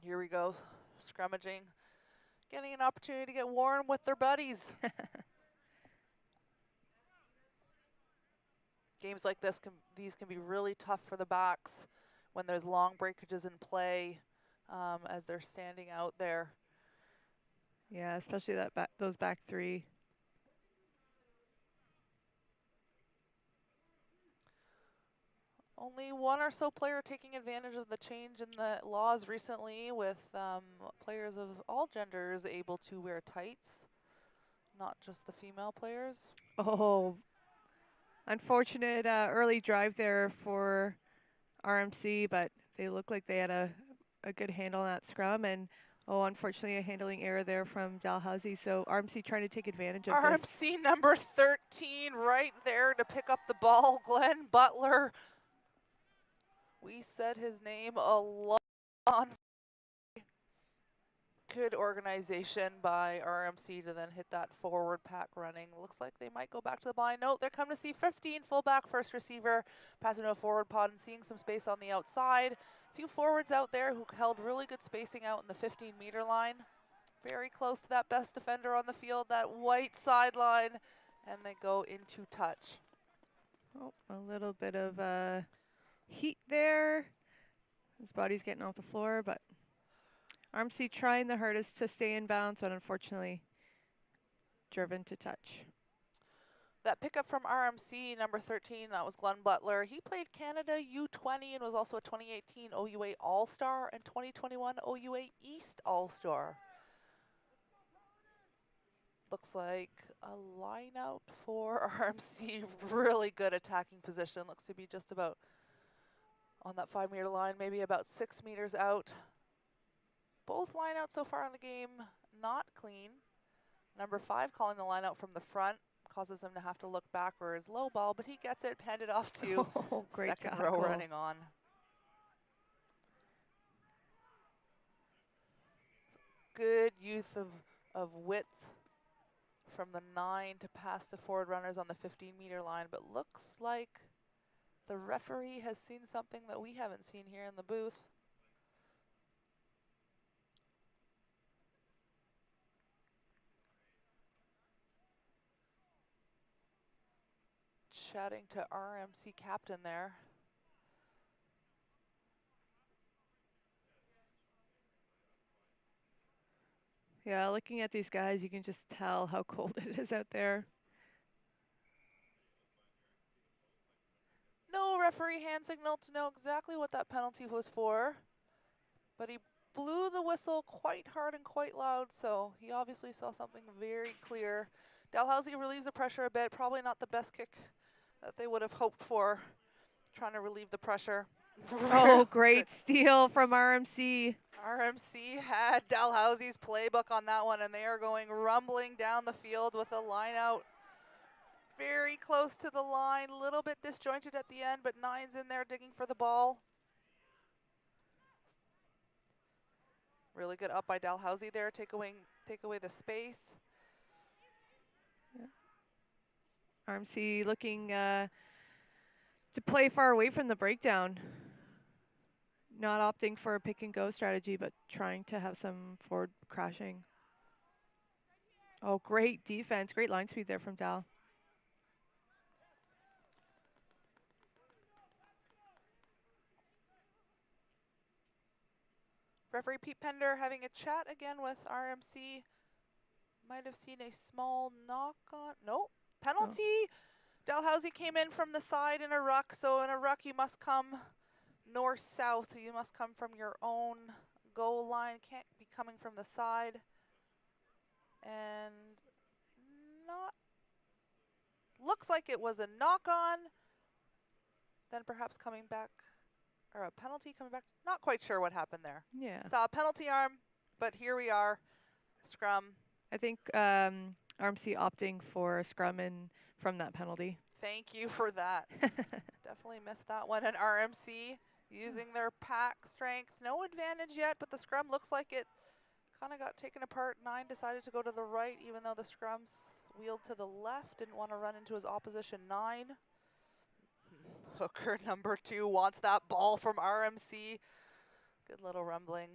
Here we go, scrummaging, getting an opportunity to get warm with their buddies. Games like this, these can be really tough for the backs when there's long breakages in play as they're standing out there. Yeah, especially those back three. Only one or so player taking advantage of the change in the laws recently, with players of all genders able to wear tights, not just the female players. Oh, unfortunate early drive there for RMC, but they look like they had a good handle on that scrum. And unfortunately, a handling error there from Dalhousie. So RMC trying to take advantage of this. RMC number 13 right there to pick up the ball. Glenn Butler. We said his name a lot. Good organization by RMC to then hit that forward pack running. Looks like they might go back to the blind. Note, they're coming to see 15, fullback, first receiver, passing to a forward pod and seeing some space on the outside. A few forwards out there who held really good spacing out in the 15-meter line. Very close to that best defender on the field, that white sideline, and they go into touch. Oh, a little bit of heat there. His body's getting off the floor, but RMC trying the hardest to stay in bounds, but unfortunately driven to touch. That pickup from RMC, number 13, that was Glenn Butler. He played Canada U20 and was also a 2018 OUA All-Star and 2021 OUA East All-Star. Looks like a line out for RMC. Really good attacking position. Looks to be just about on that 5-meter line, maybe about 6 meters out. Both line outs so far in the game, not clean. Number 5 calling the line out from the front. Causes him to have to look backwards. Low ball, but he gets it, handed off to Great second tackle. row running on. Good use of width from the 9 to pass to forward runners on the 15-meter line, but looks like the referee has seen something that we haven't seen here in the booth. Chatting to RMC captain there. Yeah, looking at these guys, you can just tell how cold it is out there. No referee hand signal to know exactly what that penalty was for, but he blew the whistle quite hard and quite loud, so he obviously saw something very clear. Dalhousie relieves the pressure a bit, probably not the best kick that they would have hoped for, trying to relieve the pressure. Oh, great steal from RMC. RMC had Dalhousie's playbook on that one, and they are going rumbling down the field with a line out. Very close to the line, a little bit disjointed at the end, but 9's in there digging for the ball. Really good up by Dalhousie there, take away the space. Yeah. RMC looking to play far away from the breakdown. Not opting for a pick and go strategy, but trying to have some forward crashing. Oh, great defense, great line speed there from Dal. Referee Pete Pender having a chat again with RMC. Might have seen a small knock on, nope, penalty. Oh. Dalhousie came in from the side in a ruck, so in a ruck you must come north-south. You must come from your own goal line, can't be coming from the side. And not, looks like it was a knock-on, then perhaps coming back, or a penalty coming back. Not quite sure what happened there. Yeah. Saw a penalty arm, but here we are, scrum. I think RMC opting for a scrum in from that penalty. Thank you for that. Definitely missed that one. And RMC using their pack strength. No advantage yet, but the scrum looks like it kind of got taken apart. 9 decided to go to the right, even though the scrum's wheeled to the left. Didn't want to run into his opposition 9. Hooker number 2 wants that ball from RMC. Good little rumbling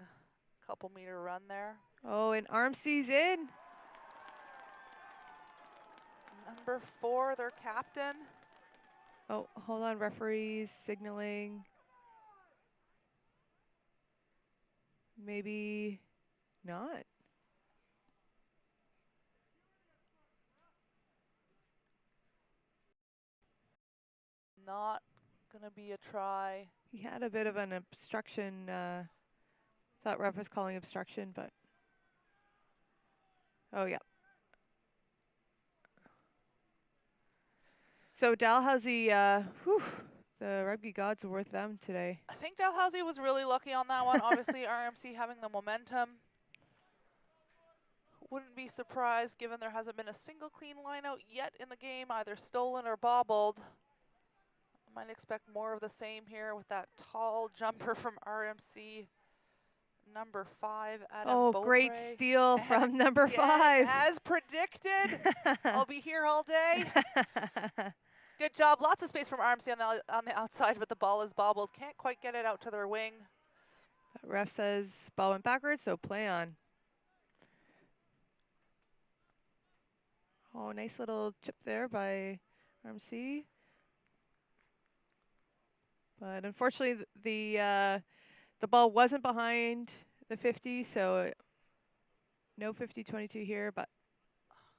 Couple meter run there. Oh, and RMC's in. Number 4, their captain. Oh, hold on, referees signaling. Maybe not. Not gonna be a try. He had a bit of an obstruction. Thought ref was calling obstruction, but oh yeah. So Dalhousie, the rugby gods were worth them today. I think Dalhousie was really lucky on that one. Obviously, RMC having the momentum. Wouldn't be surprised given there hasn't been a single clean line out yet in the game, either stolen or bobbled. I might expect more of the same here with that tall jumper from RMC. Number 5, Adam Oh, Beaupre. great steal from number Again, 5. as predicted. I'll be here all day. Good job. Lots of space from RMC on the outside, but the ball is bobbled. Can't quite get it out to their wing. Ref says ball went backwards, so play on. Oh, nice little chip there by RMC. But unfortunately, the ball wasn't behind the 50, so no 50-22 here, but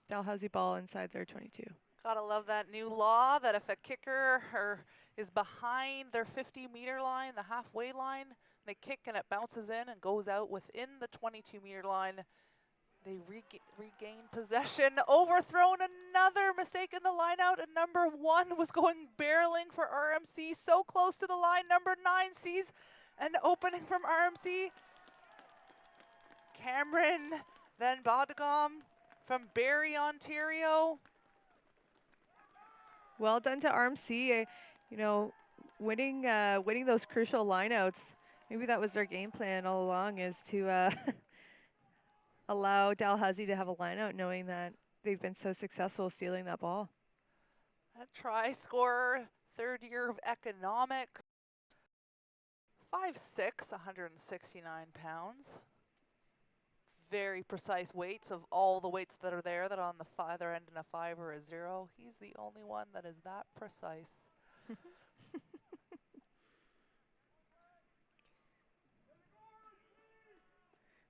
Dalhousie ball inside their 22. Gotta love that new law that if a kicker is behind their 50-meter line, the halfway line, they kick and it bounces in and goes out within the 22-meter line. They regain possession, overthrown, another mistake in the line out, and number 1 was going barreling for RMC, so close to the line. Number 9 sees an opening from RMC. Cameron Van Bodegom from Barrie, Ontario. Well done to RMC, you know, winning those crucial lineouts. Maybe that was their game plan all along, is to allow Dalhousie to have a lineout, knowing that they've been so successful stealing that ball. A try scorer, 3rd year of economics. 5'6", 169 pounds. Very precise weights of all the weights that are there that are on the either end in a 5 or a 0. He's the only one that is that precise.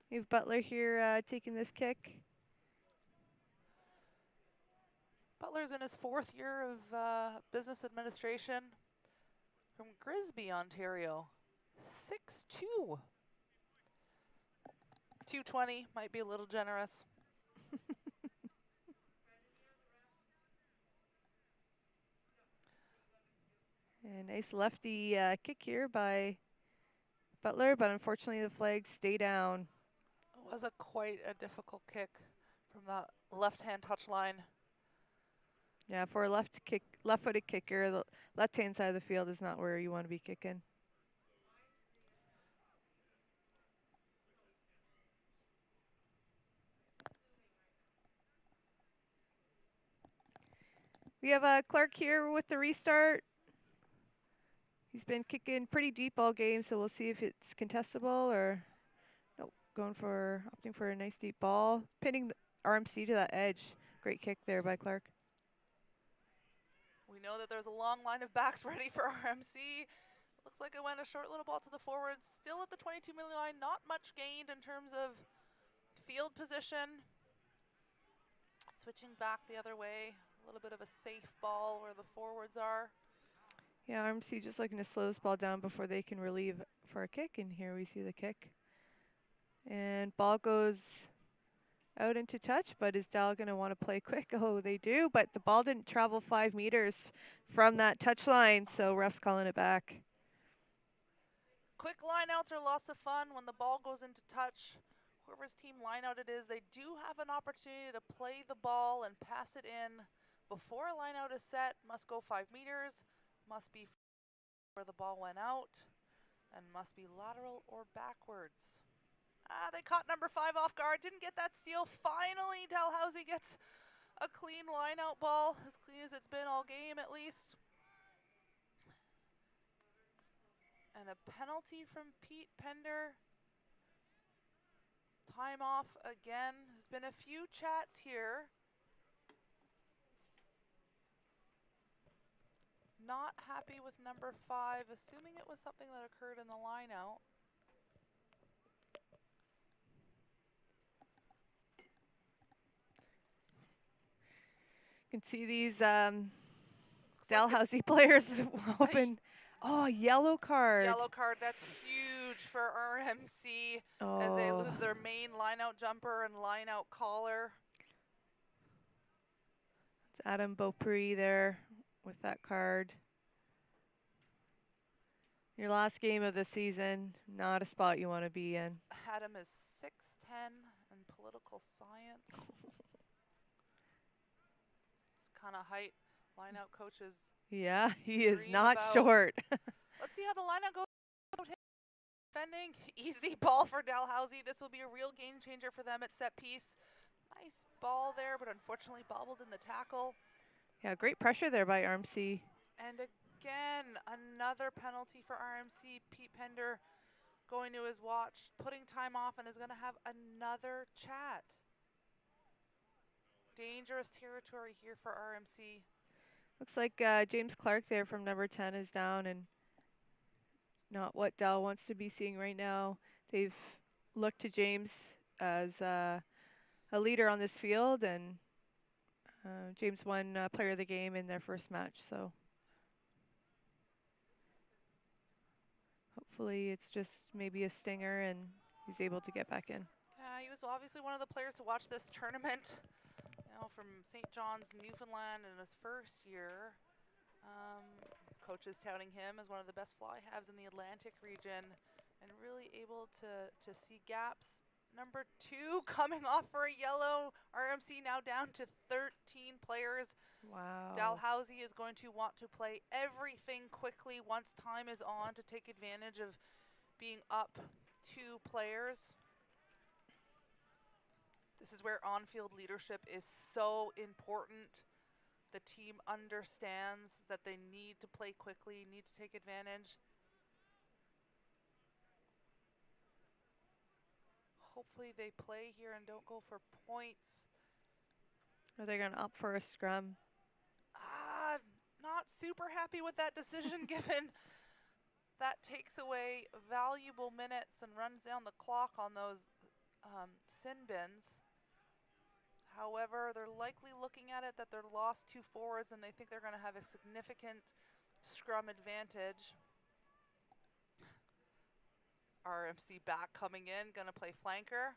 We have Butler here taking this kick. Butler's in his 4th year of business administration from Grisby, Ontario. 6'2". 220 might be a little generous. And nice lefty kick here by Butler, but unfortunately the flags stay down. It was quite a difficult kick from the left-hand touch line. Yeah, for a left-footed kicker, the left-hand side of the field is not where you want to be kicking. We have Clark here with the restart. He's been kicking pretty deep all game, so we'll see if it's contestable or nope, opting for a nice deep ball. Pinning the RMC to that edge. Great kick there by Clark. We know that there's a long line of backs ready for RMC. Looks like it went a short little ball to the forwards. Still at the 22-meter line, not much gained in terms of field position. Switching back the other way. A little bit of a safe ball where the forwards are. Yeah, RMC just looking to slow this ball down before they can relieve for a kick, and here we see the kick. And ball goes out into touch, but is Dal going to want to play quick? Oh, they do, but the ball didn't travel 5 meters from that touch line, so ref's calling it back. Quick lineouts are lots of fun when the ball goes into touch. Whoever's team lineout it is, they do have an opportunity to play the ball and pass it in before a lineout is set. Must go 5 meters, must be where the ball went out, and must be lateral or backwards. They caught number 5 off guard, didn't get that steal. Finally, Dalhousie gets a clean lineout ball, as clean as it's been all game at least. And a penalty from Pete Pender. Time off again. There's been a few chats here. Not happy with number 5, assuming it was something that occurred in the line out. You can see these Looks like Dalhousie players open. Oh, yellow card. yellow card, that's huge for RMC as they Oh, lose their main line-out jumper and line-out caller. it's Adam Beaupre there with that card. Your last game of the season, not a spot you want to be in. Adam is 6'10" in political science. It's kind of height line-out coaches. Yeah, he is Dreams not about. short. Let's see how the line-out goes. Defending, easy ball for Dalhousie. This will be a real game changer for them at set piece. Nice ball there, but unfortunately bobbled in the tackle. Yeah, great pressure there by RMC. And again, another penalty for RMC. Pete Pender going to his watch, putting time off, and is going to have another chat. Dangerous territory here for RMC. Looks like James Clark there from number 10 is down, and not what Dal wants to be seeing right now. They've looked to James as a leader on this field, and James won player of the game in their first match, so hopefully it's just maybe a stinger and he's able to get back in. He was obviously one of the players to watch this tournament. From St. John's, Newfoundland in his first year. Coaches touting him as one of the best fly halves in the Atlantic region and really able to see gaps. Number 2 coming off for a yellow. RMC now down to 13 players. Wow. Dalhousie is going to want to play everything quickly once time is on to take advantage of being up 2 players. This is where on-field leadership is so important. The team understands that they need to play quickly, need to take advantage. Hopefully they play here and don't go for points. Are they going to opt for a scrum? Not super happy with that decision given that takes away valuable minutes and runs down the clock on those sin bins. However, they're likely looking at it that they're lost 2 forwards and they think they're going to have a significant scrum advantage. RMC back coming in, going to play flanker.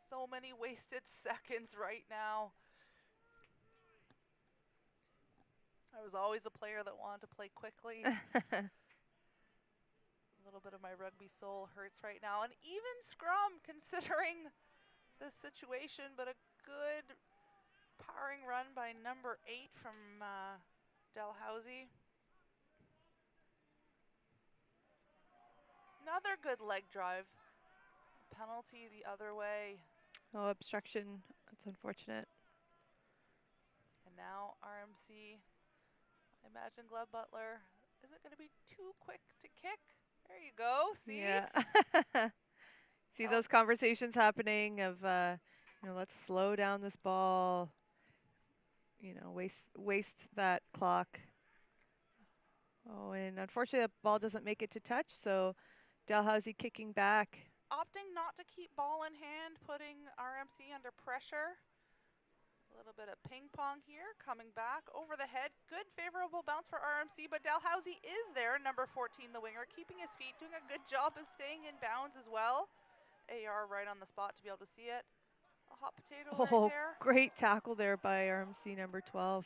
So many wasted seconds right now. I was always a player that wanted to play quickly. A little bit of my rugby soul hurts right now. An even scrum considering the situation, but a good powering run by number 8 from Dalhousie. Another good leg drive. Penalty the other way. Oh, obstruction. That's unfortunate. And now RMC, I imagine Gleb Butler isn't going to be too quick to kick. There you go. See? Yeah. See those conversations happening of, let's slow down this ball. Waste that clock. Oh, and unfortunately, that ball doesn't make it to touch, so Dalhousie kicking back. Opting not to keep ball in hand, putting RMC under pressure. A little bit of ping pong here, coming back over the head. Good favorable bounce for RMC, but Dalhousie is there, number 14, the winger, keeping his feet, doing a good job of staying in bounds as well. AR right on the spot to be able to see it. A hot potato right there. Great tackle there by RMC number 12.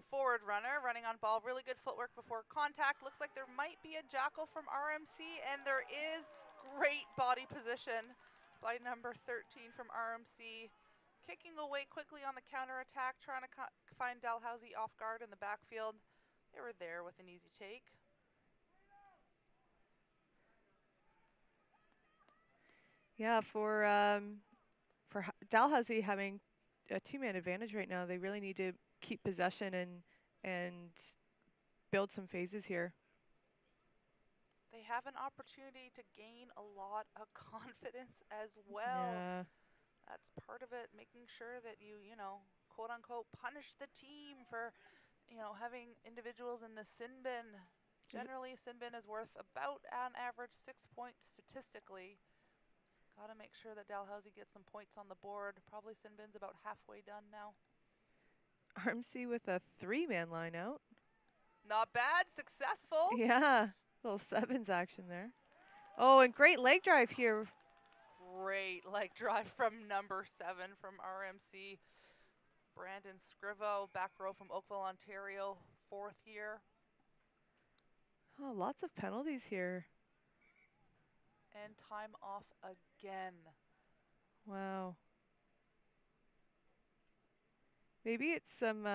Forward runner, running on ball, really good footwork before contact. Looks like there might be a jackal from RMC, and there is. Great body position by number 13 from RMC. Kicking away quickly on the counterattack, trying to find Dalhousie off guard in the backfield. They were there with an easy take. Yeah, for Dalhousie having a 2-man advantage right now, they really need to keep possession and build some phases here. they have an opportunity to gain a lot of confidence as well. Yeah. That's part of it, making sure that you know, quote unquote, punish the team for, having individuals in the sin bin. Generally, sin bin is worth about an average 6 points statistically. Got to make sure that Dalhousie gets some points on the board. Probably sin bin's about halfway done now. RMC with a 3-man line out. Not bad, successful. Yeah. Little sevens action there. Oh, and great leg drive here. Great leg drive from number 7 from RMC. Brandon Scrivo, back row from Oakville, Ontario, 4th year. Oh, lots of penalties here. And time off again. Wow. Maybe it's some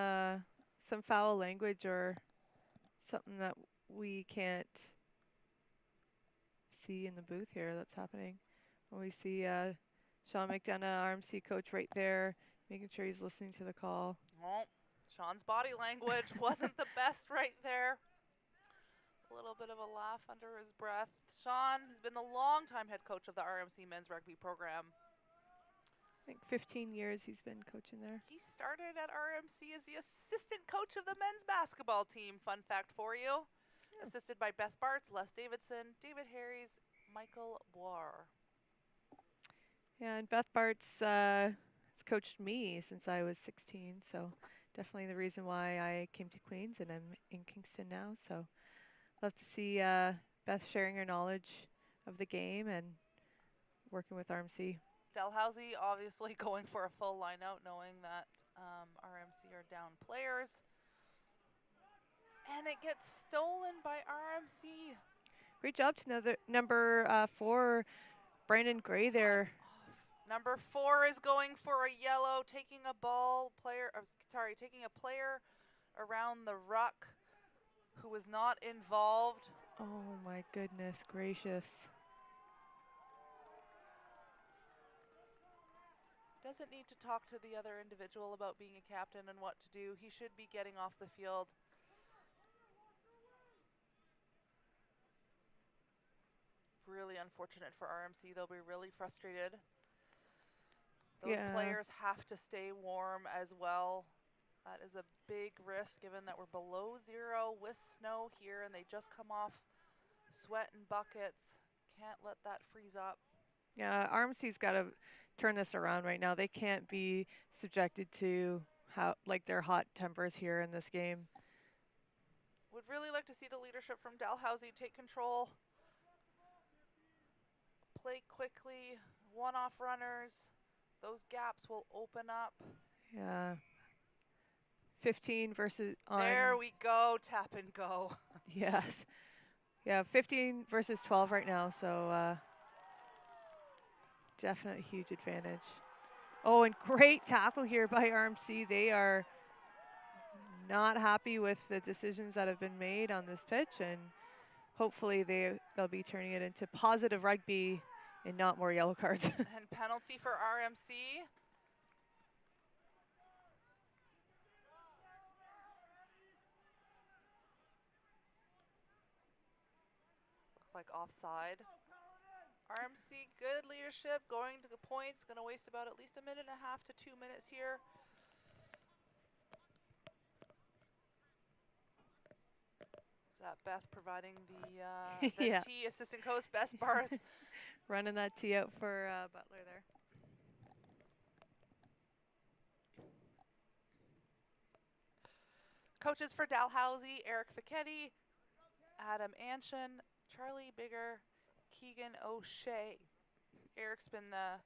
foul language or something that we can't see in the booth here that's happening. When we see Sean McDonough, RMC coach, right there, making sure he's listening to the call. Oh, Sean's body language wasn't the best right there. A little bit of a laugh under his breath. Sean has been the longtime head coach of the RMC men's rugby program. I think 15 years he's been coaching there. He started at RMC as the assistant coach of the men's basketball team. Fun fact for you. Yeah. Assisted by Beth Bartz, Les Davidson, David Harries, Michael Boire. Yeah, and Beth Bartz has coached me since I was 16, so definitely the reason why I came to Queens, and I'm in Kingston now. So love to see Beth sharing her knowledge of the game and working with RMC. Dalhousie obviously going for a full line out, knowing that RMC are down players. And it gets stolen by RMC. Great job to number 4, Brandon Gray there. Number 4 is going for a yellow, taking a player around the ruck who was not involved. Oh my goodness gracious. Doesn't need to talk to the other individual about being a captain and what to do. He should be getting off the field. Really unfortunate for RMC. They'll be really frustrated. Those players have to stay warm as well. That is a big risk given that we're below 0 with snow here and they just come off sweat and buckets. Can't let that freeze up. Yeah, RMC's got to turn this around right now. They can't be subjected to their hot tempers here in this game. Would really like to see the leadership from Dalhousie take control. Play quickly, one-off runners. Those gaps will open up. Yeah. 15 versus on. There we go, tap and go. Yes. Yeah, 15 versus 12 right now, so definite huge advantage. Oh, and great tackle here by RMC. They are not happy with the decisions that have been made on this pitch, and hopefully they'll be turning it into positive rugby and not more yellow cards. And penalty for RMC. Looks like offside. RMC, good leadership, going to the points, going to waste about at least 1.5 to 2 minutes here. Is that Beth providing the yeah. tee, assistant coach, Beth Bars. Running that tee out for Butler there. Coaches for Dalhousie, Eric Fichetti, Adam Anshin, Charlie Bigger, Keegan O'Shea. Eric's been the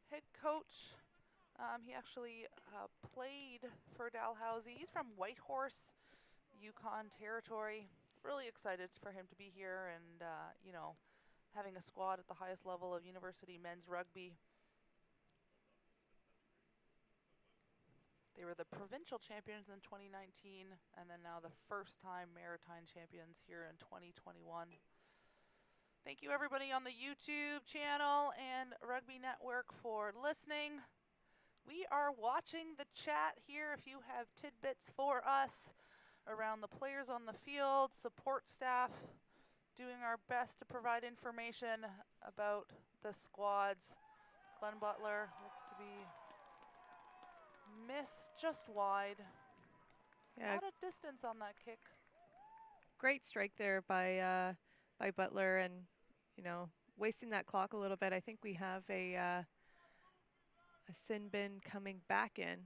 head coach. He actually played for Dalhousie. He's from Whitehorse, Yukon territory. Really excited for him to be here and, having a squad at the highest level of university men's rugby. They were the provincial champions in 2019 and then now the first time Maritime champions here in 2021. Thank you everybody on the YouTube channel and Rugby Network for listening. We are watching the chat here. If you have tidbits for us around the players on the field, support staff, doing our best to provide information about the squads. Glenn Butler looks to be missed just wide. Yeah, Not a distance on that kick. great strike there by Butler, and you know, wasting that clock a little bit. I think we have a sin bin coming back in.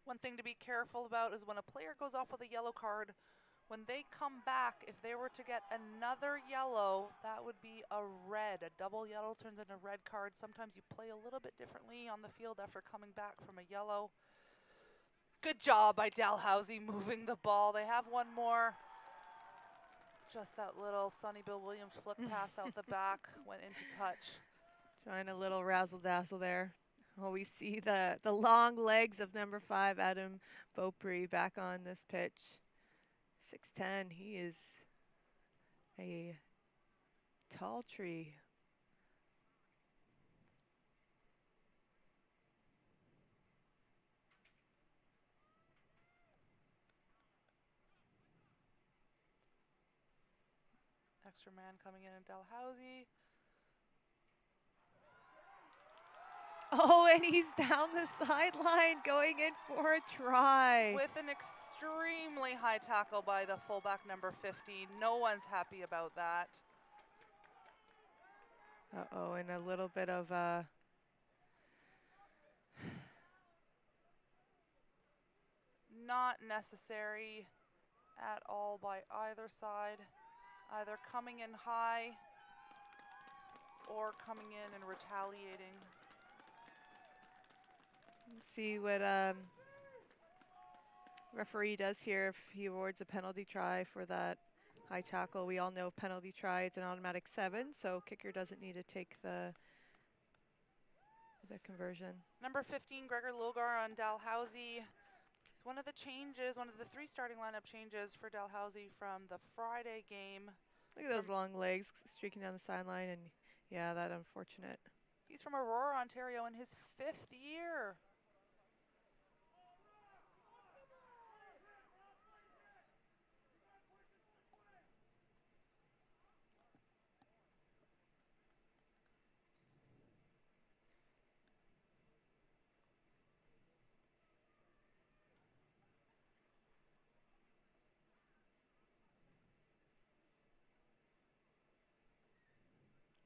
One thing to be careful about is when a player goes off with a yellow card, when they come back, if they were to get another yellow, that would be a red. A double yellow turns into a red card. Sometimes you play a little bit differerently on the field after coming back from a yellow. Good job by Dalhousie moving the ball. They have one more. Just that little Sonny Bill Williams flick pass out the back went into touch. Trying a little razzle-dazzle there. Oh, we see the long legs of number 5, Adam Beaupre, back on this pitch. 6'10", he is a tall tree. Extra man coming in Dalhousie. Oh, and he's down the sideline going in for a try. With an extremely high tackle by the fullback number 50. No one's happy about that. Uh-oh, and a little bit of Not necessary at all by either side. Either coming in high or coming in and retaliating. Let's see what referee does here if he awards a penalty try for that high tackle. We all know penalty try, it's an automatic 7, so kicker doesn't need to take the conversion. Number 15, Gregor Logar on Dalhousie. He's one of the changes, one of the 3 starting lineup changes for Dalhousie from the Friday game. Look at those long legs streaking down the sideline, and yeah, that unfortunate. He's from Aurora, Ontario in his 5th year.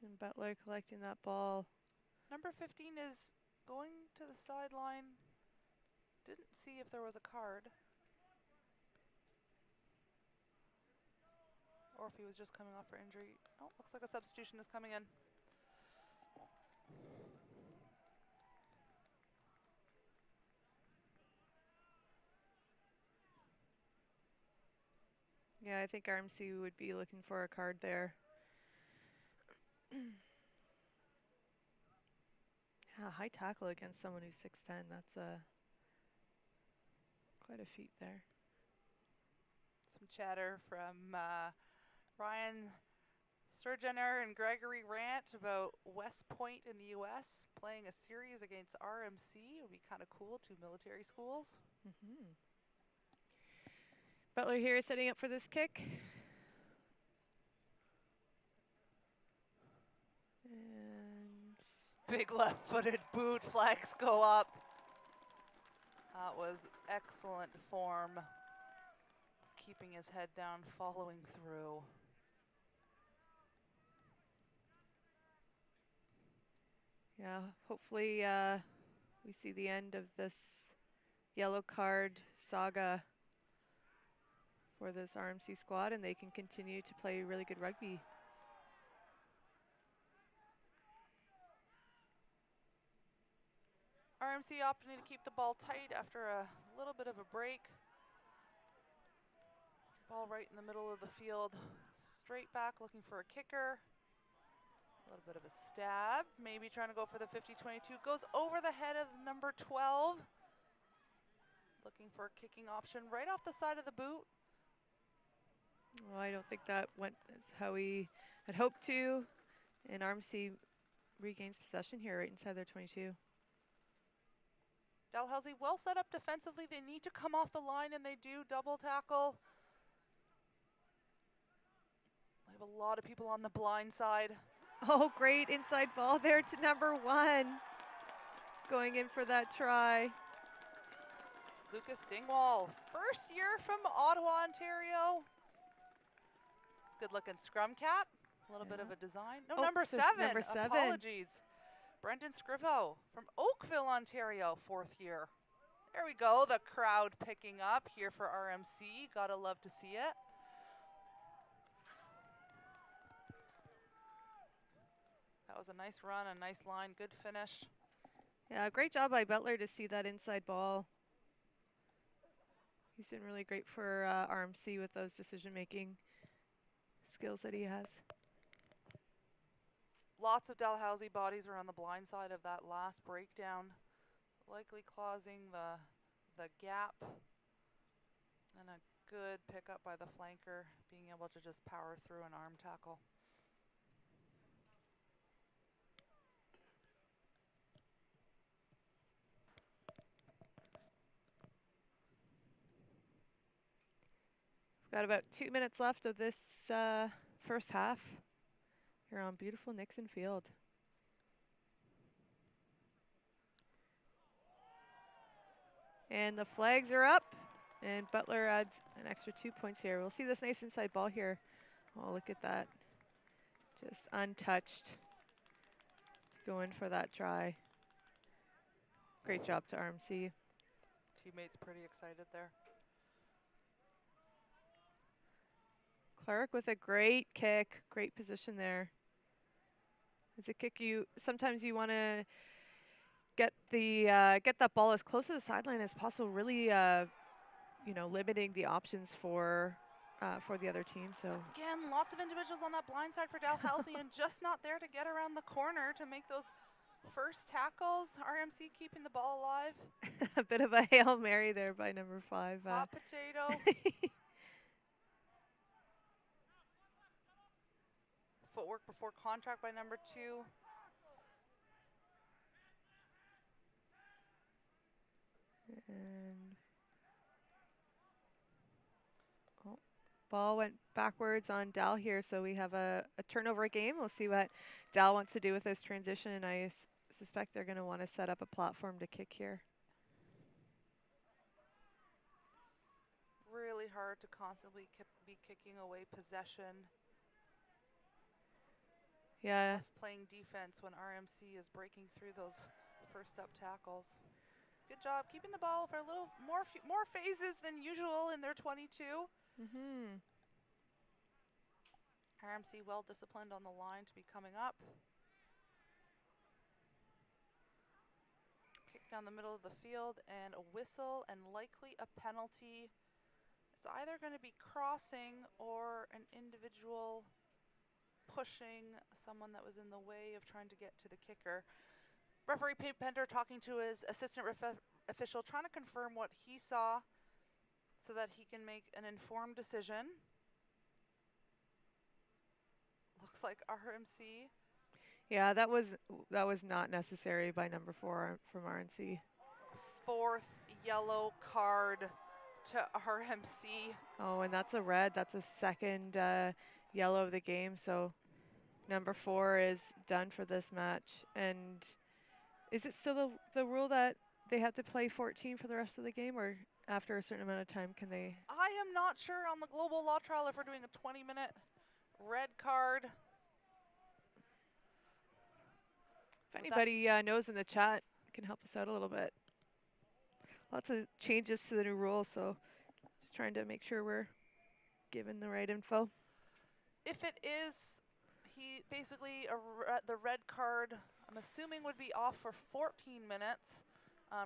And Butler collecting that ball. Number 15 is going to the sideline. Didn't see if there was a card. Or if he was just coming off for injury. Oh, looks like a substitution is coming in. Yeah, I think RMC would be looking for a card there. Yeah, high tackle against someone who's 6'10". That's quite a feat there. Some chatter from Ryan Sturgener and Gregory Rant about West Point in the U.S. playing a series against RMC. It would be kind of cool, 2 military schools. Butler here setting up for this kick. And big left-footed boot, flags go up. That was excellent form. Keeping his head down, following through. yeah, hopefully we see the end of this yellow card saga for this RMC squad, and they can continue to play really good rugby. RMC opting to keep the ball tight after a little bit of a break. Ball right in the middle of the field. Straight back, looking for a kicker. A little bit of a stab, maybe trying to go for the 50-22. Goes over the head of number 12. Looking for a kicking option right off the side of the boot. Well, I don't think that went as how we had hoped to, and RMC regains possession here right inside their 22. Dalhousie well set up defensively. They need to come off the line, and they do. Double tackle. have a lot of people on the blind side. Oh, great inside ball there to number 1. Going in for that try. Lucas Dingwall, first year from Ottawa, Ontario. It's a good looking scrum cap. A little bit of a design. No, Oh, number so 7. number 7. Apologies. Brendan Scrivo from Oakville, Ontario, 4th year. There we go. The crowd picking up here for RMC. Gotta love to see it. That was a nice run, a nice line, good finish. Yeah, great job by Butler to see that inside ball. He's been really great for RMC with those decision-making skills that he has. Lots of Dalhousie bodies were on the blind side of that last breakdown, likely causing the gap. And a good pickup by the flanker, being able to just power through an arm tackle. Got about 2 minutes left of this first half here on beautiful Nixon Field. And the flags are up, and Butler adds an extra 2 points here. We'll see this nice inside ball here. Oh, look at that. Just untouched. Going for that try. Great job to RMC. Teammates pretty excited there. Clark with a great kick, great position there. It's a kick sometimes you want to get that ball as close to the sideline as possible, really limiting the options for the other team. So again, lots of individuals on that blind side for Dalhousie and just not there to get around the corner to make those first tackles. RMC keeping the ball alive. A bit of a Hail Mary there by number 5. Hot potato. Footwork before contact by number 2. And ball went backwards on Dal here, so we have a turnover game. We'll see what Dal wants to do with this transition, and I suspect they're going to want to set up a platform to kick here. Really hard to constantly be kicking away possession. Yeah. Tough playing defense when RMC is breaking through those first up tackles. Good job keeping the ball for a little more phases than usual in their 22. RMC well disciplined on the line to be coming up. Kick down the middle of the field and a whistle and likely a penalty. It's either going to be crossing or an individual pushing someone that was in the way of trying to get to the kicker. Referee Pete Pender talking to his assistant official, trying to confirm what he saw so that he can make an informed decision. Looks like RMC. Yeah, that was not necessary by number 4 from RMC. 4th yellow card to RMC. Oh, and that's a red. That's a second yellow of the game. So number 4 is done for this match. And is it still the rule that they have to play 14 for the rest of the game, or after a certain amount of time can they? I am not sure on the global law trial if we're doing a 20-minute red card. If anybody knows in the chat, can help us out a little bit. Lots of changes to the new rules, so just trying to make sure we're given the right info. If it is, he basically the red card, I'm assuming, would be off for 14 minutes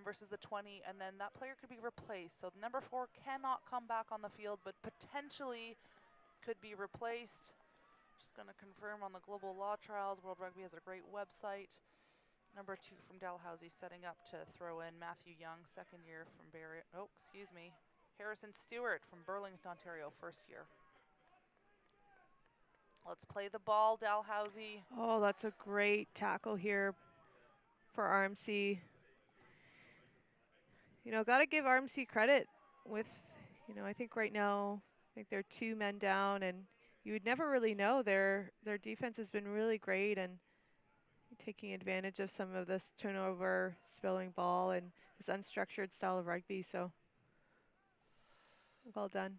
versus the 20, and then that player could be replaced. So number 4 cannot come back on the field, but potentially could be replaced. Just going to confirm on the global law trials. World Rugby has a great website. Number 2 from Dalhousie setting up to throw in Matthew Young, 2nd year from Harrison Stewart from Burlington, Ontario, 1st year. Let's play the ball, Dalhousie. Oh, that's a great tackle here for RMC. Got to give RMC credit with, I think right now, they're 2 men down, and you would never really know. Their defense has been really great and taking advantage of some of this turnover, spilling ball, and this unstructured style of rugby. So well done.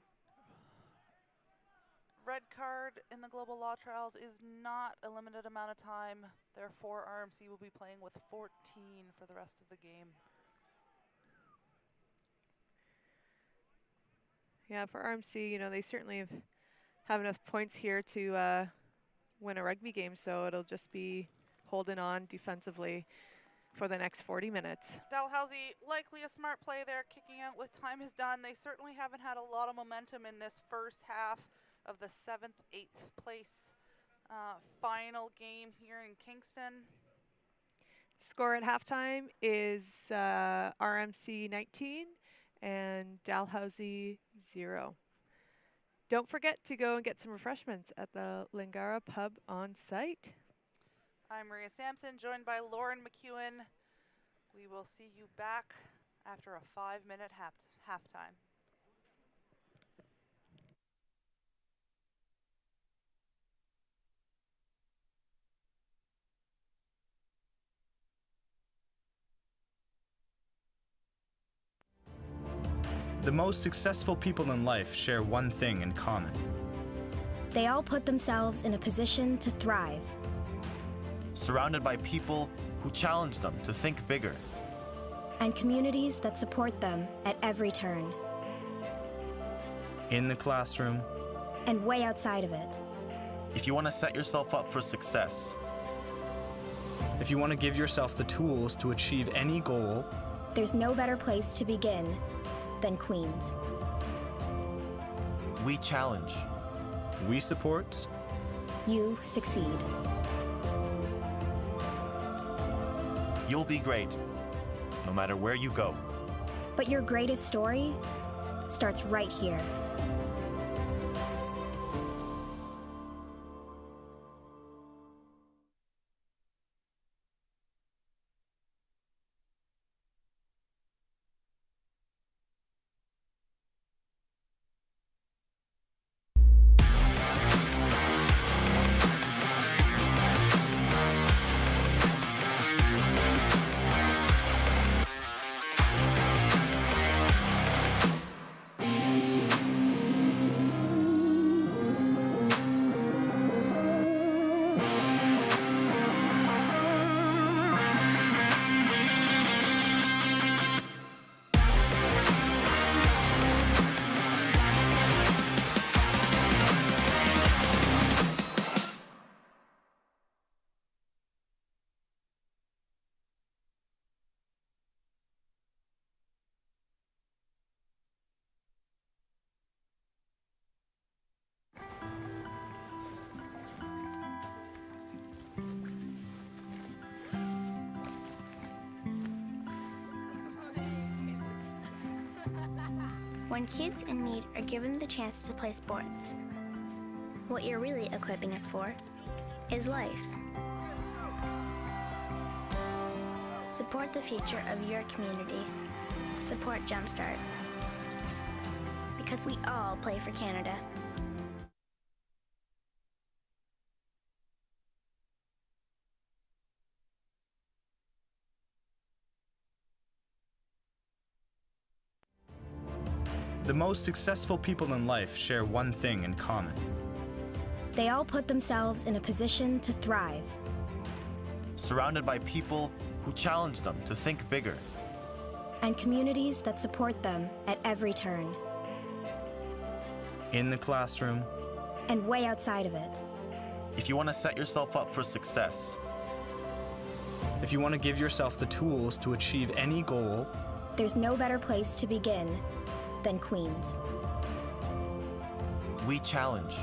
Red card in the global law trials is not a limited amount of time. Therefore, RMC will be playing with 14 for the rest of the game. Yeah, for RMC, you know, they certainly have enough points here to win a rugby game, so it'll just be holding on defensively for the next 40 minutes. Dalhousie, likely a smart play there, kicking out with time is done. They certainly haven't had a lot of momentum in this first half of the 7th, 8th place final game here in Kingston. Score at halftime is RMC 19 and Dalhousie 0. Don't forget to go and get some refreshments at the Lingara Pub on site. I'm Maria Sampson, joined by Lauren McEwen. We will see you back after a 5-minute halftime. The most successful people in life share one thing in common. They all put themselves in a position to thrive. Surrounded by people who challenge them to think bigger. And communities that support them at every turn. In the classroom. And way outside of it. If you want to set yourself up for success. If you want to give yourself the tools to achieve any goal. There's no better place to begin than Queen's. We challenge. We support. You succeed. You'll be great, no matter where you go. But your greatest story starts right here. When kids in need are given the chance to play sports, what you're really equipping us for is life. Support the future of your community. Support Jumpstart. Because we all play for Canada. The most successful people in life share one thing in common. They all put themselves in a position to thrive. Surrounded by people who challenge them to think bigger. And communities that support them at every turn. In the classroom. And way outside of it. If you want to set yourself up for success. If you want to give yourself the tools to achieve any goal. There's no better place to begin than Queen's. We challenge.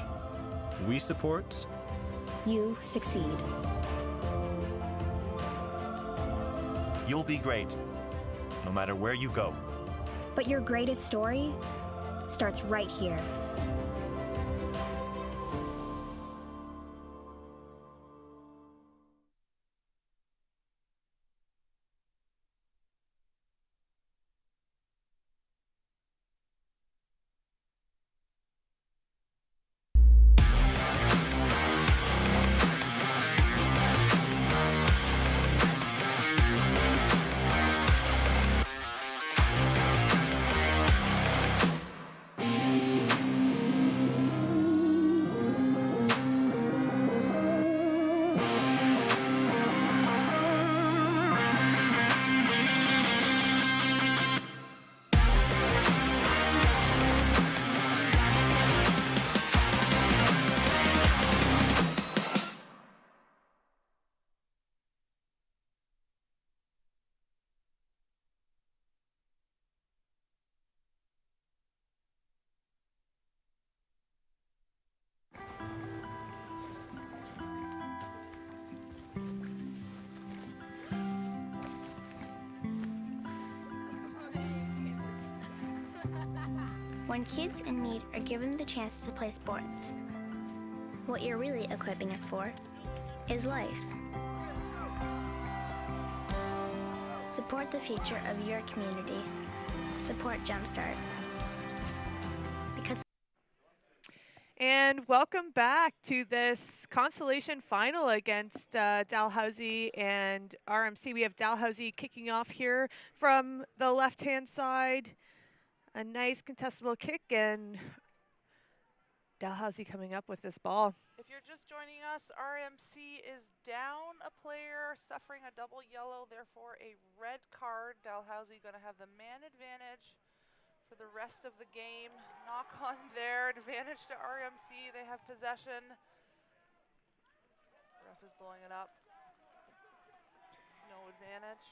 We support. You succeed. You'll be great, no matter where you go. But your greatest story starts right here. When kids in need are given the chance to play sports, what you're really equipping us for is life. Support the future of your community. Support Jumpstart. Because And welcome back to this Consolation Final against Dalhousie and RMC. We have Dalhousie kicking off here from the left-hand side. A nice contestable kick, and Dalhousie coming up with this ball. If you're just joining us, RMC is down a player, suffering a double yellow, therefore a red card. Dalhousie going to have the man advantage for the rest of the game. Knock on there, advantage to RMC. They have possession. Ref is blowing it up. No advantage.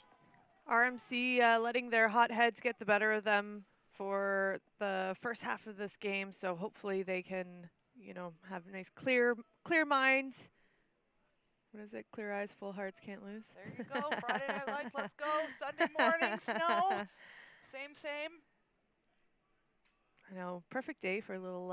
RMC letting their hot heads get the better of them for the first half of this game, so hopefully they can, you know, have nice clear minds. What is it? Clear eyes, full hearts, can't lose. There you go. Friday Night Lights, let's go. Sunday morning, snow. Same. I know, perfect day for a little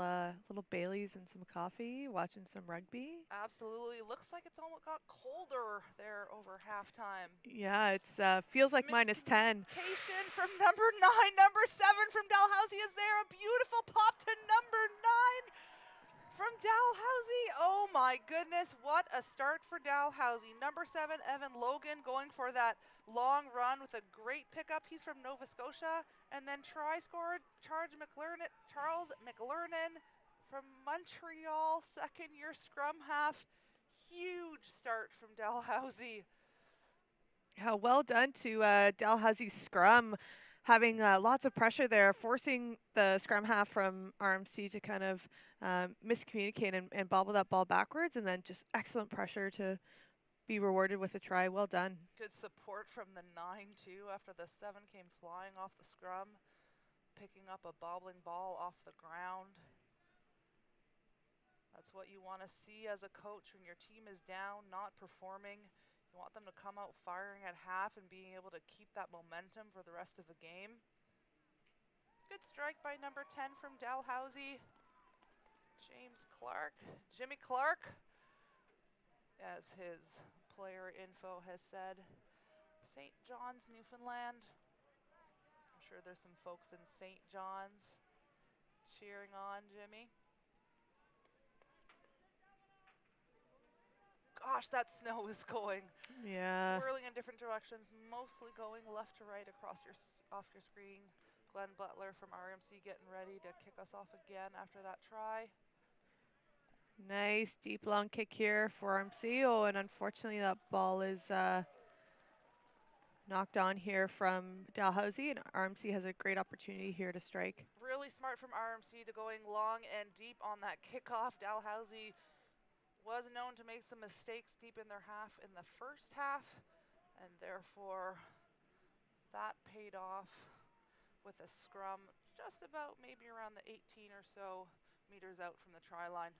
Baileys and some coffee, watching some rugby. Absolutely. Looks like it's almost got colder there over halftime. Yeah, it's feels like -10. Miscommunication from number 9. Number 7 from Dalhousie is there. A beautiful pop to number 9 from Dalhousie. Oh my goodness, what a start for Dalhousie. Number 7, Evan Logan, going for that long run with a great pickup. He's from Nova Scotia. And then try scored Charles McLernon from Montreal, second-year scrum half. Huge start from Dalhousie. Yeah, well done to Dalhousie's scrum, having lots of pressure there, forcing the scrum half from RMC to kind of miscommunicate and bobble that ball backwards, and then just excellent pressure to be rewarded with a try. Well done. Good support from the 9 too after the 7 came flying off the scrum, picking up a bobbling ball off the ground. That's what you want to see as a coach when your team is down, not performing. You want them to come out firing at half and being able to keep that momentum for the rest of the game. Good strike by number 10 from Dalhousie. Jimmy Clark, as his player info has said. St. John's, Newfoundland. I'm sure there's some folks in St. John's cheering on Jimmy. Gosh, that snow is going. Yeah. Swirling in different directions, mostly going left to right across off your screen. Glenn Butler from RMC getting ready to kick us off again after that try. Nice deep long kick here for RMC. Oh, and unfortunately that ball is knocked on here from Dalhousie, and RMC has a great opportunity here to strike. Really smart from RMC to going long and deep on that kickoff. Dalhousie was known to make some mistakes deep in their half in the first half, and therefore that paid off with a scrum just about maybe around the 18 or so meters out from the try line.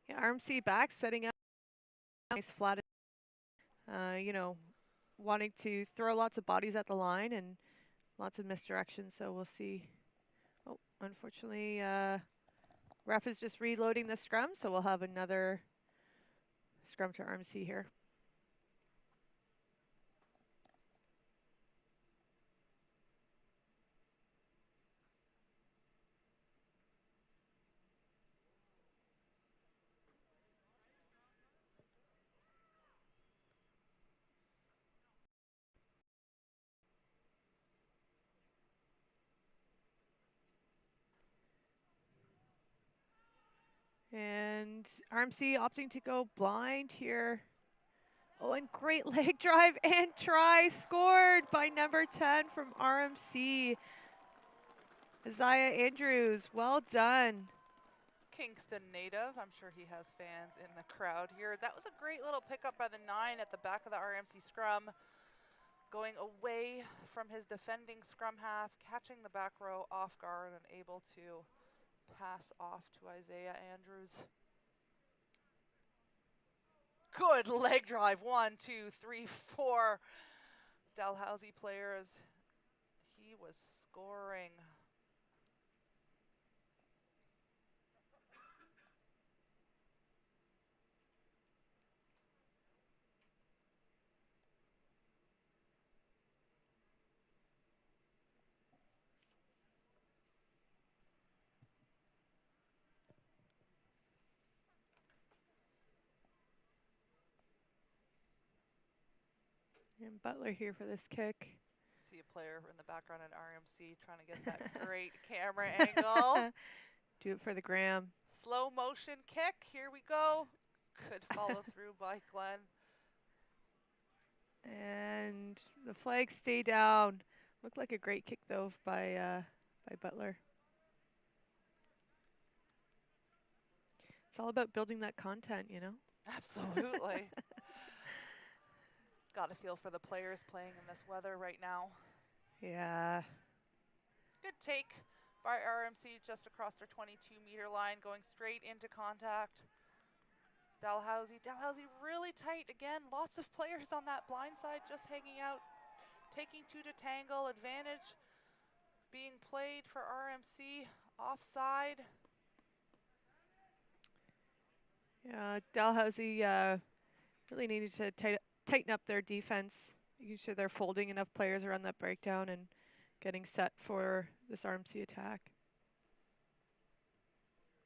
Yeah, RMC back, setting up nice flat, you know, wanting to throw lots of bodies at the line and lots of misdirection, so we'll see. Oh, unfortunately, ref is just reloading the scrum, so we'll have another scrum to RMC here. And RMC opting to go blind here. Oh, and great leg drive and try scored by number 10 from RMC. Isaiah Andrews, well done. Kingston native, I'm sure he has fans in the crowd here. That was a great little pickup by the 9 at the back of the RMC scrum, going away from his defending scrum half, catching the back row off guard and able to pass off to Isaiah Andrews. Good leg drive, 1, 2, 3, 4. Dalhousie players, he was scoring. And Butler here for this kick. See a player in the background at RMC trying to get that great camera angle. Do it for the gram. Slow motion kick. Here we go. Good follow through by Glenn. And the flags stay down. Looked like a great kick though by Butler. It's all about building that content, you know? Absolutely. Got a feel for the players playing in this weather right now. Yeah. Good take by RMC just across their 22-meter line, going straight into contact. Dalhousie really tight again. Lots of players on that blind side just hanging out, taking two to tangle. Advantage being played for RMC. Offside. Yeah, Dalhousie really needed to tighten up their defense, making sure they're folding enough players around that breakdown and getting set for this RMC attack.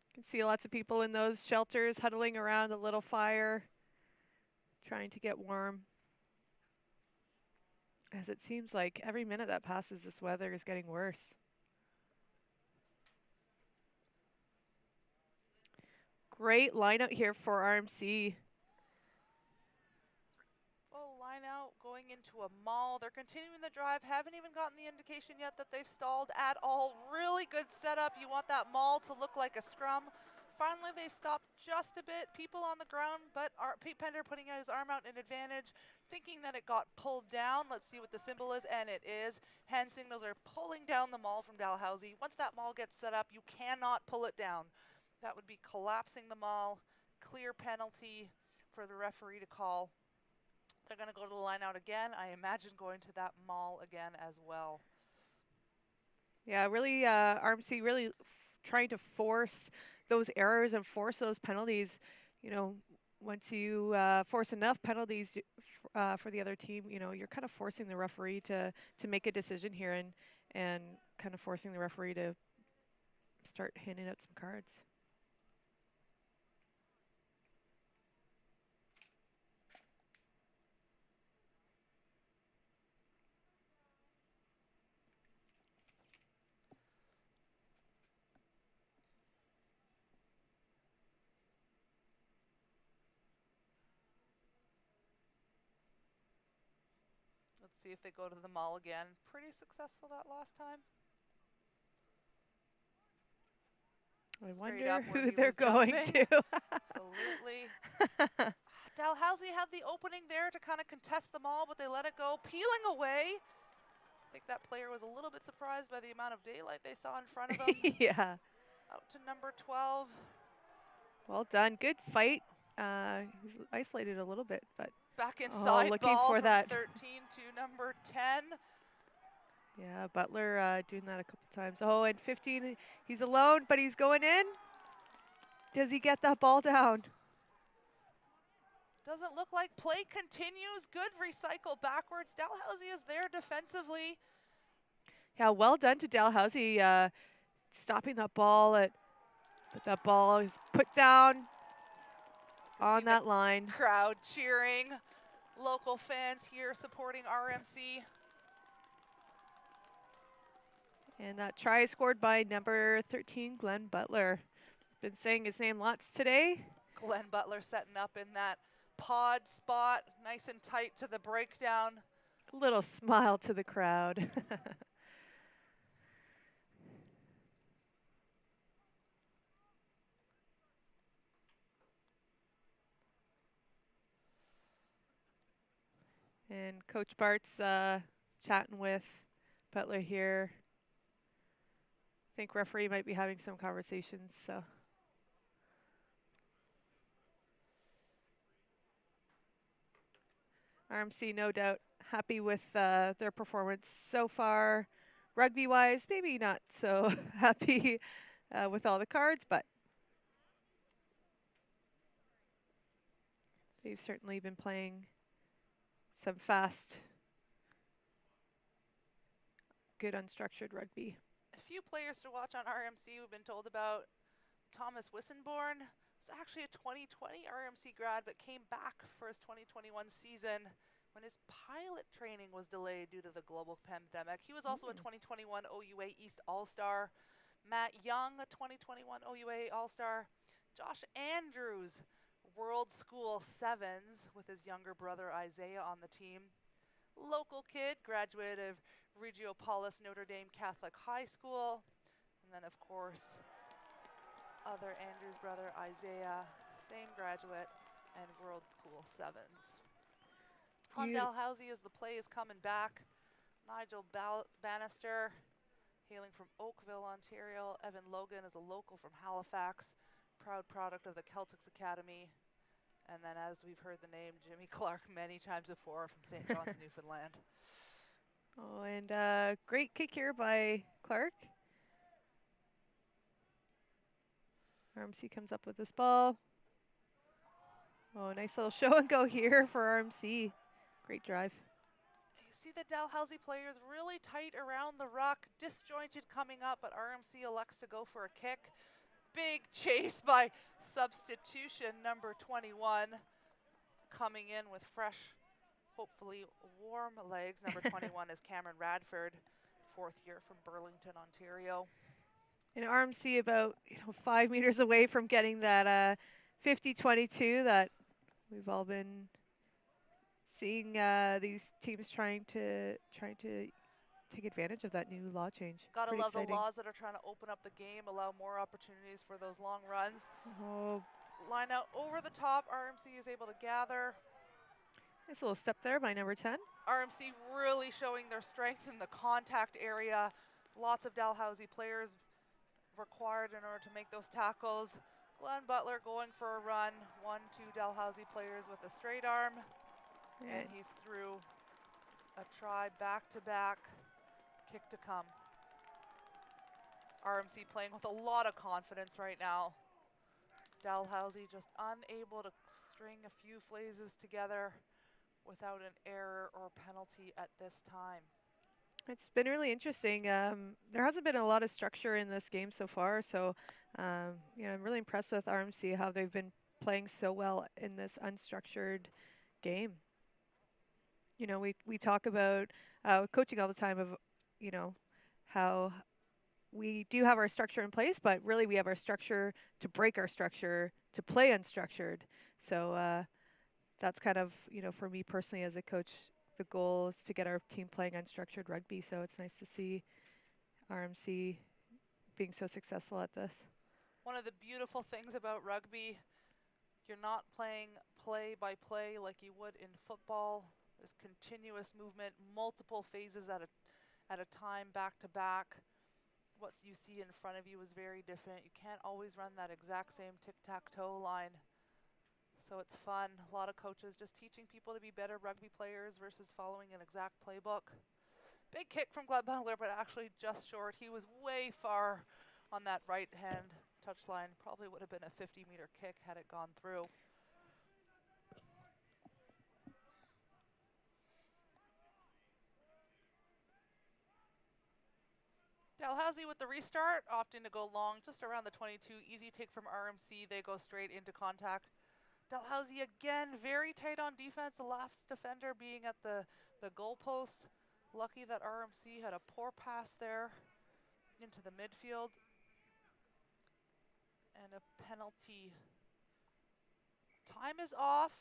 You can see lots of people in those shelters huddling around a little fire, trying to get warm. As it seems like every minute that passes, this weather is getting worse. Great line out here for RMC. Full line out, going into a maul. They're continuing the drive. Haven't even gotten the indication yet that they've stalled at all. Really good setup. You want that maul to look like a scrum. Finally, they've stopped just a bit. People on the ground, but Pete Pender putting his arm out in advantage, thinking that it got pulled down. Let's see what the symbol is, and it is. Hand signals are pulling down the maul from Dalhousie. Once that maul gets set up, you cannot pull it down. That would be collapsing the maul. Clear penalty for the referee to call. They're going to go to the line out again. I imagine going to that maul again as well. Yeah, really, RMC really trying to force those errors and force those penalties. You know, once you force enough penalties for the other team, you know, you're kind of forcing the referee to make a decision here and kind of forcing the referee to start handing out some cards. Let's see if they go to the maul again. Pretty successful that last time. I Straight wonder up where who he they're was going jumping. to. Absolutely. Dalhousie had the opening there to kind of contest the maul, but they let it go, peeling away. I think that player was a little bit surprised by the amount of daylight they saw in front of them. Yeah. Out to number 12. Well done. Good fight. He was isolated a little bit, but Back inside looking ball for from that. 13 to number 10. Yeah, Butler doing that a couple times. Oh, and 15, he's alone, but he's going in. Does he get that ball down? Doesn't look like play continues. Good recycle backwards. Dalhousie is there defensively. Yeah, well done to Dalhousie stopping that ball. But that ball is put down on that line. Crowd cheering. Local fans here supporting RMC. And that try scored by number 13, Glenn Butler. Been saying his name lots today. Glenn Butler setting up in that pod spot, nice and tight to the breakdown. A little smile to the crowd. And Coach Bart's chatting with Butler here. I think referee might be having some conversations, so. RMC, no doubt, happy with their performance so far. Rugby-wise, maybe not so happy with all the cards, but they've certainly been playing some fast, good unstructured rugby. A few players to watch on RMC we've been told about. Thomas Wissenborn was actually a 2020 RMC grad, but came back for his 2021 season. when his pilot training was delayed due to the global pandemic. He was also a 2021 OUA East All-Star. Matt Young, a 2021 OUA All-Star. Josh Andrews, World School Sevens with his younger brother Isaiah on the team. Local kid, graduate of Regiopolis Notre Dame Catholic High School. And then, of course, other Andrews brother Isaiah, same graduate, and World School Sevens. On Dalhousie as the play is coming back. Nigel Bannister, hailing from Oakville, Ontario. Evan Logan is a local from Halifax, proud product of the Celtics Academy. And then, as we've heard the name, Jimmy Clark many times before from St. John's, Newfoundland. Oh, and great kick here by Clark. RMC comes up with this ball. Oh, nice little show and go here for RMC. Great drive. You see the Dalhousie players really tight around the ruck, disjointed coming up, but RMC elects to go for a kick. Big chase by substitution number 21, coming in with fresh, hopefully warm legs. Number 21 is Cameron Radford, 4th year from Burlington, Ontario. And RMC about 5 meters away from getting that 50-22 that we've all been seeing these teams trying to take advantage of that new law change. Gotta Pretty love exciting. the laws that are trying to open up the game, allow more opportunities for those long runs. Oh, Line out over the top, RMC is able to gather. nice little step there by number 10. RMC really showing their strength in the contact area. Lots of Dalhousie players required in order to make those tackles. Glenn Butler going for a run. 1-2 Dalhousie players with a straight arm. And he's through a try back-to-back. Kick to come. RMC playing with a lot of confidence right now. Dalhousie just unable to string a few phrases together without an error or penalty at this time. It's been really interesting. There hasn't been a lot of structure in this game so far, so I'm really impressed with RMC, how they've been playing so well in this unstructured game. We talk about coaching all the time of, how we do have our structure in place, but really we have our structure to break our structure, to play unstructured. So that's kind of, for me personally as a coach, the goal is to get our team playing unstructured rugby. So it's nice to see RMC being so successful at this. One of the beautiful things about rugby, you're not playing play by play like you would in football. There's continuous movement, multiple phases at a time, back to back. What you see in front of you is very different. You can't always run that exact same tic-tac-toe line. So it's fun. A lot of coaches just teaching people to be better rugby players versus following an exact playbook. Big kick from Glenn Butler, but actually just short. He was way far on that right-hand touchline. Probably would have been a 50-meter kick had it gone through. Dalhousie with the restart, opting to go long, just around the 22. Easy take from RMC. They go straight into contact. Dalhousie again, very tight on defense. The last defender being at the goalpost. Lucky that RMC had a poor pass there into the midfield. And a penalty. Time is off.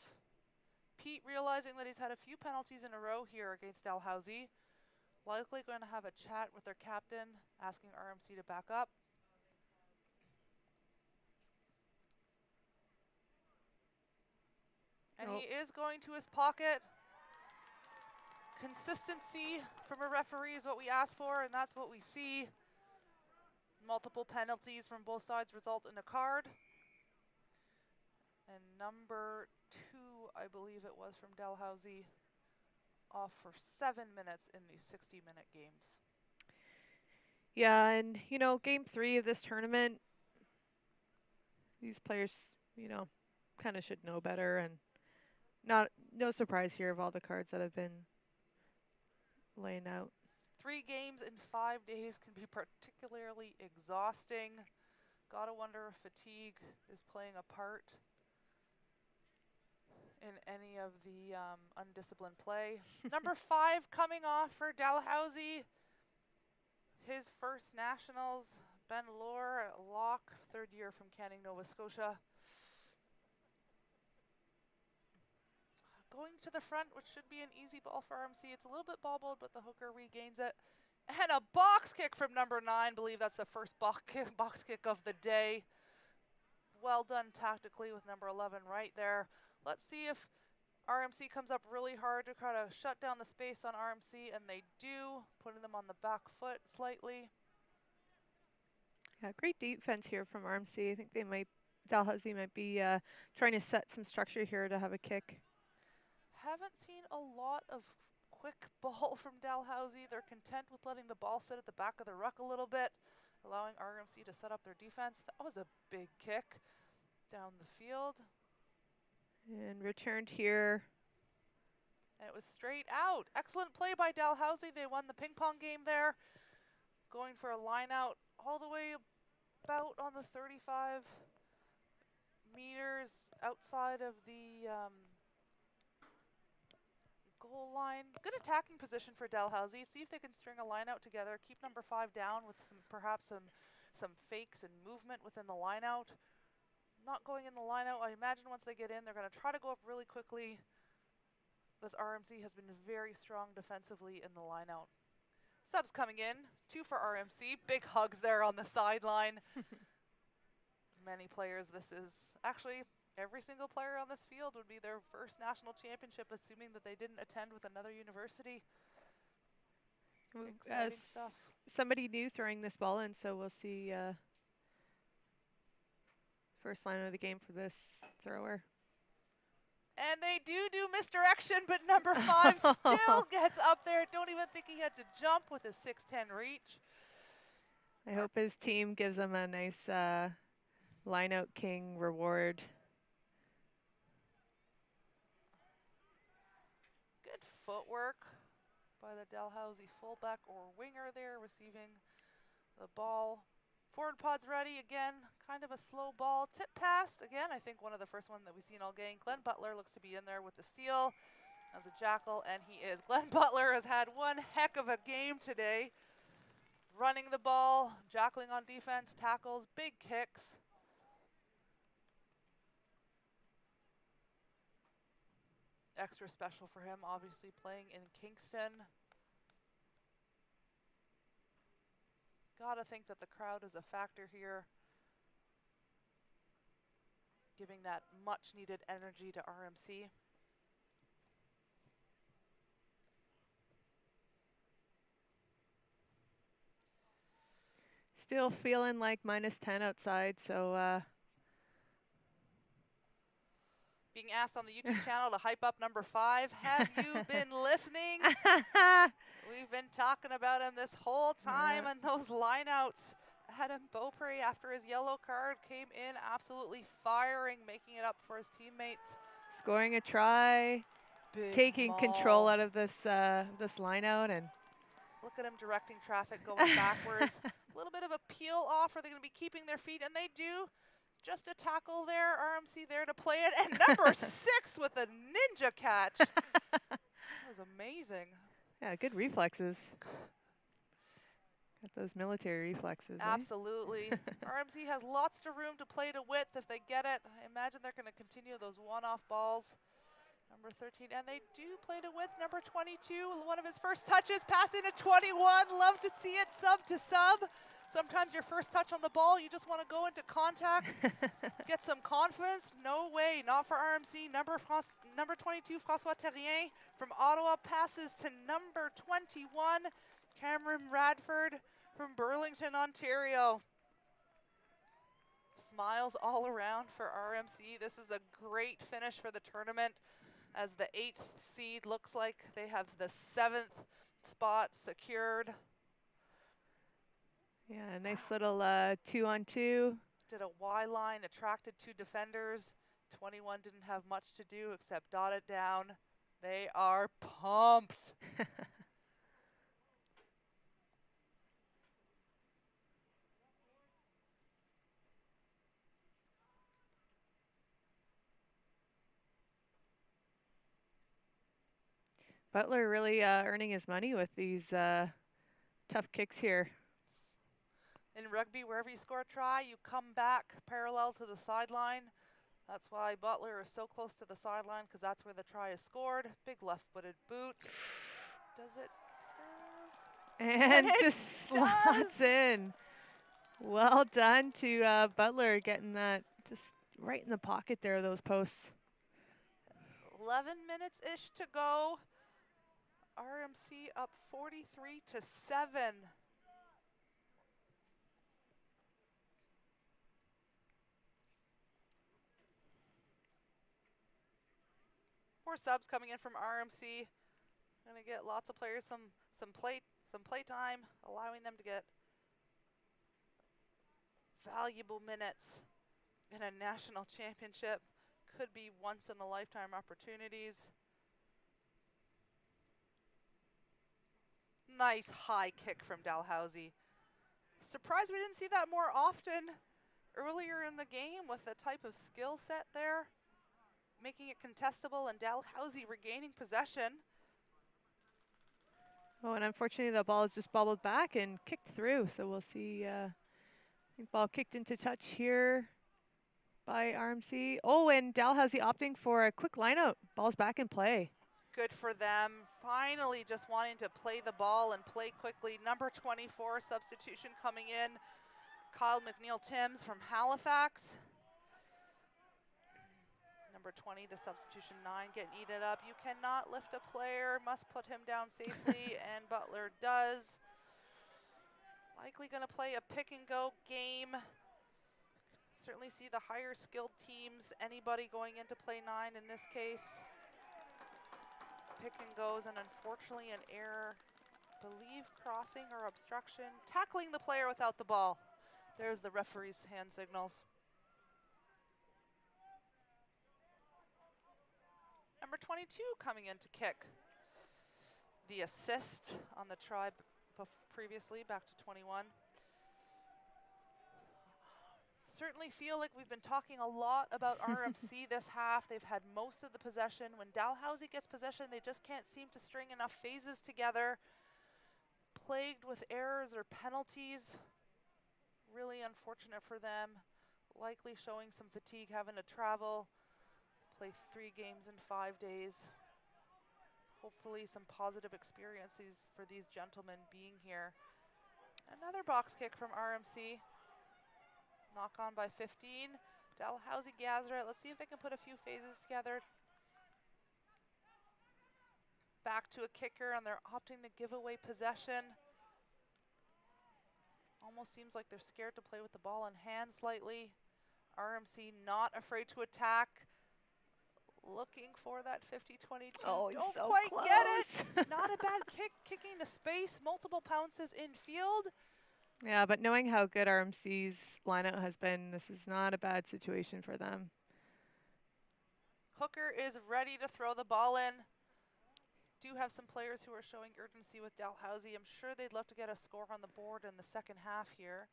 Pete realizing that he's had a few penalties in a row here against Dalhousie. Likely going to have a chat with their captain, asking RMC to back up. And he is going to his pocket. Consistency from a referee is what we asked for, and that's what we see. Multiple penalties from both sides result in a card. And number 2, I believe it was from Dalhousie, off for 7 minutes in these 60-minute games. Yeah, and game 3 of this tournament, these players, kind of should know better, and no surprise here of all the cards that have been laying out. 3 games in 5 days can be particularly exhausting. Gotta wonder if fatigue is playing a part in any of the undisciplined play. Number 5 coming off for Dalhousie. His first nationals, Ben Lohr, lock, third year from Canning, Nova Scotia. Going to the front, which should be an easy ball for RMC. It's a little bit bobbled, but the hooker regains it. And a box kick from number 9. I believe that's the first box kick of the day. Well done tactically with number 11 right there. Let's see if RMC comes up really hard to try to shut down the space on RMC, and they do, putting them on the back foot slightly. Yeah, great defense here from RMC. I think Dalhousie might be trying to set some structure here to have a kick. Haven't seen a lot of quick ball from Dalhousie. They're content with letting the ball sit at the back of the ruck a little bit, allowing RMC to set up their defense. That was a big kick down the field. And returned here. And it was straight out. Excellent play by Dalhousie. They won the ping pong game there. Going for a line out all the way about on the 35 meters outside of the goal line. Good attacking position for Dalhousie. See if they can string a line out together. Keep number 5 down with perhaps some fakes and movement within the line out. Not going in the line out. I imagine once they get in, they're going to try to go up really quickly, as RMC has been very strong defensively in the line out. Subs coming in, 2 for RMC. Big hugs there on the sideline. Many players, this is actually every single player on this field would be their first national championship, assuming that they didn't attend with another university. Exciting stuff. Somebody new throwing this ball in, so we'll see first line of the game for this thrower. And they do misdirection, but number 5 still gets up there. Don't even think he had to jump with his 6'10" reach. I hope his team gives him a nice line out king reward. Good footwork by the Dalhousie fullback or winger there, receiving the ball. Forward pod's ready again, kind of a slow ball. Tip pass, again, I think one of the first one that we've seen all game. Glenn Butler looks to be in there with the steal as a jackal, and he is. Glenn Butler has had one heck of a game today. Running the ball, jackling on defense, tackles, big kicks. Extra special for him, obviously playing in Kingston. Gotta think that the crowd is a factor here, giving that much needed energy to RMC. Still feeling like -10 outside, so Being asked on the YouTube channel to hype up number 5. Have you been listening? We've been talking about him this whole time, and those lineouts. Adam Beaupre, after his yellow card, came in absolutely firing, making it up for his teammates. scoring a try, Big taking maul. control out of this this line out, and Look at him directing traffic, going backwards. A little bit of a peel off. Are they going to be keeping their feet? And they do. Just a tackle there, RMC there to play it. And number 6 with a ninja catch. That was amazing. yeah, good reflexes. Got those military reflexes. Absolutely. RMC has lots of room to play to width if they get it. I imagine they're going to continue those one-off balls. Number 13, and they do play to width. Number 22, one of his first touches, passing to 21. Love to see it sub to sub. Sometimes your first touch on the ball, you just want to go into contact, get some confidence. No way, not for RMC. Number 22, François Terrien from Ottawa, passes to number 21, Cameron Radford from Burlington, Ontario. Smiles all around for RMC. This is a great finish for the tournament, as the 8th seed looks like they have the 7th spot secured. Yeah, nice little 2-on-2. Did a Y line, attracted 2 defenders. 21 didn't have much to do except dot it down. They are pumped. Butler really earning his money with these tough kicks here. In rugby, wherever you score a try, you come back parallel to the sideline. That's why Butler is so close to the sideline, because that's where the try is scored. Big left-footed boot. Does it curve? And it just slots in. Well done to Butler, getting that just right in the pocket there, those posts. 11 minutes-ish to go. RMC up 43-7. More subs coming in from RMC. Gonna get lots of players some play time, allowing them to get valuable minutes in a national championship. Could be once in a lifetime opportunities. Nice high kick from Dalhousie. Surprised we didn't see that more often earlier in the game with the type of skill set there, making it contestable and Dalhousie regaining possession. Oh, and unfortunately the ball has just bobbled back and kicked through, so we'll see. I think ball kicked into touch here by RMC. Oh, and Dalhousie opting for a quick lineout. Ball's back in play. Good for them. Finally just wanting to play the ball and play quickly. Number 24 substitution coming in. Kyle McNeil-Timms from Halifax. Number 20, the substitution 9, getting eaten up. You cannot lift a player, must put him down safely, and Butler does. Likely going to play a pick and go game. Certainly see the higher skilled teams, anybody going into play 9 in this case. Pick and goes, and unfortunately an error. Believe crossing or obstruction. Tackling the player without the ball. There's the referee's hand signals. Number 22 coming in to kick. The assist on the try previously, back to 21. Certainly feel like we've been talking a lot about RMC this half. They've had most of the possession. When Dalhousie gets possession, they just can't seem to string enough phases together. Plagued with errors or penalties. Really unfortunate for them. Likely showing some fatigue, having to travel. Play 3 games in 5 days. Hopefully some positive experiences for these gentlemen being here. Another box kick from RMC. Knock on by 15. Dalhousie gather it. Let's see if they can put a few phases together. Back to a kicker, and they're opting to give away possession. Almost seems like they're scared to play with the ball in hand slightly. RMC not afraid to attack. Looking for that 50-22. Oh, he's Don't so quite close. get it. Not a bad kick, kicking to space. Multiple pounces in field. Yeah, but knowing how good RMC's lineup has been, this is not a bad situation for them. Hooker is ready to throw the ball in. Do have some players who are showing urgency with Dalhousie. I'm sure they'd love to get a score on the board in the second half here.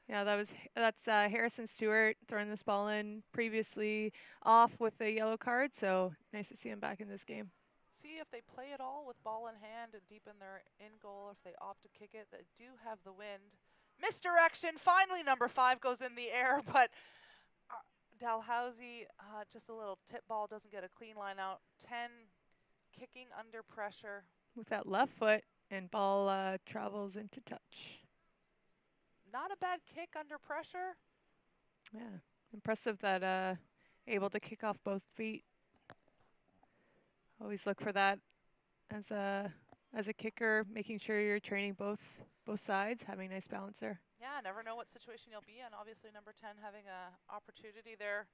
Yeah, that's Harrison Stewart throwing this ball in previously off with a yellow card, so nice to see him back in this game. See if they play it all with ball in hand and deepen their in goal. If they opt to kick it, they do have the wind. Misdirection. Finally, number 5 goes in the air, but Dalhousie, just a little tip ball, doesn't get a clean line out. 10 kicking under pressure. With that left foot, and ball travels into touch. Not a bad kick under pressure. Yeah, impressive that able to kick off both feet. Always look for that as a kicker, making sure you're training both sides, having nice balance there. Yeah, never know what situation you'll be in. Obviously, number 10 having an opportunity there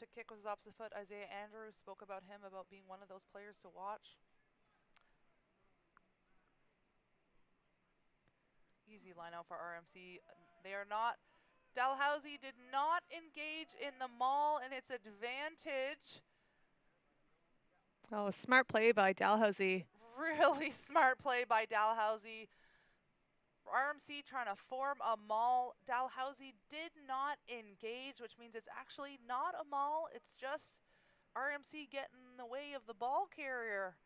to kick with his opposite foot. Isaiah Andrews spoke about him, about being one of those players to watch. Easy line out for RMC. They are not. Dalhousie did not engage in the maul, and it's advantage. Oh, smart play by Dalhousie. Really smart play by Dalhousie. RMC trying to form a maul. Dalhousie did not engage, which means it's actually not a maul. It's just RMC getting in the way of the ball carrier.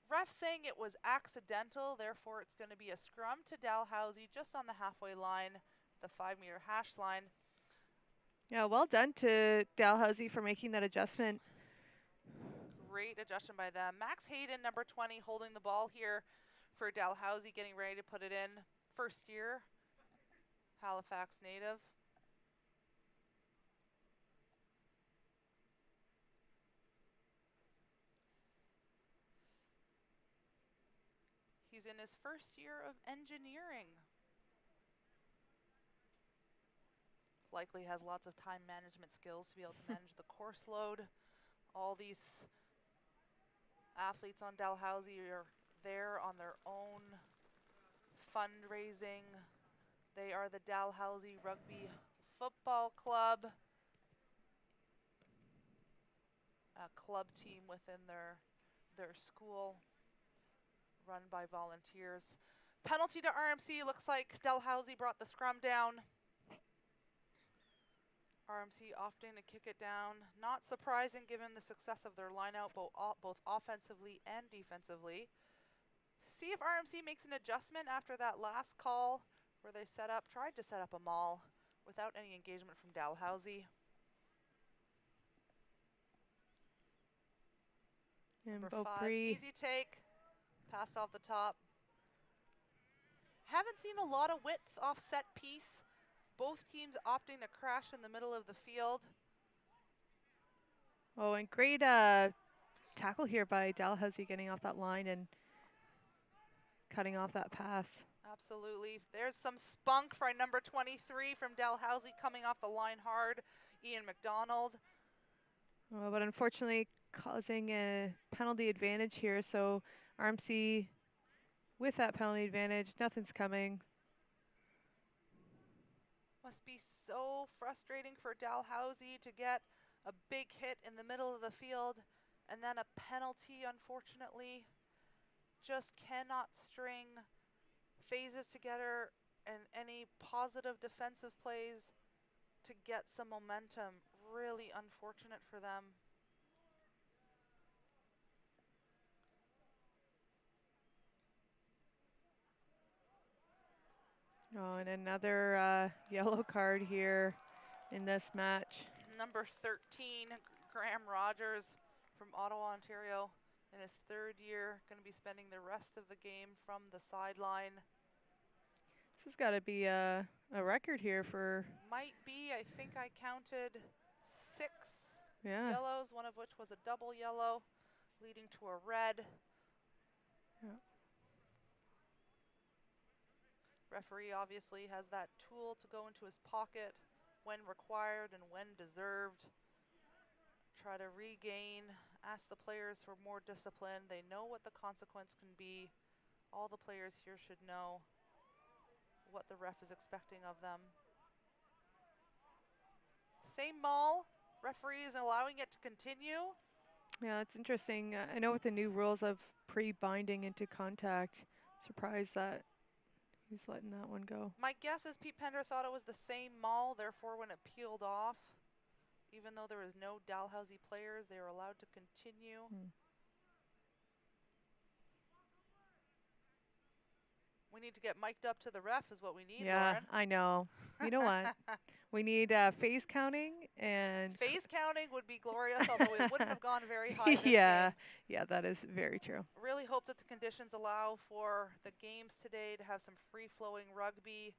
Ref saying it was accidental, therefore it's going to be a scrum to Dalhousie just on the halfway line, the 5-meter hash line. Yeah, well done to Dalhousie for making that adjustment. Great adjustment by them. Max Hayden, number 20, holding the ball here for Dalhousie, getting ready to put it in. First year, Halifax native. He's in his first year of engineering. Likely has lots of time management skills to be able to manage the course load. All these athletes on Dalhousie are there on their own fundraising. They are the Dalhousie Rugby Football Club, a club team within their school, run by volunteers. Penalty to RMC. Looks like Dalhousie brought the scrum down. RMC opting to kick it down. Not surprising given the success of their lineout, both offensively and defensively. See if RMC makes an adjustment after that last call where they tried to set up a maul without any engagement from Dalhousie. Number 5, easy take, passed off the top. Haven't seen a lot of width off set piece. Both teams opting to crash in the middle of the field. Oh, and great tackle here by Dalhousie getting off that line and cutting off that pass. Absolutely. There's some spunk for number 23 from Dalhousie coming off the line hard, Ian McDonald. Oh, but unfortunately causing a penalty advantage here, so RMC with that penalty advantage, nothing's coming. Must be so frustrating for Dalhousie to get a big hit in the middle of the field and then a penalty, unfortunately. Just cannot string phases together and any positive defensive plays to get some momentum. Really unfortunate for them. Oh, and another yellow card here in this match. Number 13, Graham Rogers from Ottawa, Ontario, in his 3rd year, going to be spending the rest of the game from the sideline. This has got to be a record here for... Might be. I think I counted 6 yeah. yellows, one of which was a double yellow, leading to a red. Yeah. Referee obviously has that tool to go into his pocket when required and when deserved. Try to regain, ask the players for more discipline. They know what the consequence can be. All the players here should know what the ref is expecting of them. Same maul, referee is allowing it to continue. Yeah, it's interesting. I know with the new rules of pre-binding into contact, surprised that he's letting that one go. My guess is Pete Pender thought it was the same maul, therefore when it peeled off, even though there was no Dalhousie players, they were allowed to continue. We need to get mic'd up to the ref is what we need, yeah, Lauren. I know. You know what? We need phase counting and... Phase counting would be glorious, although it wouldn't have gone very high this yeah, game. yeah, that is very true. Really hope that the conditions allow for the games today to have some free-flowing rugby.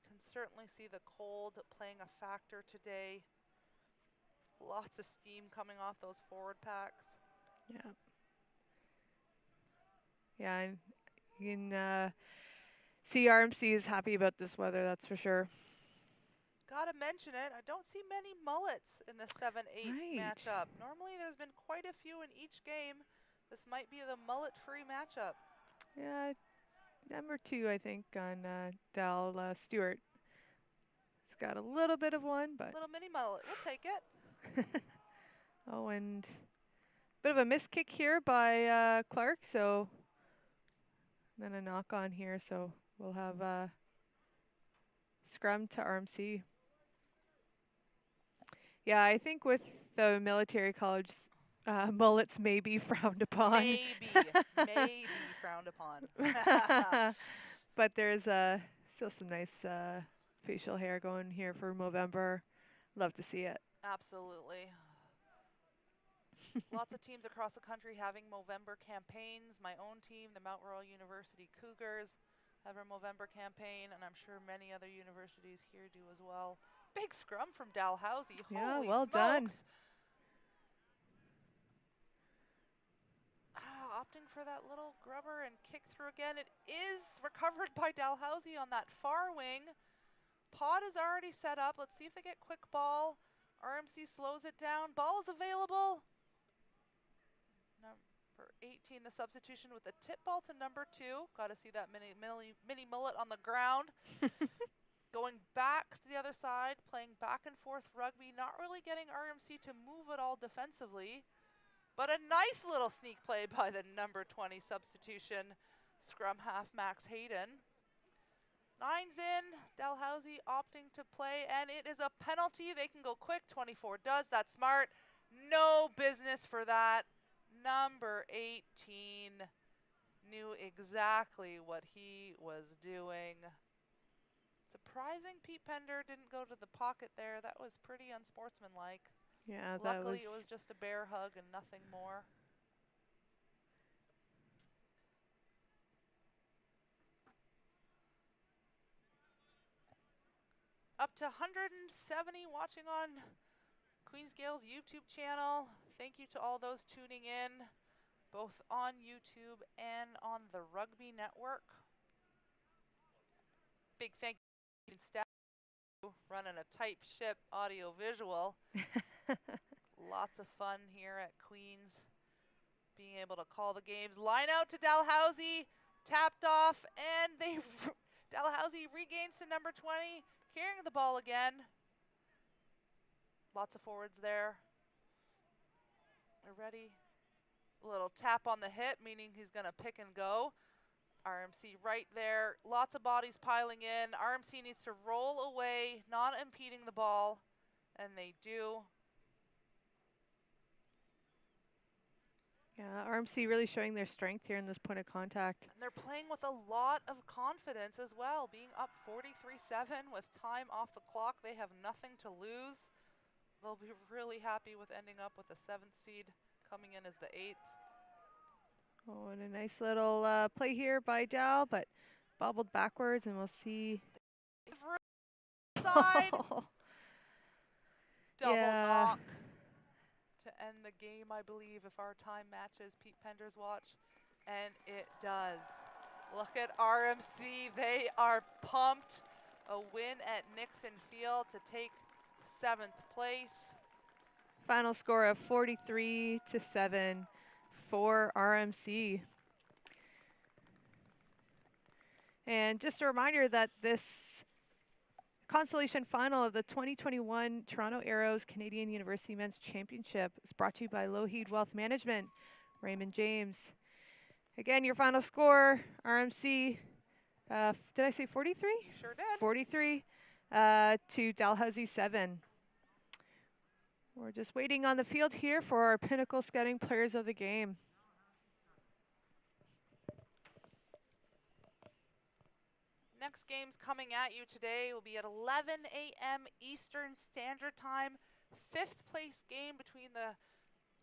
Can certainly see the cold playing a factor today. Lots of steam coming off those forward packs. Yeah. Yeah, and you can see RMC is happy about this weather, that's for sure. Gotta mention it, I don't see many mullets in the 7-8 matchup. Normally there's been quite a few in each game. This might be the mullet-free matchup. Yeah, number 2, I think, on Dal Stewart. He's got a little bit of one, but... Little mini mullet, we'll take it. Oh, and bit of a missed kick here by Clark, so then a knock on here, so we'll have scrum to RMC. Yeah, I think with the military college, mullets may be frowned upon. Maybe frowned upon. But there's still some nice facial hair going here for Movember. Love to see it. Absolutely. Lots of teams across the country having Movember campaigns. My own team, the Mount Royal University Cougars, have a Movember campaign, and I'm sure many other universities here do as well. Big scrum from Dalhousie. Yeah, Holy well smokes. done. Opting for that little grubber and kick through again. It is recovered by Dalhousie on that far wing. Pod is already set up. Let's see if they get quick ball. RMC slows it down. Ball is available. Number 18, the substitution with a tip ball to number 2. Got to see that mini mullet on the ground. Going back to the other side, playing back and forth rugby, not really getting RMC to move at all defensively. But a nice little sneak play by the number 20 substitution, scrum half Max Hayden. 9's in, Dalhousie opting to play, and it is a penalty. They can go quick, 24 does, that's smart. No business for that. Number 18 knew exactly what he was doing. Surprising Pete Pender didn't go to the pocket there. That was pretty unsportsmanlike. Yeah, Luckily it was just a bear hug and nothing more. Up to 170 watching on Queen's Gaels YouTube channel. Thank you to all those tuning in, both on YouTube and on the Rugby Network. Big thank you to staff running a tight ship audio visual. Lots of fun here at Queen's, being able to call the games. Line out to Dalhousie, tapped off, and Dalhousie regains to number 20, carrying the ball again. Lots of forwards there. They're ready. A little tap on the hip, meaning he's going to pick and go. RMC right there. Lots of bodies piling in. RMC needs to roll away, not impeding the ball, and they do. Yeah, RMC really showing their strength here in this point of contact. And they're playing with a lot of confidence as well, being up 43-7 with time off the clock. They have nothing to lose. They'll be really happy with ending up with the 7th seed, coming in as the 8th. Oh, and a nice little play here by Dal, but bobbled backwards, and we'll see. Side. Double Yeah. knock to end the game, I believe, if our time matches Pete Pender's watch, and it does. Look at RMC, they are pumped. A win at Nixon Field to take 7th place. Final score of 43-7 for RMC. And just a reminder that this Consolation Final of the 2021 Toronto Arrows Canadian University Men's Championship is brought to you by Lougheed Wealth Management, Raymond James. Again, your final score, RMC, did I say 43? You sure did. 43 to Dalhousie 7. We're just waiting on the field here for our Pinnacle Scouting Players of the Game. Next games coming at you today will be at 11 a.m. Eastern Standard Time. 5th place game between the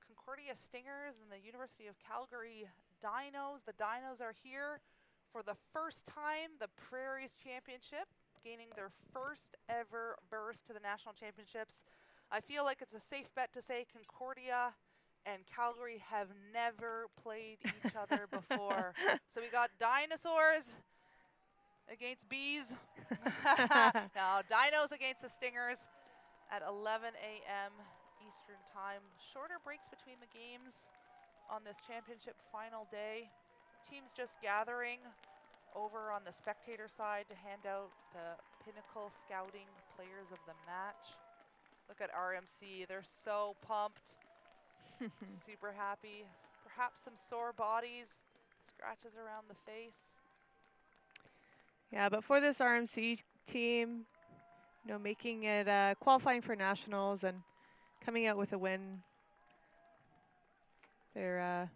Concordia Stingers and the University of Calgary Dinos. The Dinos are here for the first time, the Prairies Championship, gaining their first ever berth to the National Championships. I feel like it's a safe bet to say Concordia and Calgary have never played each other before. So we got dinosaurs against bees. Now, Dinos against the Stingers at 11 a.m. Eastern Time. Shorter breaks between the games on this championship final day. Teams just gathering over on the spectator side to hand out the Pinnacle Scouting Players of the Match. Look at RMC, they're so pumped, super happy. Perhaps some sore bodies, scratches around the face. Yeah, but for this RMC team, you know, making it qualifying for nationals and coming out with a win. They're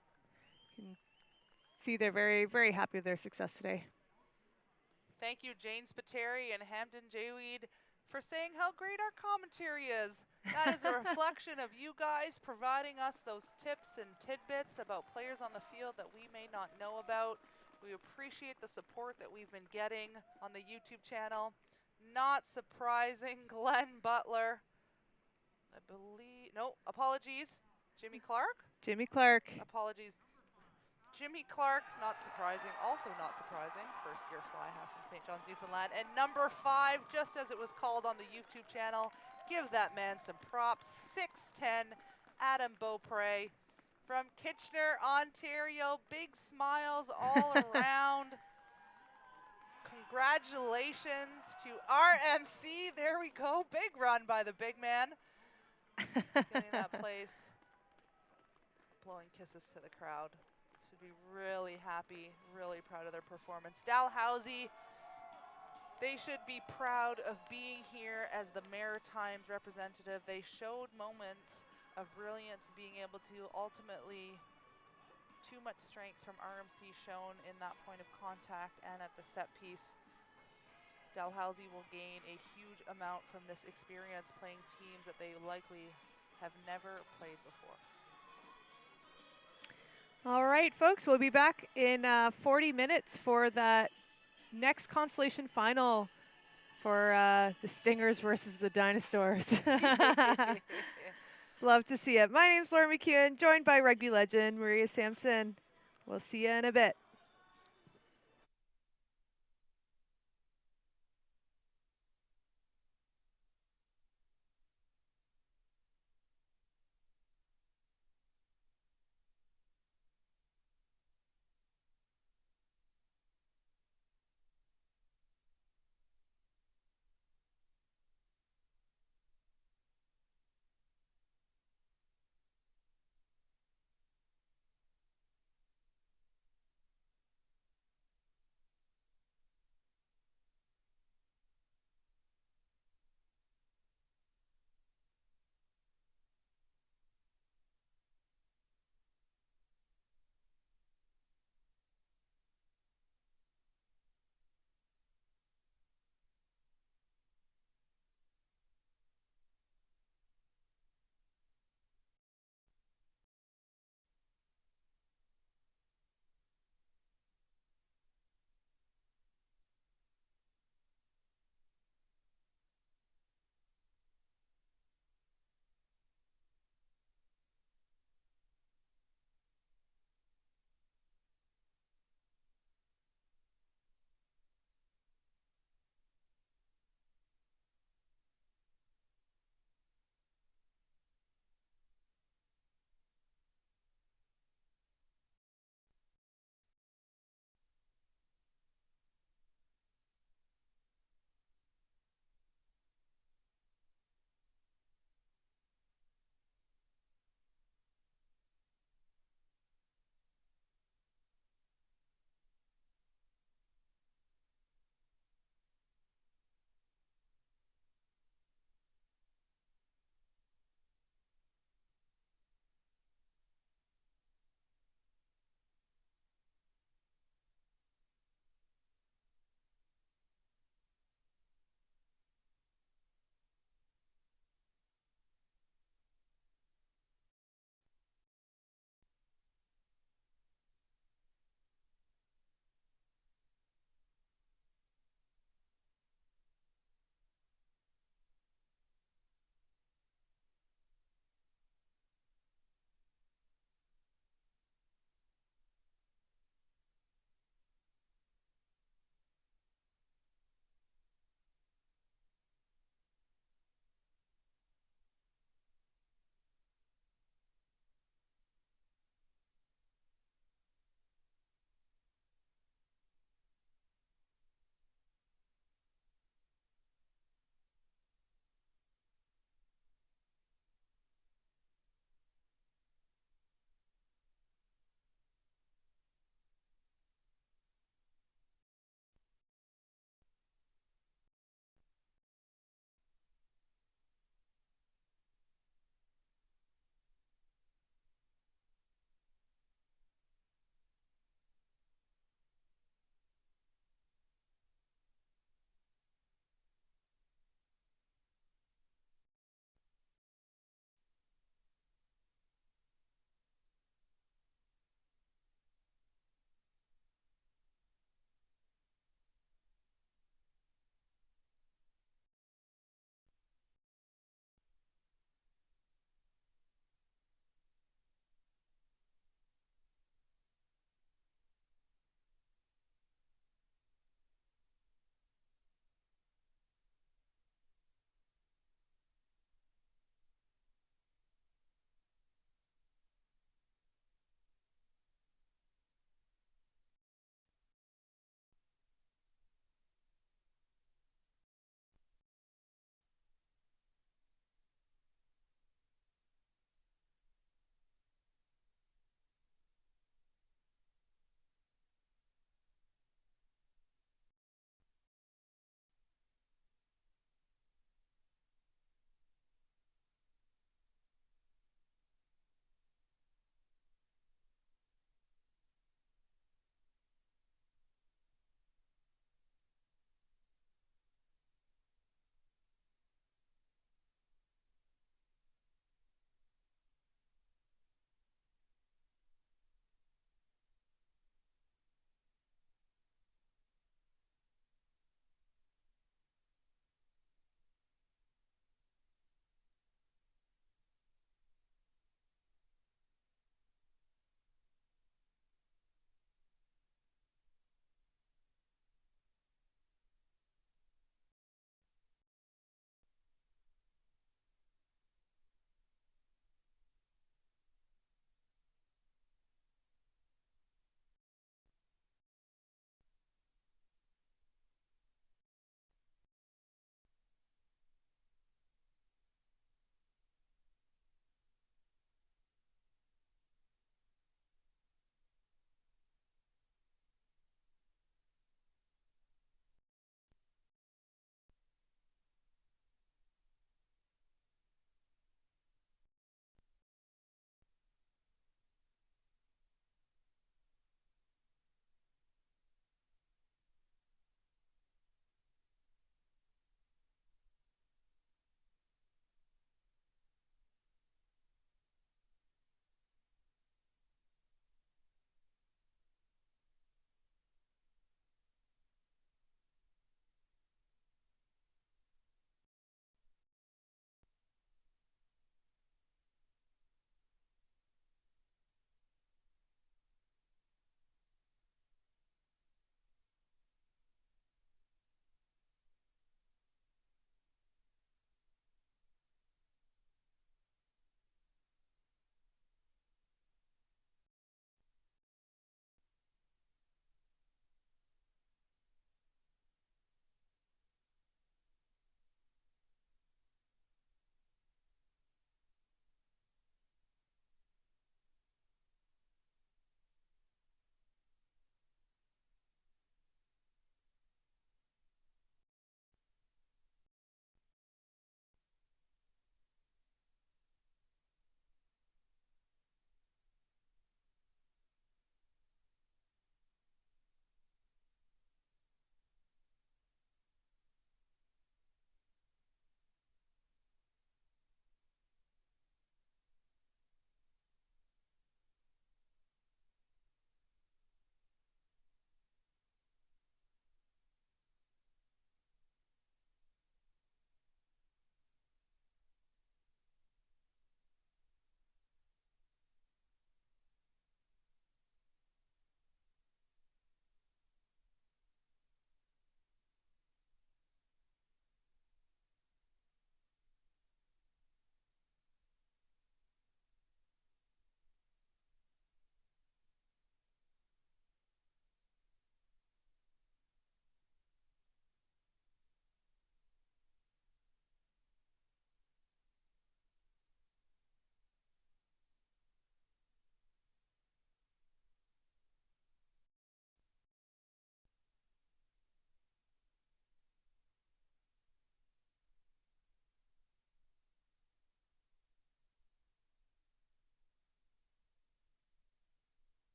you can see they're very, very happy with their success today. Thank you, Jane Spiteri and Hamden Jayweed, for saying how great our commentary is. That is a reflection of you guys providing us those tips and tidbits about players on the field that we may not know about. We appreciate the support that we've been getting on the YouTube channel. Not surprising, Glenn Butler. I believe, no, apologies. Jimmy Clark? Jimmy Clark. Apologies. Jimmy Clark, not surprising, also not surprising, first year fly half from St. John's, Newfoundland. And number 5, just as it was called on the YouTube channel, give that man some props, 6'10", Adam Beaupre from Kitchener, Ontario. Big smiles all around. Congratulations to RMC, there we go, big run by the big man. Getting that place, blowing kisses to the crowd. Should be really happy, really proud of their performance. Dalhousie, they should be proud of being here as the Maritimes representative. They showed moments of brilliance, being able to ultimately, too much strength from RMC shown in that point of contact and at the set piece. Dalhousie will gain a huge amount from this experience playing teams that they likely have never played before. All right, folks, we'll be back in 40 minutes for that next Consolation Final for the Stingers versus the Dinosaurs. Love to see it. My name's Laura McEwen, joined by rugby legend Maria Sampson. We'll see you in a bit.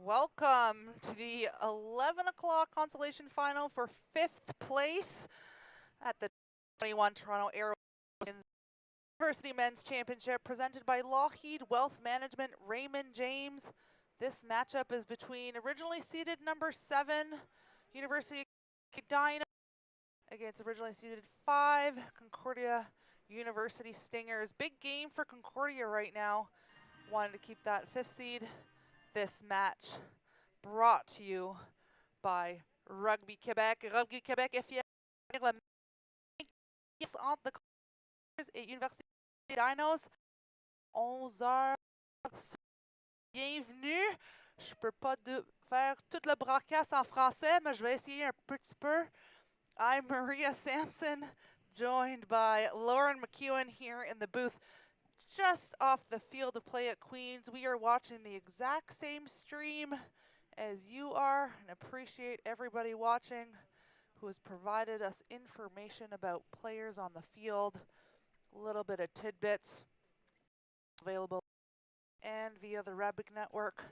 Welcome to the 11 o'clock Consolation Final for 5th place at the 21 Toronto Arrow University Men's Championship presented by Lockheed Wealth Management Raymond James. This matchup is between originally seeded number 7 University of Dino against originally seeded 5 Concordia University Stingers. Big game for Concordia right now. Wanted to keep that 5th seed. This match brought to you by Rugby Québec. Rugby Québec est fier de la entre the et Université des Dinos. 11h. Bienvenue. Je peux pas faire toute le broadcast en français, mais je vais essayer un petit peu. I'm Maria Sampson, joined by Lauren McEwen here in the booth. Just off the field of play at Queens, we are watching the exact same stream as you are, and appreciate everybody watching who has provided us information about players on the field, a little bit of tidbits available and via the Rugby Network.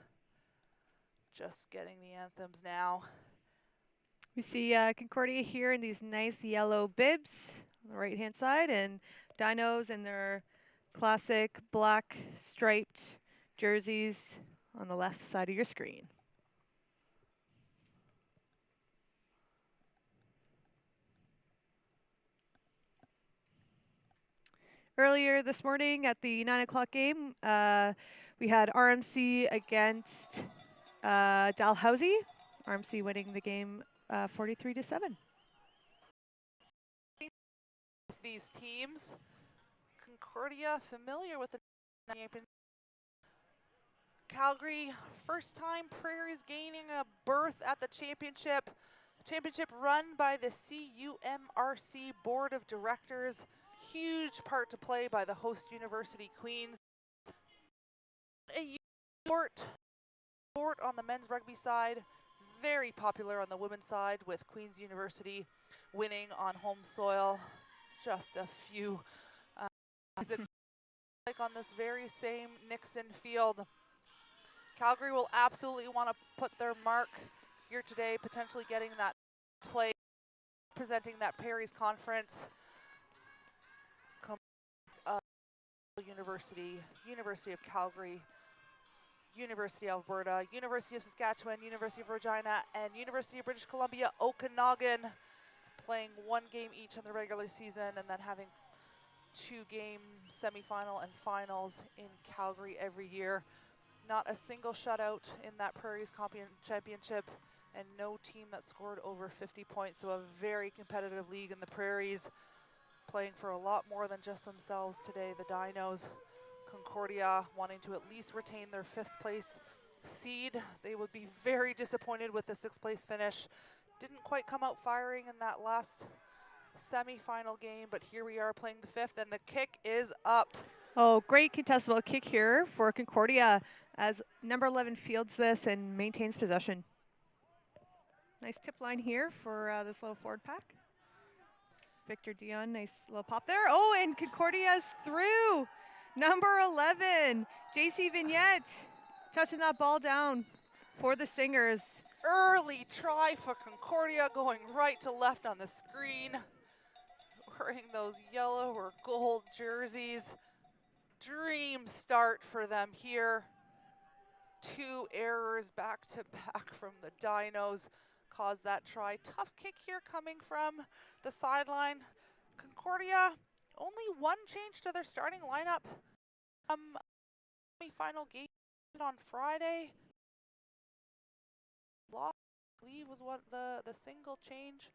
Just getting the anthems now. We see Concordia here in these nice yellow bibs on the right hand side, and Dinos in their classic black striped jerseys on the left side of your screen. Earlier this morning at the 9 o'clock game, we had RMC against Dalhousie. RMC winning the game 43-7. These teams, Concordia familiar with the champion. Calgary, first time Prairies gaining a berth at the championship. Championship run by the CUMRC Board of Directors. Huge part to play by the host University Queens. A sport on the men's rugby side, very popular on the women's side with Queens University winning on home soil just a few like on this very same Nixon field. Calgary will absolutely want to put their mark here today, potentially getting that play, presenting that Perry's Conference. University of Calgary, University of Alberta, University of Saskatchewan, University of Regina, and University of British Columbia, Okanagan, playing one game each in the regular season and then having 2-game semifinal and finals in Calgary every year. Not a single shutout in that Prairies Championship, and no team that scored over 50 points, so a very competitive league in the Prairies, playing for a lot more than just themselves today. The Dinos, Concordia wanting to at least retain their 5th place seed. They would be very disappointed with the 6th place finish. Didn't quite come out firing in that last semi-final game, but here we are playing the 5th, and the kick is up. Oh, great contestable kick here for Concordia as number 11 fields this and maintains possession. Nice tip line here for this little forward pack. Victor Dion, nice little pop there. Oh, and Concordia's through. Number 11, JC Vignette, touching that ball down for the Stingers. Early try for Concordia, going right to left on the screen. Wearing those yellow or gold jerseys. Dream start for them here. 2 errors back to back from the Dinos caused that try. Tough kick here coming from the sideline. Concordia, only 1 change to their starting lineup. Final game on Friday. I believe was what the single change.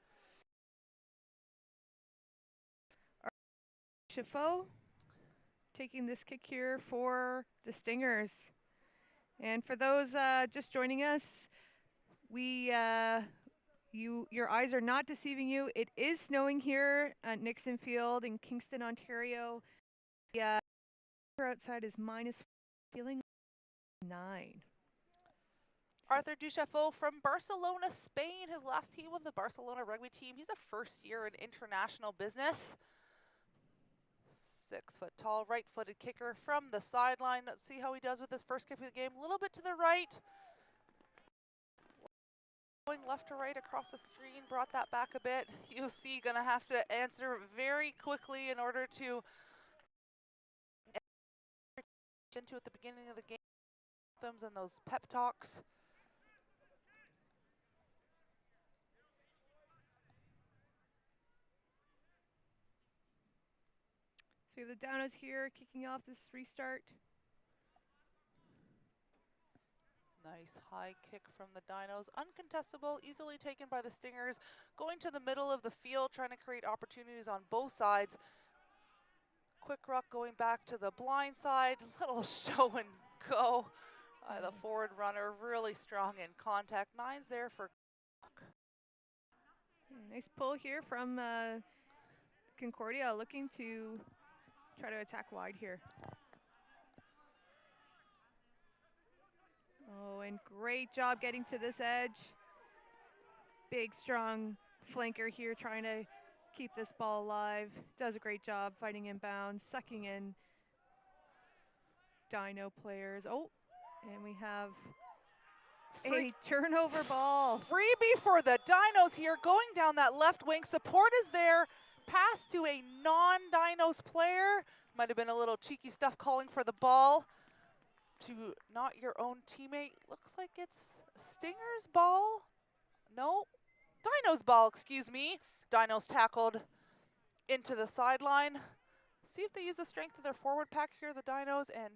Chifo taking this kick here for the Stingers. And for those just joining us, your eyes are not deceiving you. It is snowing here at Nixon Field in Kingston, Ontario. The outside is minus, feeling 9. Arthur Duchefaux from Barcelona, Spain, his last team with the Barcelona rugby team. He's a first year in international business. 6 foot tall, right-footed kicker from the sideline. Let's see how he does with his first kick of the game. A little bit to the right. Going left to right across the screen, brought that back a bit. UC gonna have to answer very quickly in order to into at the beginning of the game and those pep talks. So we have the Dinos here kicking off this restart. Nice high kick from the Dinos, uncontestable, easily taken by the Stingers, going to the middle of the field, trying to create opportunities on both sides. Quick ruck going back to the blind side, little show and go by the forward runner, really strong in contact. Nines there for Nice pull here from Concordia, looking to try to attack wide here. Oh, and great job getting to this edge. Big, strong flanker here trying to keep this ball alive. Does a great job fighting inbounds, sucking in Dino players. Oh, and we have a turnover ball. Freebie for the Dinos here, going down that left wing. Support is there. Pass to a non-Dinos player. Might have been a little cheeky stuff calling for the ball to not your own teammate. Looks like it's Stinger's ball. No, Dinos ball, excuse me. Dinos tackled into the sideline. See if they use the strength of their forward pack here, the Dinos, and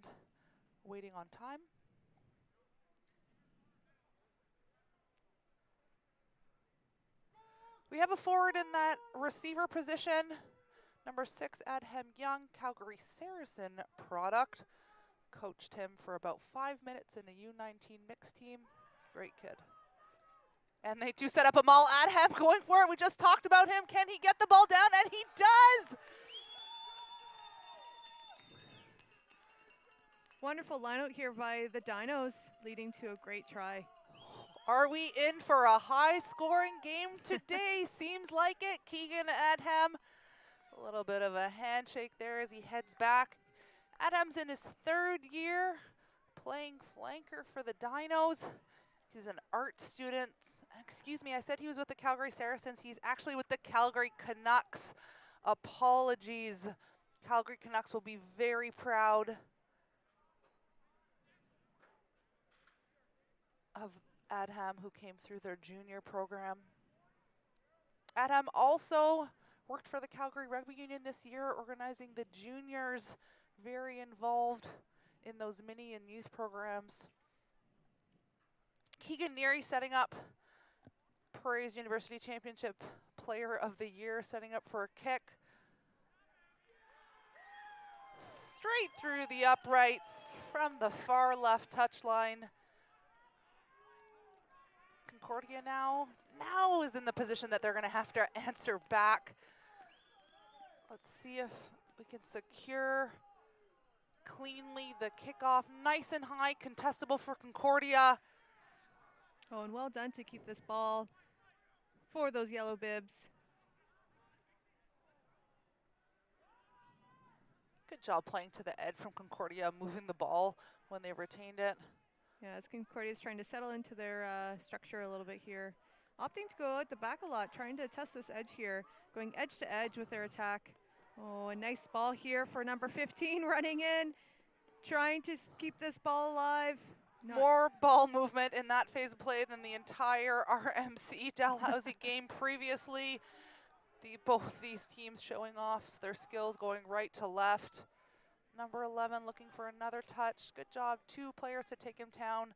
waiting on time. We have a forward in that receiver position. Number 6, Adhem Young, Calgary Saracen product. Coached him for about 5 minutes in a U19 mixed team. Great kid. And they do set up a maul. Adhem going for it. We just talked about him. Can he get the ball down? And he does! Wonderful line out here by the Dinos, leading to a great try. Are we in for a high-scoring game today? Seems like it. Keegan Adhem, a little bit of a handshake there as he heads back. Adham's in his 3rd year playing flanker for the Dinos. He's an art student. Excuse me, I said he was with the Calgary Saracens. He's actually with the Calgary Canucks. Apologies. Calgary Canucks will be very proud of Adhem, who came through their junior program. Adhem also worked for the Calgary Rugby Union this year, organizing the juniors, very involved in those mini and youth programs. Keegan Neary setting up Prairie's University Championship Player of the Year, setting up for a kick. Straight through the uprights from the far left touchline. Concordia now is in the position that they're going to have to answer back. Let's see if we can secure cleanly the kickoff. Nice and high, contestable for Concordia. Oh, and well done to keep this ball for those yellow bibs. Good job playing to the edge from Concordia, moving the ball when they retained it. Yeah, as Concordia is trying to settle into their structure a little bit here. Opting to go at the back a lot, trying to test this edge here, going edge to edge with their attack. Oh, a nice ball here for number 15 running in, trying to keep this ball alive. More ball movement in that phase of play than the entire RMC Dalhousie game previously. Both these teams showing off their skills, going right to left. Number 11 looking for another touch. Good job, 2 players to take him down.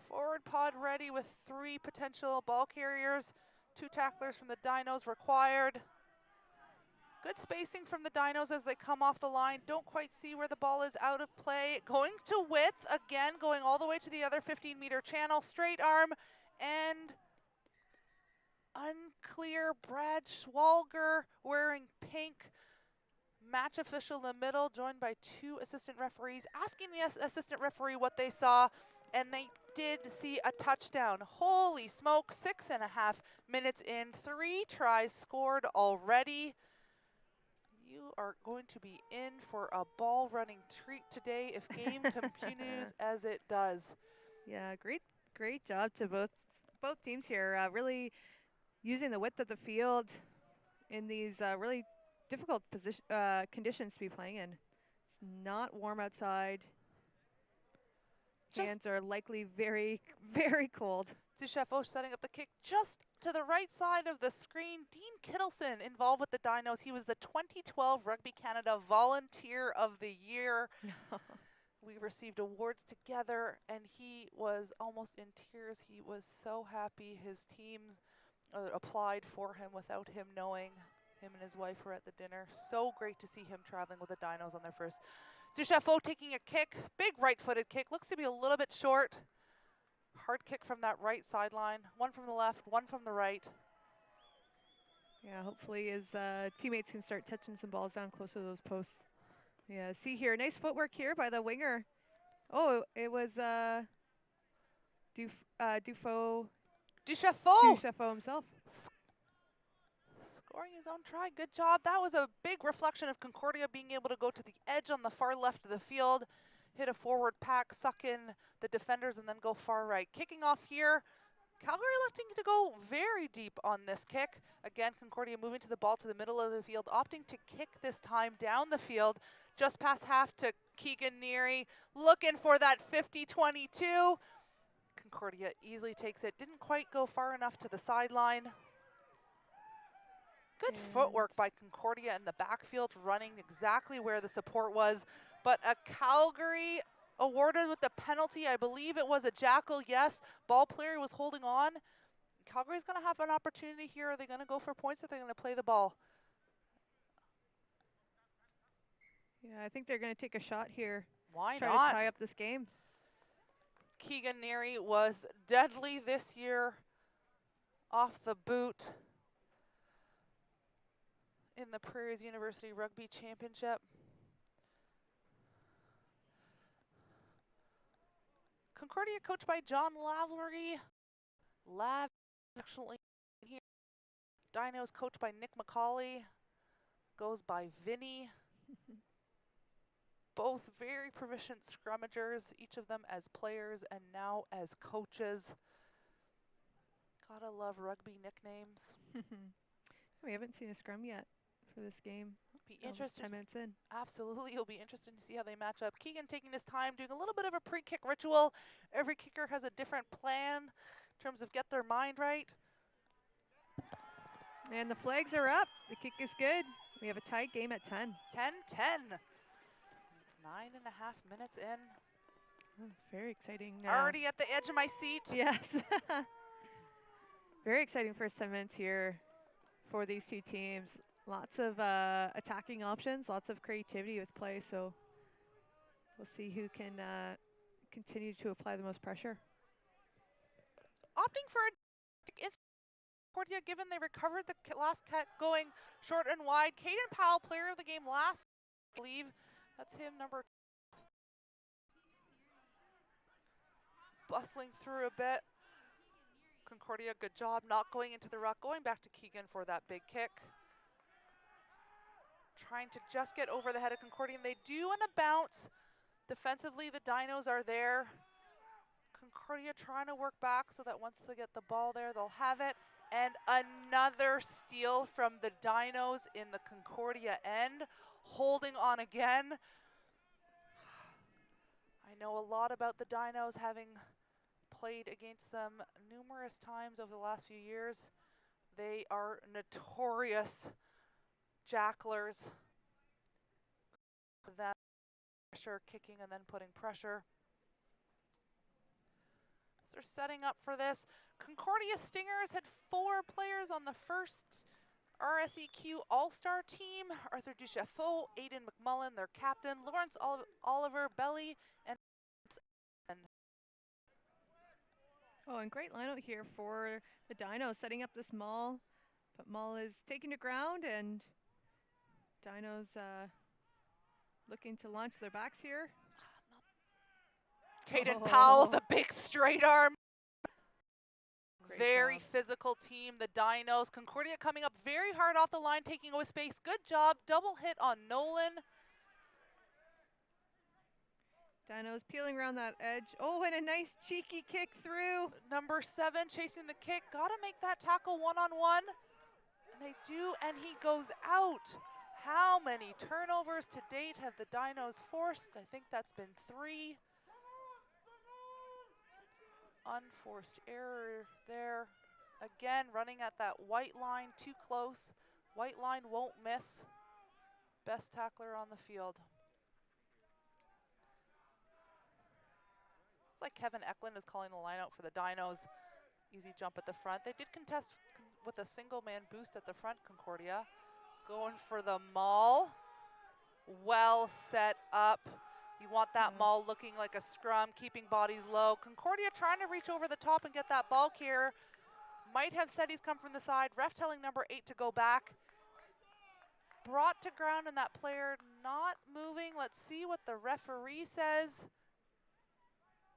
Forward pod ready with 3 potential ball carriers. 2 tacklers from the Dinos required. Good spacing from the Dinos as they come off the line. Don't quite see where the ball is out of play. Going to width, again, going all the way to the other 15-meter channel. Straight arm and unclear. Brad Schwalger wearing pink. Match official in the middle, joined by 2 assistant referees, asking the assistant referee what they saw, and they did see a touchdown. Holy smoke, 6.5 minutes in, 3 tries scored already. You are going to be in for a ball running treat today if game continues as it does. Yeah, great job to both both teams here really using the width of the field in these really difficult conditions to be playing in. It's not warm outside. Hands are likely very, very cold. Duchefo setting up the kick just to the right side of the screen. Dean Kittleson involved with the Dinos. He was the 2012 Rugby Canada Volunteer of the Year. We received awards together, and he was almost in tears. He was so happy his team applied for him without him knowing. Him and his wife were at the dinner. So great to see him traveling with the Dinos on their first. Duchefo taking a kick, big right-footed kick, looks to be a little bit short. Hard kick from that right sideline. One from the left, one from the right. Yeah, hopefully his teammates can start touching some balls down closer to those posts. Yeah, see here, nice footwork here by the winger. Oh, it was Duchefo himself. Scoring his own try, good job. That was a big reflection of Concordia being able to go to the edge on the far left of the field, hit a forward pack, suck in the defenders, and then go far right. Kicking off here, Calgary electing to go very deep on this kick. Again, Concordia moving to the ball to the middle of the field, opting to kick this time down the field, just past half to Keegan Neary, looking for that 50-22. Concordia easily takes it, didn't quite go far enough to the sideline. Good footwork by Concordia in the backfield, running exactly where the support was, but a Calgary awarded with the penalty. I believe it was a jackal, yes. Ball player was holding on. Calgary's going to have an opportunity here. Are they going to go for points, or are they going to play the ball? Yeah, I think they're going to take a shot here. Why Try not? to tie up this game. Keegan Neary was deadly this year off the boot in the Prairies University Rugby Championship. Concordia coached by John Lavery. Actually here. Dinos coached by Nick McCauley. Goes by Vinny. Both very proficient scrummagers, each of them as players and now as coaches. Gotta love rugby nicknames. We haven't seen a scrum yet for this game. Be Almost interested. 10 minutes in. Absolutely, it'll be interesting to see how they match up. Keegan taking his time, doing a little bit of a pre-kick ritual. Every kicker has a different plan in terms of get their mind right. And the flags are up. The kick is good. We have a tied game at 10. 10-10. 9.5 minutes in. Oh, very exciting. Already at the edge of my seat. Yes. Very exciting first 10 minutes here for these two teams. Lots of attacking options, lots of creativity with play, so we'll see who can continue to apply the most pressure. Opting for a Concordia, given they recovered the last cut going short and wide. Caden Powell, player of the game last, I believe. That's him, number. Bustling through a bit. Concordia, good job not going into the ruck, going back to Keegan for that big kick. Trying to just get over the head of Concordia, and they do on a bounce. Defensively, the Dinos are there. Concordia trying to work back so that once they get the ball there, they'll have it. And another steal from the Dinos in the Concordia end, holding on again. I know a lot about the Dinos, having played against them numerous times over the last few years. They are notorious jacklers. That pressure, kicking and then putting pressure. So they're setting up for this. Concordia Stingers had 4 players on the first RSEQ All-Star team. Arthur Duchefo, Aiden McMullen, their captain, Lawrence Oliver Belly, and Oh, and great lineup here for the Dinos, setting up this maul. But maul is taken to ground, and Dinos looking to launch their backs here. Caden Powell, the big straight arm. Great Very job. physical team, the Dinos. Concordia coming up very hard off the line, taking away space. Good job, double hit on Nolan. Dino's peeling around that edge. Oh, and a nice cheeky kick through. Number 7 chasing the kick. Got to make that tackle one-on-one. And they do, and he goes out. How many turnovers to date have the Dinos forced? I think that's been 3. Unforced error there. Again, running at that white line, too close. White line won't miss. Best tackler on the field. Looks like Kevin Eklund is calling the line out for the Dinos. Easy jump at the front. They did contest with a single man boost at the front, Concordia. Going for the maul. Well set up. You want that maul looking like a scrum, keeping bodies low. Concordia trying to reach over the top and get that ball carrier. Might have said he's come from the side. Ref telling number 8 to go back. Brought to ground and that player not moving. Let's see what the referee says.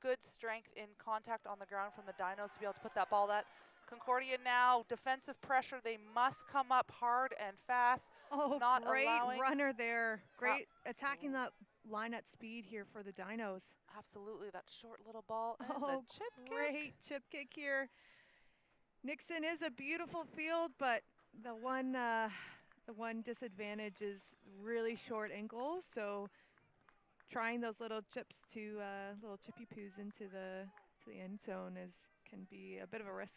Good strength in contact on the ground from the Dinos to be able to put that ball at. Concordia now, defensive pressure. They must come up hard and fast. Oh, not great allowing runner there. Great attacking that line at speed here for the Dinos. Absolutely, that short little ball and Oh, the chip great kick. chip kick here. Nixon is a beautiful field, but the one disadvantage is really short ankles. So trying those little chips to little chippy poos into the end zone can be a bit of a risk.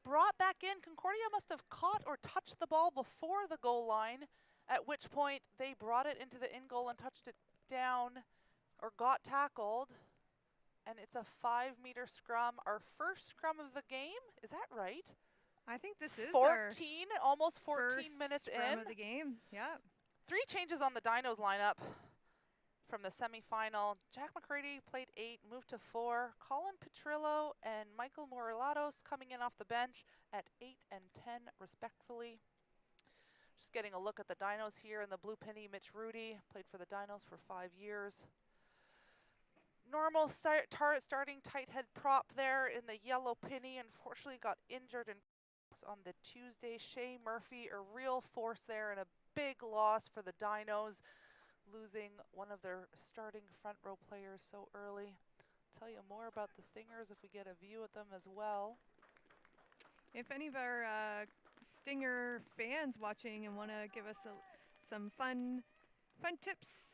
Brought back in, Concordia must have caught or touched the ball before the goal line, at which point they brought it into the in goal and touched it down or got tackled. And it's a 5-meter scrum, our first scrum of the game. Is that right? I think this is 14, almost 14 first minutes scrum in. of the game. Yeah. 3 changes on the Dinos lineup from the semifinal. Jack McCready played 8, moved to 4. Colin Petrillo and Michael Morilatos coming in off the bench at 8 and 10 respectfully. Just getting a look at the Dinos here in the blue penny. Mitch Rudy played for the Dinos for 5 years. Normal starting tight head prop there in the yellow penny. Unfortunately got injured on the Tuesday. Shea Murphy, a real force there and a big loss for the Dinos, losing one of their starting front row players so early. Tell you more about the Stingers if we get a view at them as well. If any of our Stinger fans watching and want to give us some fun tips,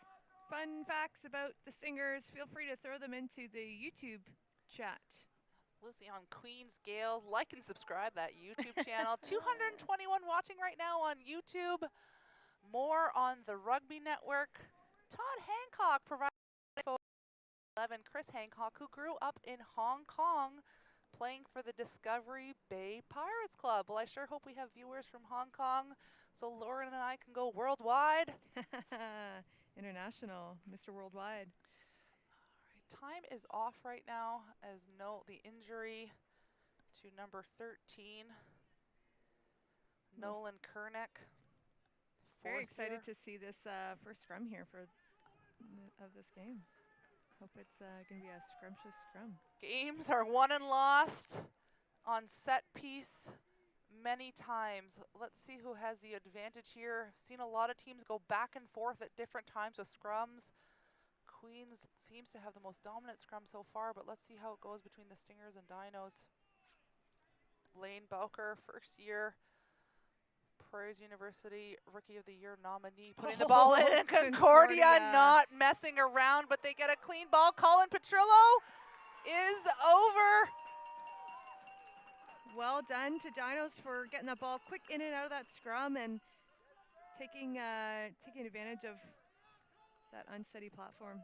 fun facts about the Stingers, feel free to throw them into the YouTube chat. Lucy on Queens Gaels, like and subscribe that YouTube channel. 221 watching right now on YouTube. More on the Rugby Network. Todd Hancock provided 11. Chris Hancock, who grew up in Hong Kong, playing for the Discovery Bay Pirates Club. Well, I sure hope we have viewers from Hong Kong so Lauren and I can go worldwide. International, Mr. Worldwide. All right, time is off right now as the injury to number 13, Nolan Kernick. Very excited to see this first scrum here of this game. Hope it's going to be a scrumptious scrum. Games are won and lost on set piece many times. Let's see who has the advantage here. Seen a lot of teams go back and forth at different times with scrums. Queens seems to have the most dominant scrum so far, but let's see how it goes between the Stingers and Dinos. Lane Bowker, first year Prairies University Rookie of the Year nominee, putting the ball in, and Concordia not messing around, but they get a clean ball. Colin Petrillo is over. Well done to Dinos for getting the ball quick in and out of that scrum and taking advantage of that unsteady platform.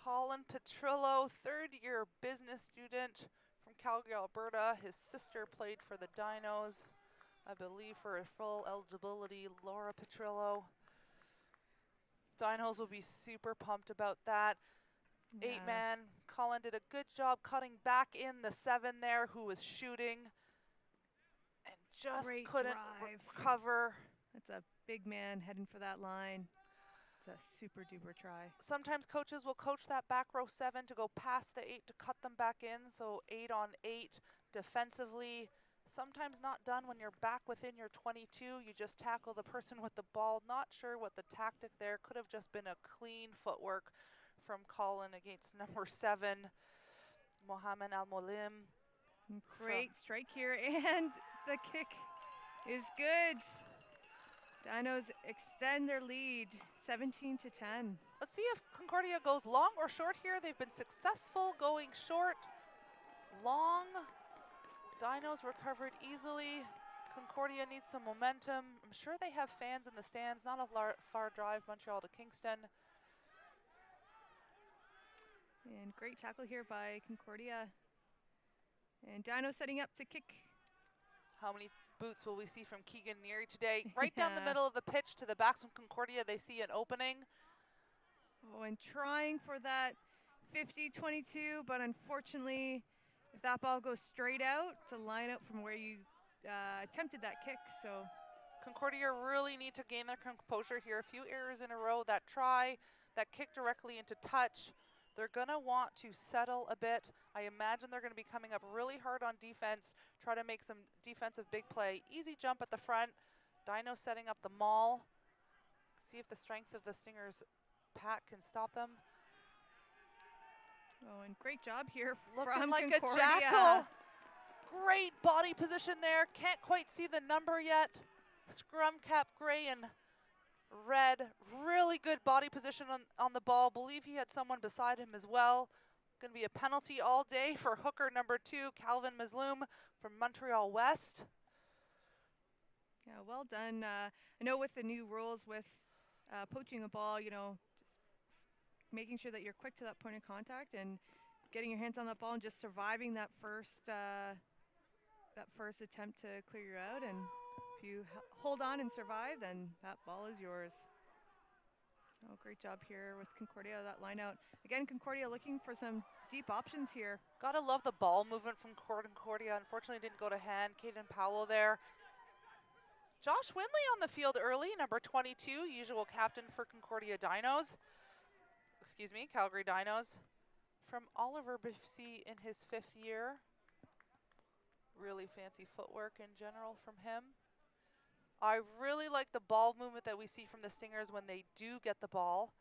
Colin Petrillo, third-year business student from Calgary, Alberta. His sister played for the Dinos, I believe, for a full eligibility. Laura Petrillo. Dinos will be super pumped about that. Yeah. 8-man. Colin did a good job cutting back in the 7 there, who was shooting and just Great couldn't drive. recover. That's a big man heading for that line. It's a super duper try. Sometimes coaches will coach that back row 7 to go past the 8 to cut them back in. So 8 on 8 defensively. Sometimes not done when you're back within your 22. You just tackle the person with the ball. Not sure what the tactic there. Could have just been a clean footwork from Colin against number 7, Mohamed Al-Molim. Great strike here, and the kick is good. Dinos extend their lead, 17-10. Let's see if Concordia goes long or short here. They've been successful going short. Long. Dinos recovered easily. Concordia needs some momentum. I'm sure they have fans in the stands. Not a far drive, Montreal to Kingston. And great tackle here by Concordia. And Dino setting up to kick. How many boots will we see from Keegan Neary today? Right down the middle of the pitch to the backs from Concordia, they see an opening. Oh, and trying for that 50-22, but unfortunately, if that ball goes straight out, to line out from where you attempted that kick, so. Concordia really need to gain their composure here. A few errors in a row, that try, that kick directly into touch. They're gonna want to settle a bit. I imagine they're gonna be coming up really hard on defense, try to make some defensive big play. Easy jump at the front. Dino setting up the maul. See if the strength of the Stingers pack can stop them. Oh, and great job here Looking from like Concordia. a jackal. Great body position there. Can't quite see the number yet. Scrum cap gray and red. Really good body position on the ball. Believe he had someone beside him as well. Going to be a penalty all day for hooker number 2, Calvin Mazloum from Montreal West. Yeah, well done. I know with the new rules with poaching a ball, you know, just making sure that you're quick to that point of contact and getting your hands on that ball and just surviving that first attempt to clear you out. And if you hold on and survive, then that ball is yours. Oh, great job here with Concordia, that line out. Again, Concordia looking for some deep options here. Gotta love the ball movement from Concordia. Unfortunately didn't go to hand. Caden Powell there. Josh Windley on the field early, number 22, usual captain for Concordia Dinos. Excuse me, Calgary Dinos. From Oliver BC in his 5th year. Really fancy footwork in general from him. I really like the ball movement that we see from the Stingers when they do get the ball.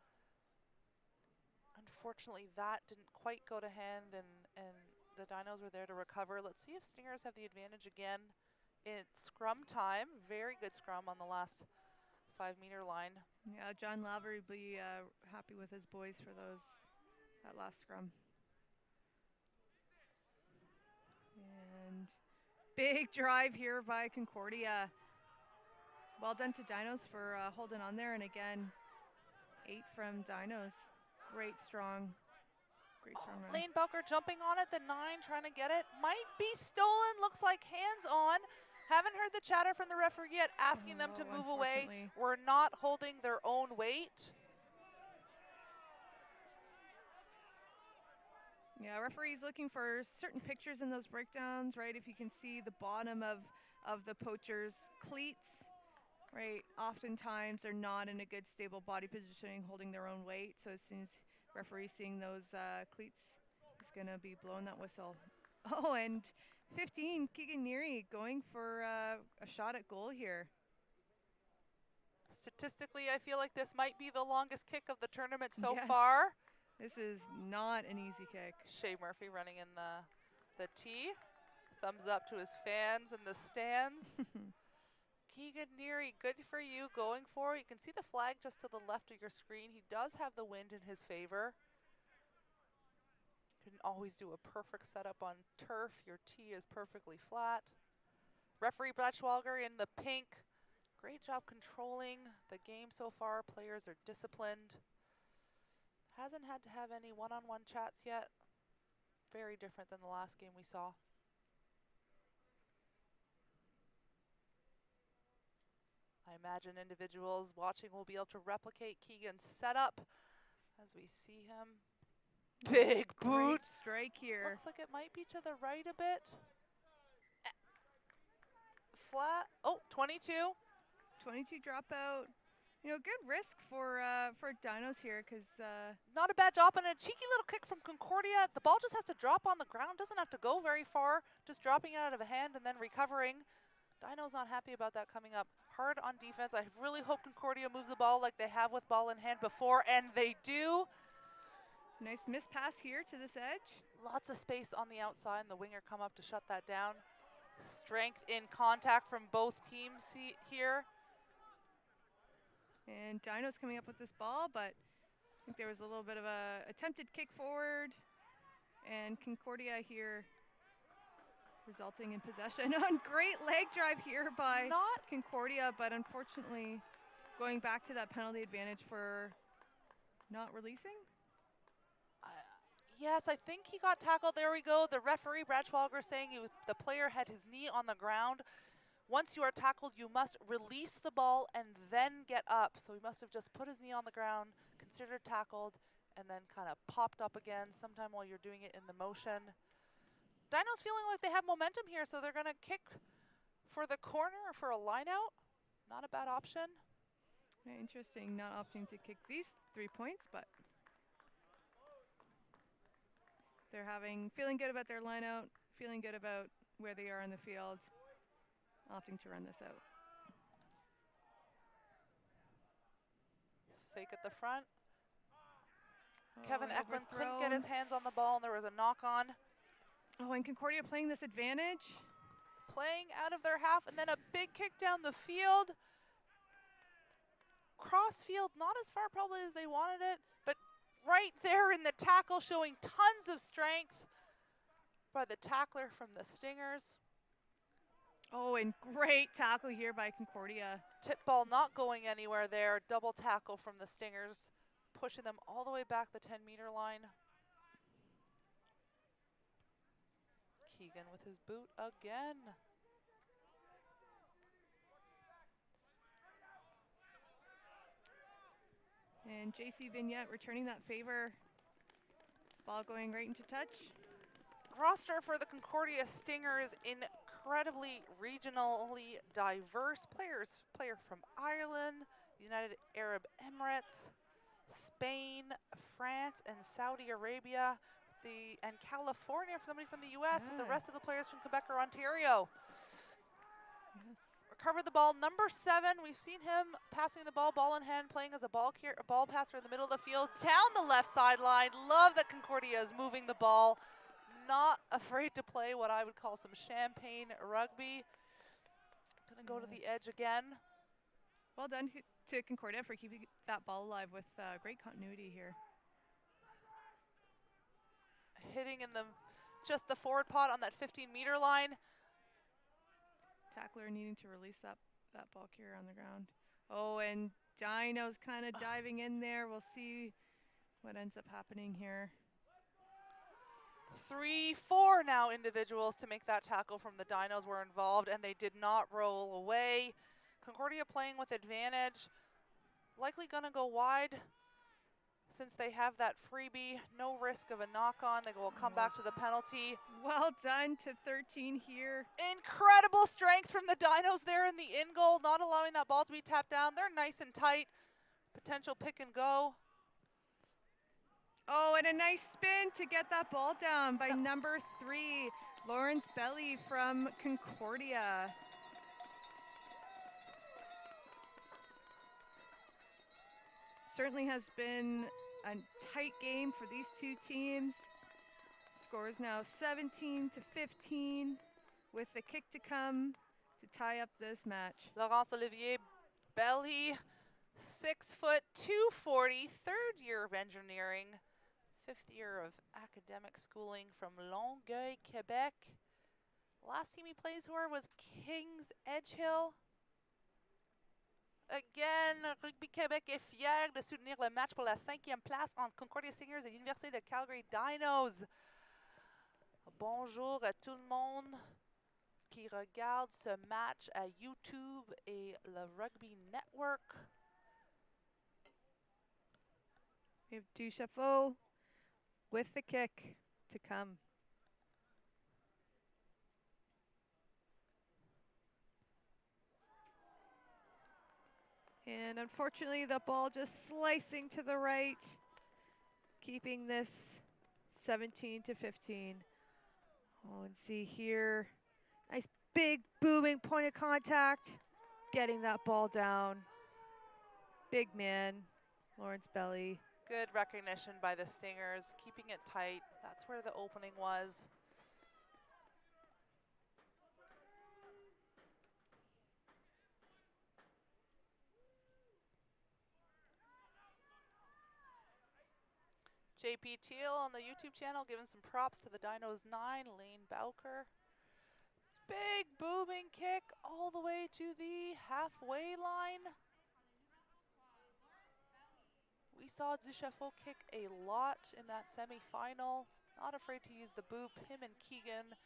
Unfortunately, that didn't quite go to hand, and the Dinos were there to recover. Let's see if Stingers have the advantage again. It's scrum time. Very good scrum on the last 5-meter line. Yeah, John Lavery will be happy with his boys for that last scrum. And big drive here by Concordia. Well done to Dinos for holding on there, and again, 8 from Dinos. Great strong run. Lane Belker jumping on it, the 9 trying to get it. Might be stolen, looks like hands on. Haven't heard the chatter from the referee yet, asking them to move away. We're not holding their own weight. Yeah, referee's looking for certain pictures in those breakdowns, right? If you can see the bottom of the poacher's cleats, right? Oftentimes they're not in a good stable body positioning, holding their own weight. So as soon as referee's seeing those cleats, he's gonna be blowing that whistle. Oh, and 15, Keegan Neary going for a shot at goal here. Statistically, I feel like this might be the longest kick of the tournament so Yes. far. This is not an easy kick. Shea Murphy running in the tee. Thumbs up to his fans in the stands. Keegan Neary, good for you going for it. You can see the flag just to the left of your screen. He does have the wind in his favor. Can always do a perfect setup on turf. Your tee is perfectly flat. Referee Batchwalger in the pink. Great job controlling the game so far. Players are disciplined. Hasn't had to have any one-on-one chats yet. Very different than the last game we saw. I imagine individuals watching will be able to replicate Keegan's setup as we see him. Big boot. Great strike here. Looks like it might be to the right a bit. Flat. Oh, 22. 22 dropout. You good risk for Dinos here because Not a bad job, and a cheeky little kick from Concordia. The ball just has to drop on the ground, doesn't have to go very far, just dropping it out of a hand and then recovering. Dino's not happy about that coming up. Hard on defense. I really hope Concordia moves the ball like they have with ball in hand before, and they do. nice miss pass here to this edge. Lots of space on the outside, and the winger come up to shut that down. Strength in contact from both teams here. And Dino's coming up with this ball, but I think there was a little bit of a attempted kick forward, and Concordia here resulting in possession on great leg drive here by Concordia, but unfortunately going back to that penalty advantage for not releasing. Yes, I think he got tackled. There we go. The referee, Brad Schwalger, saying the player had his knee on the ground. Once you are tackled, you must release the ball and then get up. So he must have just put his knee on the ground, considered tackled, and then kind of popped up again sometime while you're doing it in the motion. Dino's feeling like they have momentum here, so they're going to kick for the corner or for a line out. Not a bad option. Yeah, interesting, not opting to kick these 3 points, but they're feeling good about their line out, feeling good about where they are in the field, opting to run this out. Fake at the front. Oh, Kevin Eklund couldn't get overthrown. his hands on the ball, and there was a knock on. Oh, and Concordia playing this advantage. Playing out of their half, and then a big kick down the field. Cross field, not as far probably as they wanted it, but right there in the tackle, showing tons of strength by the tackler from the Stingers. Oh, and great tackle here by Concordia. Tip ball not going anywhere there. Double tackle from the Stingers, pushing them all the way back the 10-meter line. Keegan with his boot again. And JC Vignette returning that favor. Ball going right into touch. Roster for the Concordia Stingers, incredibly regionally diverse players. Player from Ireland, United Arab Emirates, Spain, France, and Saudi Arabia, and California for somebody from the US, with the rest of the players from Quebec or Ontario. Yes. Recovered the ball, number 7. We've seen him passing the ball in hand, playing as a ball passer in the middle of the field, down the left sideline. Love that Concordia is moving the ball. Not afraid to play what I would call some champagne rugby. Gonna go to the edge again. Well done to Concordia for keeping that ball alive with great continuity here. Hitting in just the forward pot on that 15-meter line. Tackler needing to release that ball carrier on the ground. Oh, and Dino's kind of diving in there. We'll see what ends up happening here. 3-4 now individuals to make that tackle from the Dinos were involved, and they did not roll away. Concordia playing with advantage. Likely going to go wide since they have that freebie. No risk of a knock-on. They will come back to the penalty. Well done to 13 here. Incredible strength from the Dinos there in the in goal, not allowing that ball to be tapped down. They're nice and tight. Potential pick and go. Oh, and a nice spin to get that ball down by number 3, Lawrence Belly from Concordia. Certainly has been a tight game for these two teams. Score is now 17-15 with the kick to come to tie up this match. Laurence Olivier Belly, 6 foot, 240, 3rd year of engineering, 5th year of academic schooling from Longueuil, Quebec. Last team he plays for was Kings Edgehill. Again, Rugby Québec est fier de soutenir le match pour la 5e place entre Concordia Stingers et l'Université de Calgary Dinos. Bonjour à tout le monde qui regarde ce match à YouTube et le Rugby Network. We have Ducheffault with the kick to come. And unfortunately, the ball just slicing to the right, keeping this 17 to 15. Oh, and see here, nice big booming point of contact, getting that ball down. Big man, Lawrence Belly. Good recognition by the Stingers, keeping it tight. That's where the opening was. JP Teal on the YouTube channel giving some props to the Dinos 9, Lane Bowker. Big booming kick all the way to the halfway line. We saw Ducheffault kick a lot in that semi-final. Not afraid to use the boop. Him and Keegan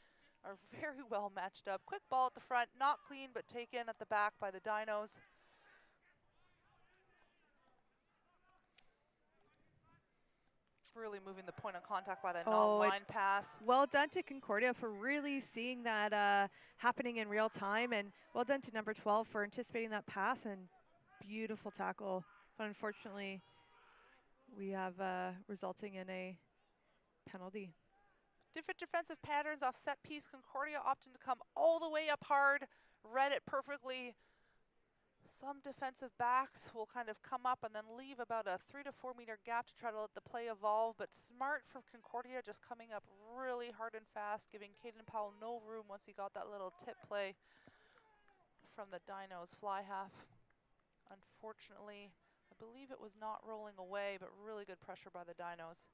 are very well matched up. Quick ball at the front, not clean, but taken at the back by the Dinos. Really moving the point of contact by the non-line pass. Well done to Concordia for really seeing that happening in real time, and well done to number 12 for anticipating that pass, and beautiful tackle. But unfortunately, we have resulting in a penalty. Different defensive patterns off set piece. Concordia opting to come all the way up hard, read it perfectly. Some defensive backs will kind of come up and then leave about a 3 to 4 meter gap to try to let the play evolve, but smart for Concordia, just coming up really hard and fast, giving Caden Powell no room once he got that little tip play from the Dinos fly half. Unfortunately, I believe it was not rolling away, but really good pressure by the Dinos.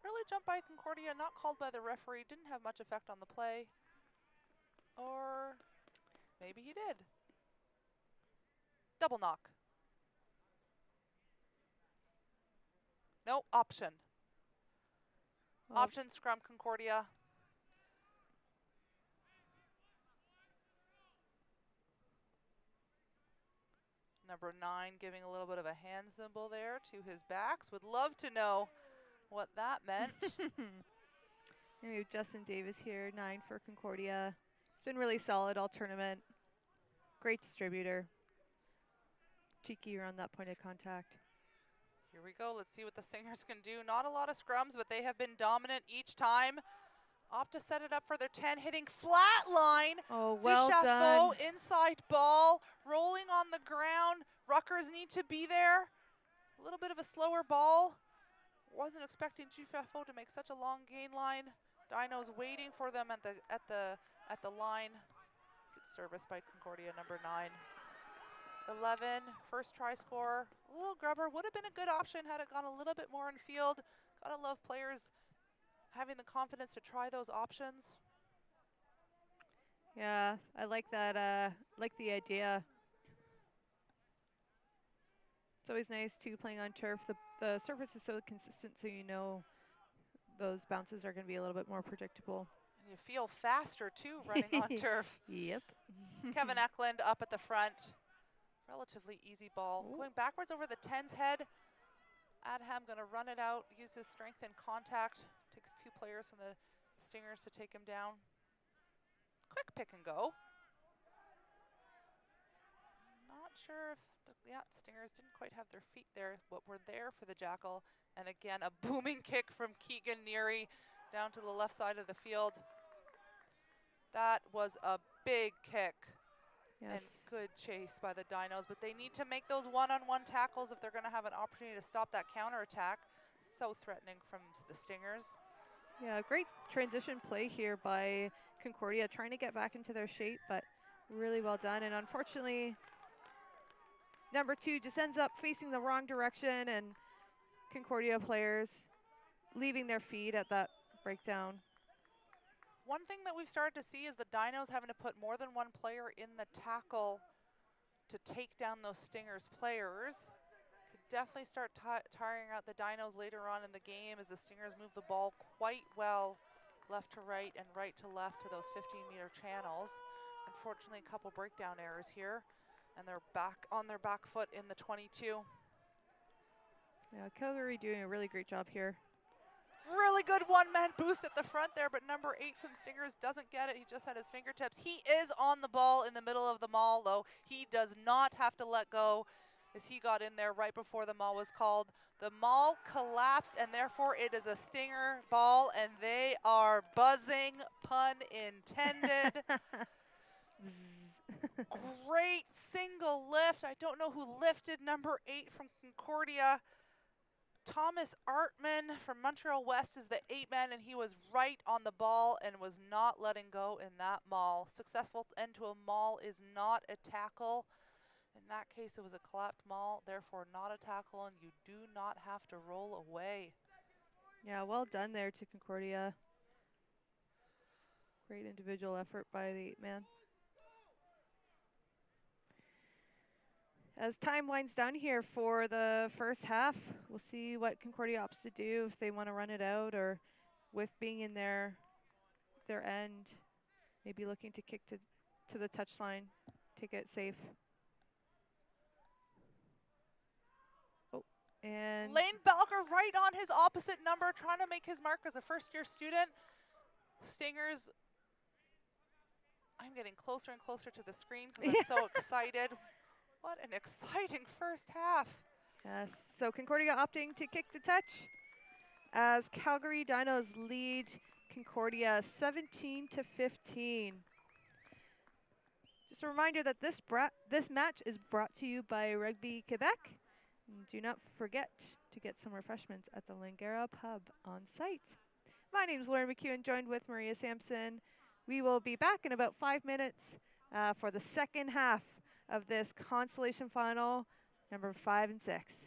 Early jump by Concordia, not called by the referee, didn't have much effect on the play. Or maybe he did. Double knock. No, option. Oh. Option scrum Concordia. Number 9 giving a little bit of a hand symbol there to his backs. Would love to know what that meant. We have Justin Davis here, 9 for Concordia. He's been really solid all tournament. Great distributor. Cheeky around that point of contact. Here we go. Let's see what the Singers can do. Not a lot of scrums, but they have been dominant each time. Opt to set it up for their 10, hitting flat line. Oh, well done. Inside ball, rolling on the ground. Ruckers need to be there. A little bit of a slower ball. Wasn't expecting Ducheffault to make such a long gain line. Dinos waiting for them at the line. Good service by Concordia, number 9. 11, first try score. A little grubber, would have been a good option had it gone a little bit more in field. Gotta love players having the confidence to try those options. Yeah, I like that, like the idea. It's always nice too playing on turf. The surface is so consistent, so you know those bounces are going to be a little bit more predictable. And you feel faster too running on turf. Yep. Kevin Eklund up at the front. Relatively easy ball. Ooh. Going backwards over the 10's head. Adham gonna run it out, use his strength and contact. Takes 2 players from the Stingers to take him down. Quick pick and go. Not sure if, Stingers didn't quite have their feet there, but were there for the Jackal. And again, a booming kick from Keegan Neary down to the left side of the field. That was a big kick. Yes. And good chase by the Dinos, but they need to make those one-on-one tackles if they're going to have an opportunity to stop that counterattack. So threatening from the Stingers. Yeah, great transition play here by Concordia, trying to get back into their shape, but really well done. And unfortunately, number 2 just ends up facing the wrong direction, and Concordia players leaving their feet at that breakdown. One thing that we've started to see is the Dinos having to put more than one player in the tackle to take down those Stingers players. Could definitely start tiring out the Dinos later on in the game as the Stingers move the ball quite well left to right and right to left to those 15-meter channels. Unfortunately, a couple breakdown errors here, and they're back on their back foot in the 22. Yeah, Calgary doing a really great job here. Really good one-man boost at the front there, but number 8 from Stingers doesn't get it. He just had his fingertips. He is on the ball in the middle of the maul, though. He does not have to let go as he got in there right before the maul was called. The maul collapsed, and therefore it is a Stinger ball, and they are buzzing, pun intended. Great single lift. I don't know who lifted number 8 from Concordia. Thomas Artman from Montreal West is the 8-man, and he was right on the ball and was not letting go in that maul. Successful end to a maul is not a tackle. In that case, it was a collapsed maul, therefore not a tackle, and you do not have to roll away. Yeah, well done there to Concordia. Great individual effort by the 8-man. As time winds down here for the first half, we'll see what Concordia opts to do, if they want to run it out or with being in their end, maybe looking to kick to the touchline, take it safe. Oh, and Lane Balker right on his opposite number, trying to make his mark as a first-year student. Stingers, I'm getting closer and closer to the screen because I'm so excited. What an exciting first half. yes, so Concordia opting to kick to touch as Calgary Dinos lead Concordia 17-15. Just a reminder that this match is brought to you by Rugby Quebec. And do not forget to get some refreshments at the Langara Pub on site. My name is Lauren McEwen, joined with Maria Sampson. We will be back in about 5 minutes for the second half of this Consolation Final, number 5 and 6.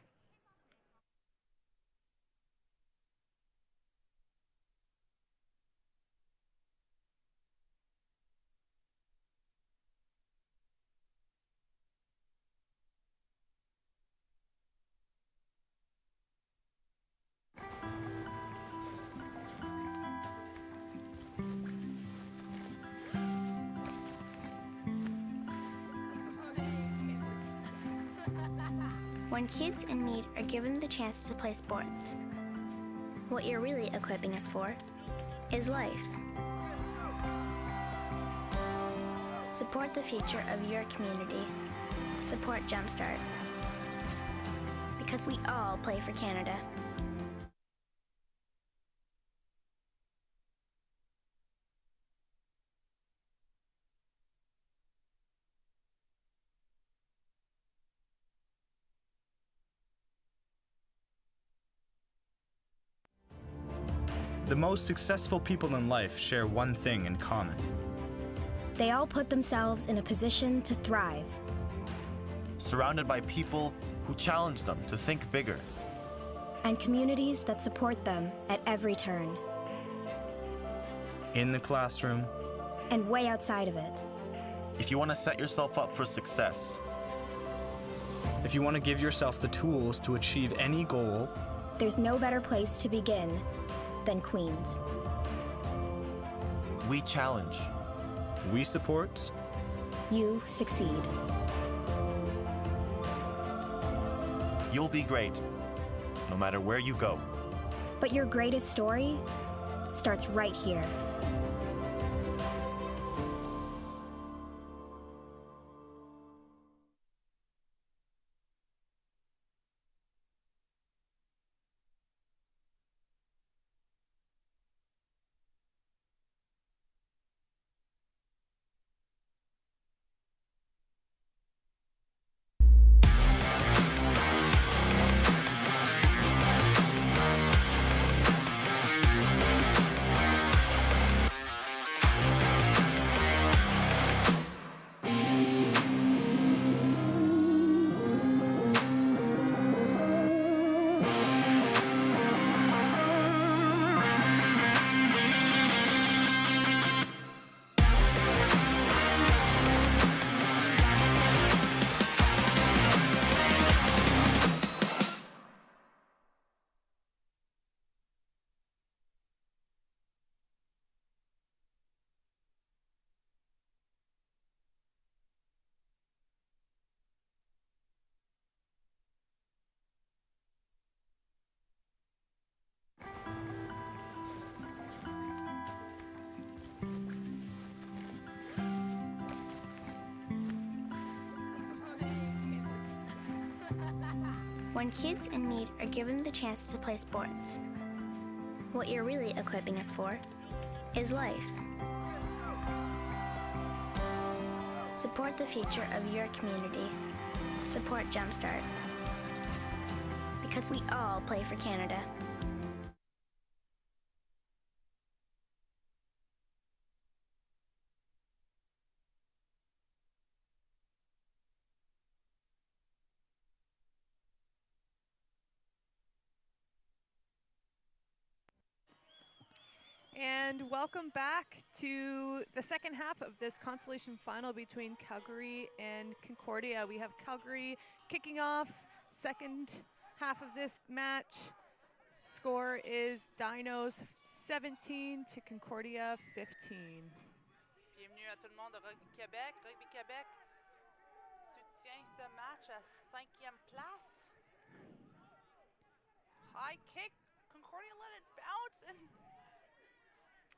When kids in need are given the chance to play sports, what you're really equipping us for is life. Support the future of your community. Support Jumpstart. Because we all play for Canada. The most successful people in life share one thing in common. They all put themselves in a position to thrive. Surrounded by people who challenge them to think bigger. And communities that support them at every turn. In the classroom, And way outside of it. If you want to set yourself up for success, if you want to give yourself the tools to achieve any goal, There's no better place to begin than Queens. we challenge. we support. You succeed. You'll be great, no matter where you go. But your greatest story starts right here. When kids in need are given the chance to play sports, what you're really equipping us for is life. Support the future of your community. Support Jumpstart. Because we all play for Canada. And welcome back to the second half of this consolation final between Calgary and Concordia. We have Calgary kicking off second half of this match. Score is Dinos 17 to Concordia 15. Bienvenue à tout le monde de Rugby Québec. Rugby Québec soutient ce match à 5e place. High kick. Concordia let it bounce and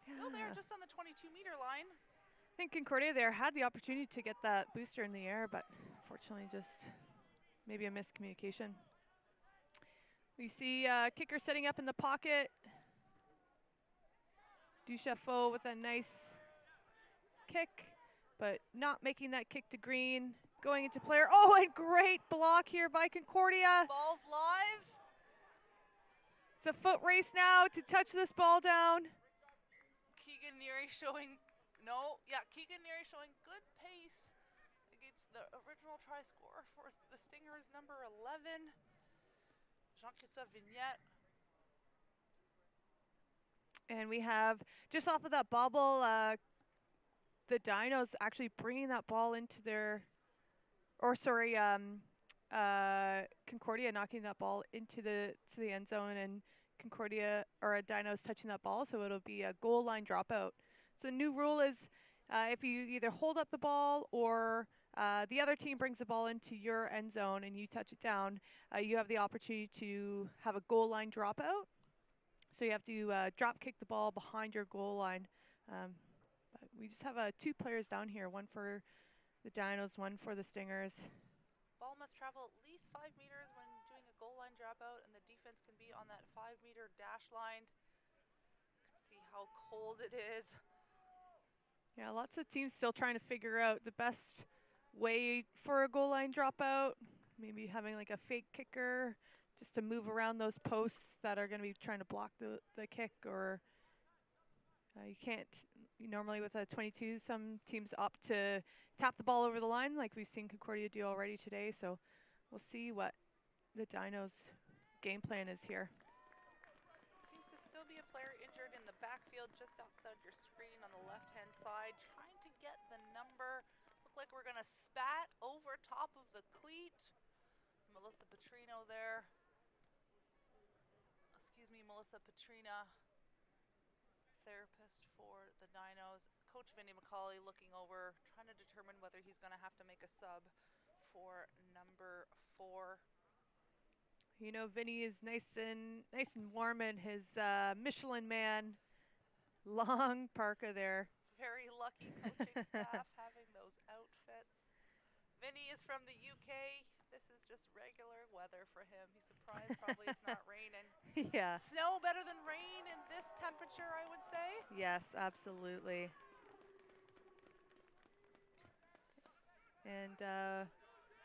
still there just on the 22-meter line. I think Concordia there had the opportunity to get that booster in the air, but unfortunately just maybe a miscommunication. We see kicker setting up in the pocket. Ducheffault with a nice kick, but not making that kick to green. Going into player. Oh, and great block here by Concordia. Ball's live. It's a foot race now to touch this ball down. Keegan Neary showing good pace against the original try scorer for the Stingers, number 11, Jean-Christophe Vignette. And we have, just off of that bobble, the Dinos actually bringing that ball into their, Concordia knocking that ball into the end zone, and Concordia or Dinos touching that ball, so it'll be a goal line dropout. So the new rule is if you either hold up the ball or the other team brings the ball into your end zone and you touch it down, you have the opportunity to have a goal line dropout. So you have to drop kick the ball behind your goal line. But we just have 2 players down here, one for the Dinos, one for the Stingers. Ball must travel at least 5 meters when doing a goal line dropout, and the defense can be on that 5-meter dash line. You can see how cold it is. Yeah, lots of teams still trying to figure out the best way for a goal line dropout. Maybe having like a fake kicker just to move around those posts that are going to be trying to block the kick, or you can't. Normally with a 22, some teams opt to tap the ball over the line like we've seen Concordia do already today. So we'll see what the Dinos' game plan is here. Seems to still be a player injured in the backfield just outside your screen on the left-hand side, trying to get the number. Look like we're going to spat over top of the cleat. Melissa Petrino there. Melissa Petrina, therapist for the Dinos. Coach Vinny McCauley looking over, trying to determine whether he's going to have to make a sub for number 4. You know, Vinny is nice and warm in his Michelin Man long parka there. Very lucky coaching staff having those outfits. Vinny is from the UK. This is just regular weather for him. He's surprised probably it's not raining. Yeah. Snow better than rain in this temperature, I would say. Yes, absolutely. And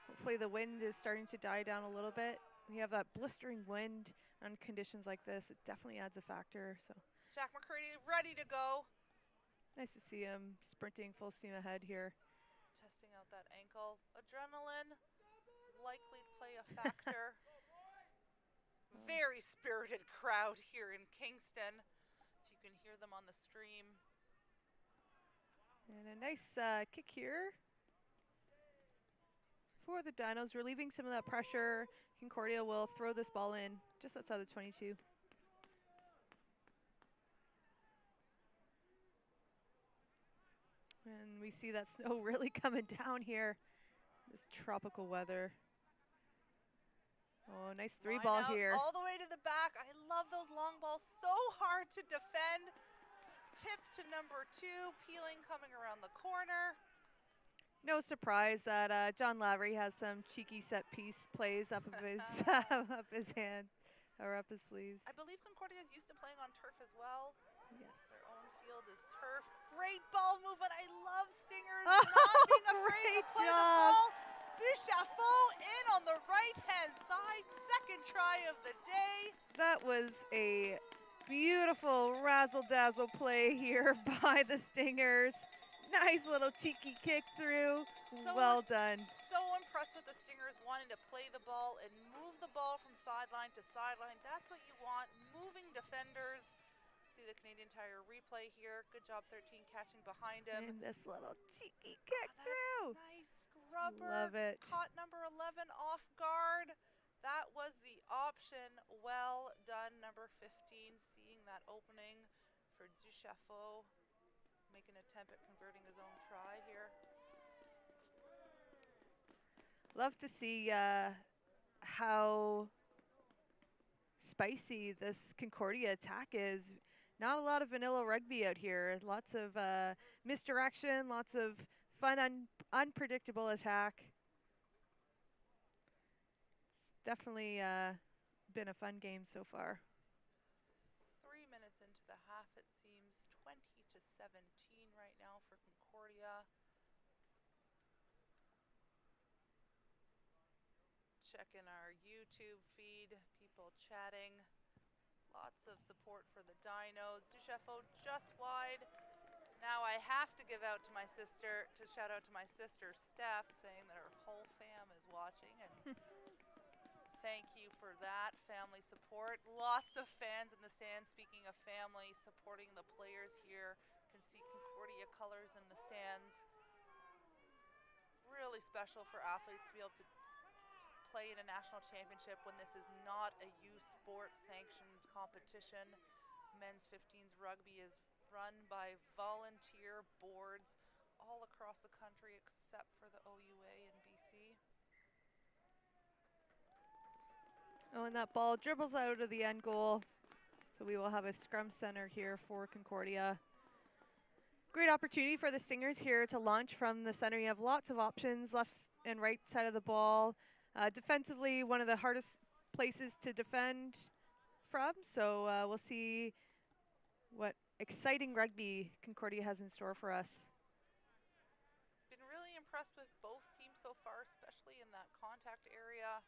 hopefully the wind is starting to die down a little bit. We have that blistering wind on conditions like this. It definitely adds a factor. So Jack McCurdy ready to go. Nice to see him sprinting full steam ahead here. Testing out that ankle. Adrenaline likely to play a factor. Very spirited crowd here in Kingston, if you can hear them on the stream. And a nice kick here for the Dinos, relieving some of that pressure. Concordia will throw this ball in just outside the 22. And we see that snow really coming down here. This tropical weather. Oh, nice 3-ball here. All the way to the back. I love those long balls. So hard to defend. Tip to number 2, peeling, coming around the corner. No surprise that John Lavery has some cheeky set piece plays up of his up his hand or up his sleeves. I believe Concordia is used to playing on turf as well. Yes. Their own field is turf. Great ball movement. I love Stingers not being afraid to play the ball. Duchafaux in on the right-hand side. Second try of the day. That was a beautiful razzle-dazzle play here by the Stingers. Nice little cheeky kick through. Well done. So impressed with the Stingers wanting to play the ball and move the ball from sideline to sideline. That's what you want, moving defenders. See the Canadian Tire replay here. Good job 13 catching behind him. And this little cheeky kick through. Nice scrubber. Love it. Caught number 11 off guard. That was the option. Well done, number 15, seeing that opening for Duchafaux. Make an attempt at converting his own try here. Love to see how spicy this Concordia attack is. Not a lot of vanilla rugby out here. Lots of misdirection, lots of fun, unpredictable attack. It's definitely been a fun game so far. 3 minutes into the half, it seems 20-17 right now for Concordia. Checking our YouTube feed, people chatting. Lots of support for the Dinos. Duchafaux just wide. Now I have to give out to my sister, to shout out to my sister Steph, saying that her whole fam is watching, and thank you for that family support. Lots of fans in the stands. Speaking of family, supporting the players here. Can see Concordia colors in the stands. Really special for athletes to be able to play in a national championship when this is not a youth sport sanctioned competition. Men's 15s rugby is run by volunteer boards all across the country except for the OUA in BC. Oh, and that ball dribbles out of the end goal. So we will have a scrum center here for Concordia. Great opportunity for the Stingers here to launch from the center. You have lots of options, left and right side of the ball. Defensively, one of the hardest places to defend from. So we'll see what exciting rugby Concordia has in store for us. Been really impressed with both teams so far, especially in that contact area.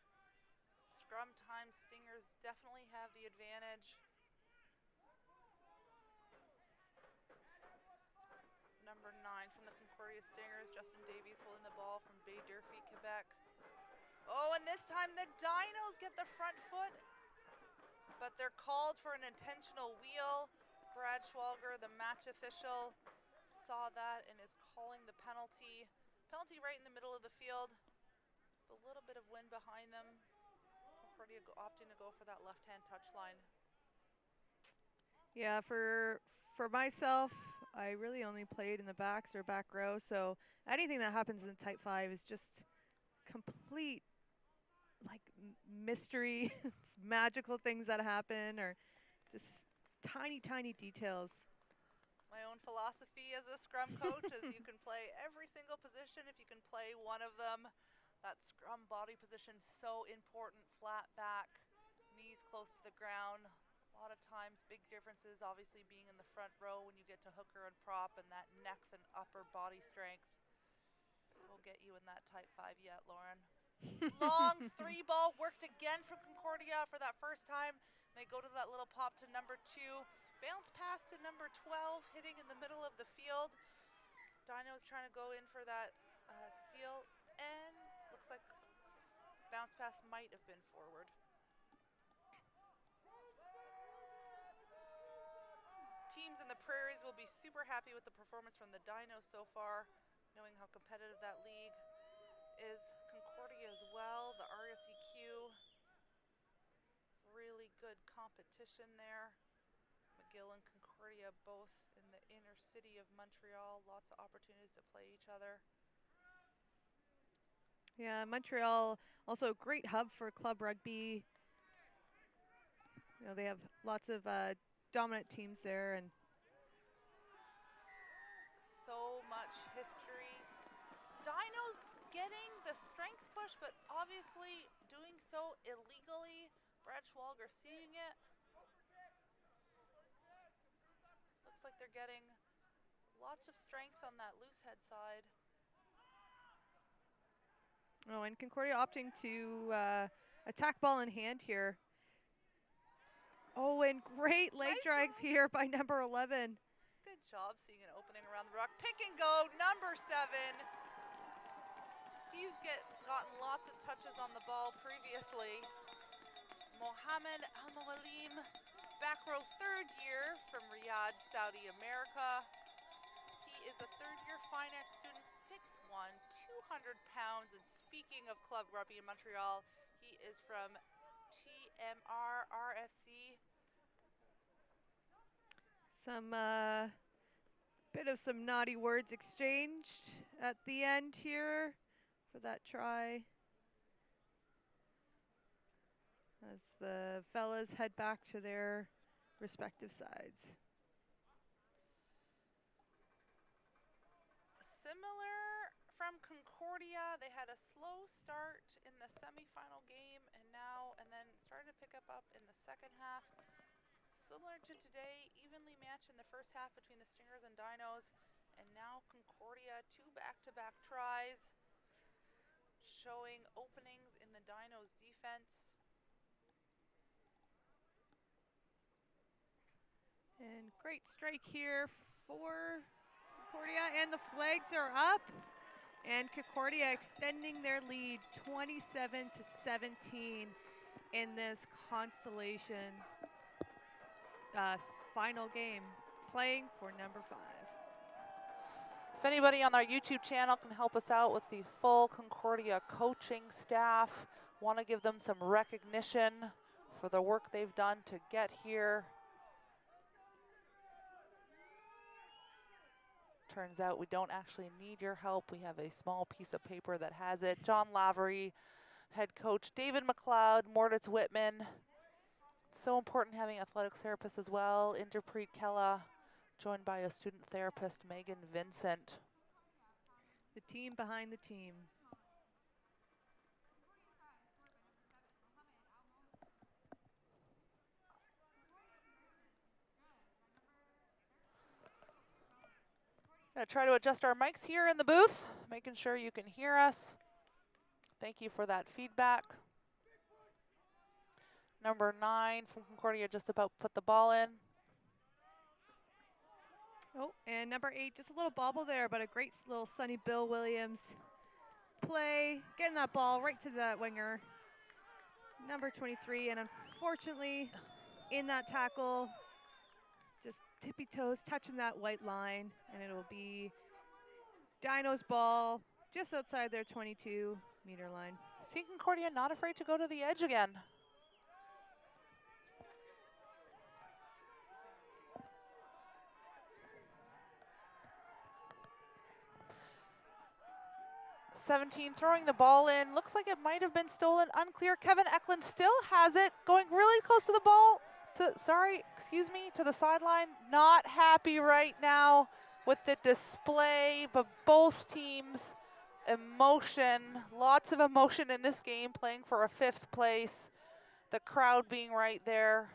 Scrum time, Stingers definitely have the advantage. Number 9 from the Concordia Stingers, Justin Davies holding the ball from Bay Durfee, Quebec. Oh, and this time the Dinos get the front foot, but they're called for an intentional wheel. Brad Schwalger, the match official, saw that and is calling the penalty. Penalty right in the middle of the field. With a little bit of wind behind them. Concordia opting to go for that left-hand touch line. Yeah, for myself, I really only played in the backs or back row, so anything that happens in the Type 5 is just complete like mystery. It's magical things that happen, or just tiny details. My own philosophy as a scrum coach is you can play every single position if you can play one of them. That scrum body position so important. Flat back, knees close to the ground. A lot of times big differences obviously being in the front row when you get to hooker and prop, and that neck and upper body strength will get you in that Type 5 yet, Lauren. Long 3-ball worked again from Concordia for that first time. They go to that little pop to number 2. Bounce pass to number 12, hitting in the middle of the field. Dino's trying to go in for that steal, and looks like bounce pass might have been forward. Teams in the Prairies will be super happy with the performance from the Dinos so far, knowing how competitive that league is. Concordia as well, the RSEQ, really good competition there. McGill and Concordia both in the inner city of Montreal, lots of opportunities to play each other. Yeah, Montreal also a great hub for club rugby. You know, they have lots of dominant teams there, and so much history. Dinos getting the strength push, but obviously doing so illegally. Brad Schwalger seeing it. Looks like they're getting lots of strength on that loose head side. Oh, and Concordia opting to attack ball in hand here. Oh, and great leg Nice drive move. here by number 11. Good job seeing an opening around the ruck. Pick and go, number 7. He's gotten lots of touches on the ball previously. Mohamed Al-Mualim, back row 3rd year from Riyadh, Saudi America. He is a 3rd-year finance student, 6'1", 200 pounds. And speaking of club rugby in Montreal, he is from CUMRC. Some bit of some naughty words exchanged at the end here for that try. As the fellas head back to their respective sides. Similar from Concordia, they had a slow start in the semifinal game and then started to pick up in the second half. Similar to today, evenly matched in the first half between the Stingers and Dinos, and now Concordia 2 back-to-back tries, showing openings in the Dinos defense. And great strike here for Concordia, and the flags are up. And Concordia extending their lead 27-17 in this Consolation final game, playing for number 5. If anybody on our YouTube channel can help us out with the full Concordia coaching staff, want to give them some recognition for the work they've done to get here. Turns out we don't actually need your help. We have a small piece of paper that has it. John Lavery, head coach David McLeod, Morditz Whitman. It's so important having athletics therapists as well. Inderpreet Kella, joined by a student therapist, Megan Vincent. The team behind the team. Gonna try to adjust our mics here in the booth, making sure you can hear us. Thank you for that feedback. Number 9 from Concordia just about put the ball in. Oh, and number 8, just a little bobble there, but a great little Sonny Bill Williams play, getting that ball right to that winger. Number 23, and unfortunately in that tackle, just tippy toes touching that white line, and it'll be Dino's ball just outside their 22-meter line. See Concordia not afraid to go to the edge again. (17) throwing the ball in. Looks like it might have been stolen. Unclear. Kevin Eklund still has it. Going really close to the ball. To the sideline. Not happy right now with the display, but both teams emotion. Lots of emotion in this game, playing for a 5th place. The crowd being right there.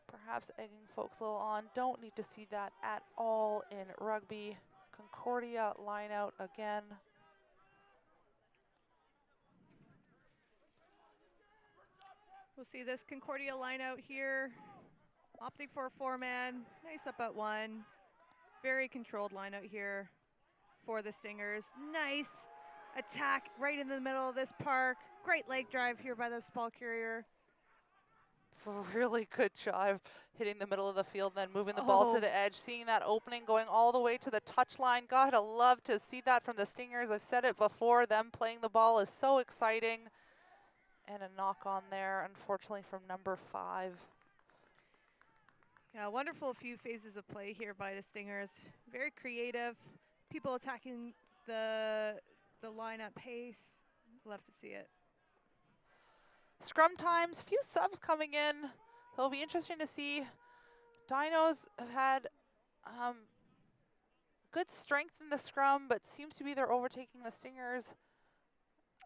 Perhaps egging folks a little on. Don't need to see that at all in rugby. Concordia line out again. We'll see this Concordia line out here, opting for a 4-man, nice up at 1. Very controlled line out here for the Stingers. Nice attack right in the middle of this park. Great leg drive here by this ball carrier. Really good job hitting the middle of the field, then moving the ball to the edge, seeing that opening, going all the way to the touch line. Gotta love to see that from the Stingers. I've said it before, them playing the ball is so exciting. And a knock on there, unfortunately, from number 5. Yeah, wonderful few phases of play here by the Stingers. Very creative. People attacking the line at pace. Love to see it. Scrum times, few subs coming in. It'll be interesting to see. Dinos have had good strength in the scrum, but seems to be they're overtaking the Stingers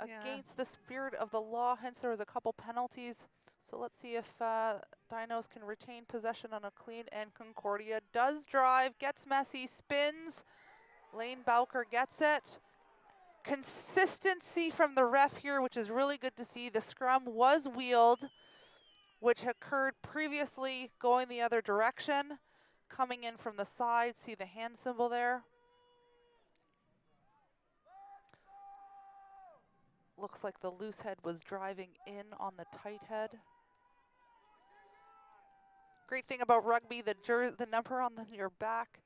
Yeah. against the spirit of the law. Hence, there was a couple penalties. So let's see if Dinos can retain possession on a clean, and Concordia does drive, gets messy, spins. Lane Bowker gets it. Consistency from the ref here, which is really good to see. The scrum was wheeled, which occurred previously going the other direction. Coming in from the side, see the hand symbol there. Looks like the loose head was driving in on the tight head. Great thing about rugby, the number on your back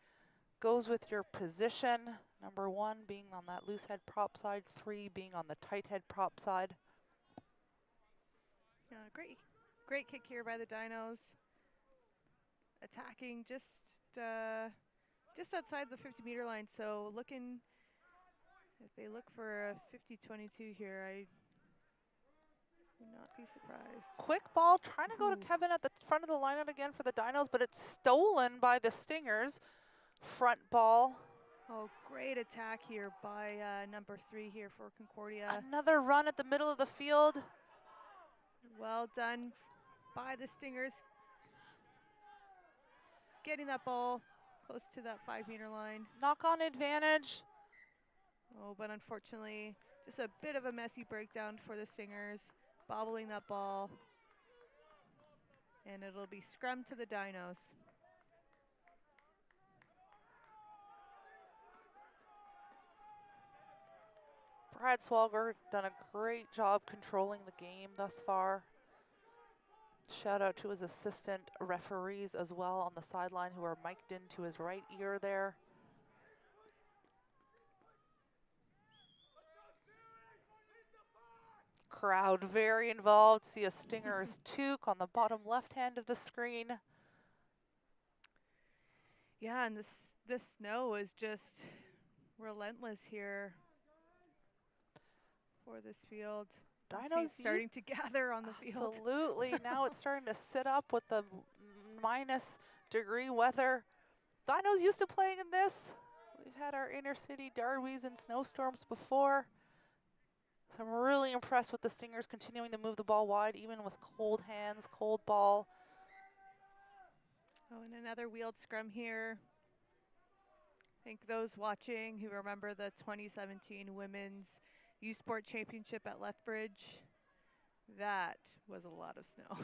goes with your position. Number 1 being on that loose head prop side, 3 being on the tight head prop side. Great kick here by the Dinos. Attacking just outside the 50-meter line. So looking, if they look for a 50-22 here, I would not be surprised. Quick ball, trying to go to Kevin at the front of the lineup again for the Dinos, but it's stolen by the Stingers. Front ball. Oh, great attack here by number 3 here for Concordia. Another run at the middle of the field. Well done by the Stingers. Getting that ball close to that 5-meter line. Knock-on advantage. Oh, but unfortunately, just a bit of a messy breakdown for the Stingers. Bobbling that ball. And it'll be scrum to the Dinos. Brad Swalger done a great job controlling the game thus far. Shout out to his assistant referees as well on the sideline who are mic'd into his right ear there. Crowd very involved. See a Stingers toque on the bottom left hand of the screen. Yeah, and this snow is just relentless here for this field. Dinos starting to gather on the field. Absolutely. Now it's starting to sit up with the -degree weather. Dinos used to playing in this. We've had our inner city derbies and snowstorms before. So I'm really impressed with the Stingers continuing to move the ball wide, even with cold hands, cold ball. Oh, and another wheeled scrum here. I think those watching who remember the 2017 Women's U Sport Championship at Lethbridge, that was a lot of snow.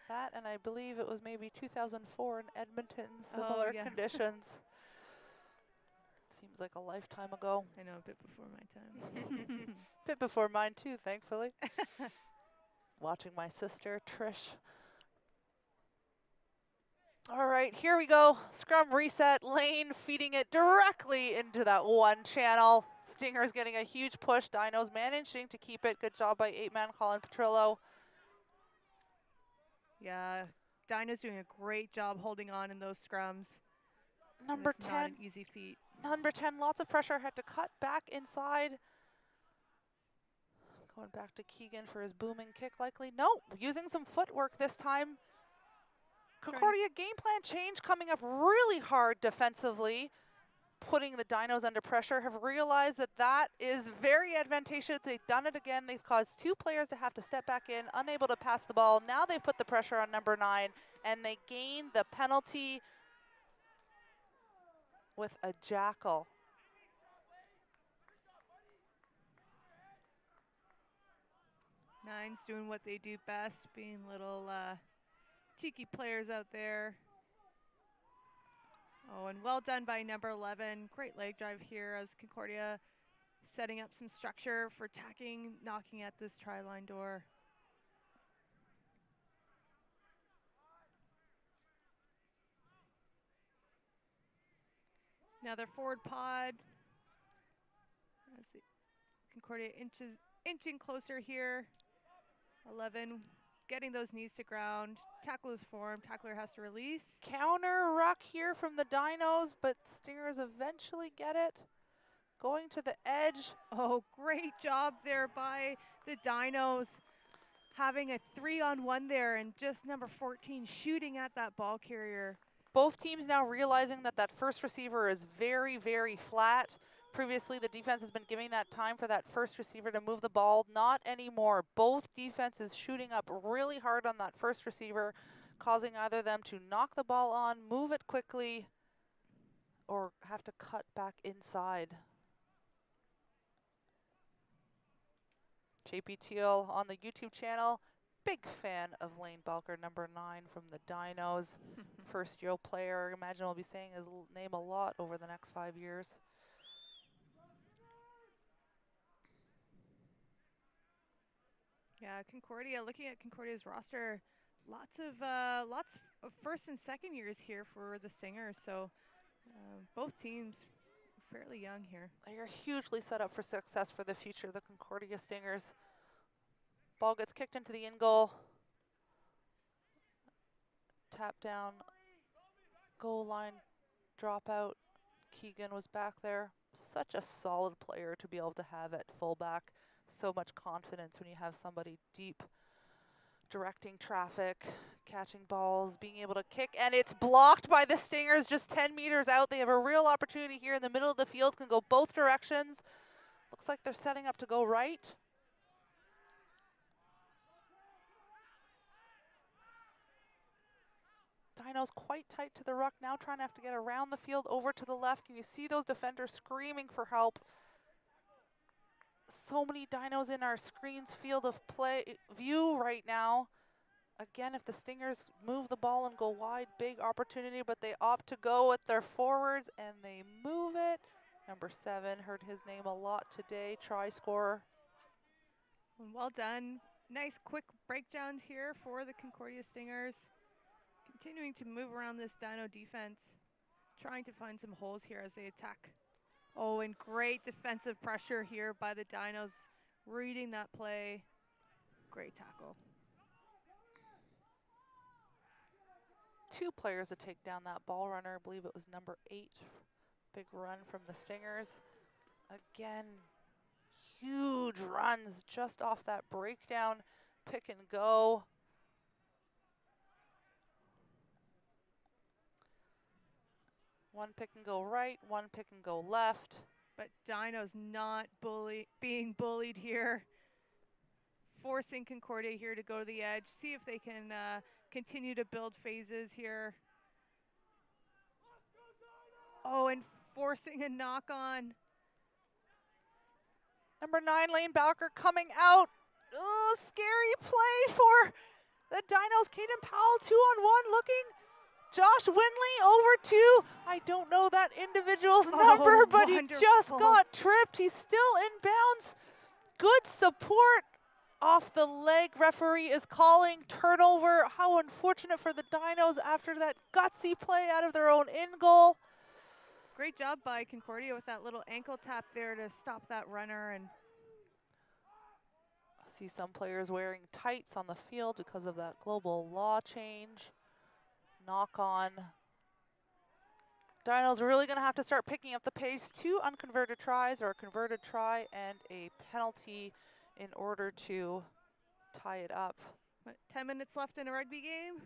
That, and I believe it was maybe 2004 in Edmonton, similar conditions. Seems like a lifetime ago. I know, a bit before my time. Bit before mine too, thankfully. Watching my sister, Trish. All right, here we go. Scrum reset, Lane feeding it directly into that one channel. Stingers getting a huge push. Dinos managing to keep it. Good job by 8-man Colin Petrillo. Yeah, Dinos doing a great job holding on in those scrums. Number it's 10. Not an easy feat. Number 10, lots of pressure. Had to cut back inside. Going back to Keegan for his booming kick likely. No, using some footwork this time. Concordia game plan change coming up really hard defensively, putting the Dinos under pressure. Have realized that that is very advantageous. They've done it again. They've caused 2 players to have to step back in, unable to pass the ball. Now they've put the pressure on number 9, and they gain the penalty with a jackal. Nine's doing what they do best, being little cheeky players out there. Oh, and well done by number 11. Great leg drive here as Concordia setting up some structure for tacking, knocking at this try line door. Now their forward pod. As Concordia inching closer here. 11 getting those knees to ground. Tackle is formed. Tackler has to release. Counter ruck here from the Dinos, but Stingers eventually get it. Going to the edge. Oh, great job there by the Dinos. Having a 3-on-1 there, and just number 14 shooting at that ball carrier. Both teams now realizing that that first receiver is very, very flat. Previously, the defense has been giving that time for that first receiver to move the ball. Not anymore. Both defenses shooting up really hard on that first receiver, causing either them to knock the ball on, move it quickly, or have to cut back inside. JP Teal on the YouTube channel. Big fan of Lane Belker, number 9 from the Dinos. First-year player. I imagine I'll be saying his name a lot over the next 5 years. Yeah, Concordia, looking at Concordia's roster, lots of first and second years here for the Stingers, so both teams fairly young here. They're hugely set up for success for the future, the Concordia Stingers. Ball gets kicked into the in goal. Tap down, goal line, drop out. Keegan was back there. Such a solid player to be able to have at fullback. So much confidence when you have somebody deep, directing traffic, catching balls, being able to kick, and it's blocked by the Stingers just 10 meters out. They have a real opportunity here in the middle of the field, can go both directions. Looks like they're setting up to go right. Dino's quite tight to the ruck now, trying to have to get around the field over to the left. Can you see those defenders screaming for help? So many Dinos in our screen's field of play view right now. Again, if the Stingers move the ball and go wide, big opportunity, but they opt to go with their forwards and they move it. Number 7, heard his name a lot today, try scorer. Well done. Nice quick breakdowns here for the Concordia Stingers. Continuing to move around this Dino defense, trying to find some holes here as they attack. Oh, and great defensive pressure here by the Dinos, reading that play. Great tackle. 2 players to take down that ball runner. I believe it was number 8. Big run from the Stingers. Again, huge runs just off that breakdown, pick and go. One pick and go right, one pick and go left. But Dino's not being bullied here. Forcing Concordia here to go to the edge. See if they can continue to build phases here. Oh, and forcing a knock on. Number 9, Lane Bowker coming out. Oh, scary play for the Dinos. Caden Powell 2-on-1 looking. Josh Winley over to, I don't know that individual's number, but wonderful. He just got tripped. He's still in bounds. Good support off the leg. Referee is calling turnover. How unfortunate for the Dinos after that gutsy play out of their own in goal. Great job by Concordia with that little ankle tap there to stop that runner. And I see some players wearing tights on the field because of that global law change. Knock on. Dinos are really going to have to start picking up the pace. 2 unconverted tries, or a converted try and a penalty in order to tie it up. what, 10 minutes left in a rugby game?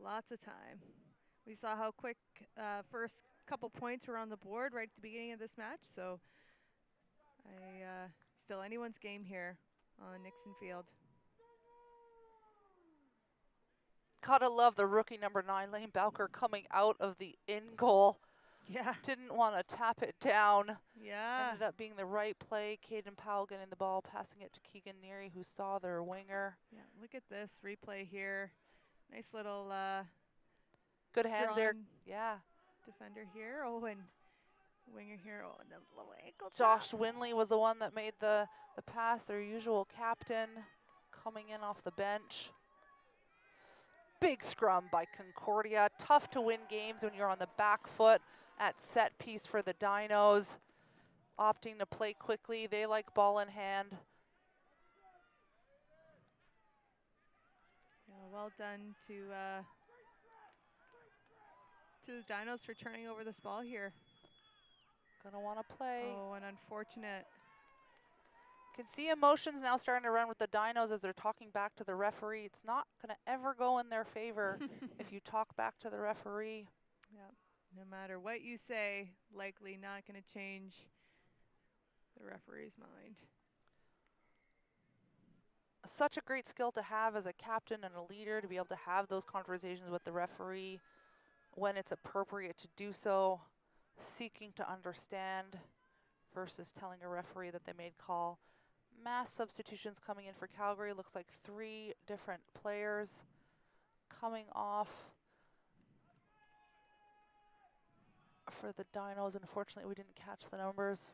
Lots of time. We saw how quick first couple points were on the board right at the beginning of this match, so still anyone's game here on Nixon Field. Gotta love the rookie number 9, Lane Bowker, coming out of the in goal. Yeah. Didn't want to tap it down. Yeah. Ended up being the right play. Caden Powell getting the ball, passing it to Keegan Neary, who saw their winger. Yeah, look at this replay here. Nice little good hands there. drawn Yeah. defender here. Oh, and winger here. Oh, and the little ankle Josh tap. Winley was the one that made the pass, their usual captain, coming in off the bench. Big scrum by Concordia. Tough to win games when you're on the back foot at set piece for the Dinos. Opting to play quickly. They like ball in hand. Yeah, well done to the Dinos for turning over this ball here. Gonna want to play. Oh, and unfortunate. Can see emotions now starting to run with the Dinos as they're talking back to the referee. It's not going to ever go in their favor if you talk back to the referee. Yeah, no matter what you say, likely not going to change the referee's mind. Such a great skill to have as a captain and a leader, to be able to have those conversations with the referee when it's appropriate to do so, seeking to understand versus telling a referee that they made call. Mass substitutions coming in for Calgary. Looks like 3 different players coming off for the Dinos. Unfortunately, we didn't catch the numbers.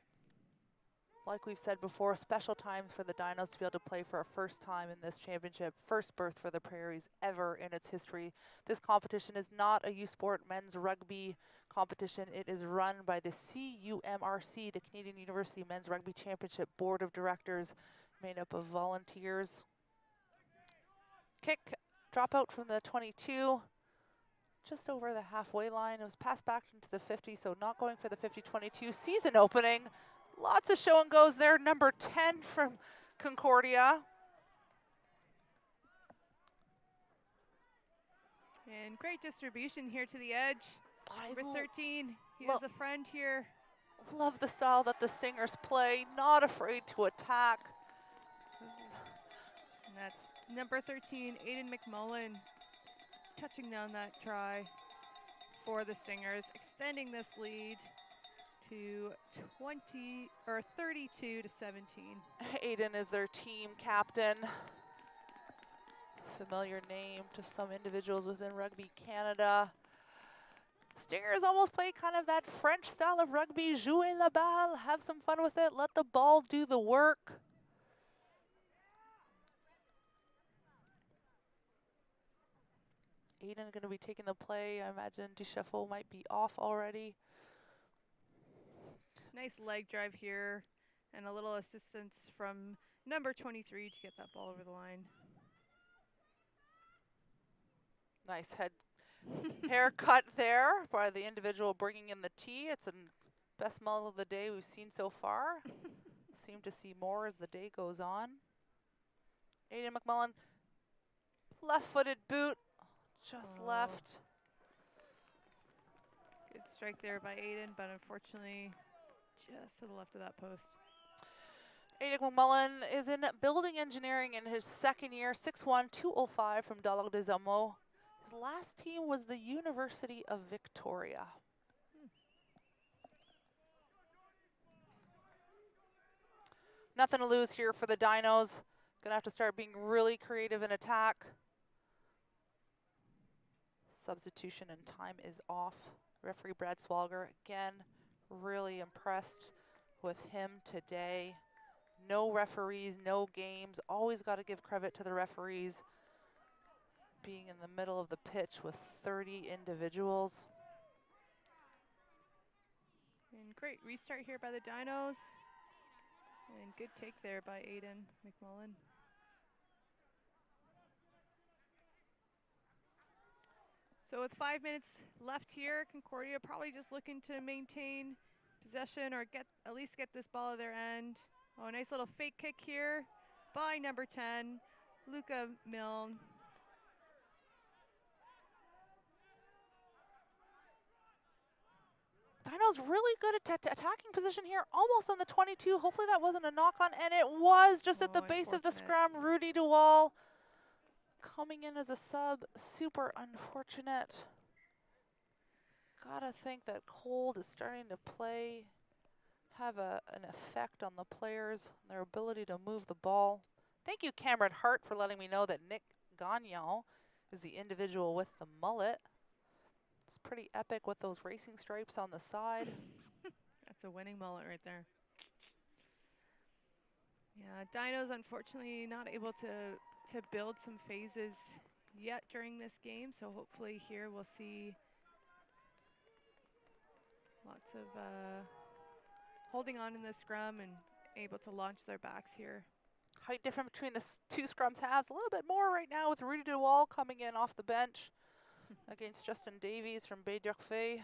Like we've said before, special times for the Dinos to be able to play for a first time in this championship. First berth for the Prairies ever in its history. This competition is not a U Sport men's rugby competition. It is run by the CUMRC, the Canadian University Men's Rugby Championship Board of Directors, made up of volunteers. Kick, drop out from the 22, just over the halfway line. It was passed back into the 50, so not going for the 50-22 season opening. Lots of show and goes there. Number 10 from Concordia. And great distribution here to the edge. Number I 13, he has a friend here. love the style that the Stingers play, not afraid to attack. And that's number 13, Aiden McMullen, touching down that try for the Stingers, extending this lead to 32 to 17. Aiden is their team captain. Familiar name to some individuals within Rugby Canada. Stingers almost play kind of that French style of rugby, jouer la balle, have some fun with it, let the ball do the work. Aiden going to be taking the play. I imagine Ducheffault might be off already. Nice leg drive here, and a little assistance from number 23 to get that ball over the line. Nice haircut there by the individual bringing in the tee. It's the best mullet of the day we've seen so far. Seem to see more as the day goes on. Aiden McMullen, left-footed boot, just left. Good strike there by Aiden, but unfortunately just to the left of that post. Aiden McMullen is in building engineering in his second year, 6'1", 205 from Dollard des Ormeaux. His last team was the University of Victoria. Nothing to lose here for the Dinos. Gonna have to start being really creative in attack. Substitution and time is off. Referee Brad Swalger, again, really impressed with him today. No referees, no games. Always got to give credit to the referees being in the middle of the pitch with 30 individuals. And great restart here by the Dinos. And good take there by Aiden McMullen. So with 5 minutes left here, Concordia probably just looking to maintain possession or at least get this ball at their end. Oh, a nice little fake kick here by number 10, Luca Milne. Dino's really good at attacking position here, almost on the 22. Hopefully that wasn't a knock on, and it was just at the base of the scrum. Rudy Dewall coming in as a sub, super unfortunate. Gotta think that cold is starting to have an effect on the players, their ability to move the ball. Thank you, Cameron Hart, for letting me know that Nick Gagnon is the individual with the mullet. It's pretty epic with those racing stripes on the side. That's a winning mullet right there. Yeah, Dinos unfortunately not able to build some phases yet during this game, so hopefully here we'll see lots of holding on in the scrum and able to launch their backs here. Height difference between the two scrums has a little bit more right now with Rudy Dewall coming in off the bench against Justin Davies from Baie d'Orphée.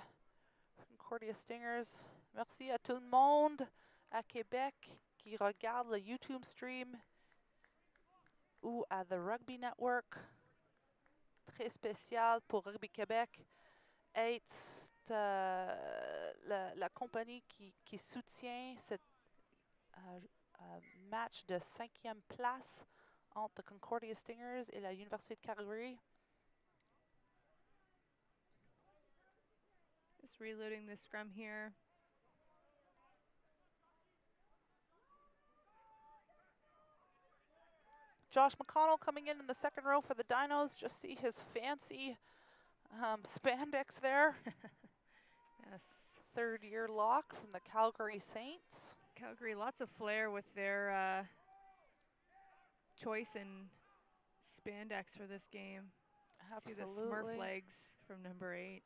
Concordia Stingers. Merci à tout le monde à Québec qui regarde le YouTube stream ou à the Rugby Network. Très spécial pour Rugby Québec. 8 la compagnie qui soutient ce match de 5e place entre the Concordia Stingers et la Université de Calgary. Just reloading the scrum here. Josh McConnell coming in the second row for the Dinos. Just see his fancy spandex there. Yes. Third-year lock from the Calgary Saints. Calgary, lots of flair with their choice in spandex for this game. Absolutely. See the Smurf legs from number 8.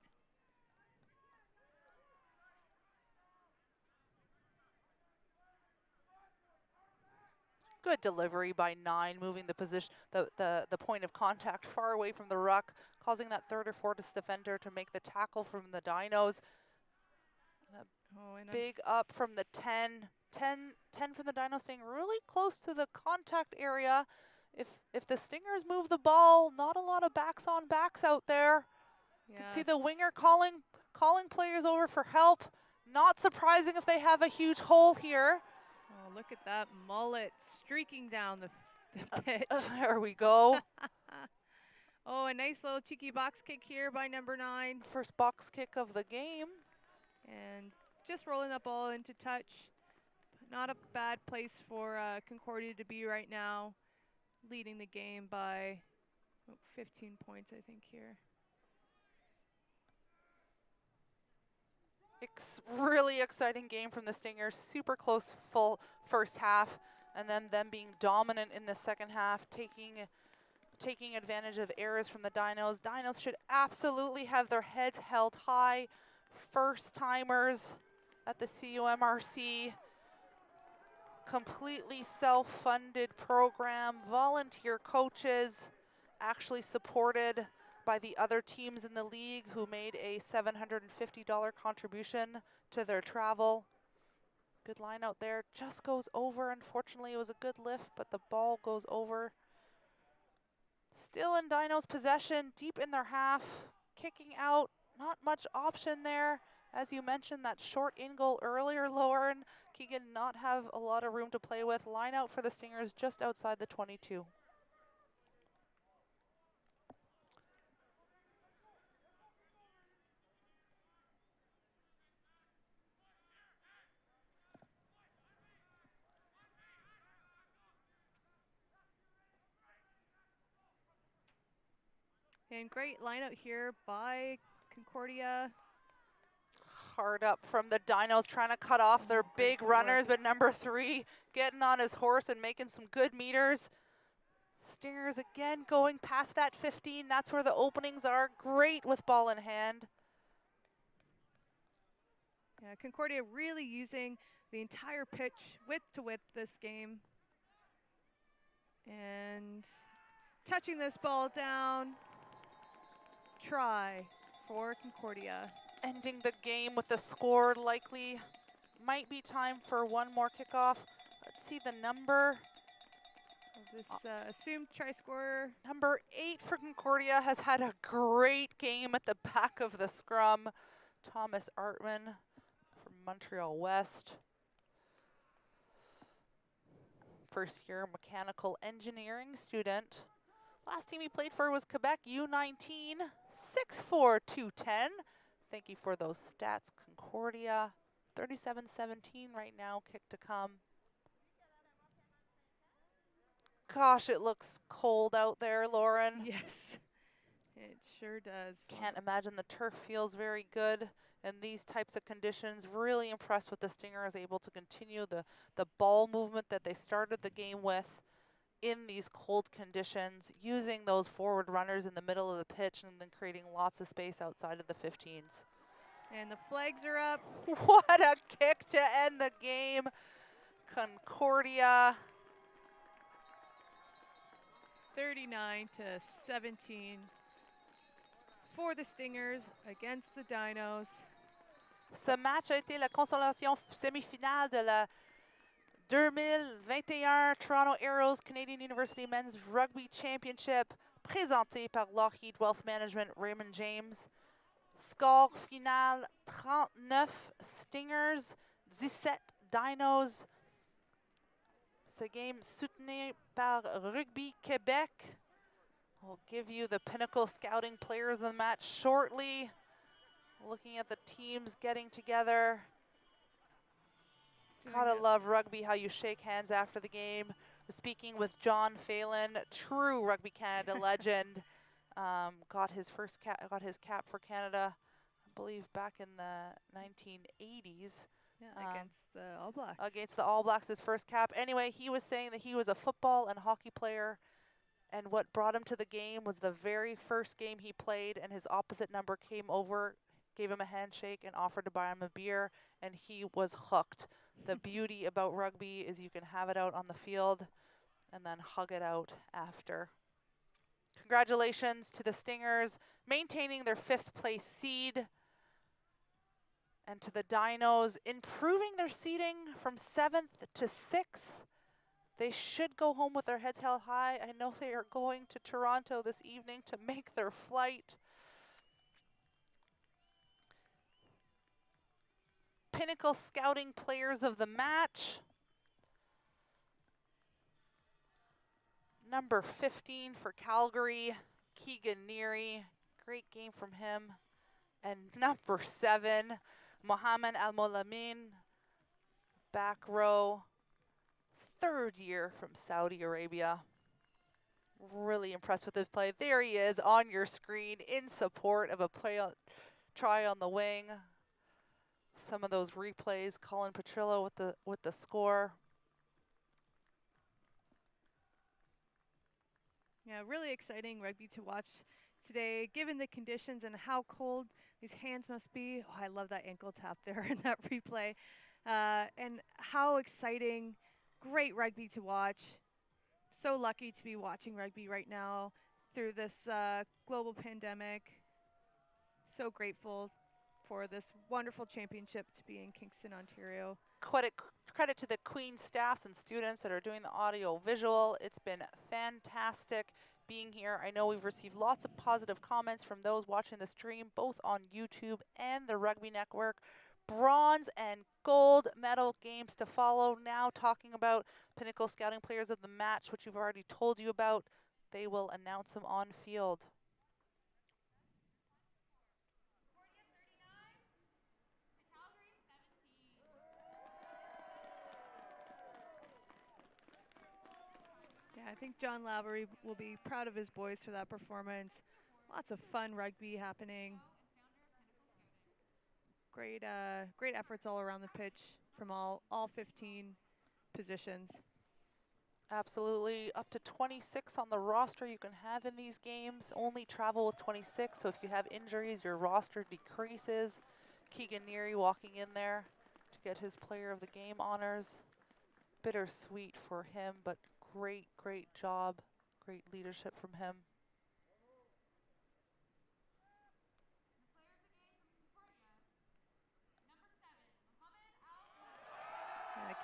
Good delivery by 9, moving the position, the point of contact far away from the ruck, causing that third or fourth defender to make the tackle from the Dinos. And a big up from the 10 from the Dinos, staying really close to the contact area. If the Stingers move the ball, not a lot of backs on backs out there. You can see the winger calling players over for help. Not surprising if they have a huge hole here. Oh, look at that mullet streaking down the pitch. There we go. Oh, a nice little cheeky box kick here by number 9. First box kick of the game. And just rolling that ball into touch. Not a bad place for Concordia to be right now. Leading the game by 15 points, I think, here. Really exciting game from the Stingers. Super close full first half, and then them being dominant in the second half, taking advantage of errors from the Dinos. Dinos should absolutely have their heads held high. First timers at the CUMRC. Completely self-funded program, volunteer coaches, actually supported by the other teams in the league who made a $750 contribution to their travel. Good line out there, just goes over. Unfortunately, it was a good lift, but the ball goes over. Still in Dino's possession, deep in their half, kicking out, not much option there. As you mentioned, that short in goal earlier, Lauren, Keegan not have a lot of room to play with. Line out for the Stingers just outside the 22. And great line out here by Concordia. Hard up from the Dinos, trying to cut off their big runners, but number 3 getting on his horse and making some good meters. Stingers again going past that 15. That's where the openings are. Great with ball in hand. Yeah, Concordia really using the entire pitch width to width this game. And touching this ball down. Try for Concordia. Ending the game with a score. Likely might be time for one more kickoff. Let's see the number. This assumed try scorer. Number 8 for Concordia has had a great game at the back of the scrum. Thomas Artman from Montreal West. First year mechanical engineering student. Last team he played for was Quebec U19, 6'4", 210. Thank you for those stats, Concordia. 37-17 right now, kick to come. Gosh, it looks cold out there, Lauren. Yes, it sure does. Can't imagine the turf feels very good in these types of conditions. Really impressed with the Stingers able to continue the ball movement that they started the game with in these cold conditions, using those forward runners in the middle of the pitch and then creating lots of space outside of the 15s. And the flags are up. What a kick to end the game. Concordia. 39-17 for the Stingers against the Dinos. Ce match a été la consolation semi-finale de la 2021 Toronto Arrows Canadian University Men's Rugby Championship, présenté par Lockheed Wealth Management Raymond James. Score final 39 Stingers, 17 Dinos. Ce game soutenu par Rugby Québec. We'll give you the pinnacle scouting players of the match shortly. Looking at the teams getting together. Gotta love rugby, how you shake hands after the game. Speaking with John Phelan, true Rugby Canada legend. Got his cap for Canada, I believe back in the 1980s. Yeah, against the All Blacks. Against the All Blacks, his first cap. Anyway, he was saying that he was a football and hockey player, and what brought him to the game was the very first game he played, and his opposite number came over, gave him a handshake, and offered to buy him a beer, and he was hooked. The beauty about rugby is you can have it out on the field and then hug it out after. Congratulations to the Stingers, maintaining their 5th place seed. And to the Dinos, improving their seeding from 7th to 6th. They should go home with their heads held high. I know they are going to Toronto this evening to make their flight. Pinnacle scouting players of the match. Number 15 for Calgary, Keegan Neary. Great game from him. And number 7, Mohamed Al-Molamin, back row, 3rd year from Saudi Arabia. Really impressed with his play. There he is on your screen in support of a try on the wing. Some of those replays, Colin Petrillo with the score. Yeah, really exciting rugby to watch today, given the conditions and how cold these hands must be. Oh, I love that ankle tap there in that replay. And how exciting, great rugby to watch. So lucky to be watching rugby right now through this global pandemic. So grateful for this wonderful championship to be in Kingston, Ontario. Credit to the Queen staffs and students that are doing the audio visual. It's been fantastic being here. I know we've received lots of positive comments from those watching the stream, both on YouTube and the Rugby Network. Bronze and gold medal games to follow. Now talking about Pinnacle Scouting Players of the Match, which we've already told you about. They will announce them on field. Yeah, I think John Lavery will be proud of his boys for that performance. Lots of fun rugby happening. Great efforts all around the pitch from all 15 positions. Absolutely. Up to 26 on the roster you can have in these games. Only travel with 26, so if you have injuries, your roster decreases. Keegan Neary walking in there to get his player of the game honors. Bittersweet for him, but great job. Great leadership from him.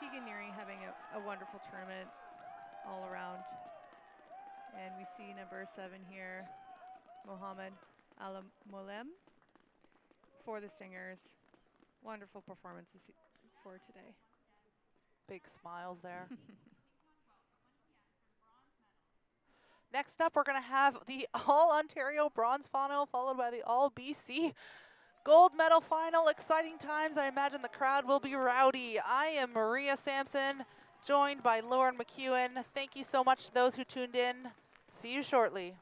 Keegan Neary having a wonderful tournament all around. And we see number 7 here, Mohamed Al-Molem for the Stingers. Wonderful performance for today. Big smiles there. Next up, we're going to have the All-Ontario Bronze Final, followed by the All-BC Gold Medal Final. Exciting times. I imagine the crowd will be rowdy. I am Maria Sampson, joined by Lauren McEwen. Thank you so much to those who tuned in. See you shortly.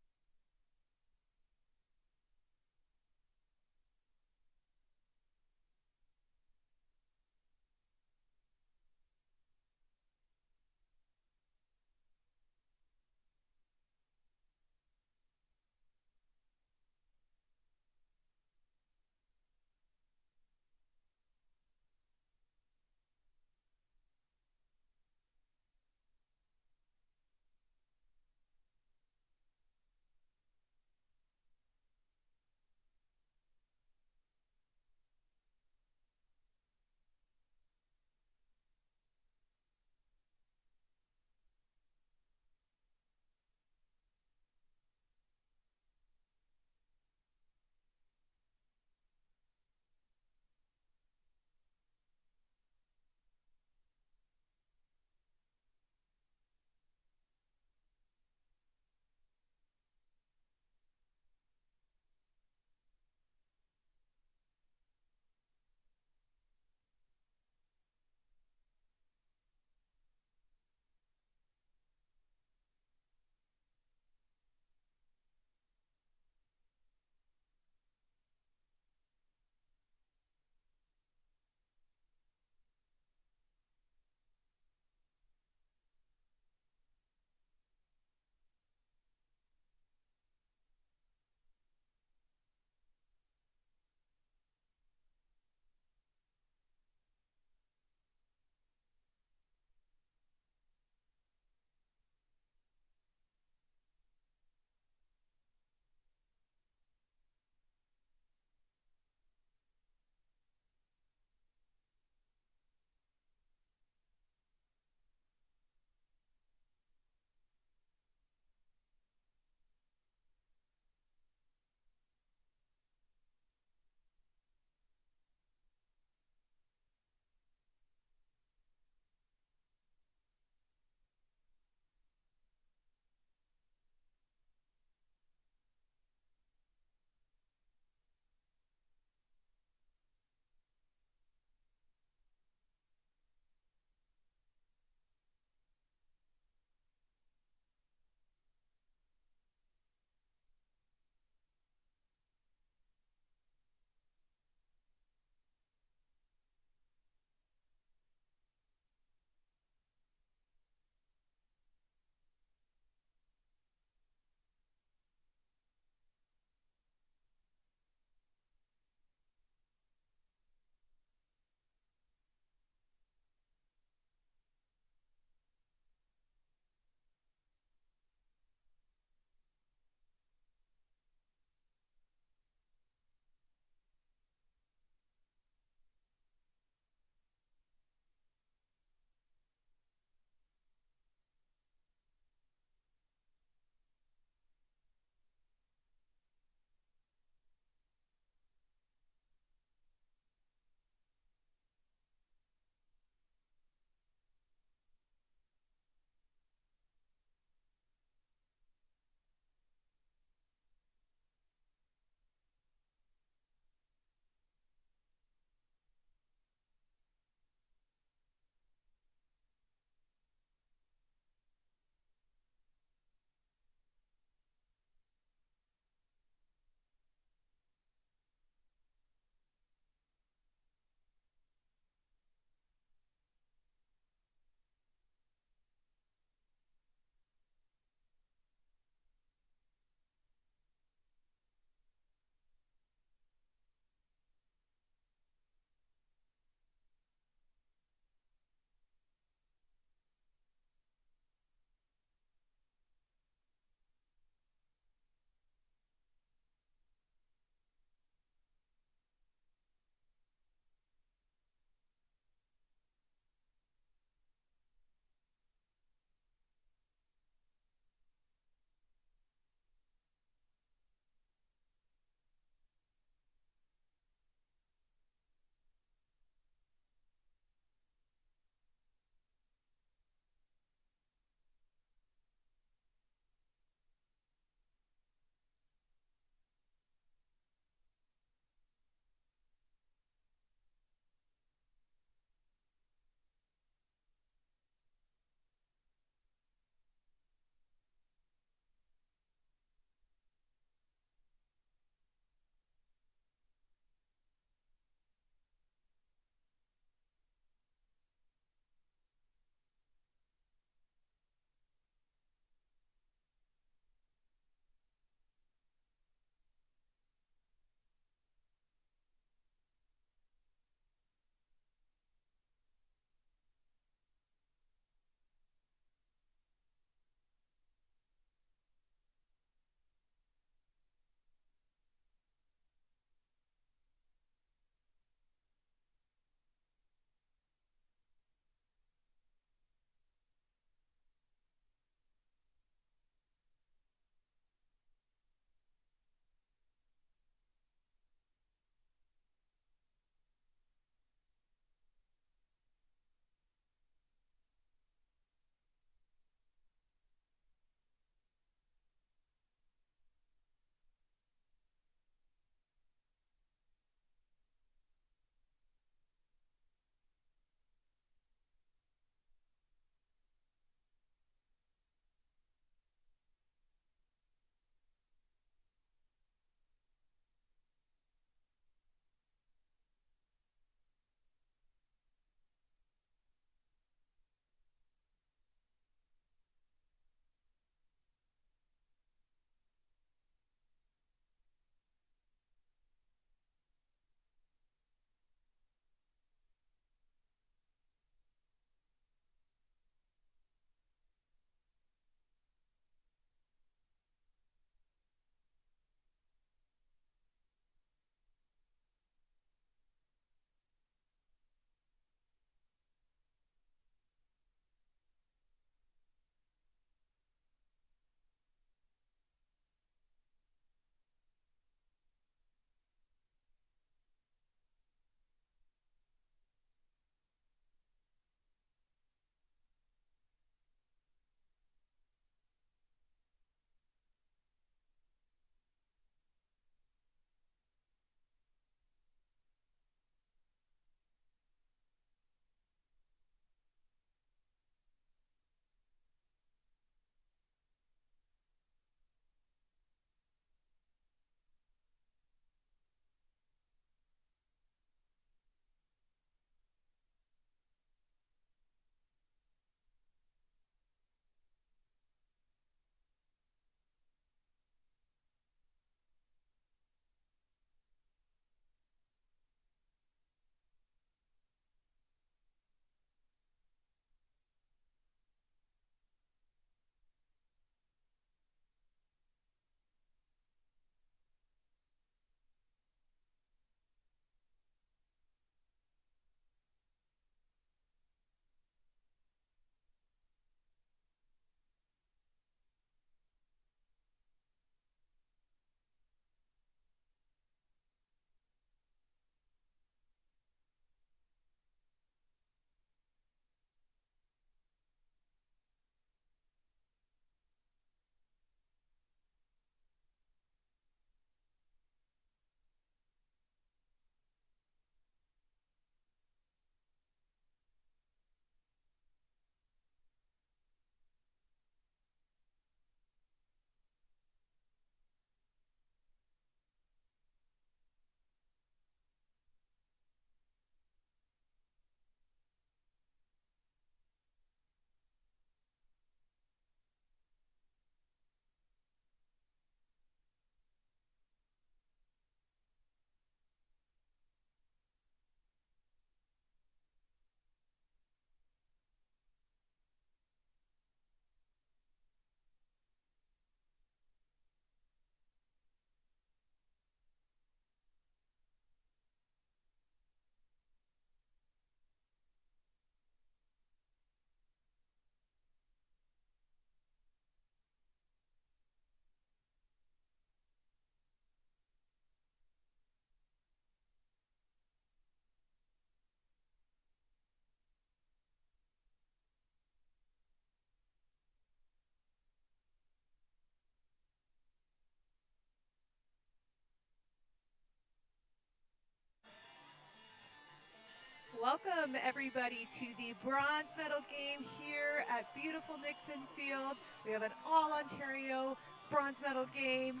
Welcome everybody to the bronze medal game here at beautiful Nixon Field. We have an all-Ontario bronze medal game,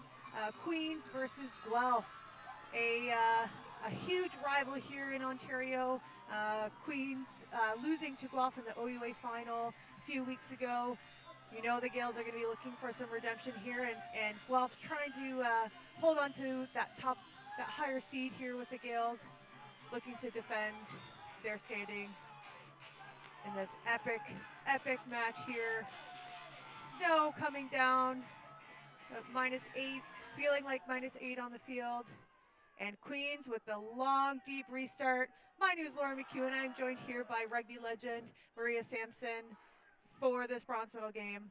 Queens versus Guelph. A huge rival here in Ontario. Queens losing to Guelph in the OUA final a few weeks ago. You know the Gaels are going to be looking for some redemption here, and Guelph trying to hold on to that higher seed here with the Gaels, looking to defend their standing in this epic match here. Snow coming down, -8, feeling like -8 on the field. And Queens with the long, deep restart. My name is Laura McEwen. I'm joined here by rugby legend Maria Sampson for this bronze medal game.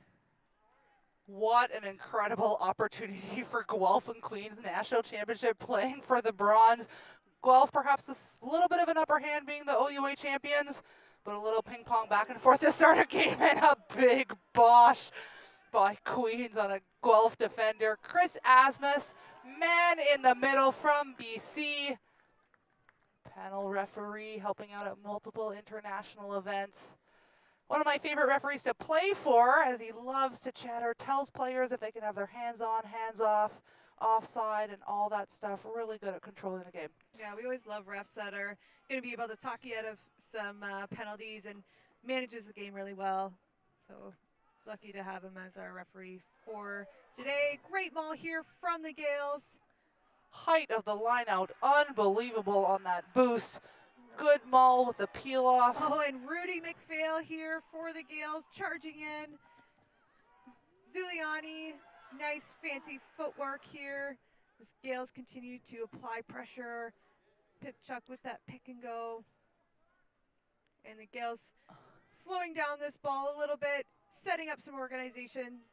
What an incredible opportunity for Guelph and Queens National Championship, playing for the bronze. Guelph perhaps a little bit of an upper hand being the OUA champions, but a little ping pong back and forth to start a game, and a big bosh by Queens on a Guelph defender. Chris Asmus, man in the middle from BC. Panel referee helping out at multiple international events. One of my favorite referees to play for, as he loves to chatter, tells players if they can have their hands on, hands off, offside, and all that stuff. Really good at controlling the game. Yeah, we always love refs that are going to be able to talk you out of some penalties and manages the game really well. So lucky to have him as our referee for today. Great maul here from the Gaels. Height of the line out, unbelievable on that boost. Good maul with the peel off. Oh, and Rudy McPhail here for the Gaels, charging in. Zuliani, nice fancy footwork here. The Gaels continue to apply pressure. Pipchuck with that pick and go. And the Gaels slowing down this ball a little bit, setting up some organization,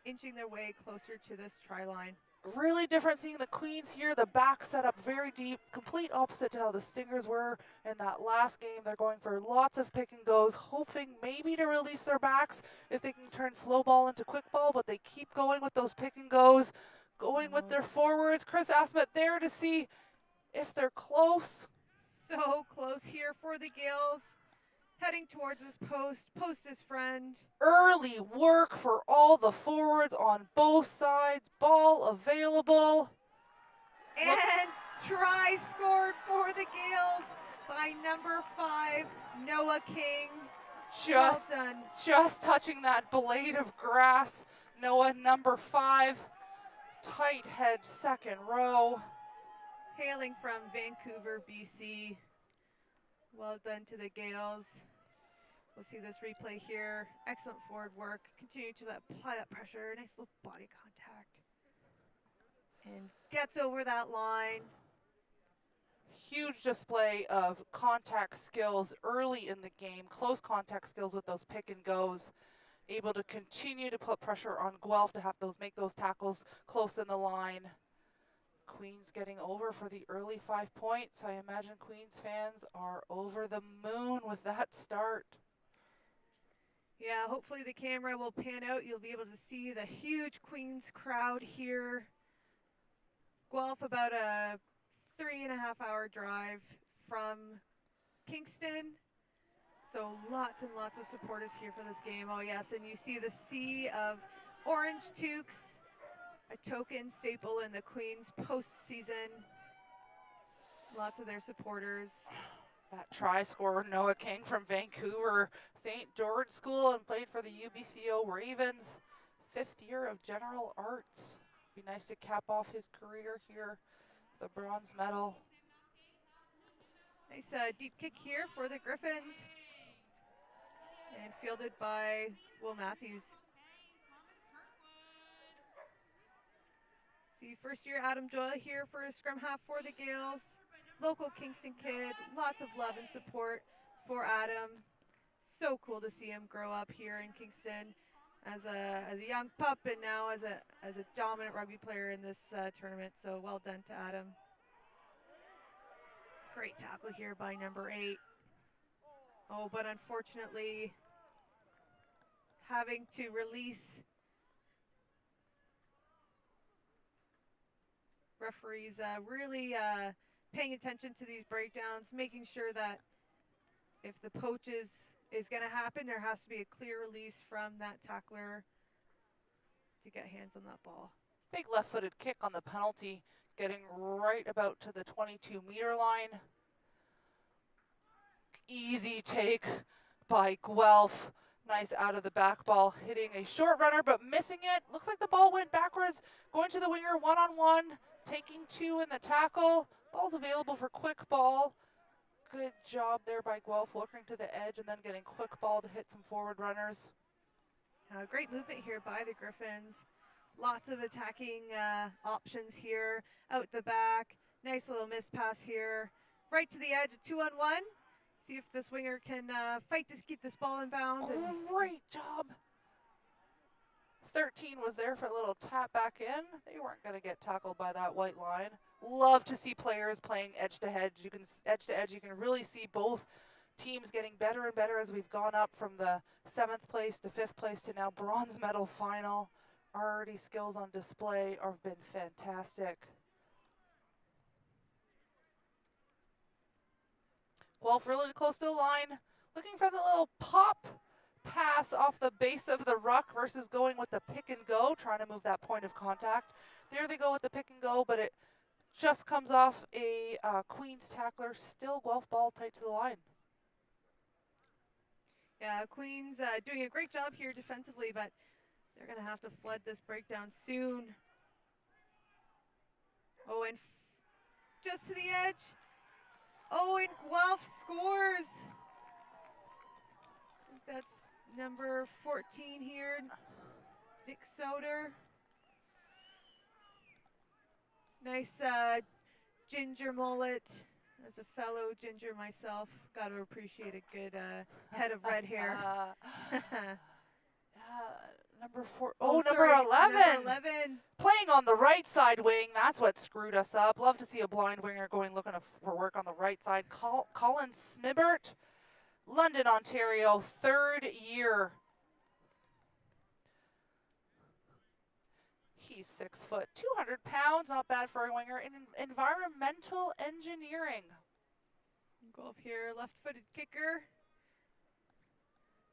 inching their way closer to this try line. Really different seeing the Queens here. The back set up very deep, complete opposite to how the Stingers were in that last game. They're going for lots of pick and goes, hoping maybe to release their backs if they can turn slow ball into quick ball, but they keep going with those pick and goes, going with their forwards. Chris Asmet there to see if they're close. So close here for the Gaels. Heading towards this post his friend. Early work for all the forwards on both sides. Ball available. And try scored for the Gaels by number 5, Noah King. Well done. Just touching that blade of grass. Noah, number 5. Tight head, second row. Hailing from Vancouver, BC. Well done to the Gaels. We'll see this replay here. Excellent forward work. Continue to apply that pressure. Nice little body contact. And gets over that line. Huge display of contact skills early in the game. Close contact skills with those pick and goes. Able to continue to put pressure on Guelph to have make those tackles close in the line. Queens getting over for the early 5 points. I imagine Queens fans are over the moon with that start. Yeah, hopefully the camera will pan out. You'll be able to see the huge Queens crowd here. Guelph about a 3.5-hour drive from Kingston. So lots and lots of supporters here for this game. Oh yes, and you see the sea of orange toques, a token staple in the Queens postseason. Lots of their supporters. That try scorer, Noah King from Vancouver, St. George School, and played for the UBCO Ravens. 5th year of general arts. Be nice to cap off his career here, the bronze medal. Nice deep kick here for the Griffins. And fielded by Will Matthews. See first year Adam Doyle here for a scrum half for the Gaels. Local Kingston kid, lots of love and support for Adam. So cool to see him grow up here in Kingston as a young pup, and now as a dominant rugby player in this tournament. So well done to Adam. Great tackle here by number 8. Oh, but unfortunately having to release. Referees really paying attention to these breakdowns, making sure that if the poach is going to happen, there has to be a clear release from that tackler to get hands on that ball. Big left-footed kick on the penalty, getting right about to the 22-meter line. Easy take by Guelph. Nice out of the back ball, hitting a short runner, but missing it. Looks like the ball went backwards, going to the winger one-on-one, taking two in the tackle. Ball's available for quick ball. Good job there by Guelph, working to the edge and then getting quick ball to hit some forward runners. Great movement here by the Griffins. Lots of attacking options here. Out the back. Nice little miss pass here. Right to the edge, 2-on-1. See if this winger can fight to keep this ball in bounds. Great job. 13 was there for a little tap back in. They weren't going to get tackled by that white line. Love to see players playing edge to edge. You can really see both teams getting better and better as we've gone up from the 7th place to 5th place to now bronze medal final. Already skills on display have been fantastic. Guelph really close to the line, looking for the little pop pass off the base of the ruck versus going with the pick and go, trying to move that point of contact. There they go with the pick and go, but it just comes off a Queens tackler. Still Guelph ball tight to the line. Yeah, Queens doing a great job here defensively, but they're going to have to flood this breakdown soon. Oh, and just to the edge. Oh, and Guelph scores. I think that's number 14 here, Nick Soder. Nice ginger mullet. As a fellow ginger myself, got to appreciate a good head of red hair. Number 4. Sorry, number 11. Number 11. Playing on the right side wing. That's what screwed us up. Love to see a blind winger going looking for work on the right side. Colin Smibert, London, Ontario, 3rd year. He's 6 foot, 200 pounds. Not bad for a winger in environmental engineering. Go up here, left-footed kicker.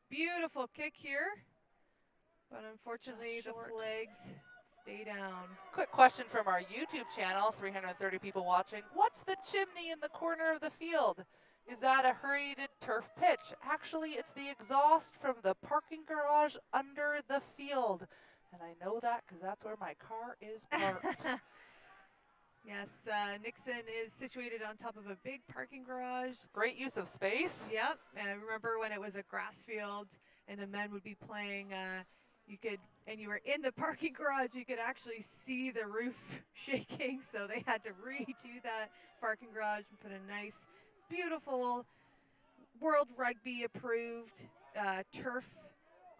Beautiful kick here. But unfortunately, the flags stay down. Quick question from our YouTube channel, 330 people watching. What's the chimney in the corner of the field? Is that a hurried turf pitch? Actually, it's the exhaust from the parking garage under the field. And I know that because that's where my car is parked. Yes, Nixon is situated on top of a big parking garage. Great use of space. Yep, and I remember when it was a grass field and the men would be playing, and you were in the parking garage, you could actually see the roof shaking, so they had to redo that parking garage and put a nice, beautiful World Rugby approved turf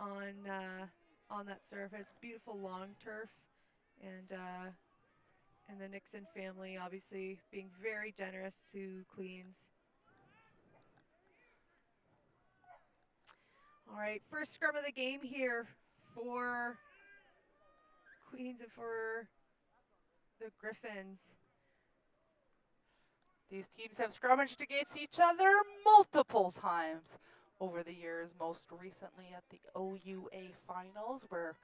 on that surface. Beautiful long turf, and the Nixon family obviously being very generous to Queens. All right, first scrum of the game here for Queens and for the Griffins. These teams have scrummaged against each other multiple times over the years, most recently at the OUA Finals, where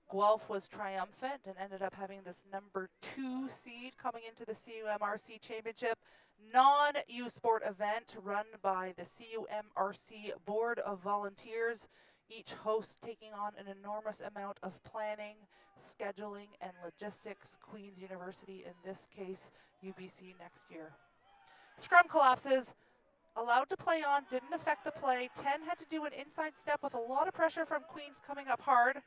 Guelph was triumphant and ended up having this number 2 seed coming into the CUMRC Championship, non-U Sport event run by the CUMRC Board of Volunteers, each host taking on an enormous amount of planning, scheduling, and logistics. Queen's University, in this case, UBC next year. Scrum collapses, allowed to play on, didn't affect the play. 10 had to do an inside step with a lot of pressure from Queens coming up hard.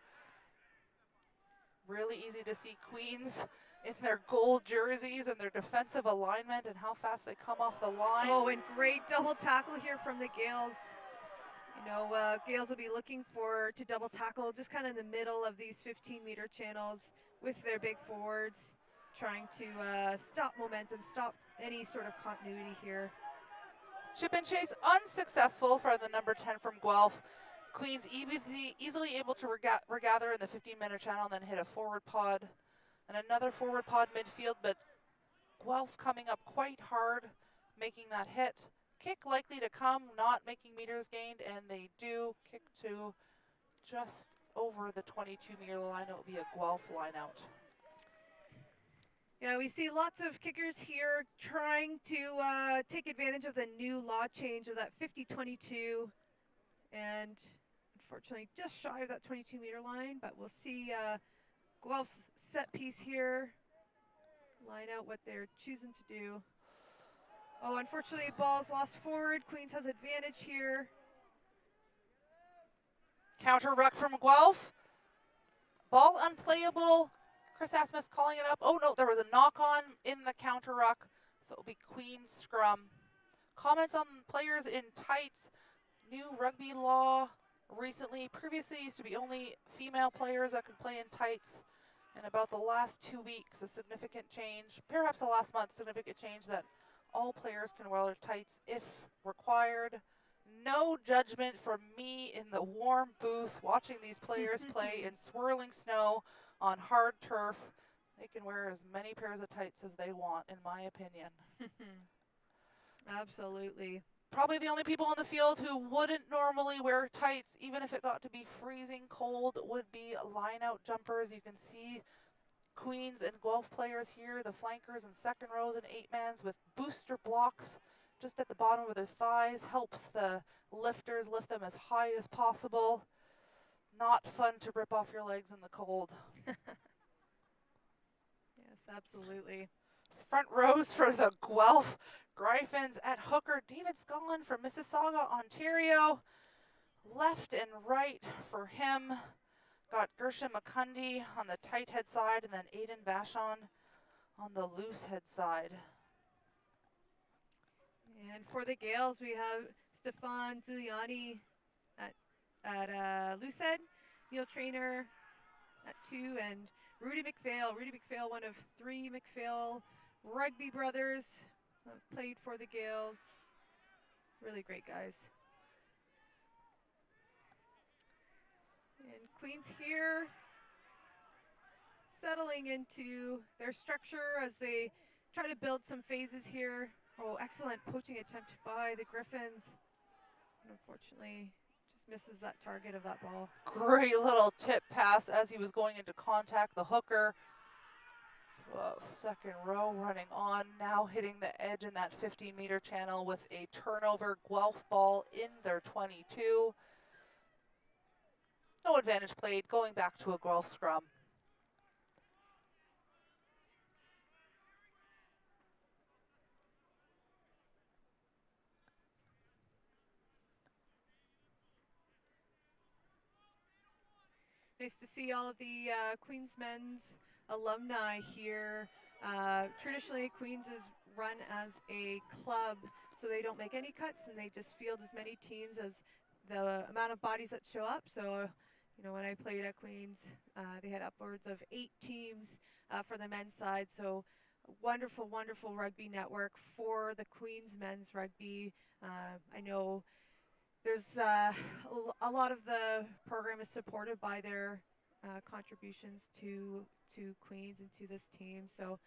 Really easy to see Queens in their gold jerseys and their defensive alignment and how fast they come off the line. Oh, and great double tackle here from the Gaels. You know, Gaels will be looking to double tackle just kind of in the middle of these 15-meter channels with their big forwards, trying to stop momentum, stop any sort of continuity here. Chip and chase unsuccessful for the number 10 from Guelph. Queens easily able to regather in the 15-meter channel and then hit a forward pod and another forward pod midfield, but Guelph coming up quite hard, making that hit. kick likely to come, not making meters gained, and they do kick to just over the 22-meter line. It will be a Guelph line out. Yeah, we see lots of kickers here trying to take advantage of the new law change of that 50-22, and unfortunately just shy of that 22-meter line, but we'll see Guelph's set piece here, line out what they're choosing to do. Oh, unfortunately, ball's lost forward. Queens has advantage here. Counter ruck from Guelph. Ball unplayable. Chris Asmus calling it up. Oh no, there was a knock on in the counter ruck, so it'll be Queens scrum. Comments on players in tights. New rugby law recently. Previously used to be only female players that could play in tights. And about the last 2 weeks, a significant change, perhaps the last month, significant change that all players can wear tights if required. No judgment from me in the warm booth watching these players play in swirling snow on hard turf. They can wear as many pairs of tights as they want, in my opinion. Absolutely. Probably the only people on the field who wouldn't normally wear tights, even if it got to be freezing cold, would be line-out jumpers. You can see Queens and Guelph players here, the flankers and second rows and 8-mans with booster blocks just at the bottom of their thighs. Helps the lifters lift them as high as possible. Not fun to rip off your legs in the cold. Yes, absolutely. Front rows for the Guelph Gryphons at hooker. David Scollin from Mississauga, Ontario. Left and right for him. Got Gersha McCundy on the tight head side, and then Aiden Vachon on the loose head side. And for the Gaels, we have Stefan Giuliani at loose head, Neil Trainer at 2, and Rudy McPhail. Rudy McPhail, one of 3 McPhail rugby brothers, played for the Gaels. Really great guys. And Queens here settling into their structure as they try to build some phases here. Oh, excellent poaching attempt by the Griffins. And unfortunately, just misses that target of that ball. Great little tip pass as he was going into contact. The hooker, second row running on, now hitting the edge in that 15-meter channel with a turnover. Guelph ball in their 22. No advantage played, going back to a Guelph scrum. Nice to see all of the Queens men's alumni here. Traditionally, Queens is run as a club, so they don't make any cuts and they just field as many teams as the amount of bodies that show up. So, you know, when I played at Queens, they had upwards of 8 teams for the men's side. So, wonderful, wonderful rugby network for the Queens men's rugby. I know there's a lot of the program is supported by their contributions to Queens and to this team. So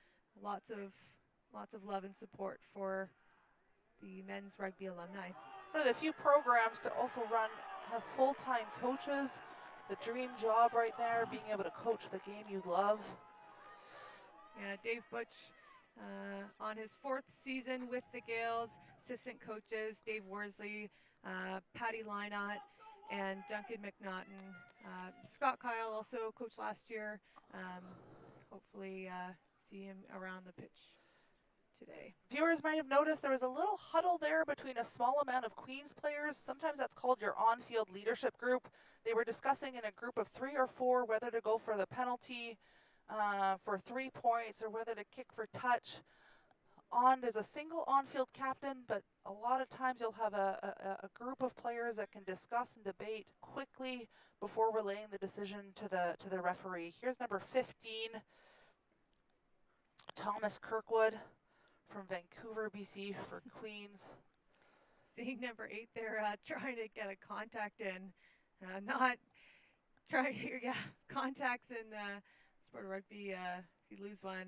lots of love and support for the men's rugby alumni. One of the few programs to also have full-time coaches. The dream job right there, being able to coach the game you love. Yeah, Dave Butch on his 4th season with the Gaels, assistant coaches Dave Worsley, Patty Lynott, and Duncan McNaughton. Scott Kyle also coached last year. Hopefully see him around the pitch today. Viewers might have noticed there was a little huddle there between a small amount of Queens players. Sometimes that's called your on-field leadership group. They were discussing in a group of 3 or 4 whether to go for the penalty for 3 points or whether to kick for touch. There's a single on-field captain, but a lot of times you'll have a group of players that can discuss and debate quickly before relaying the decision to the referee. Here's number 15, Thomas Kirkwood from Vancouver, BC for Queens. Seeing number 8 there, trying to get a contact in, not trying to, contacts in sport of rugby, if you lose one,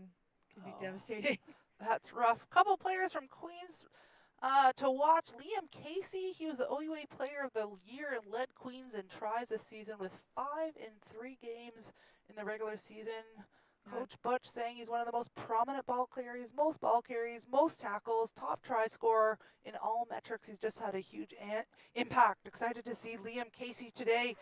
can be devastating. That's rough. Couple players from Queens To watch Liam Casey, he was the OUA Player of the Year and led Queens in tries this season with 5 in 3 games in the regular season. Coach Butch saying he's one of the most prominent ball carriers, most tackles, top try scorer in all metrics. He's just had a huge impact. Excited to see Liam Casey today.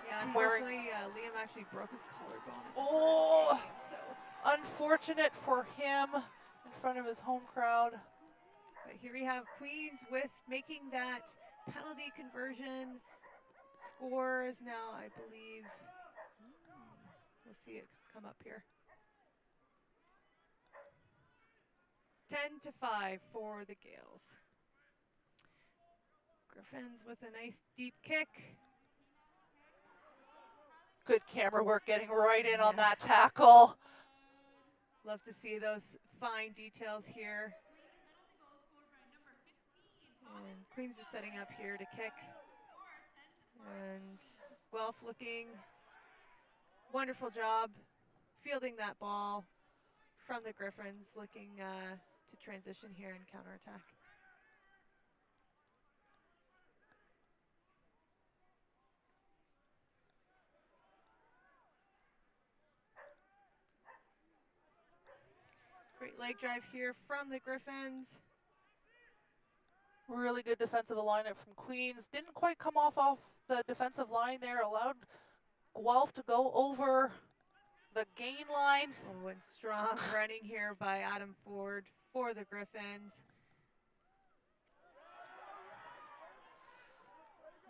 Yeah, wearing. unfortunately, Liam actually broke his collarbone in the Oh, first game, so. Unfortunate for him in front of his home crowd. But here we have Queens with making that penalty conversion. Score is now, I believe, we'll see it come up here. 10-5 for the Gaels. Griffins with a nice deep kick. Good camera work getting right in on that tackle. Love to see those fine details here. And Queens is setting up here to kick. And Guelph looking wonderful job fielding that ball from the Griffins, looking to transition here and counterattack. Great leg drive here from the Griffins. Really good defensive alignment from Queens. Didn't quite come off the defensive line there. Allowed Guelph to go over the gain line. Oh, and strong running here by Adam Ford for the Griffins.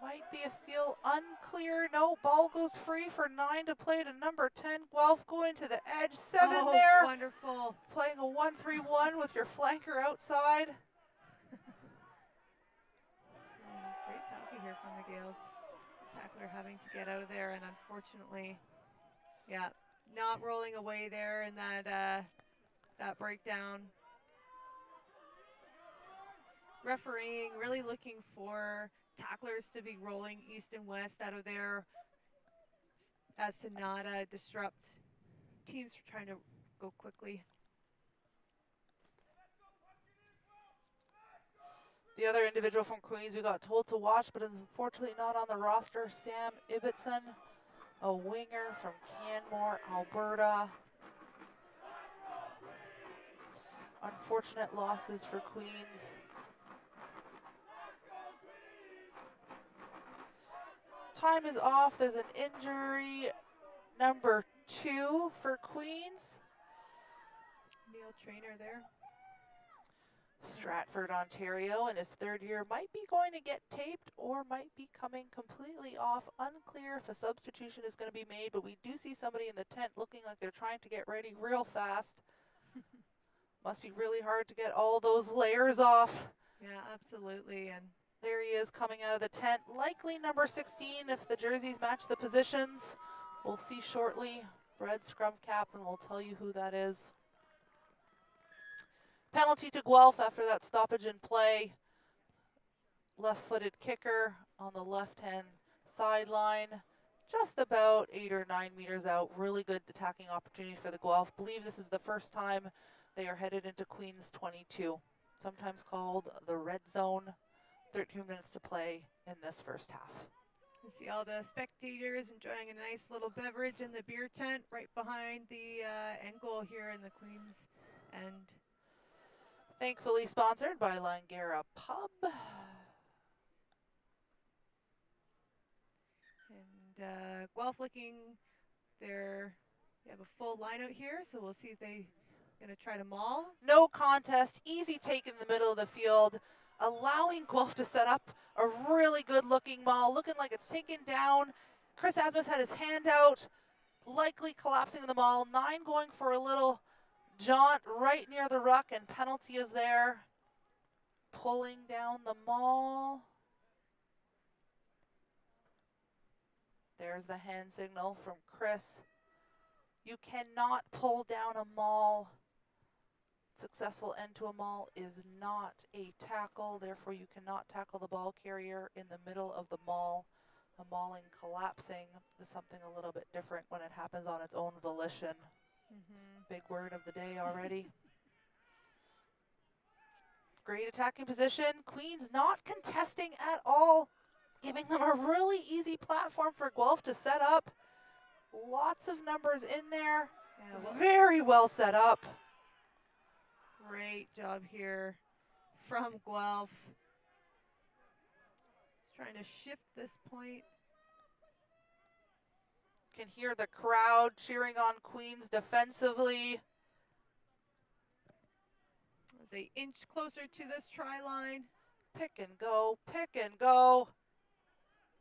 Might be a steal, unclear. No, ball goes free for 9 to play to number 10. Guelph going to the edge, 7 there. Wonderful. Playing a 1-3-1 with your flanker outside. Great tackle here from the Gaels. Tackler having to get out of there, and unfortunately, yeah, not rolling away there in that breakdown. Refereeing, really looking for tacklers to be rolling east and west out of there as to not disrupt teams trying to go quickly. The other individual from Queens we got told to watch, but is unfortunately not on the roster, Sam Ibbotson, a winger from Canmore, Alberta. Unfortunate losses for Queens. Time is off. There's an injury, number 2 for Queens. Neil Trainer there. Stratford, Ontario, in his 3rd year, might be going to get taped or might be coming completely off. Unclear if a substitution is going to be made, but we do see somebody in the tent looking like they're trying to get ready real fast. Must be really hard to get all those layers off. Yeah, absolutely. And there he is coming out of the tent. Likely number 16 if the jerseys match the positions. We'll see shortly. Red scrum cap, and we'll tell you who that is. Penalty to Guelph after that stoppage in play. Left-footed kicker on the left-hand sideline. Just about 8 or 9 meters out. Really good attacking opportunity for the Guelph. Believe this is the first time they are headed into Queens 22. Sometimes called the red zone. 13 minutes to play in this first half. You see all the spectators enjoying a nice little beverage in the beer tent right behind the end goal here in the Queens end. Thankfully sponsored by Langara Pub. And Guelph looking, they have a full line out here, so we'll see if they're going to try to maul. No contest, easy take in the middle of the field, allowing Guelph to set up a really good looking maul, looking like it's taken down. Chris Asmus had his hand out, likely collapsing the maul. 9 going for a little jaunt right near the ruck, and penalty is there. Pulling down the maul. There's the hand signal from Chris. You cannot pull down a maul. Successful end to a maul is not a tackle, therefore you cannot tackle the ball carrier in the middle of the maul. A mauling collapsing is something a little bit different when it happens on its own volition. Big word of the day already. Great attacking position. Queens not contesting at all, giving them a really easy platform for Guelph to set up. Lots of numbers in there. Yeah, Very well set up. great job here from Guelph. Just trying to shift this point. Can hear the crowd cheering on Queens defensively. As they inch closer to this try line. Pick and go, pick and go.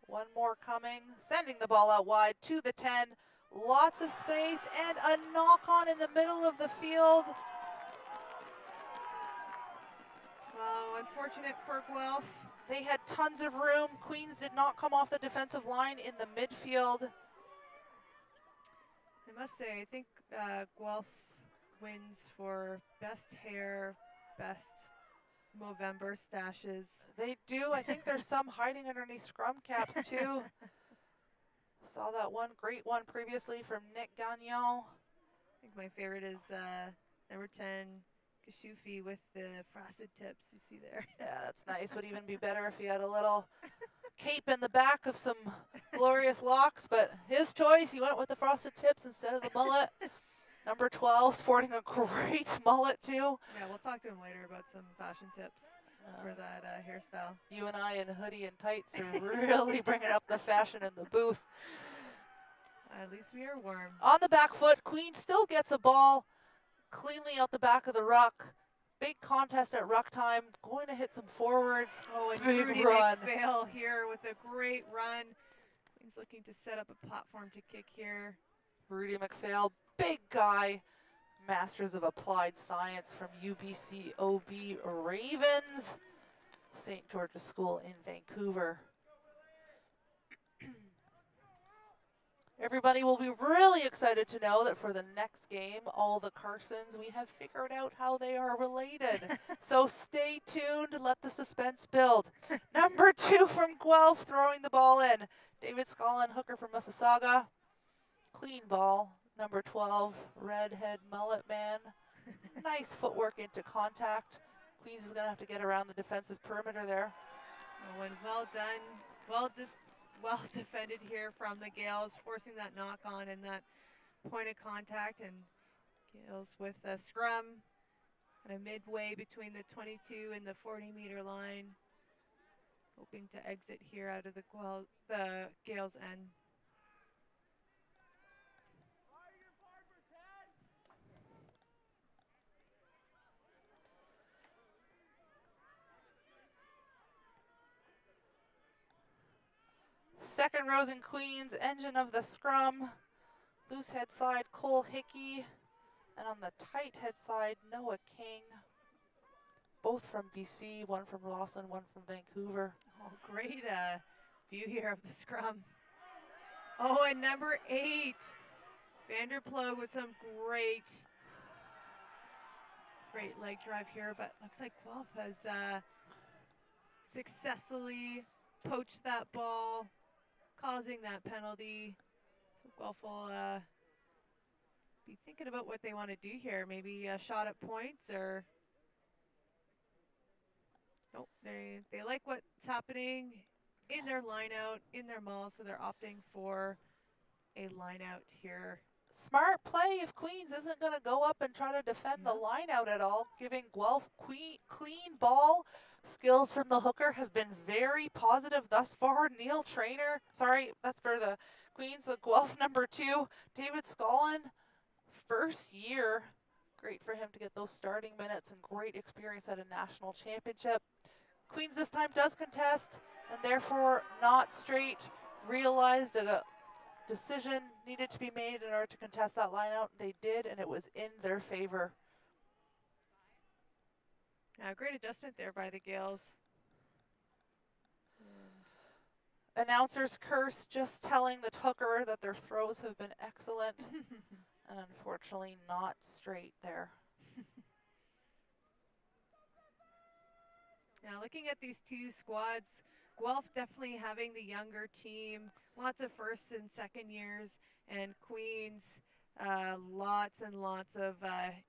One more coming, sending the ball out wide to the 10. Lots of space and a knock on in the middle of the field. Oh, unfortunate for Guelph. They had tons of room. Queens did not come off the defensive line in the midfield. I must say, I think Guelph wins for best hair, best Movember stashes. They do. I think there's some hiding underneath scrum caps too. Saw that one great one previously from Nick Gagnon. I think my favorite is number 10, Kashufi with the frosted tips you see there. Yeah, that's nice. Would even be better if he had a little cape in the back of some glorious locks, but his choice, he went with the frosted tips instead of the mullet. Number 12, sporting a great mullet too. Yeah, we'll talk to him later about some fashion tips for that hairstyle. You and I in hoodie and tights are really bringing up the fashion in the booth. At least we are warm. On the back foot, Queen still gets a ball cleanly out the back of the ruck. Big contest at ruck time, going to hit some forwards. Oh, and Big Rudy run. McPhail here with a great run. He's looking to set up a platform to kick here. Rudy McPhail, big guy. Masters of Applied Science from UBC OB Ravens. St. George's School in Vancouver. Everybody will be really excited to know that for the next game, all the Carsons, we have figured out how they are related. So stay tuned, let the suspense build. Number 2 from Guelph throwing the ball in. David Scollin, hooker from Mississauga. Clean ball. Number 12, redhead mullet man. Nice footwork into contact. Queens is going to have to get around the defensive perimeter there. Oh, and well done. Well defended here from the Gaels, forcing that knock on and that point of contact. And Gaels with a scrum kind of midway between the 22 and the 40-meter line. Hoping to exit here out of the Gaels' end. Second rows and Queens, engine of the scrum. Loose head side, Cole Hickey. And on the tight head side, Noah King. Both from BC, one from Lawson, one from Vancouver. Oh, great view here of the scrum. Oh, and number 8, Vanderploeg with some great leg drive here, but looks like Guelph has successfully poached that ball, causing that penalty. So Guelph will be thinking about what they want to do here. Maybe a shot at points or... Nope, they like what's happening in their line out, in their maul, so they're opting for a line out here. Smart play if Queens isn't going to go up and try to defend the line out at all, giving Guelph clean ball. Skills from the hooker have been very positive thus far. Neil Trainer, sorry, that's for the Queens. The Guelph number 2, David Scollin, first year. Great for him to get those starting minutes and great experience at a national championship. Queens this time does contest and therefore not straight. Realized a decision needed to be made in order to contest that line out. They did, and it was in their favor. Great adjustment there by the Gaels. Announcer's curse, just telling the hooker that their throws have been excellent. And unfortunately not straight there. Now looking at these two squads, Guelph definitely having the younger team, lots of first and second years, and Queens lots and lots of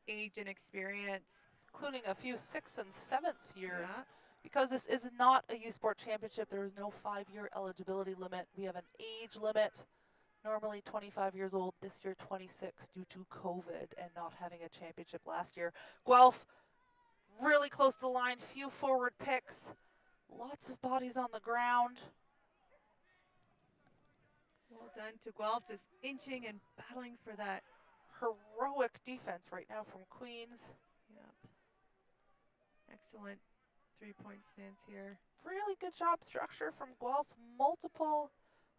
age and experience. including a few 6th and 7th years. Yeah. Because this is not a youth sport championship, there is no 5-year eligibility limit. We have an age limit, normally 25 years old, this year 26 due to COVID and not having a championship last year. Guelph really close to the line, few forward picks, lots of bodies on the ground. Well done to Guelph, just inching and battling for that. Heroic defense right now from Queens. Yep. Excellent 3-point stance here. Really good job structure from Guelph, multiple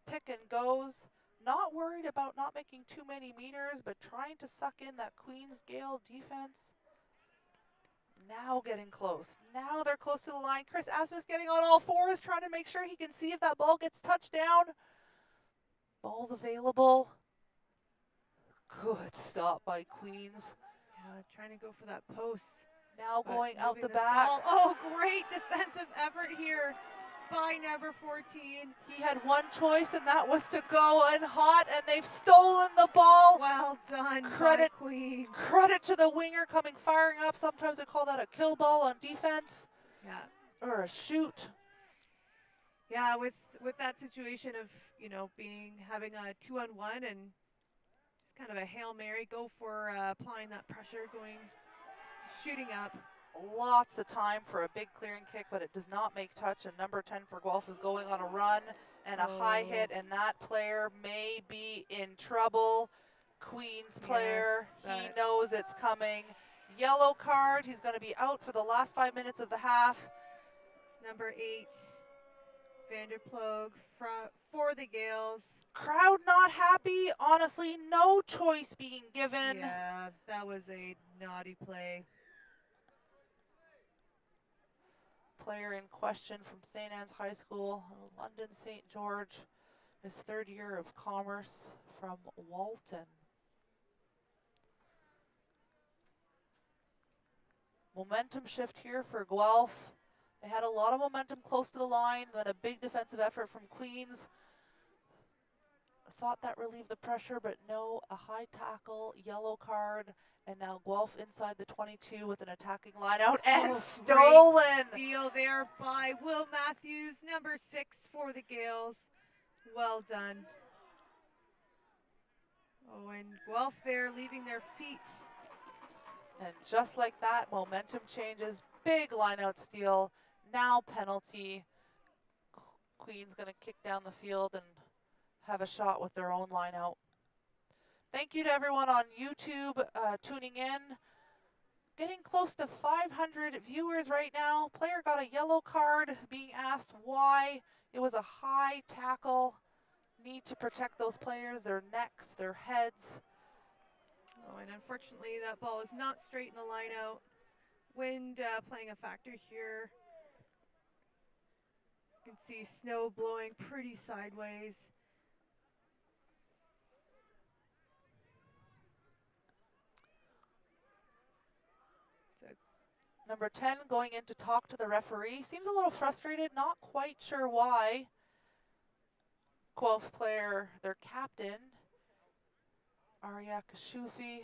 pick and goes. Not worried about not making too many meters, but trying to suck in that Queens Gael defense. Now getting close. Now they're close to the line. Chris Asmus getting on all fours, trying to make sure he can see if that ball gets touched down. Ball's available. Good stop by Queens. Yeah, trying to go for that post. Now but going out moving the this back. ball. Oh, great defensive effort here by number 14. He had one choice, and that was to go in hot, and they've stolen the ball. Well done, Credit- by Queen. Credit to the winger coming firing up. Sometimes they call that a kill ball on defense Yeah. or a shoot. Yeah, with that situation of, having a 2-on-1 and just kind of a Hail Mary, go for applying that pressure, shooting up. Lots of time for a big clearing kick, but it does not make touch, and number 10 for Guelph is going on a run and a high hit, and that player may be in trouble. Queens player, Yes, he knows it's coming. Yellow card, he's going to be out for the last 5 minutes of the half. It's number 8, Vanderploeg for the Gaels. Crowd not happy, honestly, no choice being given. Yeah, that was a naughty play. Player in question from St. Anne's High School, London St. George, his 3rd year of commerce from Walton. Momentum shift here for Guelph. They had a lot of momentum close to the line, then a big defensive effort from Queens. Thought that relieved the pressure, but no, a high tackle, yellow card, and now Guelph inside the 22 with an attacking line out and stolen. Great steal there by Will Matthews, number 6 for the Gaels. Well done. Oh, and Guelph there leaving their feet. And just like that, momentum changes, big line out steal, now penalty. Queen's gonna kick down the field and have a shot with their own line out. Thank you to everyone on YouTube tuning in. Getting close to 500 viewers right now. Player got a yellow card, being asked why. It was a high tackle. Need to protect those players, their necks, their heads. Oh, and unfortunately that ball is not straight in the line out. Wind playing a factor here. You can see snow blowing pretty sideways. Number 10 going in to talk to the referee. Seems a little frustrated, not quite sure why. Guelph player, their captain, Arya Kashufi.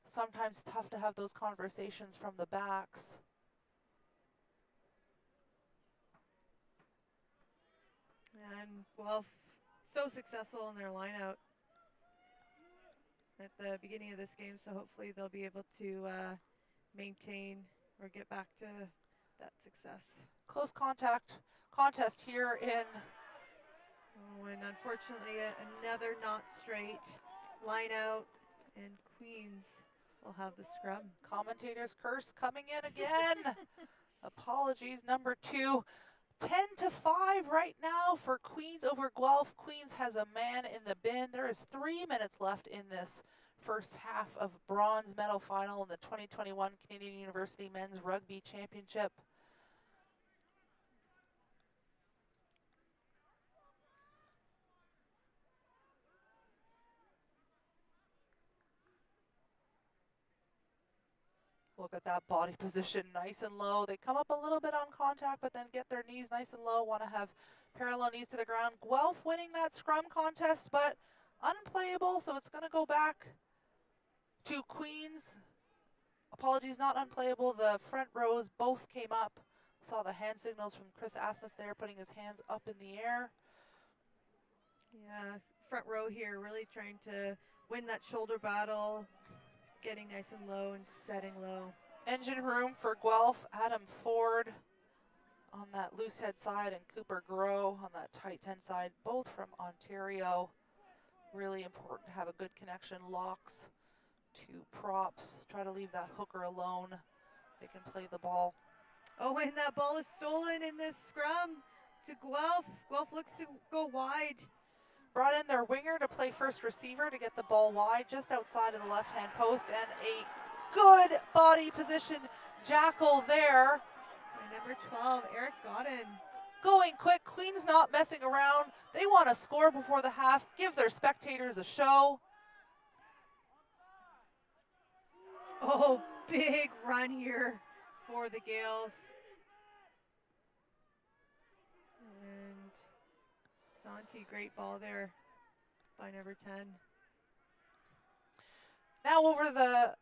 Sometimes tough to have those conversations from the backs. And Guelph so successful in their lineout at the beginning of this game, so hopefully they'll be able to maintain or get back to that success. Close contest here in. Oh, and unfortunately another not straight line out, and Queens will have the scrum. Commentator's curse coming in again. Apologies, number 2. 10-5 right now for Queens over Guelph. Queens has a man in the bin. There is 3 minutes left in this first half of bronze medal final in the 2021 Canadian University Men's Rugby Championship. Look at that body position, nice and low. They come up a little bit on contact, but then get their knees nice and low, want to have parallel knees to the ground. Guelph winning that scrum contest, but unplayable, so it's going to go back to Queens. apologies, not unplayable. The front rows both came up. Saw the hand signals from Chris Asmus there, putting his hands up in the air. Yeah, front row here really trying to win that shoulder battle, getting nice and low and setting low. Engine room for Guelph, Adam Ford on that loose head side and Cooper Grow on that tight 10 side, both from Ontario. Really important to have a good connection. Locks to props. Try to leave that hooker alone. They can play the ball. Oh, and that ball is stolen in this scrum to Guelph. Guelph looks to go wide. Brought in their winger to play first receiver to get the ball wide just outside of the left-hand post, and a good body position jackal there. And number 12, Eric Godden. Going quick, Queen's not messing around. They want to score before the half, give their spectators a show. Oh, big run here for the Gaels. And Santi, great ball there by number 10. Now over the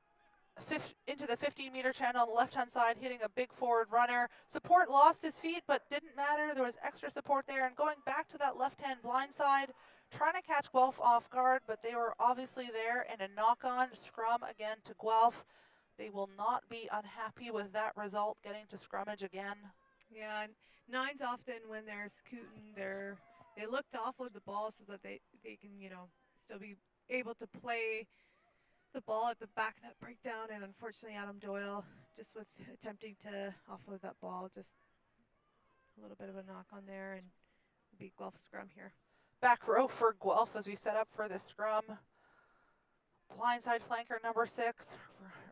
into the 15-meter channel on the left-hand side, hitting a big forward runner. Support lost his feet, but didn't matter. There was extra support there, and going back to that left-hand blind side, trying to catch Guelph off guard, but they were obviously there, and a knock-on scrum again to Guelph. They will not be unhappy with that result, getting to scrummage again. Yeah, and nines often when they're scooting, they look to offload the ball so that they can, still be able to play the ball at the back of that breakdown. And unfortunately, Adam Doyle, just with attempting to offload that ball, just a little bit of a knock on there, and it'll be Guelph scrum here. Back row for Guelph as we set up for the scrum. Blindside flanker number 6,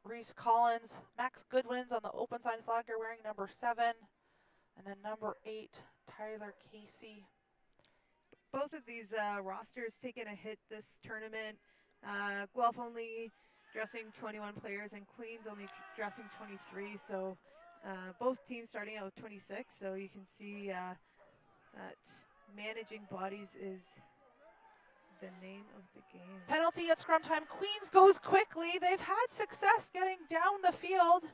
Reese Collins. Max Goodwin's on the open side flanker wearing number 7. And then number 8, Tyler Casey. Both of these rosters taking a hit this tournament. Guelph only dressing 21 players and Queens only dressing 23. So both teams starting out with 26. So you can see that managing bodies is the name of the game. Penalty at scrum time. Queens goes quickly. They've had success getting down the field.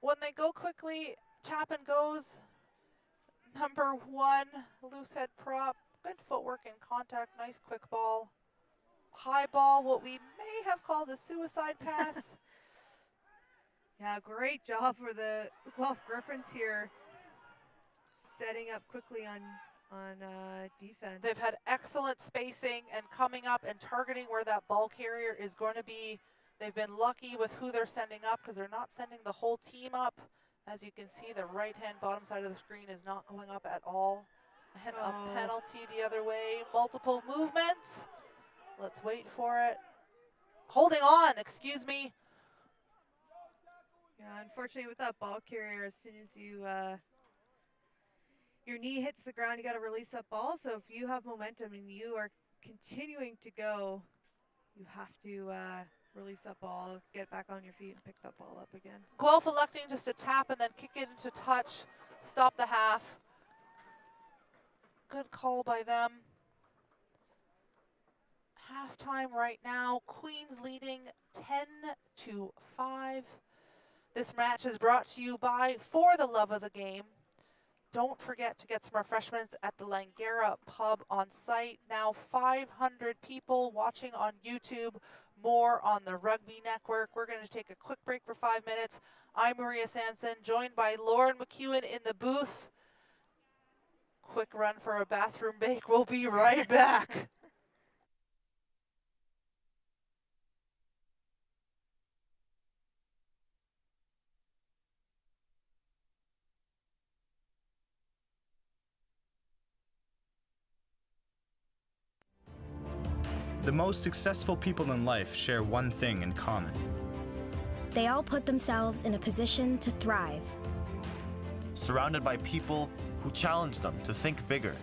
When they go quickly, Chapin goes. Number 1, loose head prop. Good footwork and contact. Nice quick ball. High ball, what we may have called a suicide pass. Yeah, great job for the Guelph Griffins here, setting up quickly on defense. They've had excellent spacing and coming up and targeting where that ball carrier is going to be. They've been lucky with who they're sending up because they're not sending the whole team up. As you can see, the right-hand bottom side of the screen is not going up at all. And a penalty the other way. Multiple movements. Let's wait for it. Holding on, excuse me. Yeah, unfortunately with that ball carrier, as soon as your knee hits the ground, you got to release that ball. So if you have momentum and you are continuing to go, you have to release that ball, get back on your feet and pick that ball up again. Guelph electing just to tap and then kick it into touch. Stop the half. Good call by them. Halftime right now. Queens leading 10-5. This match is brought to you by For the Love of the Game. Don't forget to get some refreshments at the Langara Pub on site. Now 500 people watching on YouTube, more on the Rugby Network. We're going to take a quick break for 5 minutes. I'm Maria Sampson, joined by Lauren McEwen in the booth. Quick run for a bathroom break. We'll be right back. The most successful people in life share one thing in common. They all put themselves in a position to thrive. Surrounded by people who challenge them to think bigger.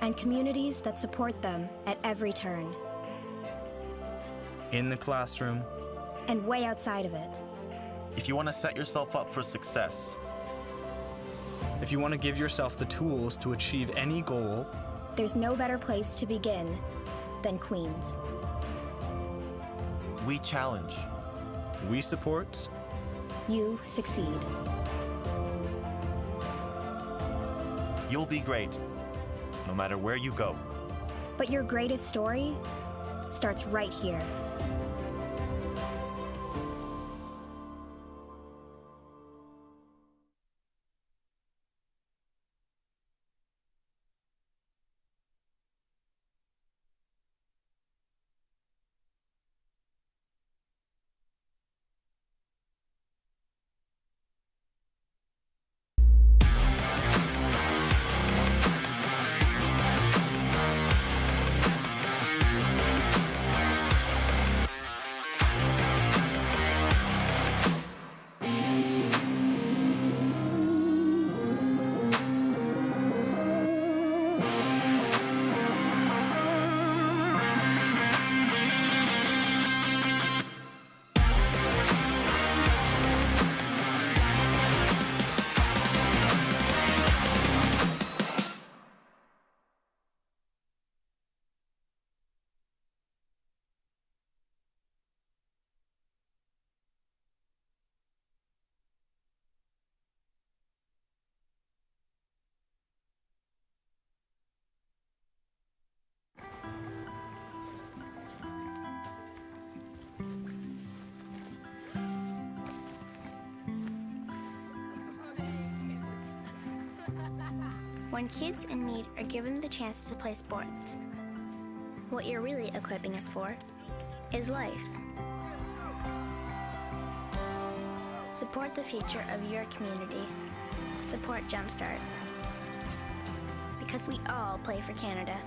And communities that support them at every turn. In the classroom. And way outside of it. If you want to set yourself up for success. If you want to give yourself the tools to achieve any goal. There's no better place to begin than Queens. We challenge. We support. you succeed. You'll be great, no matter where you go. But your greatest story starts right here. When kids in need are given the chance to play sports, what you're really equipping us for is life. Support the future of your community. Support Jumpstart. Because we all play for Canada.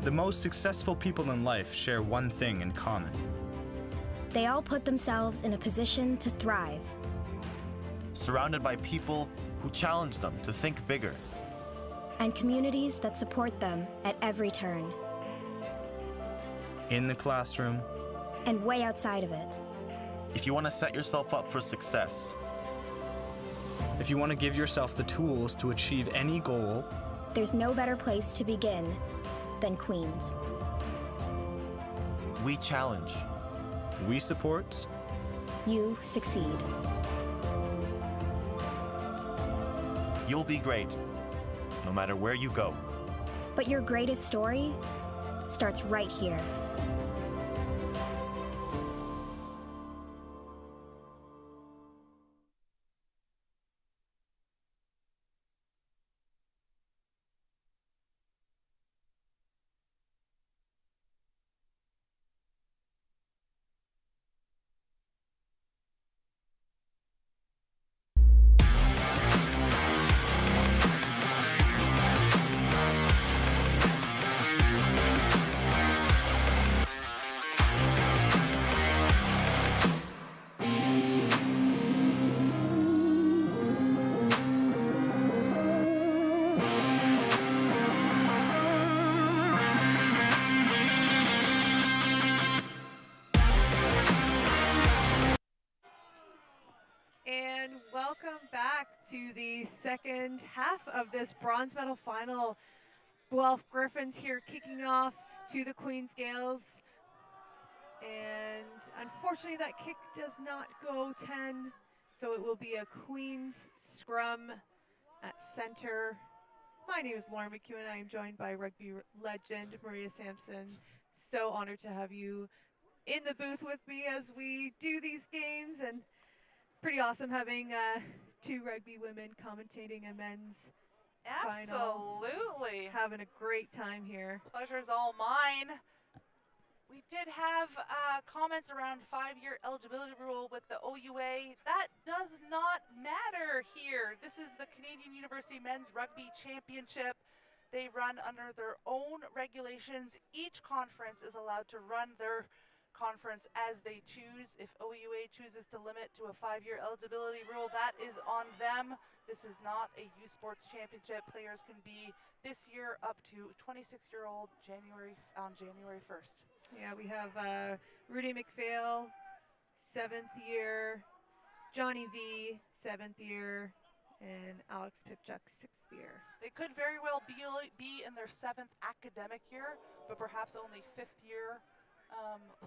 The most successful people in life share one thing in common. They all put themselves in a position to thrive. Surrounded by people who challenge them to think bigger. And communities that support them at every turn. In the classroom, And way outside of it. If you want to set yourself up for success, if you want to give yourself the tools to achieve any goal, There's no better place to begin than Queens. we challenge. we support, You succeed. You'll be great, no matter where you go. But your greatest story starts right here. And welcome back to the second half of this bronze medal final. Guelph Griffins here kicking off to the Queen's Gaels. And unfortunately that kick does not go 10, so it will be a Queen's scrum at center. My name is Lauren McEwen. I am joined by rugby legend Maria Sampson. So honored to have you in the booth with me as we do these games, and pretty awesome having two rugby women commentating a men's final. Absolutely. Having a great time here. Pleasure's all mine. We did have comments around 5-year eligibility rule with the OUA. That does not matter here. This is the Canadian University Men's Rugby Championship. They run under their own regulations. Each conference is allowed to run their conference as they choose. If OUA chooses to limit to a 5-year eligibility rule, that is on them. This is not a youth sports championship. Players can be this year up to 26-year-old on January 1st. Yeah, we have Rudy McPhail, 7th year, Johnny V, 7th year, and Alex Pipchuk, 6th year. They could very well be in their 7th academic year, but perhaps only 5th year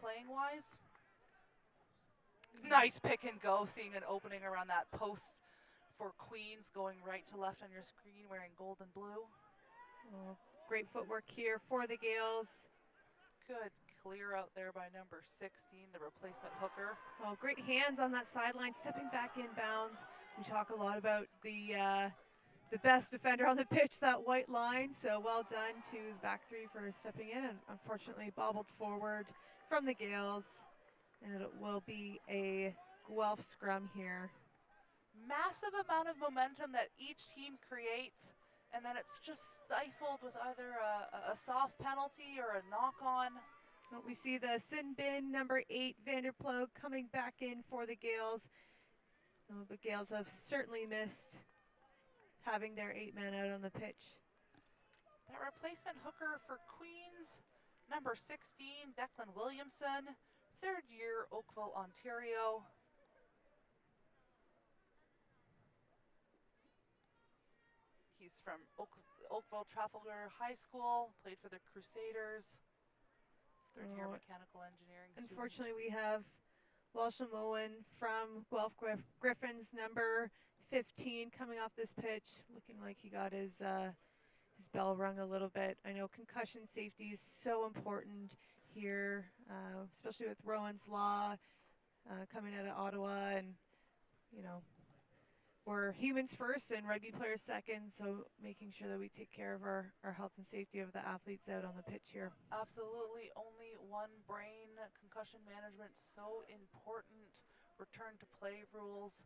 playing-wise. Nice pick and go, seeing an opening around that post for Queens, going right to left on your screen, wearing gold and blue. Oh, great footwork here for the Gaels. Good clear out there by number 16, the replacement hooker. Oh, great hands on that sideline, stepping back in bounds. We talk a lot about the best defender on the pitch, that white line. So well done to the back three for stepping in, and unfortunately bobbled forward from the Gaels. And it will be a Guelph scrum here. Massive amount of momentum that each team creates, and then it's just stifled with either a soft penalty or a knock-on. Well, we see the sin bin, number 8, Vanderploeg, coming back in for the Gaels. Oh, the Gaels have certainly missed having their 8-man out on the pitch. That replacement hooker for Queens, number 16, Declan Williamson, 3rd year, Oakville, Ontario. He's from Oakville Trafalgar High School, played for the Crusaders. He's 3rd year mechanical engineering student. Unfortunately, we have Walsh Moen from Guelph Griffins, number 15, coming off this pitch, looking like he got his bell rung a little bit. I know concussion safety is so important here, especially with Rowan's Law coming out of Ottawa, and you know, we're humans first and rugby players second, so making sure that we take care of our health and safety of the athletes out on the pitch here. Absolutely, only one brain. Concussion management so important. Return to play rules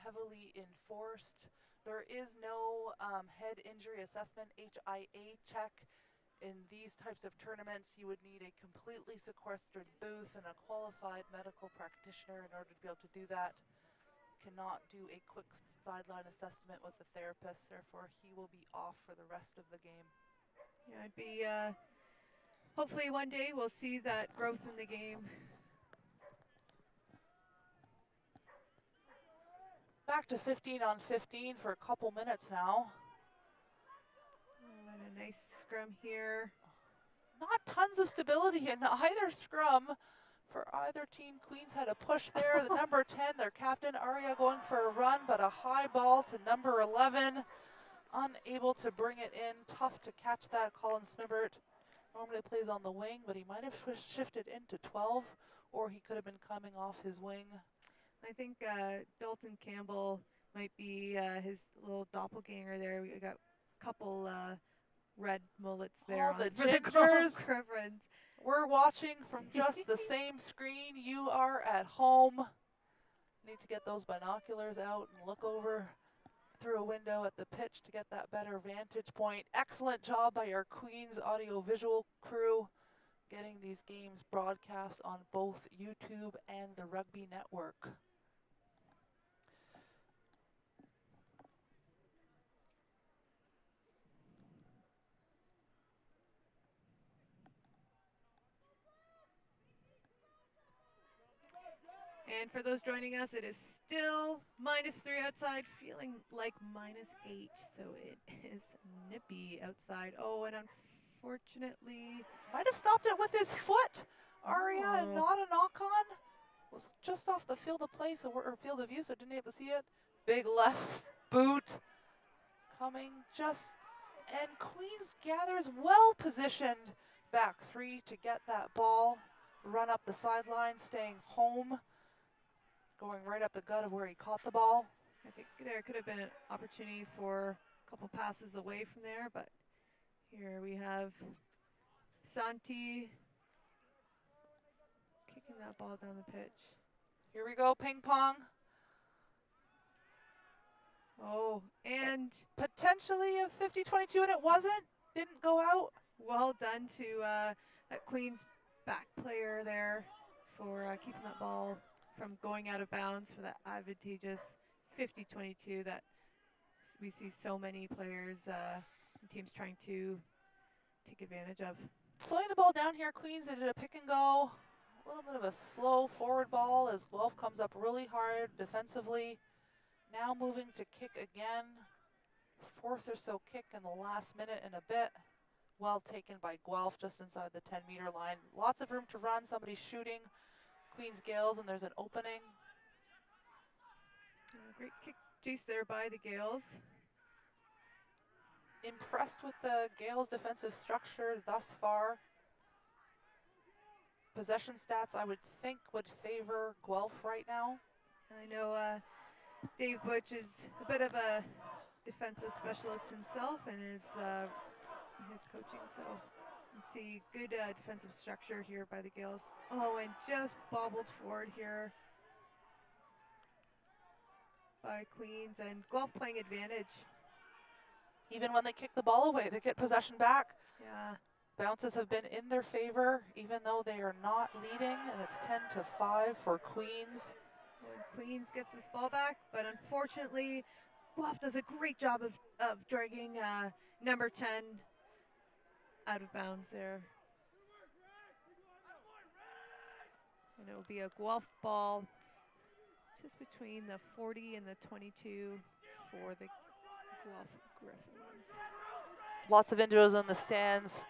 heavily enforced. There is no head injury assessment, HIA check. In these types of tournaments, you would need a completely sequestered booth and a qualified medical practitioner in order to be able to do that. Cannot do a quick sideline assessment with the therapist, therefore he will be off for the rest of the game. Yeah, it'd be hopefully one day we'll see that growth in the game. Back to 15 on 15 for a couple minutes now. Oh, and a nice scrum here. Not tons of stability in either scrum for either team. Queens had a push there. The number 10, their captain, Aria, going for a run, but a high ball to number 11. Unable to bring it in. Tough to catch that. Colin Smibbert normally plays on the wing, but he might have shifted into 12, or he could have been coming off his wing. I think Dalton Campbell might be his little doppelganger there. We got a couple red mullets there. Oh, the for the gingers. Griffins. We're watching from just the same screen. You are at home. Need to get those binoculars out and look over through a window at the pitch to get that better vantage point. Excellent job by our Queens audio-visual crew getting these games broadcast on both YouTube and the Rugby Network. And for those joining us, it is still -3 outside, feeling like -8, so it is nippy outside. Oh, and unfortunately, Might have stopped it with his foot, Aria, and not a knock-on. Was just off the field of play, or field of view, so didn't able to see it. Big left boot coming just, and Queens gathers well positioned back three to get that ball, run up the sideline, staying home, going right up the gut of where he caught the ball. I think there could have been an opportunity for a couple passes away from there, but here we have Santi kicking that ball down the pitch. Here we go, ping pong. Oh, and Potentially a 50-22, and it wasn't. Didn't go out. well done to that Queens back player there for keeping that ball from going out of bounds for that advantageous 50-22 that we see so many players and teams trying to take advantage of. Slowing the ball down here, Queens, they did a pick and go A little bit of a slow forward ball as Guelph comes up really hard defensively. Now moving to kick again. Fourth or so kick in the last minute and a bit. Well taken by Guelph just inside the 10-meter line. Lots of room to run. Somebody's shooting Queen's Gaels and there's an opening. Great kick chase there by the Gaels. Impressed with the Gaels' defensive structure thus far. Possession stats, I would think, would favor Guelph right now. I know Dave Butch is a bit of a defensive specialist himself and his coaching, so you can see good defensive structure here by the Gaels. Oh, and just bobbled forward here by Queens, and Guelph playing advantage. Even when they kick the ball away, they get possession back. Yeah. Bounces have been in their favor, even though they are not leading, and it's 10-5 for Queens. When Queens gets this ball back, but unfortunately, Guelph does a great job of dragging number 10 out of bounds there. And it will be a Guelph ball just between the 40 and the 22 for the Guelph Griffins. Lots of individuals in the stands,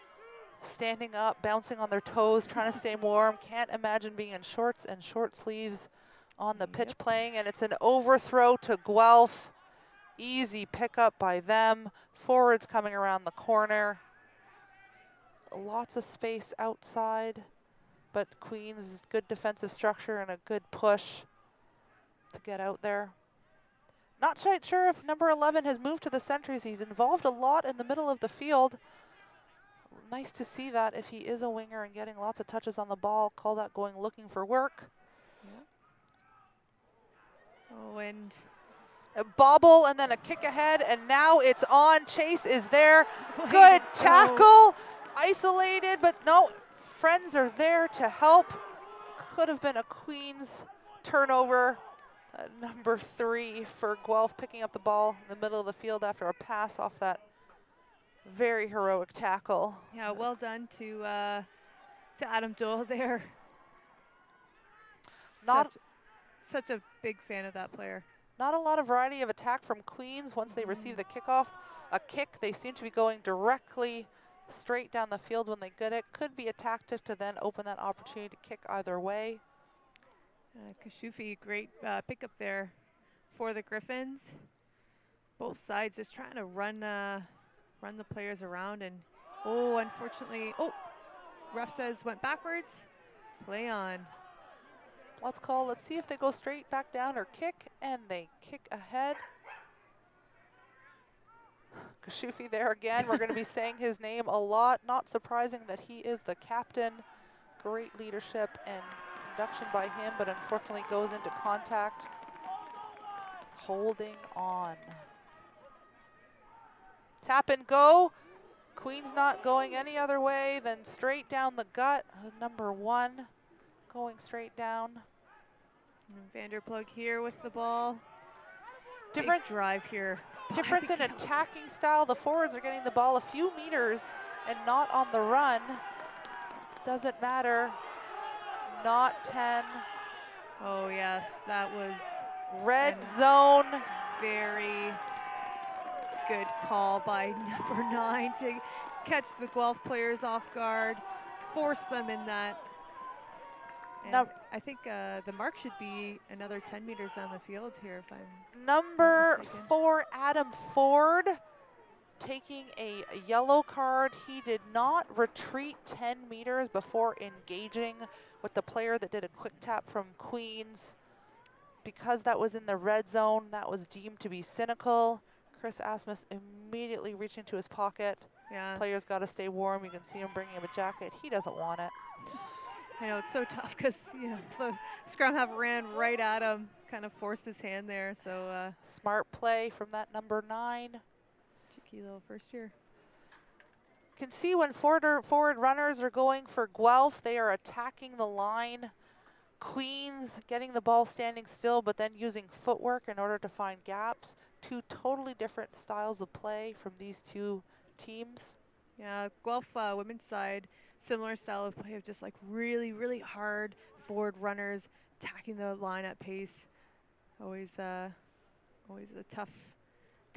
standing up, bouncing on their toes, trying to stay warm. Can't imagine being in shorts and short sleeves on the pitch playing, and it's an overthrow to Guelph. Easy pickup by them. Forwards coming around the corner. Lots of space outside, but Queens good defensive structure and a good push to get out there. Not quite sure if number 11 has moved to the centers. He's involved a lot in the middle of the field. Nice to see that if he is a winger and getting lots of touches on the ball. Call that going looking for work. Oh, and a bobble and then a kick ahead, and now it's on. Chase is there. Good tackle. Isolated, but no, friends are there to help. Could have been a Queens turnover. Number 3 for Guelph picking up the ball in the middle of the field after a pass off that very heroic tackle. Yeah, well done to Adam Doyle there. Such a big fan of that player. Not a lot of variety of attack from Queens once they receive the kickoff. A kick, they seem to be going directly straight down the field when they get it. Could be a tactic to then open that opportunity to kick either way. Kashufi, great pickup there for the Griffins. Both sides just trying to run the players around, and unfortunately, ref says went backwards. Play on. Let's see if they go straight back down or kick, and they kick ahead. Kashufi there again. We're going to be saying his name a lot. Not surprising that he is the captain. Great leadership and conduction by him, but unfortunately goes into contact. Holding on. Tap and go. Queen's not going any other way than straight down the gut. Number 1 going straight down. And Vanderplug here with the ball. Different big drive here. Difference in attacking style. The forwards are getting the ball a few meters and not on the run. Doesn't matter. Not 10. Oh yes, that was red zone. Very good call by number 9 to catch the Guelph players off guard, force them in that. And now, I think the mark should be another 10 meters down the field here, if I'm number 4, Adam Ford, taking a yellow card. He did not retreat 10 meters before engaging with the player that did a quick tap from Queens. Because that was in the red zone, that was deemed to be cynical. Chris Asmus immediately reaching into his pocket. Yeah. Player's got to stay warm. You can see him bringing him a jacket. He doesn't want it. I know, it's so tough because, the scrum half ran right at him, kind of forced his hand there. So smart play from that number 9. Cheeky little first year. Can see when forward runners are going for Guelph, they are attacking the line. Queens getting the ball standing still, but then using footwork in order to find gaps. 2 totally different styles of play from these 2 teams. Yeah, Guelph women's side similar style of play of just like really, really hard forward runners attacking the line at pace. Always a tough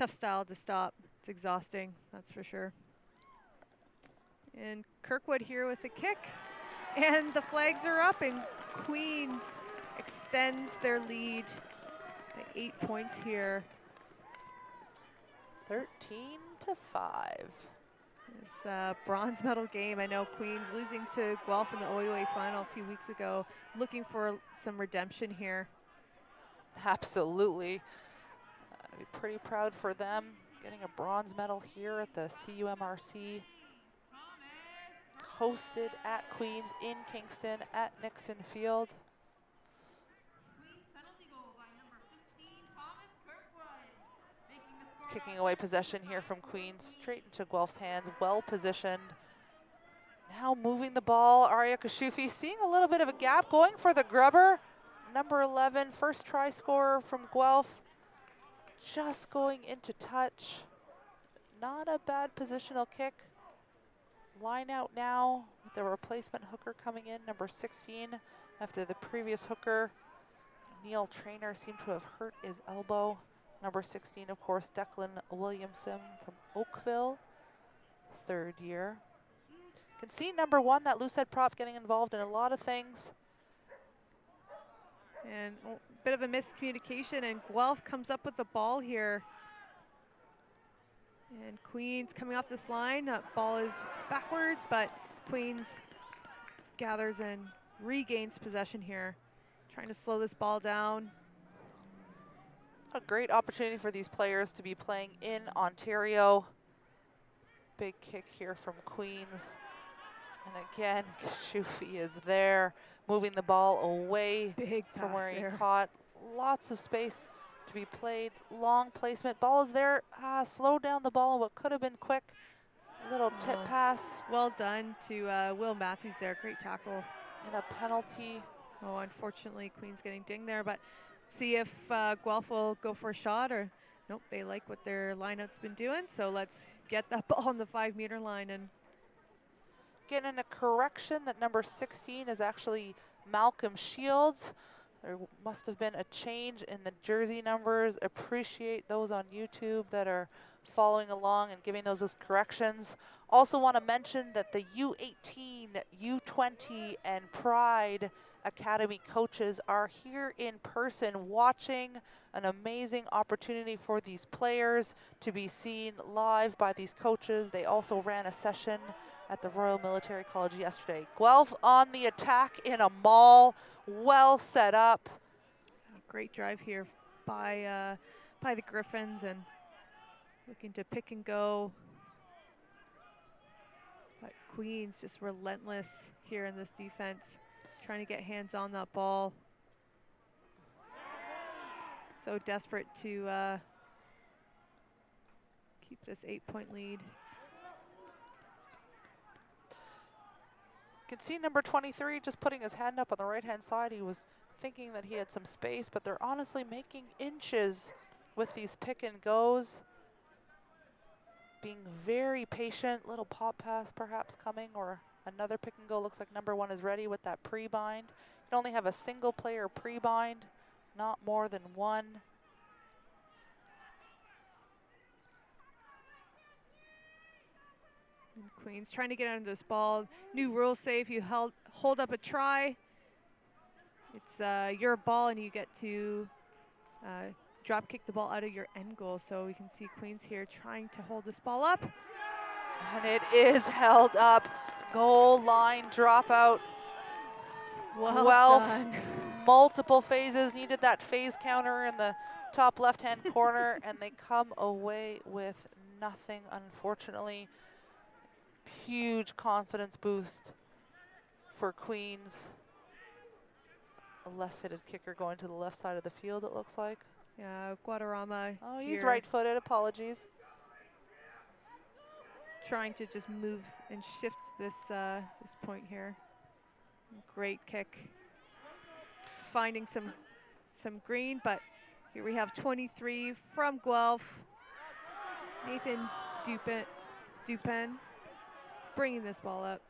style to stop. It's exhausting, that's for sure. And Kirkwood here with the kick. And the flags are up, and Queens extends their lead by 8 points here. 13-5. This bronze medal game. I know Queens losing to Guelph in the OUA final a few weeks ago, looking for some redemption here. Absolutely. I'd be pretty proud for them getting a bronze medal here at the CUMRC. Hosted at Queens in Kingston at Nixon Field. Kicking away possession here from Queens, straight into Guelph's hands, well positioned. Now moving the ball, Arya Kashufi seeing a little bit of a gap, going for the grubber. Number 11, first try scorer from Guelph, just going into touch. Not a bad positional kick. Line out now with the replacement hooker coming in, number 16, after the previous hooker, Neil Traynor, seemed to have hurt his elbow. Number 16, of course, Declan Williamson from Oakville, third year. Can see number 1, that loose head prop, getting involved in a lot of things. And a bit of a miscommunication, and Guelph comes up with the ball here. And Queens coming off this line, that ball is backwards, but Queens gathers and regains possession here. Trying to slow this ball down. A great opportunity for these players to be playing in Ontario. Big kick here from Queens. And again, Kashufi is there, moving the ball away from where he caught. Lots of space to be played, long placement. Ball is there, slow down the ball, what could have been quick. Little tip pass. Well done to Will Matthews there, great tackle. And a penalty. Oh, unfortunately, Queens getting dinged there, but see if Guelph will go for a shot, or nope, they like what their lineout's been doing, so let's get that ball on the 5-meter line. And getting a correction that number 16 is actually Malcolm Shields. There must have been a change in the jersey numbers. Appreciate those on YouTube that are following along and giving those corrections. Also want to mention that the U18, U20, and Pride Academy coaches are here in person watching. An amazing opportunity for these players to be seen live by these coaches. They also ran a session at the Royal Military College yesterday. Guelph on the attack in a maul, well set up. Great drive here by the Griffins, and looking to pick and go. But Queens just relentless here in this defense, trying to get hands on that ball. So desperate to keep this 8-point lead. You can see number 23 just putting his hand up on the right-hand side. He was thinking that he had some space, but they're honestly making inches with these pick and goes. Being very patient, little pop pass perhaps coming, or another pick and go. Looks like number 1 is ready with that pre-bind. You can only have a single player pre-bind, not more than one. Queens trying to get under this ball. New rule say if you hold up a try, it's your ball and you get to drop kick the ball out of your end goal. So we can see Queens here trying to hold this ball up. And it is held up. Goal line dropout. Well done. Multiple phases, needed that phase counter in the top left-hand corner, and they come away with nothing, unfortunately. Huge confidence boost for Queens. A left-footed kicker going to the left side of the field, it looks like. Yeah, Guadarrama. Oh, he's here right-footed, apologies. trying to just move and shift this this point here. Great kick. Finding some green, but here we have 23 from Guelph. Nathan Dupin bringing this ball up.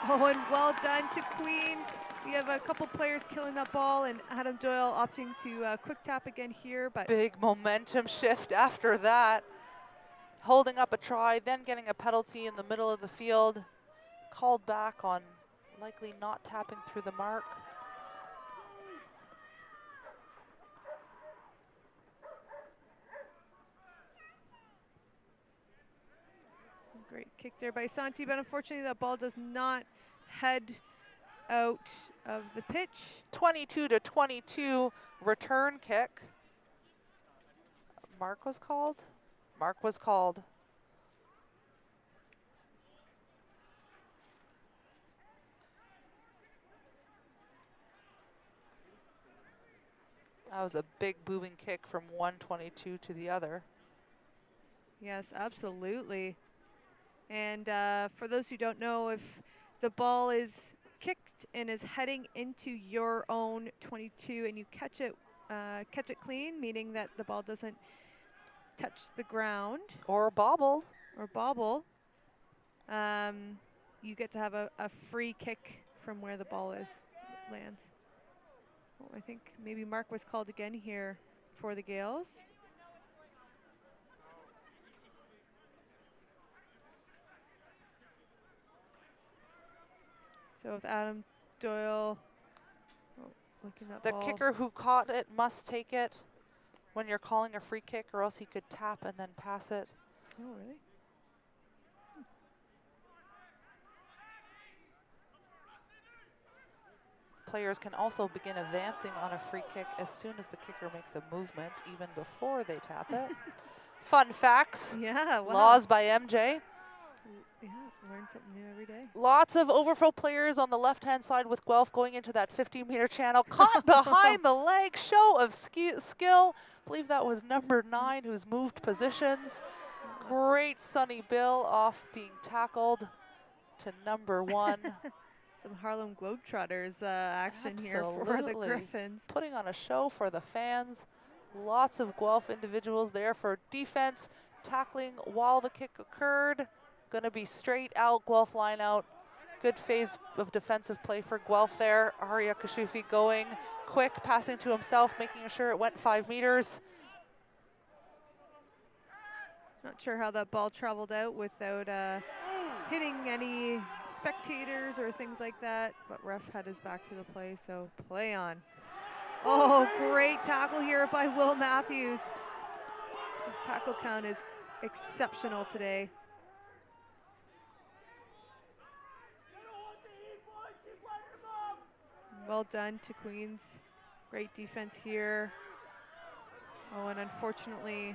Oh, and well done to Queens. We have a couple players killing that ball, and Adam Doyle opting to quick tap again here, but Big momentum shift after that. Holding up a try, then getting a penalty in the middle of the field. Called back on likely not tapping through the mark. great kick there by Santi, but unfortunately that ball does not head out of the pitch. 22-22 return kick. Mark was called? Mark was called. That was a big moving kick from one 22 to the other. Yes, absolutely. And for those who don't know, if the ball is kicked and is heading into your own 22 and you catch it clean, meaning that the ball doesn't touch the ground Or bobbled. or bobble, you get to have a free kick from where the ball lands. Oh, I think maybe Mark was called again here for the Gaels. So with Adam Doyle looking at The ball. kicker who caught it must take it when you're calling a free kick, or else he could tap and then pass it. Oh, really? Players can also begin advancing on a free kick as soon as the kicker makes a movement, even before they tap it. Fun facts. Yeah, wow. Laws by MJ. Yeah, learn something new every day. Lots of overflow players on the left-hand side with Guelph going into that 15-meter channel. Caught behind the leg. Show of skill. I believe that was number 9 who's moved positions. Great Sonny Bill off being tackled to number 1. Some Harlem Globetrotters action here for the Absolutely. Griffins. Putting on a show for the fans. Lots of Guelph individuals there for defense. Tackling while the kick occurred. Going to be straight out, Guelph line out. Good phase of defensive play for Guelph there. Arya Kashufi going quick, passing to himself, making sure it went 5 meters. Not sure how that ball traveled out without hitting any spectators or things like that, but ref had his back to the play, so play on. Oh, great tackle here by Will Matthews. His tackle count is exceptional today. Well done to Queens. Great defense here. Oh, and unfortunately,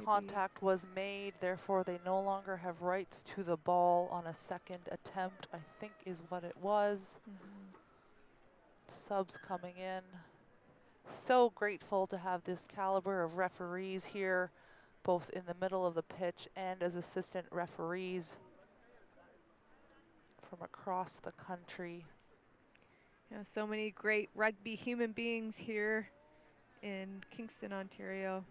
Contact was made, therefore they no longer have rights to the ball on a second attempt, I think is what it was. Subs coming in. So grateful to have this caliber of referees here, both in the middle of the pitch and as assistant referees from across the country. Yeah, so many great rugby human beings here in Kingston, Ontario.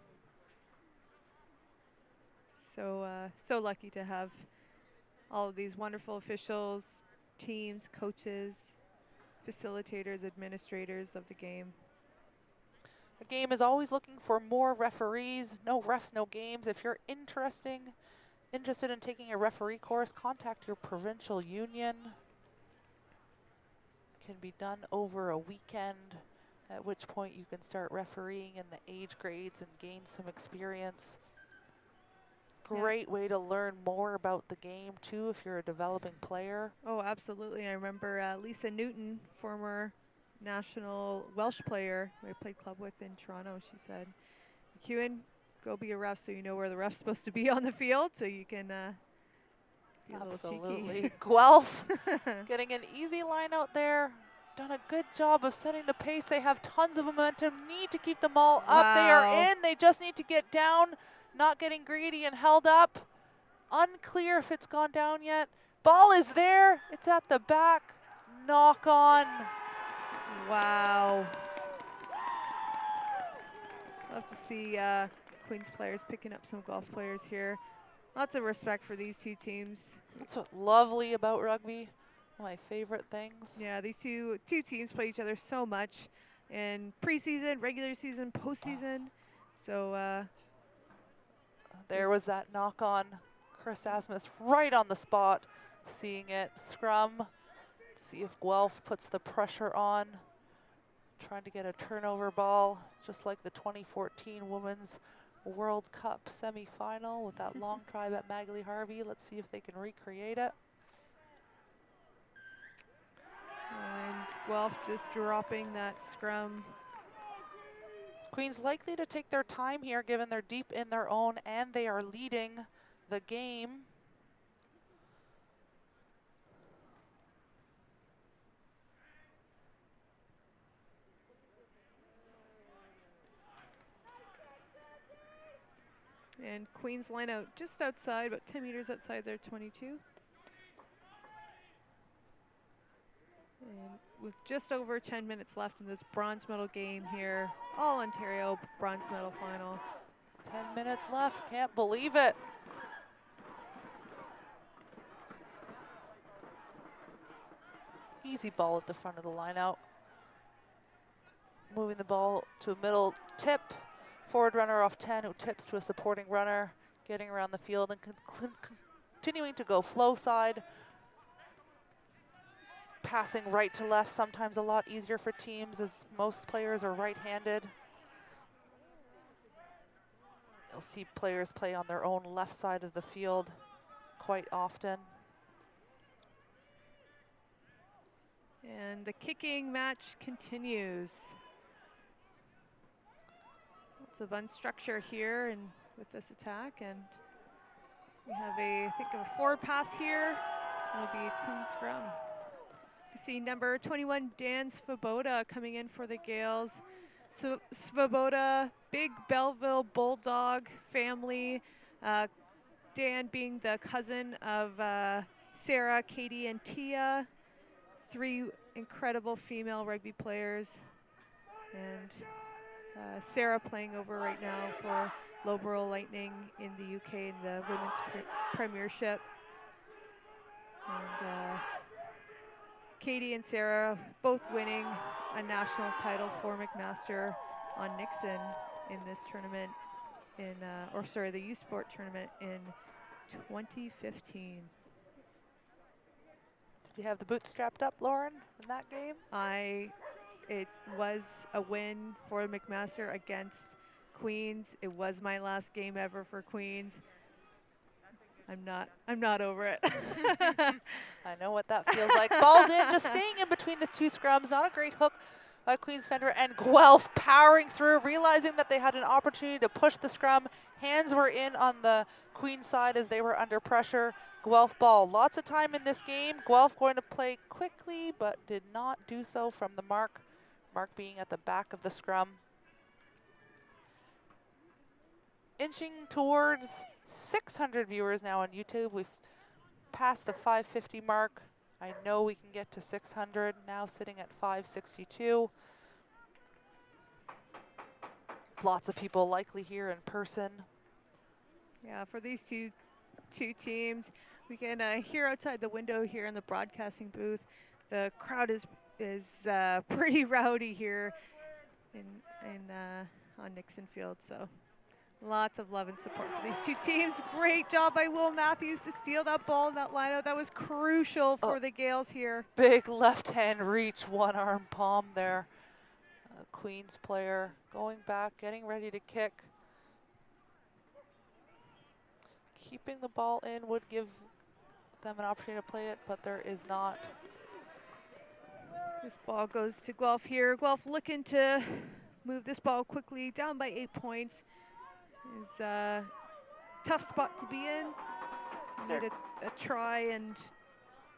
So lucky to have all of these wonderful officials, teams, coaches, facilitators, administrators of the game. The game is always looking for more referees. No refs, no games. If you're interested in taking a referee course, contact your provincial union. Can be done over a weekend, at which point you can start refereeing in the age grades and gain some experience. Great way to learn more about the game too if you're a developing player. Oh, absolutely. I remember Lisa Newton, former national Welsh player who I played club with in Toronto. She said, McEwen, go be a ref so you know where the ref's supposed to be on the field so you can be a little cheeky. Absolutely. Guelph getting an easy line out there. Done a good job of setting the pace. They have tons of momentum, need to keep them all up. They are in, they just need to get down. Not getting greedy and held up. Unclear if it's gone down yet. Ball is there. It's at the back. Knock on. Wow. Love to see Queens players picking up some Guelph players here. Lots of respect for these two teams. That's what's lovely about rugby. One of my favorite things. Yeah, these two teams play each other so much in preseason, regular season, postseason. So There was that knock on Chris Asmus right on the spot, seeing it. Scrum, see if Guelph puts the pressure on, trying to get a turnover ball, just like the 2014 Women's World Cup semi-final with that long drive at Magali Harvey. Let's see if they can recreate it. and Guelph just dropping that scrum. Queens likely to take their time here, given they're deep in their own and they are leading the game. And Queens line out just outside, about 10 meters outside their 22. And with just over 10 minutes left in this bronze medal game here, all Ontario bronze medal final. 10 minutes left, can't believe it. Easy ball at the front of the line out. Moving the ball to a middle tip. Forward runner off 10 who tips to a supporting runner, getting around the field and continuing to go flow side. Passing right to left, sometimes a lot easier for teams as most players are right-handed. You'll see players play on their own left side of the field quite often. And the kicking match continues. Lots of unstructure here and with this attack, and we have I think a forward pass here. It'll be a Queen scrum. You see number 21, Dan Svoboda, coming in for the Gaels. So Svoboda, big Belleville Bulldog family. Dan being the cousin of Sarah, Katie, and Tia. 3 incredible female rugby players. And Sarah playing over right now for Loughborough Lightning in the UK in the Women's Premiership. And Katie and Sarah both winning a national title for McMaster on Nixon in this tournament the U Sport tournament in 2015. Did you have the boots strapped up, Lauren, in that game? It was a win for McMaster against Queens. It was my last game ever for Queens. I'm not over it. I know what that feels like. Ball's in, just staying in between the two scrums. Not a great hook by Queens Fender, and Guelph powering through, realizing that they had an opportunity to push the scrum. Hands were in on the Queen side as they were under pressure. Guelph ball. Lots of time in this game. Guelph going to play quickly, but did not do so from the mark. Mark being at the back of the scrum. Inching towards 600 viewers now on YouTube. We've passed the 550 mark. I know we can get to 600, now sitting at 562. Lots of people likely here in person. Yeah, for these two teams, we can hear outside the window here in the broadcasting booth. The crowd is pretty rowdy here on Nixon Field, so lots of love and support for these two teams. Great job by Will Matthews to steal that ball in that lineout. That was crucial for the Gaels here. Big left hand reach, one arm palm there. Queens player going back, getting ready to kick. Keeping the ball in would give them an opportunity to play it, but there is not. This ball goes to Guelph here. Guelph looking to move this ball quickly, down by 8 points. Is a tough spot to be in. So need a try and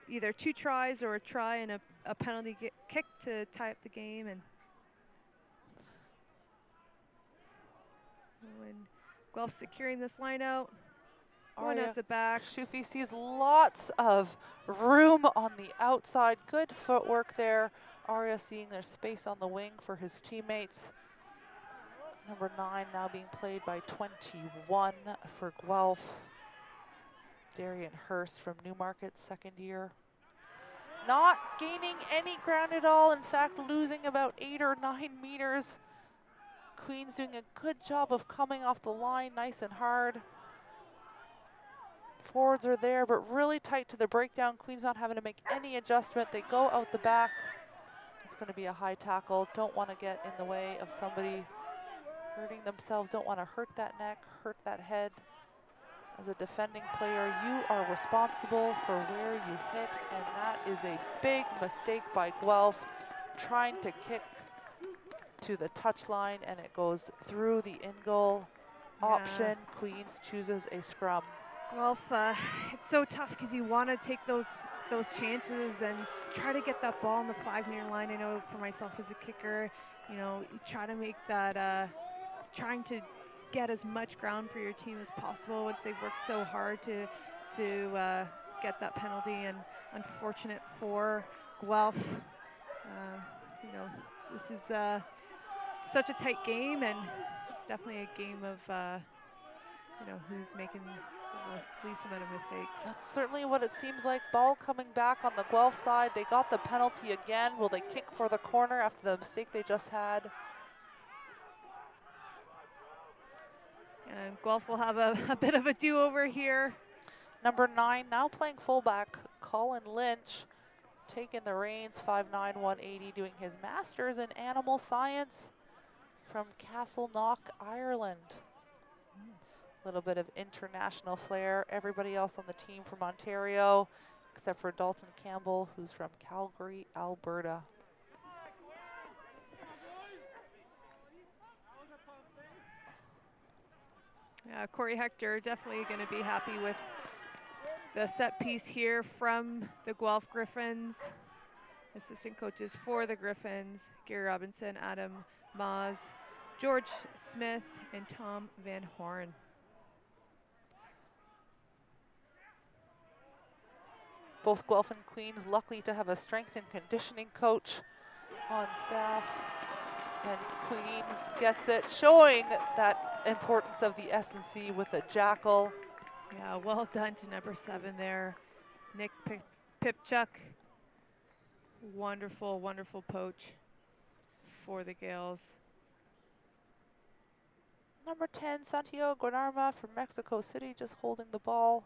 either 2 tries or a try and a penalty kick to tie up the game. And when Guelph securing this line out, going at the back. Shufi sees lots of room on the outside. Good footwork there. Aria seeing there's space on the wing for his teammates. Number 9 now being played by 21 for Guelph. Darian Hurst from Newmarket, second year. Not gaining any ground at all. In fact, losing about 8 or 9 meters. Queen's doing a good job of coming off the line nice and hard. Forwards are there, but really tight to the breakdown. Queen's not having to make any adjustment. They go out the back. It's going to be a high tackle. Don't want to get in the way of somebody hurting themselves. Don't want to hurt that neck, hurt that head. As a defending player, you are responsible for where you hit, and that is a big mistake by Guelph, trying to kick to the touchline, and it goes through the in-goal option. Queens chooses a scrum. Guelph, it's so tough because you want to take those chances and try to get that ball on the 5-meter line. I know for myself as a kicker, you know, you try to make that, trying to get as much ground for your team as possible once they've worked so hard to get that penalty. And unfortunate for Guelph, you know, this is such a tight game, and it's definitely a game of you know, who's making the least amount of mistakes. That's certainly what it seems like. Ball coming back on the Guelph side. They got the penalty again. Will they kick for the corner after the mistake they just had? And Guelph will have a bit of a do-over here. Number 9, now playing fullback, Colin Lynch, taking the reins, 5'9", 180, doing his master's in animal science from Castleknock, Ireland. A little bit of international flair. Everybody else on the team from Ontario, except for Dalton Campbell, who's from Calgary, Alberta. Corey Hector definitely going to be happy with the set piece here from the Guelph Griffins. Assistant coaches for the Griffins, Gary Robinson, Adam Maas, George Smith, and Tom Van Horn. Both Guelph and Queens lucky to have a strength and conditioning coach on staff. And Queens gets it, showing that importance of the S&C with a jackal. Yeah, well done to number 7 there, Nick Pipchuk. Wonderful, wonderful poach for the Gaels. Number 10, Santiago Guanarma from Mexico City, just holding the ball.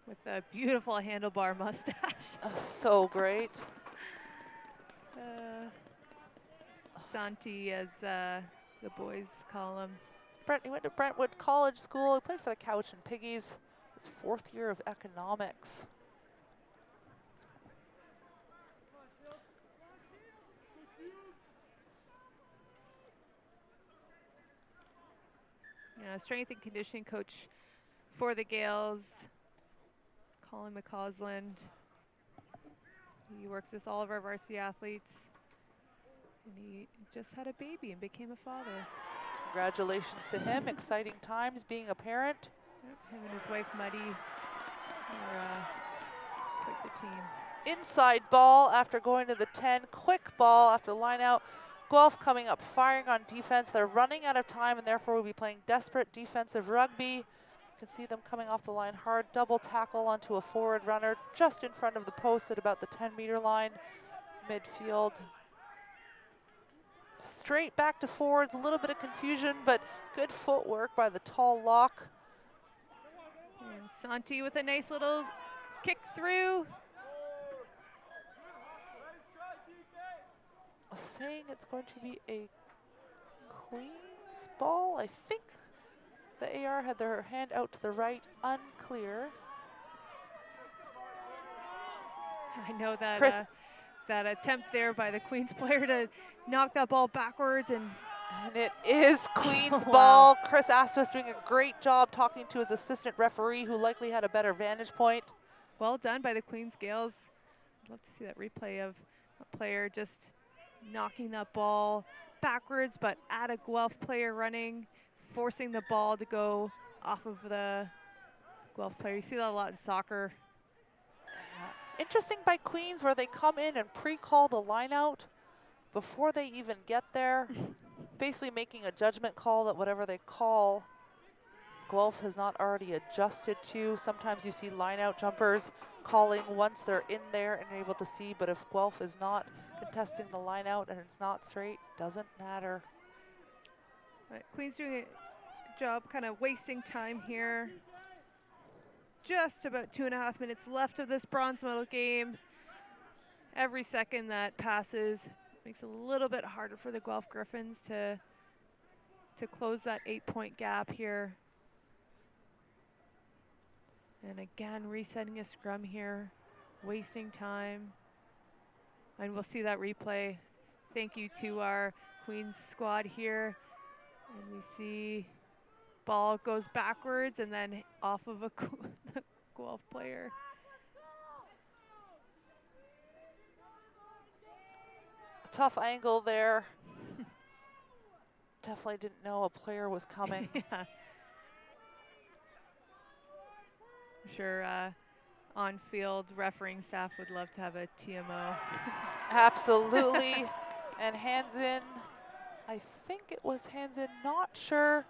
With a beautiful handlebar mustache. So great. Santi, as the boys call him. He went to Brentwood College School. He played for the Couch and Piggies. His 4th year of economics. Yeah, strength and conditioning coach for the Gaels, Colin McCausland. He works with all of our varsity athletes, and he just had a baby and became a father. Congratulations to him. Exciting times being a parent. Yep, him and his wife Muddy are quite the team. Inside ball after going to the 10. Quick ball after line out. Guelph coming up, firing on defense. They're running out of time, and therefore we'll be playing desperate defensive rugby. You can see them coming off the line hard. Double tackle onto a forward runner just in front of the post at about the 10-meter line, midfield. Straight back to forwards, a little bit of confusion, but good footwork by the tall lock. And Santi with a nice little kick through. Saying it's going to be a Queen's ball. I think the AR had their hand out to the right, unclear. I know that that attempt there by the Queens player to knock that ball backwards, and it is Queen's wow. ball. Chris Asmus doing a great job talking to his assistant referee, who likely had a better vantage point. Well done by the Queens Gaels. I'd love to see that replay of a player just knocking that ball backwards, but at a Guelph player running, forcing the ball to go off of the Guelph player. You see that a lot in soccer. Interesting by Queens, where they come in and pre-call the line out before they even get there, basically making a judgment call that whatever they call Guelph has not already adjusted to. Sometimes you see line-out jumpers calling once they're in there and you're able to see, but if Guelph is not contesting the line-out and it's not straight, doesn't matter. Right, Queen's doing a job kind of wasting time here. Just about 2.5 minutes left of this bronze medal game. Every second that passes makes it a little bit harder for the Guelph Griffins to close that 8-point gap here. And again, resetting a scrum here, wasting time. And we'll see that replay. Thank you to our Queens squad here. And we see ball goes backwards and then off of a Guelph player. Tough angle there. Definitely didn't know a player was coming. Yeah. I'm sure on-field refereeing staff would love to have a TMO. Absolutely. And hands in. I think it was hands in, not sure.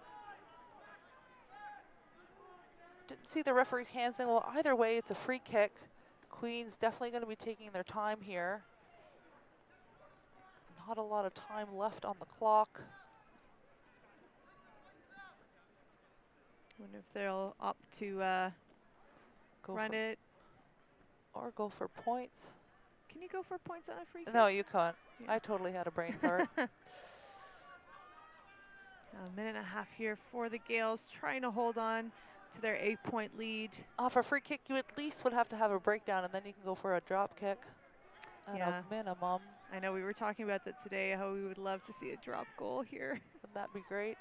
Didn't see the referee's hands in. Well, either way, it's a free kick. Queens definitely going to be taking their time here. Not a lot of time left on the clock. Wonder if they'll opt to run it. Or go for points. Can you go for points on a free kick? No, you can't. Yeah. I totally had a brain fart. A minute and a half here for the Gaels, trying to hold on to their 8-point lead. For a free kick, you at least would have to have a breakdown, and then you can go for a drop kick at Yeah. a minimum. I know we were talking about that today, how we would love to see a drop goal here. Wouldn't that be great?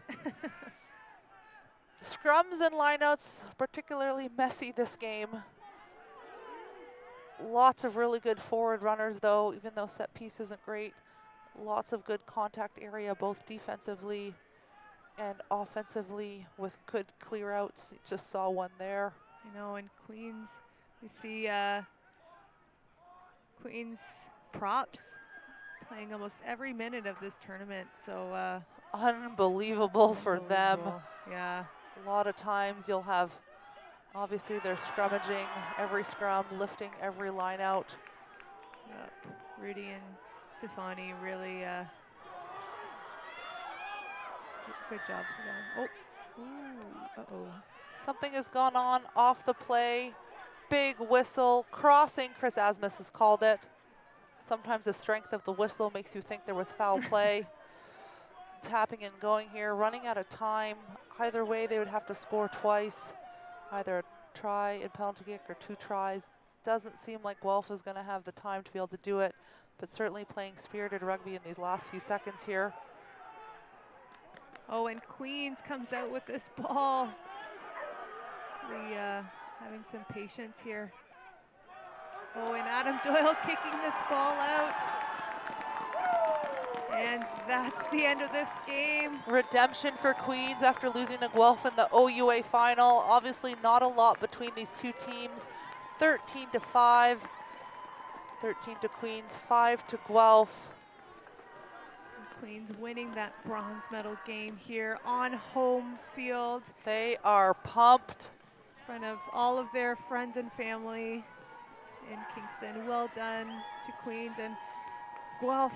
Scrums and lineouts, particularly messy this game. Lots of really good forward runners, though, even though set piece isn't great. Lots of good contact area, both defensively and offensively, with good clear outs. Just saw one there. I know, in Queens, we see Queens props playing almost every minute of this tournament. So unbelievable for them. Yeah. A lot of times you'll have, obviously they're scrummaging every scrum, lifting every line out. Yep. Rudy and Stefani really good job for them. Oh, ooh, uh-oh. Something has gone on off the play. Big whistle, crossing, Chris Asmus has called it. Sometimes the strength of the whistle makes you think there was foul play. Tapping and going here, running out of time. Either way, they would have to score twice. Either a try and penalty kick or 2 tries. Doesn't seem like Guelph is going to have the time to be able to do it, but certainly playing spirited rugby in these last few seconds here. Oh, and Queens comes out with this ball. Having some patience here. Oh, and Adam Doyle kicking this ball out. And that's the end of this game. Redemption for Queens after losing to Guelph in the OUA final. Obviously not a lot between these two teams. 13-5. 13 to Queens, 5 to Guelph. Queens winning that bronze medal game here on home field. They are pumped. In front of all of their friends and family in Kingston. Well done to Queens and Guelph.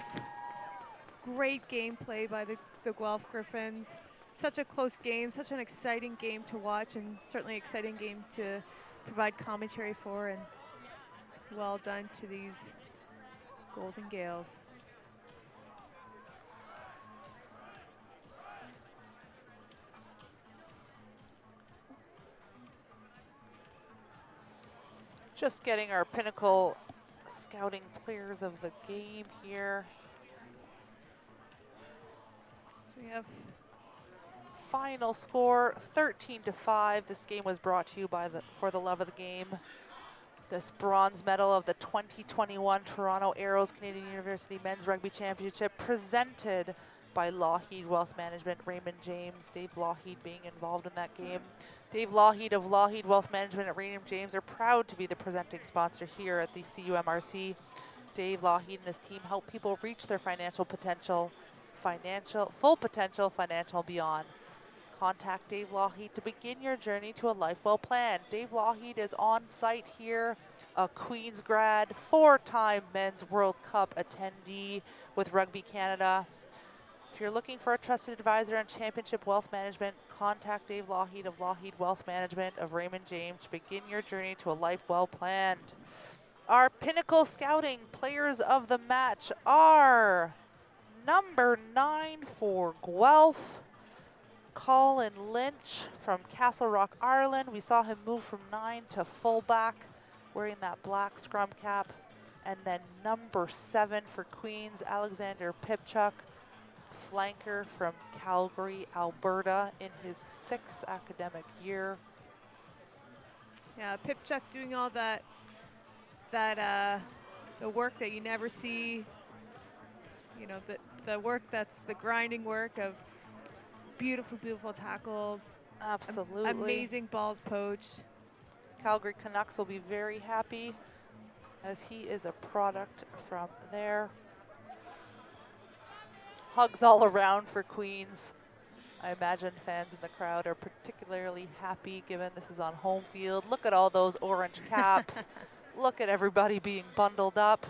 Great gameplay by the Guelph Griffins. Such a close game, such an exciting game to watch, and certainly exciting game to provide commentary for, and well done to these Golden Gaels. Just getting our pinnacle scouting players of the game here. So we have final score 13-5. This game was brought to you by For the Love of the Game. This bronze medal of the 2021 Toronto Arrows Canadian University Men's Rugby Championship presented by Lougheed Wealth Management. Raymond James, Dave Lougheed being involved in that game. Dave Lougheed of Lougheed Wealth Management at Raymond James are proud to be the presenting sponsor here at the CUMRC. Dave Lougheed and his team help people reach their financial potential, full potential, financial and beyond. Contact Dave Lougheed to begin your journey to a life well planned. Dave Lougheed is on site here, a Queen's grad, 4-time Men's World Cup attendee with Rugby Canada. If you're looking for a trusted advisor on championship wealth management, contact Dave Lougheed of Lougheed Wealth Management of Raymond James to begin your journey to a life well planned. Our Pinnacle Scouting players of the match are number 9 for Guelph, Colin Lynch from Castle Rock, Ireland. We saw him move from 9 to fullback, wearing that black scrum cap. And then number 7 for Queens, Alexander Pipchuk, flanker from Calgary, Alberta, in his 6th academic year. Yeah, Pipchuk doing all the work that you never see. You know, the work that's the grinding work of beautiful, beautiful tackles. Absolutely. Amazing balls poached. Calgary Canucks will be very happy as he is a product from there. Hugs all around for Queens. I imagine fans in the crowd are particularly happy given this is on home field. Look at all those orange caps. Look at everybody being bundled up.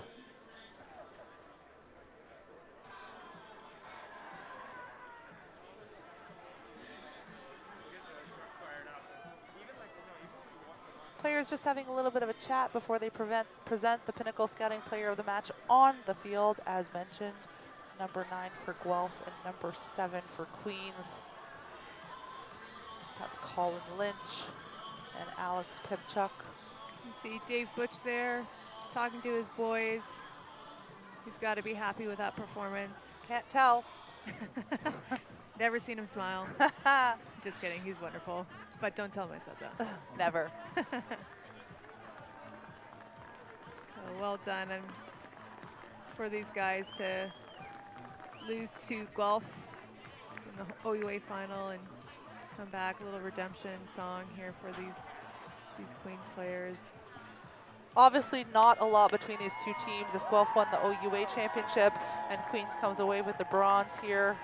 Players just having a little bit of a chat before they present the Pinnacle Scouting Player of the Match on the field, as mentioned. Number 9 for Guelph and number 7 for Queens. That's Colin Lynch and Alex Pipchuk. You see Dave Butch there talking to his boys. He's got to be happy with that performance. Can't tell. Never seen him smile. Just kidding, he's wonderful. But don't tell him I said that. Never. So well done. And for these guys to lose to Guelph in the OUA final and come back, a little redemption song here for these Queens players. Obviously not a lot between these two teams. If Guelph won the OUA championship and Queens comes away with the bronze here.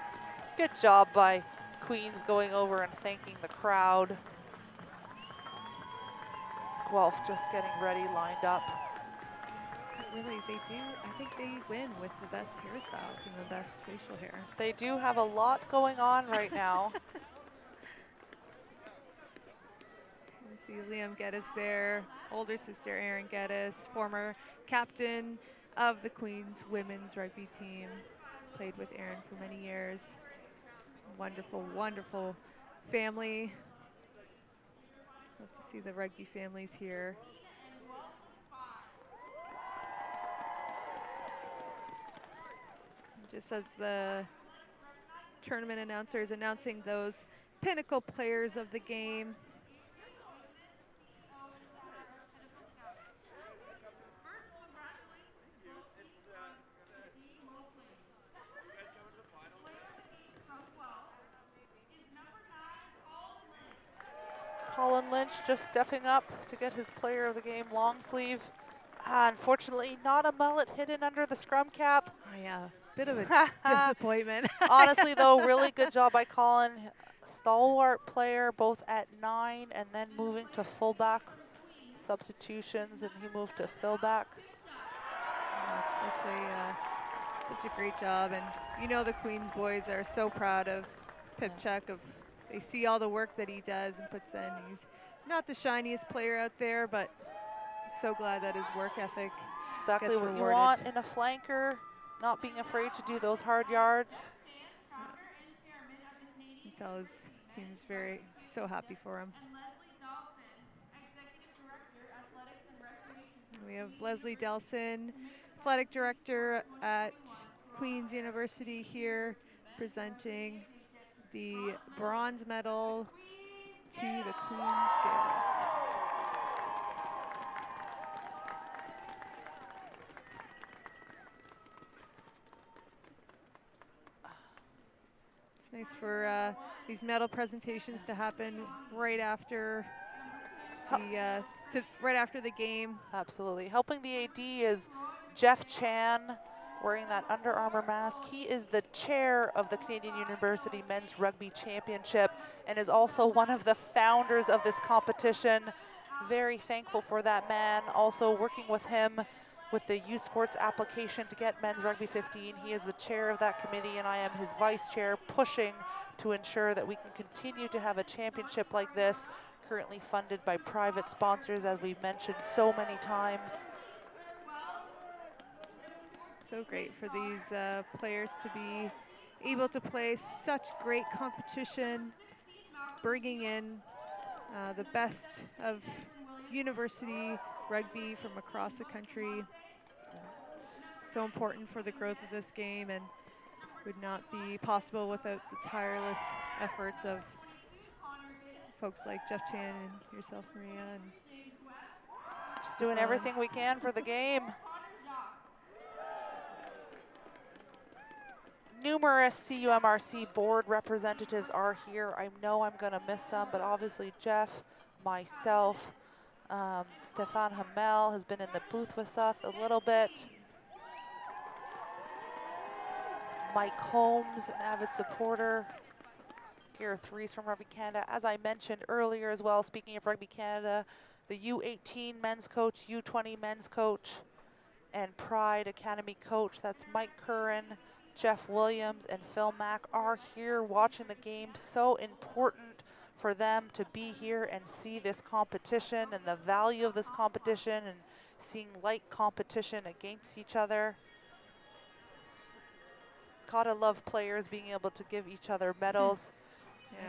Good job by Queens going over and thanking the crowd. Guelph just getting ready, lined up. Really, they do. I think they win with the best hairstyles and the best facial hair. They do have a lot going on right now. You see Liam Geddes there, older sister Erin Geddes, former captain of the Queens women's rugby team. Played with Erin for many years. Wonderful, wonderful family. Love to see the rugby families here. Just as the tournament announcer is announcing those Pinnacle players of the game. Colin Lynch just stepping up to get his player of the game long sleeve. Unfortunately, not a mullet hidden under the scrum cap. Oh, yeah, bit of a disappointment. Honestly, though, really good job by Colin. Stalwart player, both at 9 and then moving to fullback. Substitutions, and he moved to fullback. Such a great job, and you know the Queens boys are so proud of Pipchuk. They see all the work that he does and puts in. He's not the shiniest player out there, but so glad that his work ethic Exactly gets what rewarded. you want in a flanker, not being afraid to do those hard yards. You can tell his team's so happy for him. We have Leslie Delson, athletic director at Queen's University here, presenting the bronze medal to the Queen's Gaels. It's nice for these medal presentations to happen right after the game. Absolutely. Helping the AD is Jeff Chan, wearing that Under Armour mask. He is the chair of the Canadian University Men's Rugby Championship and is also one of the founders of this competition. Very thankful for that man. Also working with him with the U Sports application to get Men's Rugby 15. He is the chair of that committee and I am his vice chair, pushing to ensure that we can continue to have a championship like this, currently funded by private sponsors, as we've mentioned so many times. So great for these players to be able to play such great competition, bringing in the best of university rugby from across the country. So important for the growth of this game and would not be possible without the tireless efforts of folks like Jeff Chan and yourself, Maria. And just doing everything we can for the game. Numerous CUMRC board representatives are here. I know I'm going to miss some, but obviously Jeff, myself, Stefan Hamel has been in the booth with us a little bit. Mike Holmes, an avid supporter. Gareth Rees from Rugby Canada. As I mentioned earlier as well, speaking of Rugby Canada, the U18 men's coach, U20 men's coach, and Pride Academy coach, that's Mike Curran, Jeff Williams, and Phil Mack are here watching the game. So important for them to be here and see this competition and the value of this competition and seeing like competition against each other. Gotta love players being able to give each other medals.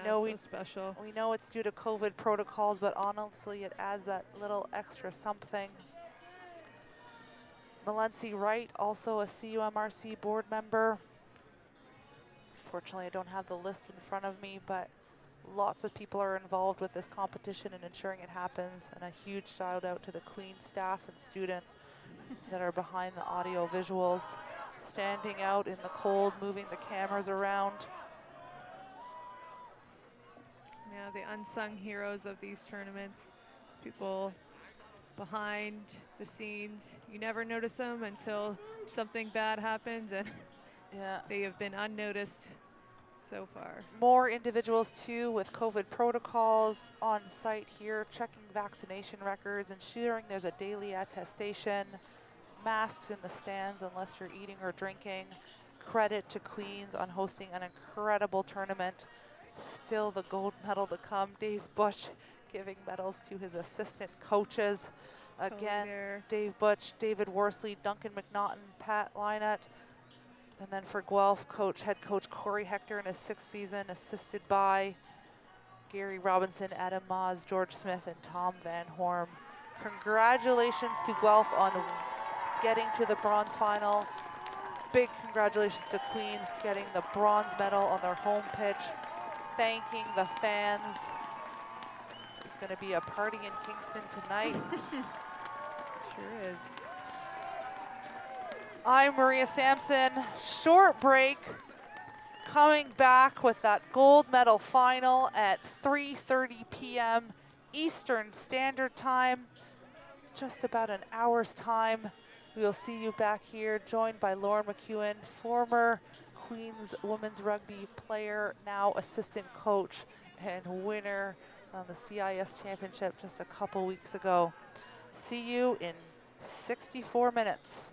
Yeah, so special. We know it's due to COVID protocols, but honestly, it adds that little extra something. Malency Wright, also a CUMRC board member. Fortunately, I don't have the list in front of me, but lots of people are involved with this competition and ensuring it happens. And a huge shout out to the Queen staff and student that are behind the audio visuals, standing out in the cold, moving the cameras around. Yeah, the unsung heroes of these tournaments. People behind the scenes. You never notice them until something bad happens, and yeah, they have been unnoticed so far. More individuals too with COVID protocols on site here, checking vaccination records, ensuring there's a daily attestation, masks in the stands unless you're eating or drinking. Credit to Queens on hosting an incredible tournament. Still the gold medal to come. Dave Bush giving medals to his assistant coaches. Again, Dave Butch, David Worsley, Duncan McNaughton, Pat Lynott. And then for Guelph, head coach Corey Hector in his 6th season, assisted by Gary Robinson, Adam Maas, George Smith, and Tom Van Horn. Congratulations to Guelph on getting to the bronze final. Big congratulations to Queens getting the bronze medal on their home pitch. Thanking the fans. There's going to be a party in Kingston tonight. Sure is. I'm Maria Sampson. Short break. Coming back with that gold medal final at 3:30 p.m. Eastern Standard Time. Just about an hour's time. We will see you back here, joined by Lauren McEwen, former Queens women's rugby player, now assistant coach and winner on the CIS championship just a couple weeks ago. See you in 64 minutes.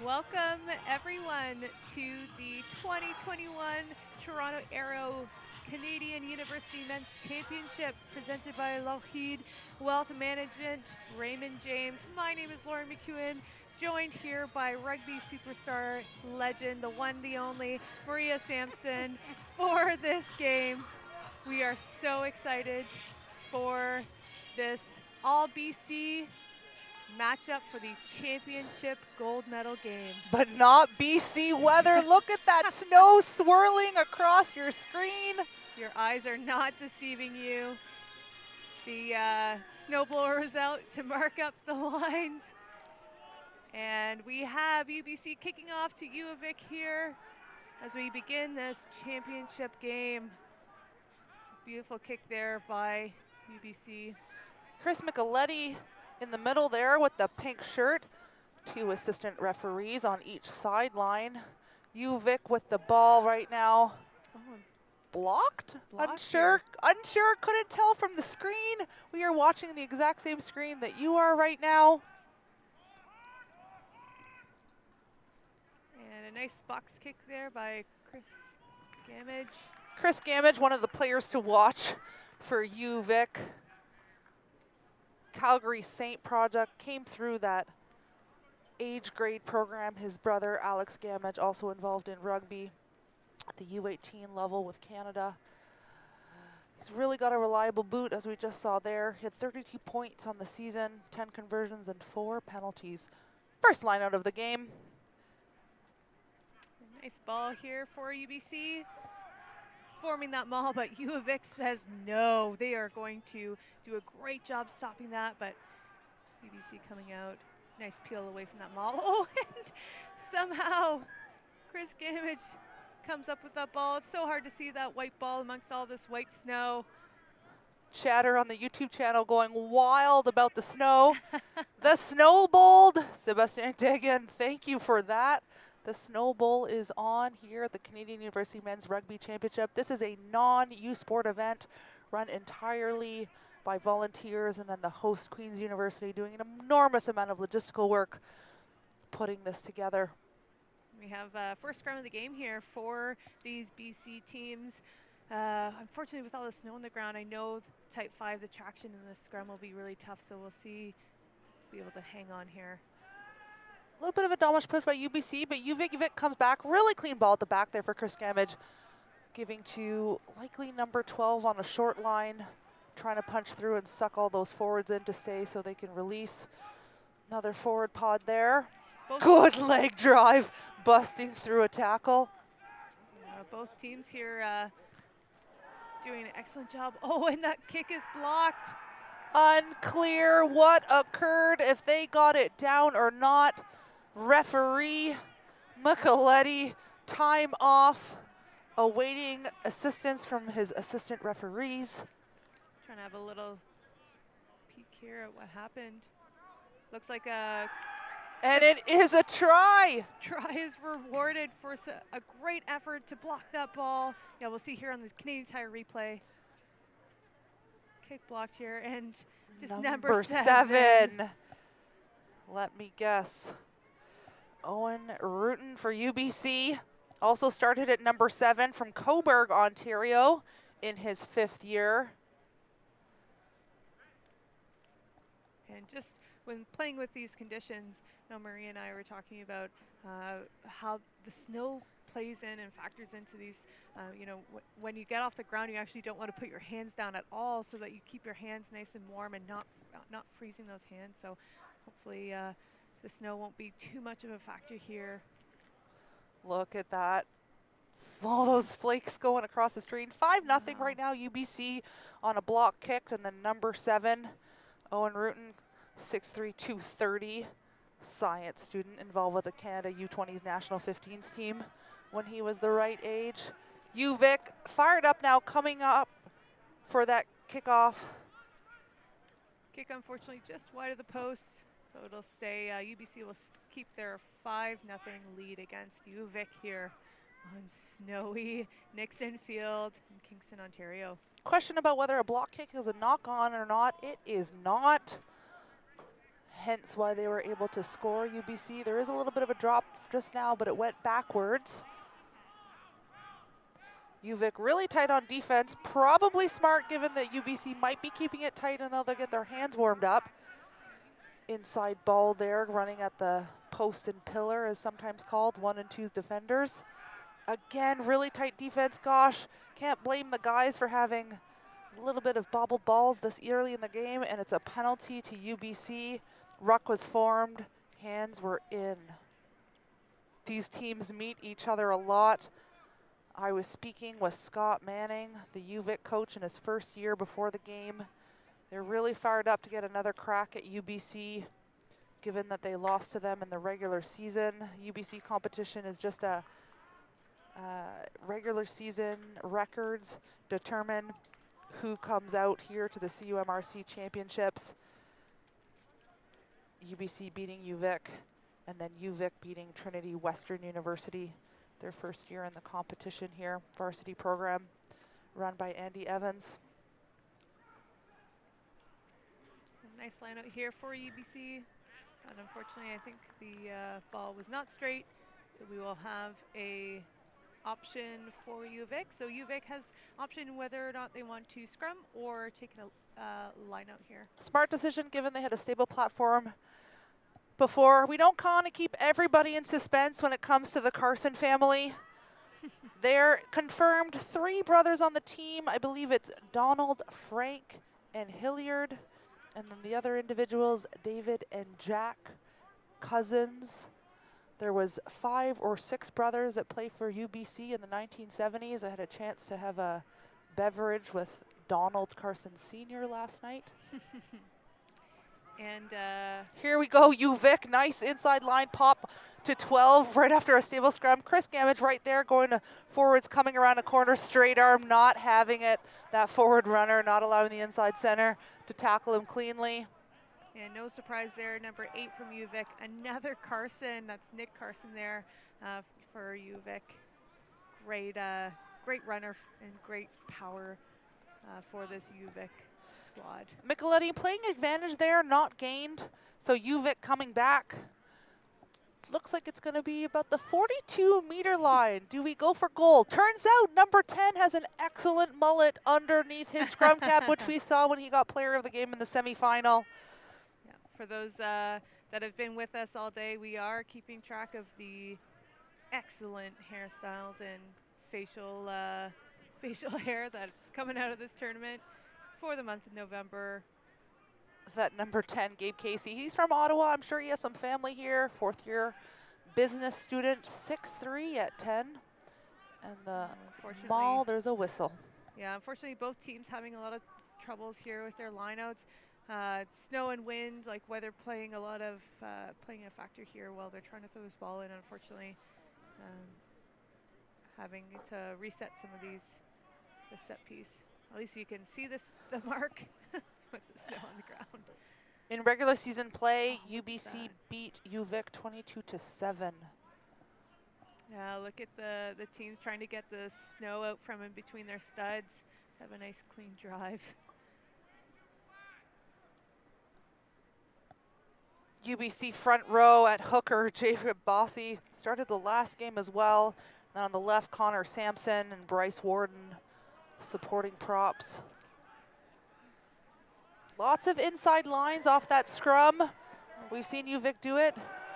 Welcome everyone to the 2021 Toronto Arrows Canadian University Men's Championship presented by Lougheed Wealth Management, Raymond James. My name is Lauren McEwen, joined here by rugby superstar legend, the one, the only, Maria Sampson for this game. We are so excited for this all BC matchup for the championship gold medal game. But not BC weather. Look at that snow swirling across your screen. Your eyes are not deceiving you. The snowblower is out to mark up the lines. And we have UBC kicking off to U of Vic here as we begin this championship game. Beautiful kick there by UBC. Chris Micheletti in the middle there with the pink shirt. 2 assistant referees on each sideline. U Vic with the ball right now. Oh, Blocked? here. Unsure, couldn't tell from the screen. We are watching the exact same screen that you are right now. And a nice box kick there by Chris Gamage. Chris Gamage, one of the players to watch for U Vic. Calgary Saint Project came through that age grade program. His brother Alex Gamage also involved in rugby at the U18 level with Canada. He's really got a reliable boot, as we just saw there. He had 32 points on the season, 10 conversions and 4 penalties. First line out of the game. Nice ball here for UBC. Forming that maul, but U of Vic says no. They are going to do a great job stopping that, but UBC coming out. Nice peel away from that maul. Oh, and somehow Chris Gamage comes up with that ball. It's so hard to see that white ball amongst all this white snow. Chatter on the YouTube channel going wild about the snow. The Snow Bowl, Sebastien Degan, thank you for that. The Snow Bowl is on here at the Canadian University Men's Rugby Championship. This is a non-U Sport event run entirely by volunteers, and then the host, Queen's University, doing an enormous amount of logistical work putting this together. We have first scrum of the game here for these BC teams. Unfortunately, with all the snow on the ground, I know type 5, the traction in this scrum will be really tough, so we'll see, be able to hang on here. A little bit of a dominant push by UBC, but Vic comes back. Really clean ball at the back there for Chris Gamage. Giving to likely number 12 on a short line. Trying to punch through and suck all those forwards in to stay so they can release. Another forward pod there. Good leg drive, busting through a tackle. Both teams here doing an excellent job. Oh, and that kick is blocked. Unclear what occurred, if they got it down or not. Referee Micheletti, time off, awaiting assistance from his assistant referees. Trying to have a little peek here at what happened. Looks like a... And it is a try. Try is rewarded for a great effort to block that ball. Yeah, we'll see here on the Canadian Tire replay. Kick blocked here, and just number 7. Let me guess. Owen Rutten for UBC. Also started at number 7 from Cobourg, Ontario in his 5th year. And just when playing with these conditions, you know, Maria and I were talking about how the snow plays in and factors into these, you know, when you get off the ground, you actually don't want to put your hands down at all so that you keep your hands nice and warm and not freezing those hands. So hopefully the snow won't be too much of a factor here. Look at that. All those flakes going across the screen. 5-0 right now, UBC on a block kick, and then number 7, Owen Rutten, 6'3", 230, science student involved with the Canada U20s national 15s team when he was the right age. UVic fired up now, coming up for that kickoff. Kick unfortunately just wide of the post, so it'll stay. UBC will keep their 5-0 lead against UVic here on snowy Nixon Field in Kingston, Ontario. Question about whether a block kick is a knock-on or not. It is not. hence why they were able to score UBC. There is a little bit of a drop just now, but it went backwards. UVic really tight on defense, probably smart given that UBC might be keeping it tight until they get their hands warmed up. Inside ball there, running at the post and pillar is sometimes called, 1 and 2's defenders. Again, really tight defense. Gosh, can't blame the guys for having a little bit of bobbled balls this early in the game, and it's a penalty to UBC. Ruck was formed, hands were in. These teams meet each other a lot. I was speaking with Scott Manning, the UVic coach, in his first year before the game. They're really fired up to get another crack at UBC, given that they lost to them in the regular season. UBC competition is just a regular season records determine who comes out here to the CUMRC championships. UBC beating UVic, and then UVic beating Trinity Western University, their first year in the competition here. Varsity program run by Andy Evans. Nice line out here for UBC, and unfortunately I think the ball was not straight, so we will have a option for UVic. So UVic has option whether or not they want to scrum or take a line out here. Smart decision given they had a stable platform before. We don't kind of keep everybody in suspense when it comes to the Carson family. They're confirmed 3 brothers on the team. I believe it's Donald, Frank, and Hilliard. And then the other individuals, David and Jack, cousins. There was 5 or 6 brothers that played for UBC in the 1970s. I had a chance to have a beverage with Donald Carson Sr. last night. And here we go, UVic, nice inside line pop to 12 right after a stable scrum. Chris Gamage right there going to forwards, coming around a corner, straight arm, not having it. That forward runner not allowing the inside center to tackle him cleanly. And no surprise there, number 8 from UVic, another Carson. That's Nick Carson there for UVic. Great runner and great power for this UVic squad. Micheletti playing advantage there, not gained. So UVic coming back. Looks like it's going to be about the 42-meter line. Do we go for goal? Turns out number 10 has an excellent mullet underneath his scrum cap, which we saw when he got player of the game in the semifinal. Yeah, for those that have been with us all day, we are keeping track of the excellent hairstyles and facial hair that's coming out of this tournament for the month of November. That number 10, Gabe Casey, he's from Ottawa. I'm sure he has some family here. 4th year business student, 6'3" at 10. And the mall, there's a whistle. Yeah, unfortunately both teams having a lot of troubles here with their lineouts. Snow and wind, like weather playing a factor here while they're trying to throw this ball in, unfortunately. Having to reset some of the set piece. At least you can see the mark with the snow on the ground. In regular season play, UBC beat UVic 22-7. Yeah, look at the teams trying to get the snow out from in between their studs to have a nice clean drive. UBC front row at hooker, Jacob Bossy started the last game as well. And on the left, Connor Sampson and Bryce Warden supporting props. Lots of inside lines off that scrum. We've seen UVic do it.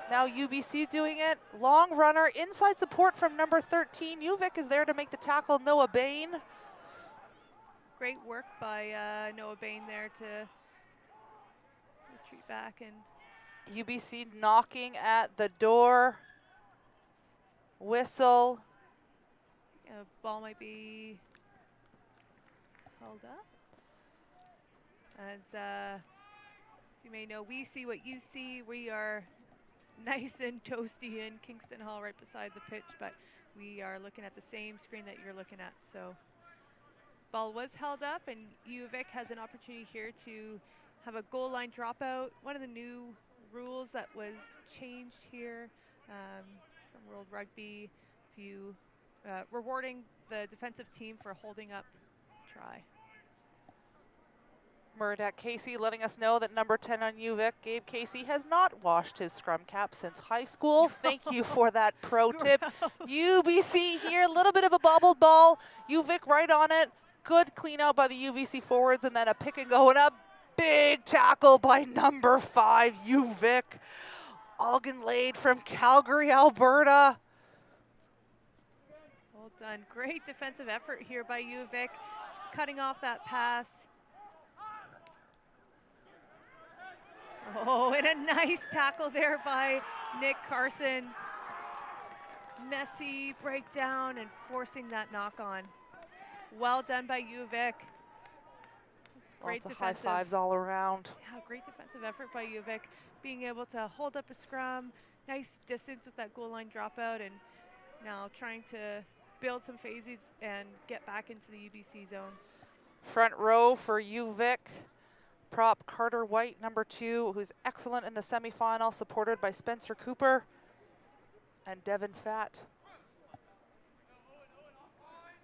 Now UBC doing it. Long runner, inside support from number 13. UVic is there to make the tackle, Noah Bain. Great work by Noah Bain there to retreat back. And UBC knocking at the door. Whistle. Ball might be held up. As you may know, we see what you see. We are nice and toasty in Kingston Hall right beside the pitch, but we are looking at the same screen that you're looking at. So ball was held up, and UVic has an opportunity here to have a goal line dropout. One of the new rules that was changed here from World Rugby, rewarding the defensive team for holding up try. Murdoch Casey letting us know that number 10 on UVic, Gabe Casey, has not washed his scrum cap since high school. Thank you for that pro tip. UBC here, a little bit of a bobbled ball. UVic right on it. Good clean out by the UVC forwards, and then a pick and go and a big tackle by number 5, UVic. Algan Lade from Calgary, Alberta. Well done. Great defensive effort here by UVic, cutting off that pass. Oh, and a nice tackle there by Nick Carson. Messy breakdown and forcing that knock on. Well done by UVic. It's great Lots of defensive. high fives all around. Yeah, great defensive effort by UVic, being able to hold up a scrum, nice distance with that goal line dropout, and now trying to build some phases and get back into the UBC zone. Front row for UVic. Prop Carter White, number 2, who's excellent in the semifinal, supported by Spencer Cooper and Devin Fatt.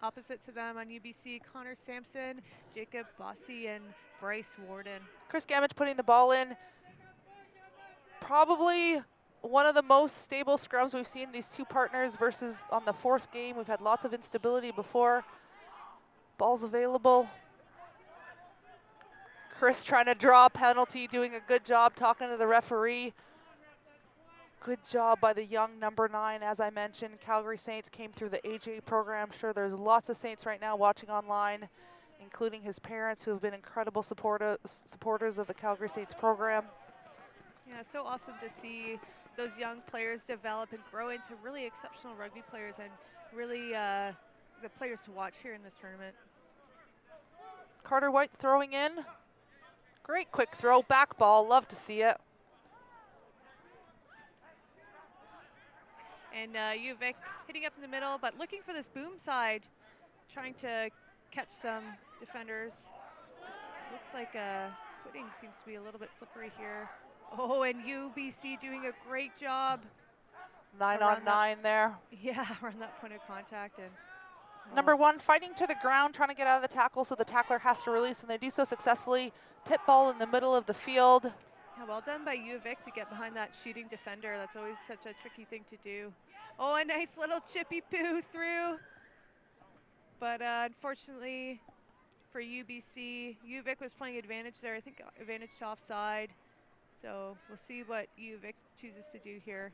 Opposite to them on UBC, Connor Sampson, Jacob Bossy, and Bryce Warden. Chris Gamage putting the ball in. Probably one of the most stable scrums we've seen, these two partners versus on the 4th game. We've had lots of instability before. Ball's available. Chris trying to draw a penalty, doing a good job talking to the referee. Good job by the young number 9, as I mentioned. Calgary Saints came through the AJ program. I'm sure there's lots of Saints right now watching online, including his parents, who have been incredible supporters of the Calgary Saints program. Yeah, so awesome to see those young players develop and grow into really exceptional rugby players, and really the players to watch here in this tournament. Carter White throwing in. Great quick throw, back ball, love to see it. And UVic hitting up in the middle, but looking for this boom side, trying to catch some defenders. Looks like footing seems to be a little bit slippery here. Oh, and UBC doing a great job. 9 on 9 there. Yeah, around that point of contact. And Number 1 fighting to the ground, trying to get out of the tackle, so the tackler has to release, and they do so successfully. Tip ball in the middle of the field. Yeah, well done by UVic to get behind that shooting defender. That's always such a tricky thing to do. Oh, a nice little chippy poo through. But unfortunately for UBC, UVic was playing advantage there. I think advantage to offside. So we'll see what UVic chooses to do here.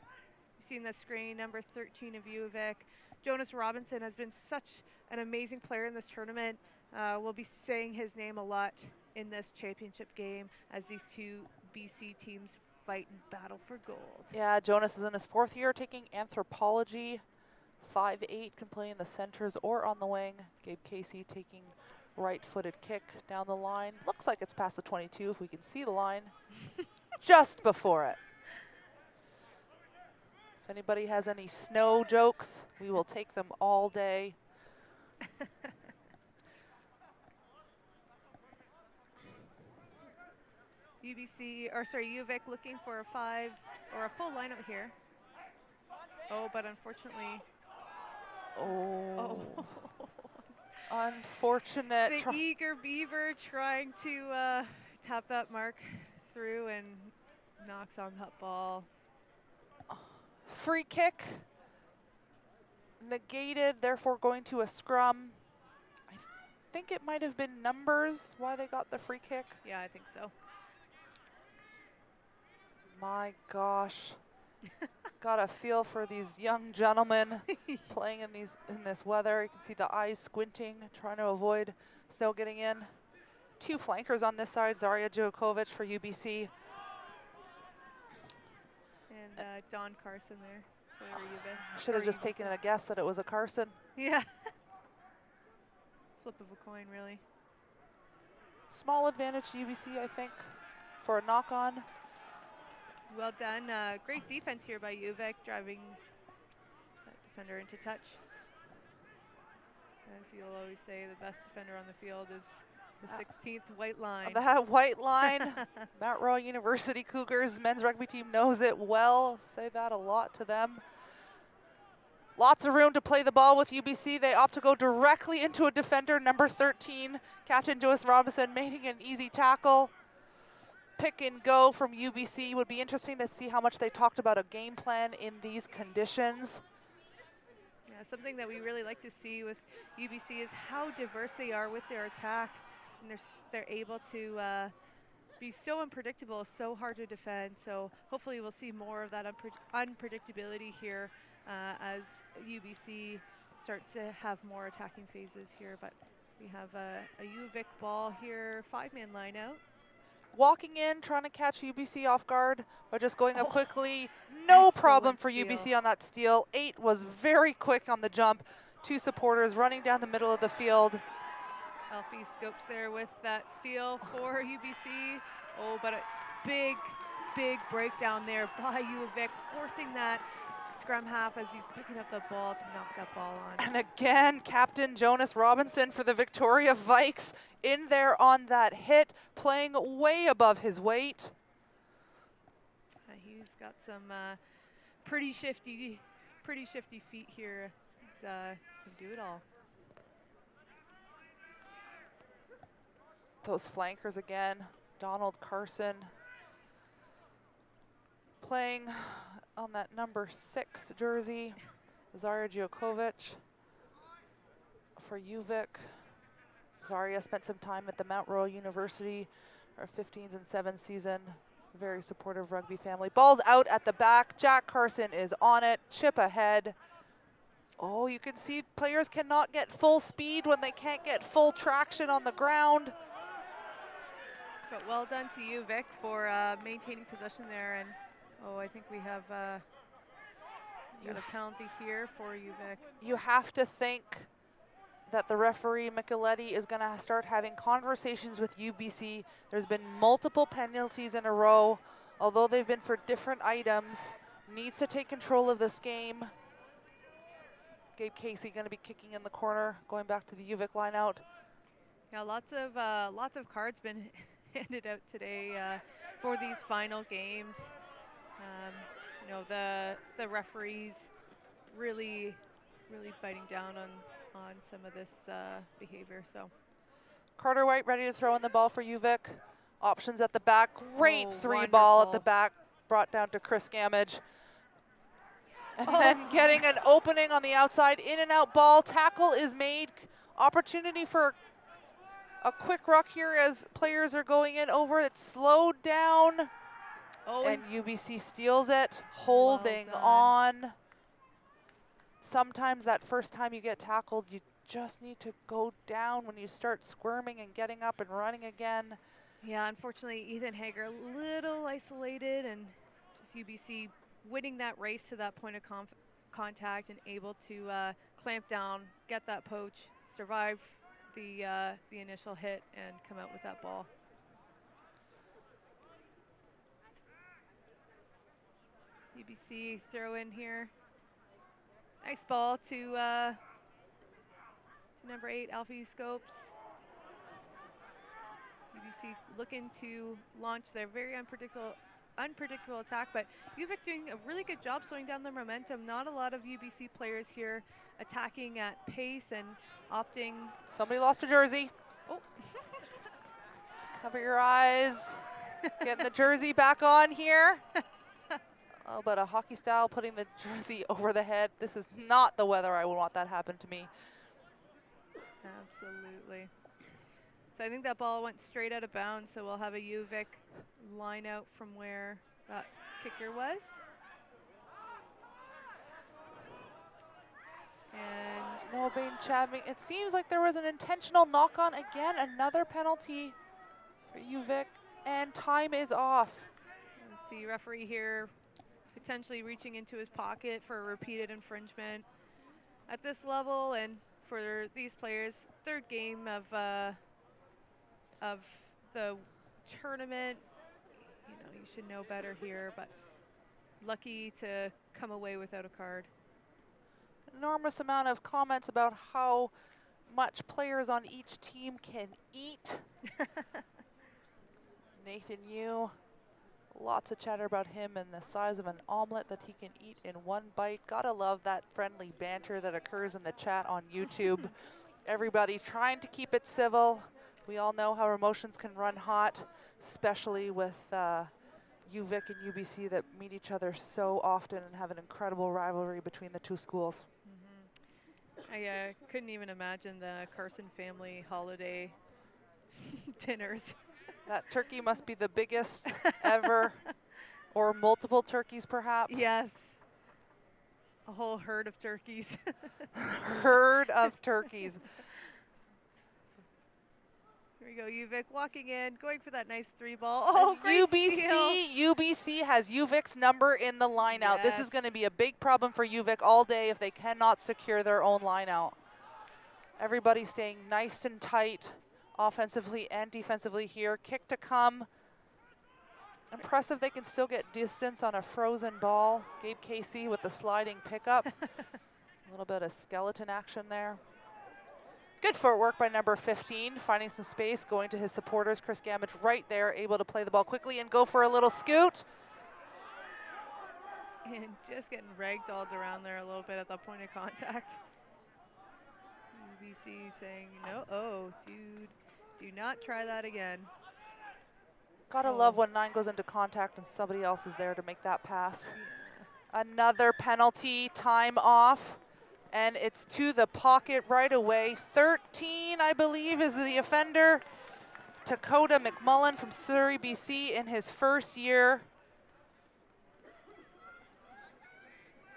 You see in the screen, number 13 of UVic. Jonas Robinson has been such an amazing player in this tournament. We'll be saying his name a lot in this championship game as these two BC teams fight and battle for gold. Yeah, Jonas is in his 4th year taking anthropology. 5'8", can play in the centers or on the wing. Gabe Casey taking right-footed kick down the line. Looks like it's past the 22 if we can see the line. Just before it. If anybody has any snow jokes, we will take them all day. UVic looking for a 5 or a full lineup here. Oh, but unfortunately. Oh. Unfortunate. The eager beaver trying to tap that mark through and knocks on that ball. Free kick. Negated, therefore going to a scrum. I think it might have been numbers why they got the free kick. Yeah, I think so. My gosh. Got a feel for these young gentlemen playing in this weather. You can see the eyes squinting, trying to avoid snow getting in. 2 flankers on this side, Zarya Djokovic for UBC. And Don Carson there for UVic. Should have just taken a guess that it was a Carson. Yeah. Flip of a coin, really. Small advantage to UBC, I think, for a knock-on. Well done. Great defense here by UVic, driving that defender into touch. As you'll always say, the best defender on the field is the 16th white line. That white line. Mount Royal University Cougars men's rugby team knows it well. Say that a lot to them. Lots of room to play the ball with UBC. They opt to go directly into a defender, number 13, Captain Joyce Robinson, making an easy tackle. Pick and go from UBC. Would be interesting to see how much they talked about a game plan in these conditions. Yeah, something that we really like to see with UBC is how diverse they are with their attack, and they're able to be so unpredictable, so hard to defend. So hopefully we'll see more of that unpredictability here as UBC starts to have more attacking phases here. But we have a UVic ball here, 5-man line out. Walking in, trying to catch UBC off guard by just going up quickly. No problem for UBC on that steal. 8 was very quick on the jump. 2 supporters running down the middle of the field. Alfie Scopes there with that steal for UBC. Oh, but a big breakdown there by UVic, forcing that scrum half as he's picking up the ball to knock that ball on. And again, Captain Jonas Robinson for the Victoria Vikes in there on that hit, playing way above his weight. He's got some pretty shifty feet here. He can do it all. Those flankers again, Donald Carson playing on that number 6 jersey, Zarya Djokovic for UVic. Zarya spent some time at the Mount Royal University, our 15s and 7s season. Very supportive rugby family. Ball's out at the back. Jack Carson is on it. Chip ahead. Oh, you can see players cannot get full speed when they can't get full traction on the ground. But well done to you, Vic, for maintaining possession there. And I think we have got a penalty here for you, Vic. You have to think that the referee, Micheletti, is going to start having conversations with UBC. There's been multiple penalties in a row, although they've been for different items. Needs to take control of this game. Gabe Casey going to be kicking in the corner, going back to the UVic line out. Yeah, lots of cards been handed out today for these final games. You know, the referees really biting down on some of this behavior. So Carter White ready to throw in the ball for UVic. Options at the back. Great 3 wonderful ball at the back, brought down to Chris Gamage. And then getting an opening on the outside, in and out ball. Tackle is made. Opportunity for a quick ruck here as players are going in over. It's slowed down. And UBC steals it, holding on. Sometimes that first time you get tackled, you just need to go down when you start squirming and getting up and running again. Yeah, unfortunately, Ethan Hager a little isolated, and just UBC winning that race to that point of contact and able to clamp down, get that poach, survive the initial hit, and come out with that ball. UBC throw in here. Nice ball to number 8, Alfie Scopes. UBC looking to launch their very unpredictable attack, but UVic doing a really good job slowing down the momentum. Not a lot of UBC players here attacking at pace and opting. Somebody lost a jersey. Oh. Cover your eyes. Getting the jersey back on here. Oh, but a hockey style, putting the jersey over the head. This is not the weather I would want that happen to me. Absolutely. So I think that ball went straight out of bounds, so we'll have a UVic line out from where that kicker was. And no, Bain Chadwick. It seems like there was an intentional knock on again. Another penalty for UVic, and time is off. See referee here potentially reaching into his pocket for a repeated infringement at this level, and for these players, 3rd game of the tournament. You know, you should know better here, but lucky to come away without a card. Enormous amount of comments about how much players on each team can eat. Nathan Yu Lots of chatter about him and the size of an omelet that he can eat in one bite. Gotta love that friendly banter that occurs in the chat on YouTube. Everybody trying to keep it civil. We all know how emotions can run hot, especially with UVic and UBC that meet each other so often and have an incredible rivalry between the two schools. I couldn't even imagine the Carson family holiday dinners. That turkey must be the biggest ever, or multiple turkeys perhaps. Yes. A whole herd of turkeys. Herd of turkeys. Here we go, UVic walking in, going for that nice 3-ball. Oh, And great steal. UBC has UVic's number in the line out. This is Yes. going to be a big problem for UVic all day if they cannot secure their own line out. Everybody staying nice and tight offensively and defensively here. Kick to come. Impressive they can still get distance on a frozen ball. Gabe Casey with the sliding pickup. A little bit of skeleton action there. Good footwork by number 15, finding some space, going to his supporters. Chris Gamage right there, able to play the ball quickly and go for a little scoot. And just getting ragdolled around there a little bit at the point of contact. UBC saying, no, oh, dude, do not try that again. Gotta love when 9 goes into contact and somebody else is there to make that pass. Yeah. Another penalty, time off, and it's to the pocket right away. 13, I believe, is the offender. Dakota McMullen from Surrey, BC in his first year.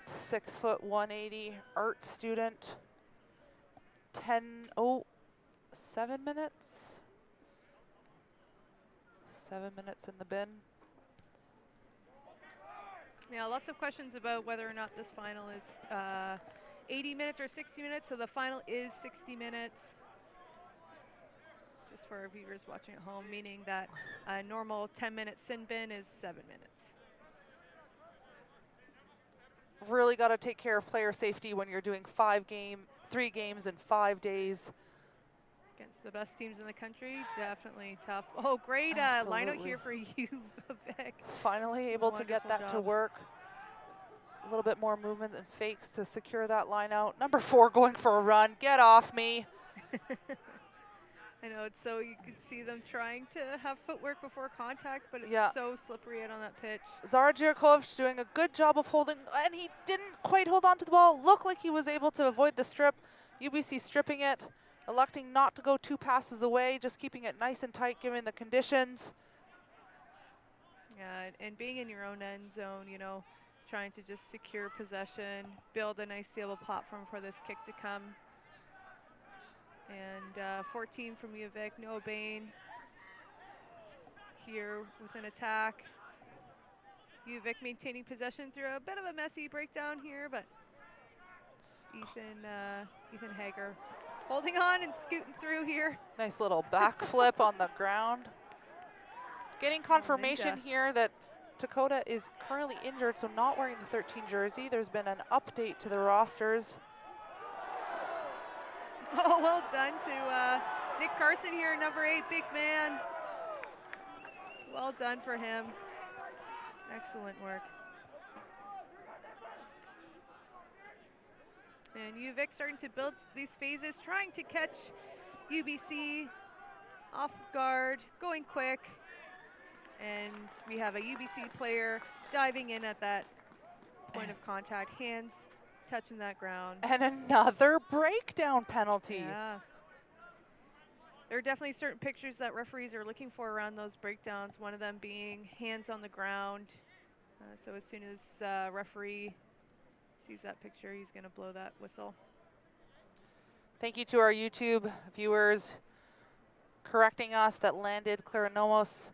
6 foot 180 art student. 7 minutes. 7 minutes in the bin. Yeah, lots of questions about whether or not this final is 80 minutes or 60 minutes. So the final is 60 minutes. Just for our viewers watching at home, meaning that a normal 10-minute sin bin is 7 minutes. Really got to take care of player safety when you're doing 3 games in 5 days. Against the best teams in the country, definitely tough. Oh, great line out here for you, Vic. Finally able to get that to work. A little bit more movement and fakes to secure that line out. Number 4 going for a run. Get off me. I know, it's so you can see them trying to have footwork before contact, but it's so slippery out on that pitch. Zara Jirakovic doing a good job of holding, and he didn't quite hold on to the ball. Looked like he was able to avoid the strip. UBC stripping it, electing not to go 2 passes away, just keeping it nice and tight given the conditions. Yeah, and being in your own end zone, you know, trying to just secure possession, build a nice stable platform for this kick to come. And 14 from UVic, Noah Bain here with an attack. UVic maintaining possession through a bit of a messy breakdown here, but Ethan Hager holding on and scooting through here. Nice little backflip on the ground. Getting confirmation here that Dakota is currently injured, so not wearing the 13 jersey. There's been an update to the rosters. Oh, well done to Nick Carson here, number 8, big man. Well done for him. Excellent work. And UVic starting to build these phases, trying to catch UBC off guard, going quick. And we have a UBC player diving in at that point of contact, hands touching that ground. And another breakdown penalty. Yeah. There are definitely certain pictures that referees are looking for around those breakdowns, one of them being hands on the ground. So as soon as referee sees that picture, he's going to blow that whistle. Thank you to our YouTube viewers correcting us that landed Clarinomos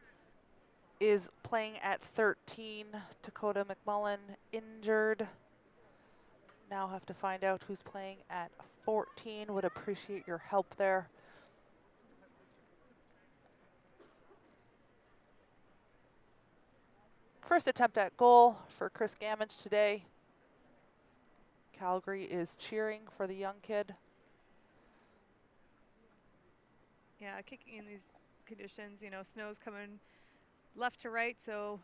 is playing at 13. Dakota McMullen injured. Now have to find out who's playing at 14. Would appreciate your help there. First attempt at goal for Chris Gamage today. Calgary is cheering for the young kid. Yeah, kicking in these conditions, you know, snow's coming left to right, so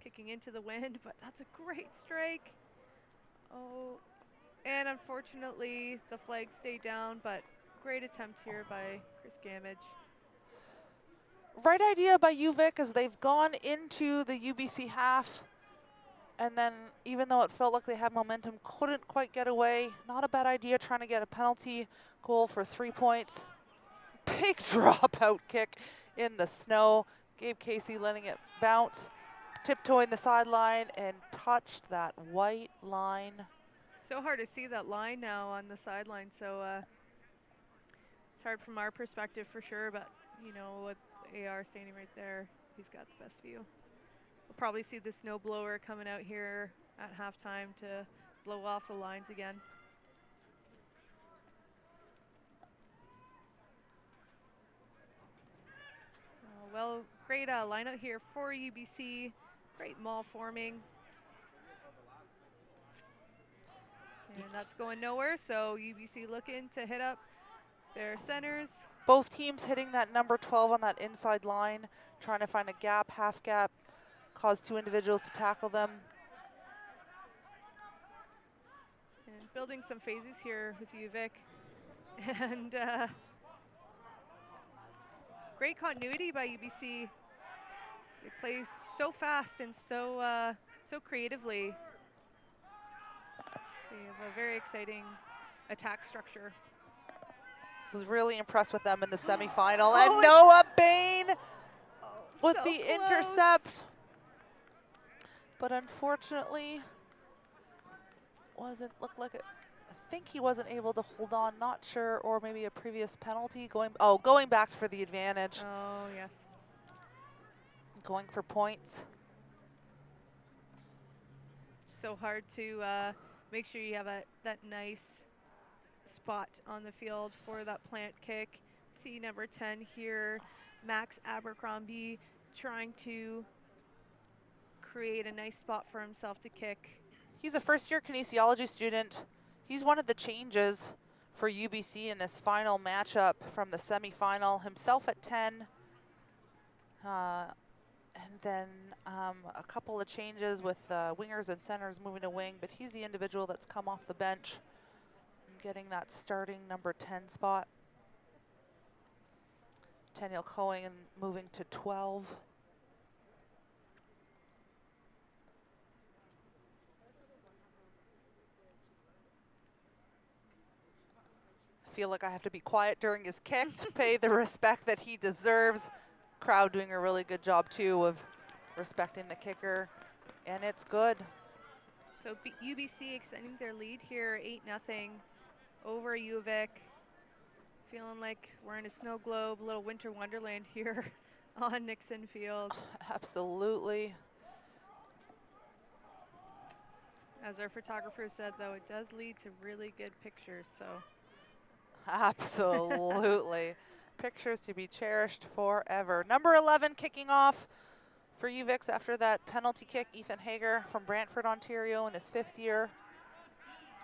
kicking into the wind, but that's a great strike. Oh, and unfortunately the flag stayed down, but great attempt here by Chris Gamage. Right idea by UVic as they've gone into the UBC half, and then even though it felt like they had momentum, couldn't quite get away. Not a bad idea trying to get a penalty goal for 3 points. Big dropout kick in the snow. Gabe Casey letting it bounce, tiptoeing the sideline and touched that white line. So hard to see that line now on the sideline, so it's hard from our perspective for sure, but you know, with AR standing right there, he's got the best view. We'll probably see the snow blower coming out here at halftime to blow off the lines again. Well, great line out here for UBC. Great maul forming. And that's going nowhere, so UBC looking to hit up their centers. Both teams hitting that number 12 on that inside line, trying to find a gap, half gap, cause two individuals to tackle them. And building some phases here with UVic. And great continuity by UBC. They play so fast and so so creatively. They have a very exciting attack structure. Was really impressed with them in the semifinal. Oh, And Noah Bain with so the close. intercept. But unfortunately, looked like it. I think he wasn't able to hold on, not sure, or maybe a previous penalty going back for the advantage. Oh, yes. Going for points. So hard to make sure you have that nice spot on the field for that plant kick. See number 10 here, Max Abercrombie, trying to create a nice spot for himself to kick. He's a first-year kinesiology student. He's one of the changes for UBC in this final matchup from the semifinal. Himself at 10. And then a couple of changes with wingers and centers moving to wing, but he's the individual that's come off the bench and getting that starting number 10 spot. Daniel Cohen moving to 12. I feel like I have to be quiet during his kick to pay the respect that he deserves. Crowd doing a really good job too of respecting the kicker, and it's good. So UBC extending their lead here, 8-0 over UVic. Feeling like we're in a snow globe, a little winter wonderland here on Nixon Field. Absolutely. As our photographer said, though, it does lead to really good pictures, so. Absolutely. Pictures to be cherished forever. Number 11 kicking off for UVic after that penalty kick. Ethan Hager from Brantford, Ontario in his 5th year.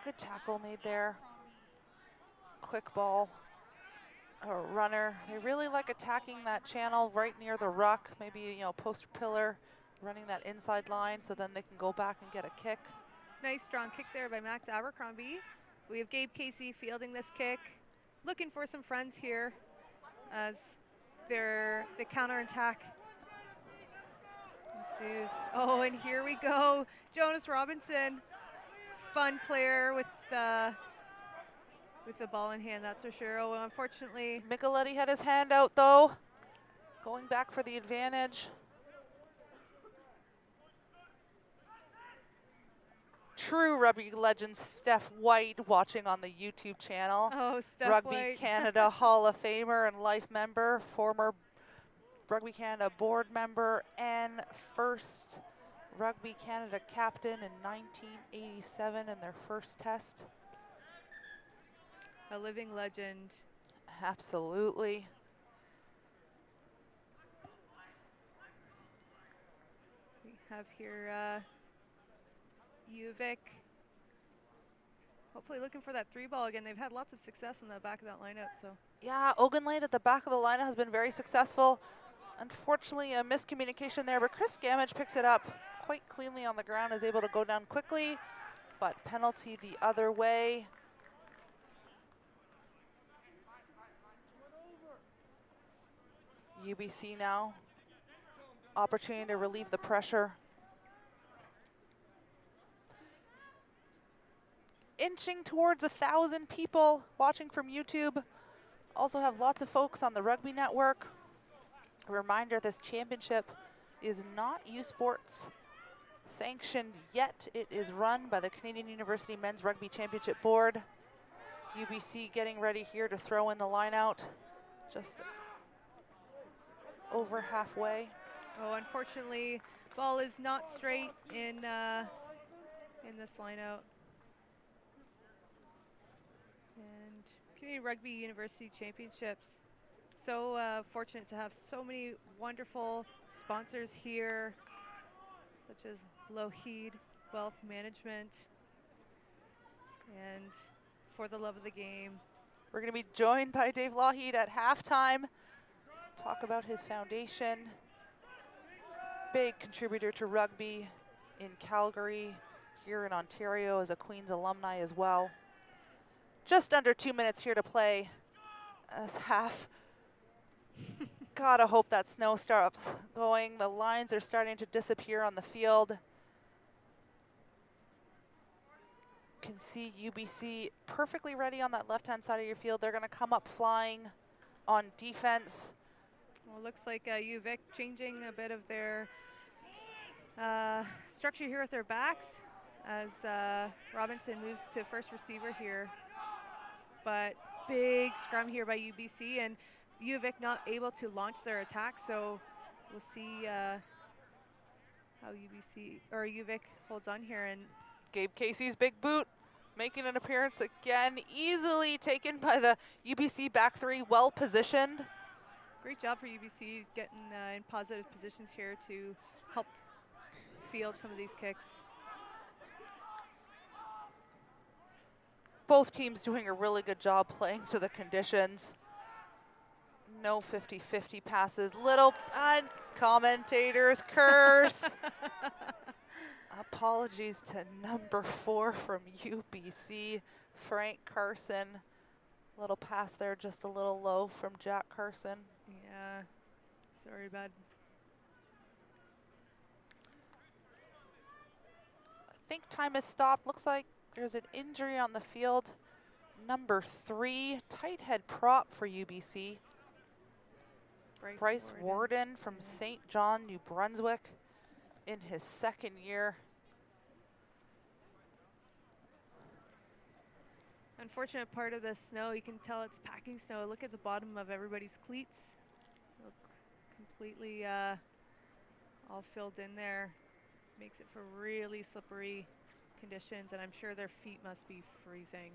Good tackle made there. Quick ball. A runner. They really like attacking that channel right near the ruck, maybe, you know, post pillar, running that inside line so then they can go back and get a kick. Nice strong kick there by Max Abercrombie. We have Gabe Casey fielding this kick. Looking for some friends here as the counterattack ensues. Oh, and here we go. Jonas Robinson, fun player with the ball in hand, that's for sure. Oh, unfortunately. Micheletti had his hand out though, going back for the advantage. True rugby legend Steph White watching on the YouTube channel. Oh, Steph Rugby White. Canada Hall of Famer and life member, former Rugby Canada board member, and first Rugby Canada captain in 1987 in their first test. A living legend. Absolutely. We have here UVic. Hopefully looking for that 3 ball again. They've had lots of success in the back of that lineup, so. Yeah, Ogunlade at the back of the lineup has been very successful. Unfortunately, a miscommunication there, but Chris Gamage picks it up quite cleanly on the ground, is able to go down quickly, but penalty the other way. UBC now, opportunity to relieve the pressure. Inching towards 1,000 people watching from YouTube. Also have lots of folks on the Rugby Network. A reminder, this championship is not U Sports sanctioned yet. It is run by the Canadian University Men's Rugby Championship Board. UBC getting ready here to throw in the line out. Just over halfway. Oh, unfortunately, ball is not straight in this line out. And Canadian Rugby University Championships. So fortunate to have so many wonderful sponsors here, such as Lougheed Wealth Management and For the Love of the Game. We're going to be joined by Dave Lougheed at halftime. Talk about his foundation. Big contributor to rugby in Calgary, here in Ontario as a Queen's alumni as well. Just under 2 minutes here to play as half. Gotta hope that snow stops going. The lines are starting to disappear on the field. Can see UBC perfectly ready on that left-hand side of your field. They're gonna come up flying on defense. Well, it looks like UVic changing a bit of their structure here with their backs as Robinson moves to first receiver here. But big scrum here by UBC, and UVic not able to launch their attack, so we'll see how UVic holds on here. And Gabe Casey's big boot making an appearance again, easily taken by the UBC back three, well positioned. Great job for UBC getting in positive positions here to help field some of these kicks. Both teams doing a really good job playing to the conditions. No 50-50 passes. Little commentators curse. Apologies to number 4 from UBC, Frank Carson. Little pass there, just a little low from Jack Carson. Yeah, sorry, bud. I think time has stopped. Looks like there's an injury on the field. Number 3, tight head prop for UBC. Bryce Warden from St. John, New Brunswick, in his second year. Unfortunate part of the snow, you can tell it's packing snow. Look at the bottom of everybody's cleats. Look completely all filled in there. Makes it for really slippery conditions, and I'm sure their feet must be freezing.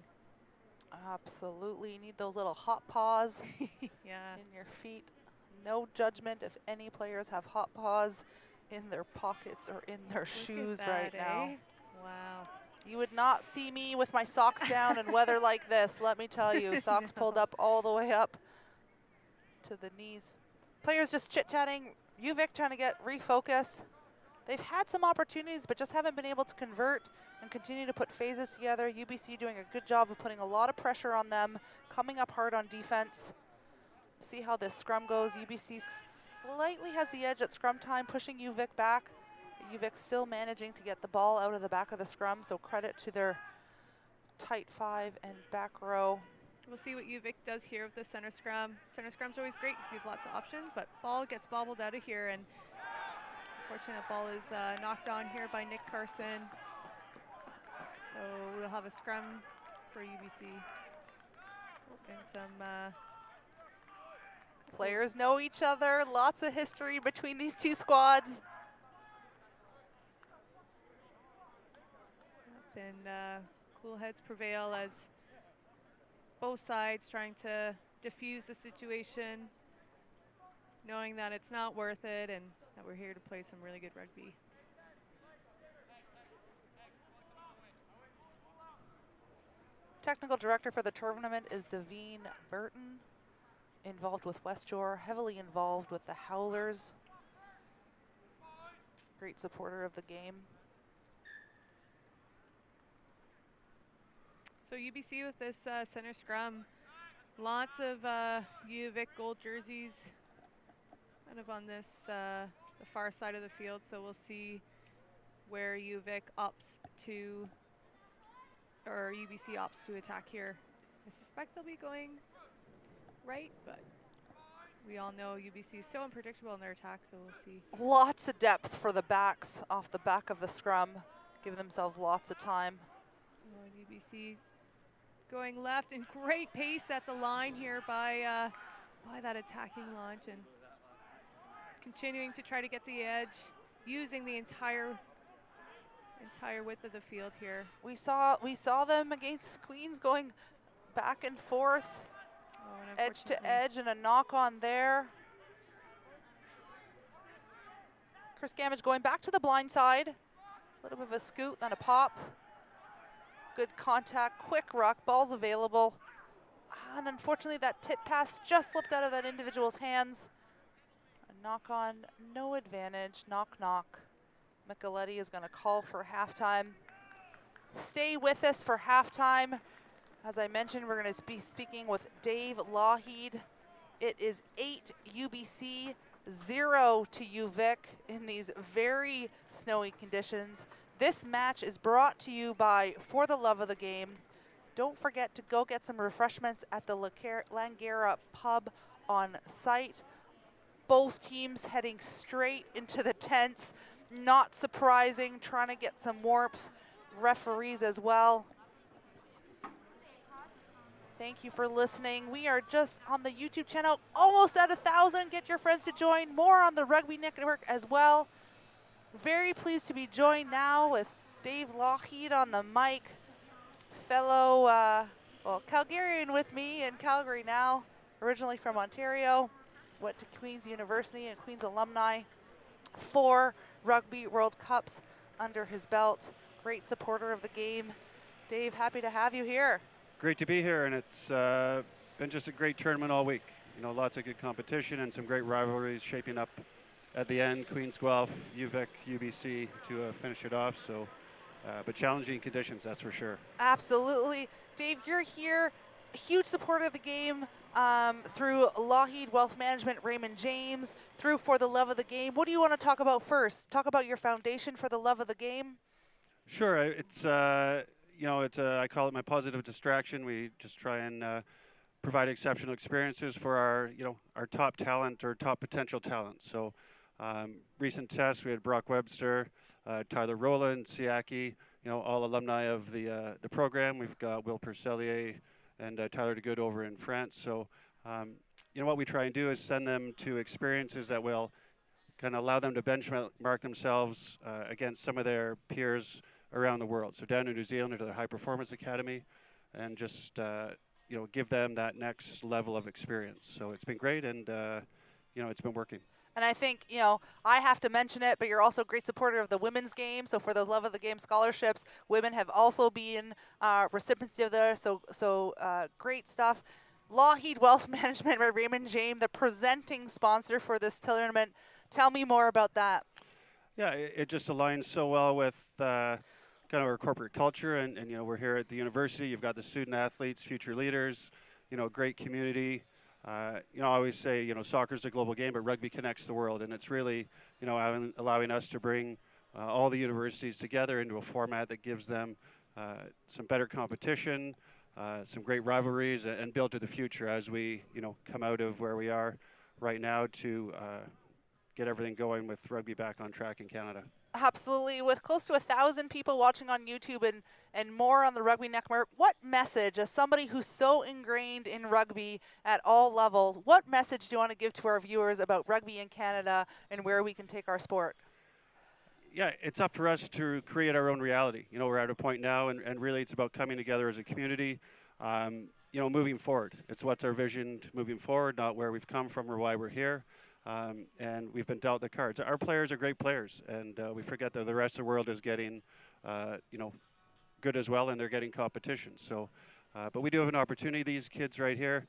Absolutely, you need those little hot paws Yeah. in your feet. No judgment if any players have hot paws in their pockets or in their shoes right now. Wow. You would not see me with my socks down in weather like this, let me tell you. Socks pulled up all the way up to the knees. Players just chit-chatting. UVic trying to get refocus. They've had some opportunities, but just haven't been able to convert and continue to put phases together. UBC doing a good job of putting a lot of pressure on them, coming up hard on defense. See how this scrum goes. UBC slightly has the edge at scrum time, pushing UVic back. UVic still managing to get the ball out of the back of the scrum, so credit to their tight 5 and back row. We'll see what UVic does here with the center scrum. Center scrum's always great because you have lots of options, but ball gets bobbled out of here, and unfortunate ball is knocked on here by Nick Carson. So we'll have a scrum for UBC. And some players know each other, lots of history between these two squads. And cool heads prevail as both sides trying to diffuse the situation, knowing that it's not worth it and that we're here to play some really good rugby. Technical director for the tournament is Daveen Burton, involved with West Shore, heavily involved with the Howlers. Great supporter of the game. So UBC with this center scrum, lots of UVic gold jerseys kind of on this, the far side of the field. So we'll see where UVic opts to, or UBC opts to attack here. I suspect they'll be going right, but we all know UBC is so unpredictable in their attack, so we'll see. Lots of depth for the backs off the back of the scrum, giving themselves lots of time. Oh, and UBC going left, and great pace at the line here by that attacking launch, and continuing to try to get the edge, using the entire width of the field here. We saw them against Queens going back and forth, edge to edge, and a knock on there. Chris Gamage going back to the blind side. A little bit of a scoot, then a pop. Good contact, quick ruck, ball's available. And unfortunately that tip pass just slipped out of that individual's hands. A knock on, no advantage, knock knock. Micheletti is gonna call for halftime. Stay with us for halftime. As I mentioned, we're gonna be speaking with Dave Lougheed. It is 8 UBC, 0 to UVic in these very snowy conditions. This match is brought to you by For the Love of the Game. Don't forget to go get some refreshments at the Langara pub on site. Both teams heading straight into the tents. Not surprising, trying to get some warmth. Referees as well. Thank you for listening. We are just on the YouTube channel, almost at 1,000. Get your friends to join. More on the Rugby Network as well. Very pleased to be joined now with Dave Lougheed on the mic. Fellow, Calgarian with me in Calgary now, originally from Ontario. Went to Queen's University and Queen's alumni. 4 Rugby World Cups under his belt. Great supporter of the game. Dave, happy to have you here. Great to be here, and it's been just a great tournament all week. You know, lots of good competition and some great rivalries shaping up at the end. Queen's Guelph, UVic, UBC to finish it off. So, but challenging conditions, that's for sure. Absolutely. Dave, you're here, a huge supporter of the game through Lougheed Wealth Management, Raymond James, through For the Love of the Game. What do you want to talk about first? Talk about your foundation For the Love of the Game. Sure, it's you know, I call it my positive distraction. We just try and provide exceptional experiences for our top talent or top potential talent. So recent tests, we had Brock Webster, Tyler Rowland, Siaki, you know, all alumni of the program. We've got Will Purcellier and Tyler DeGood over in France. So you know, what we try and do is send them to experiences that will kind of allow them to benchmark themselves against some of their peers around the world. So down in New Zealand into the High Performance Academy, and just you know, give them that next level of experience. So it's been great, and you know, it's been working. And I think, you know, I have to mention it, but you're also a great supporter of the women's game. So for those Love of the Game scholarships, women have also been recipients of those. So great stuff. Lougheed Wealth Management by Raymond James, the presenting sponsor for this tournament. Tell me more about that. Yeah, it just aligns so well with kind of our corporate culture, and you know, we're here at the university. You've got the student athletes, future leaders, you know, great community. You know, I always say, you know, soccer's a global game, but rugby connects the world, and it's really, you know, allowing us to bring all the universities together into a format that gives them some better competition, some great rivalries, and build to the future as we, you know, come out of where we are right now to get everything going with rugby back on track in Canada. Absolutely. With close to 1,000 people watching on YouTube and more on the Rugby Network, what message, as somebody who's so ingrained in rugby at all levels, what message do you want to give to our viewers about rugby in Canada and where we can take our sport? Yeah, it's up for us to create our own reality. You know, we're at a point now, and really it's about coming together as a community, you know, moving forward. It's what's our vision moving forward, not where we've come from or why we're here. And we've been dealt the cards. Our players are great players, and we forget that the rest of the world is getting, you know, good as well, and they're getting competition. So, but we do have an opportunity. These kids right here,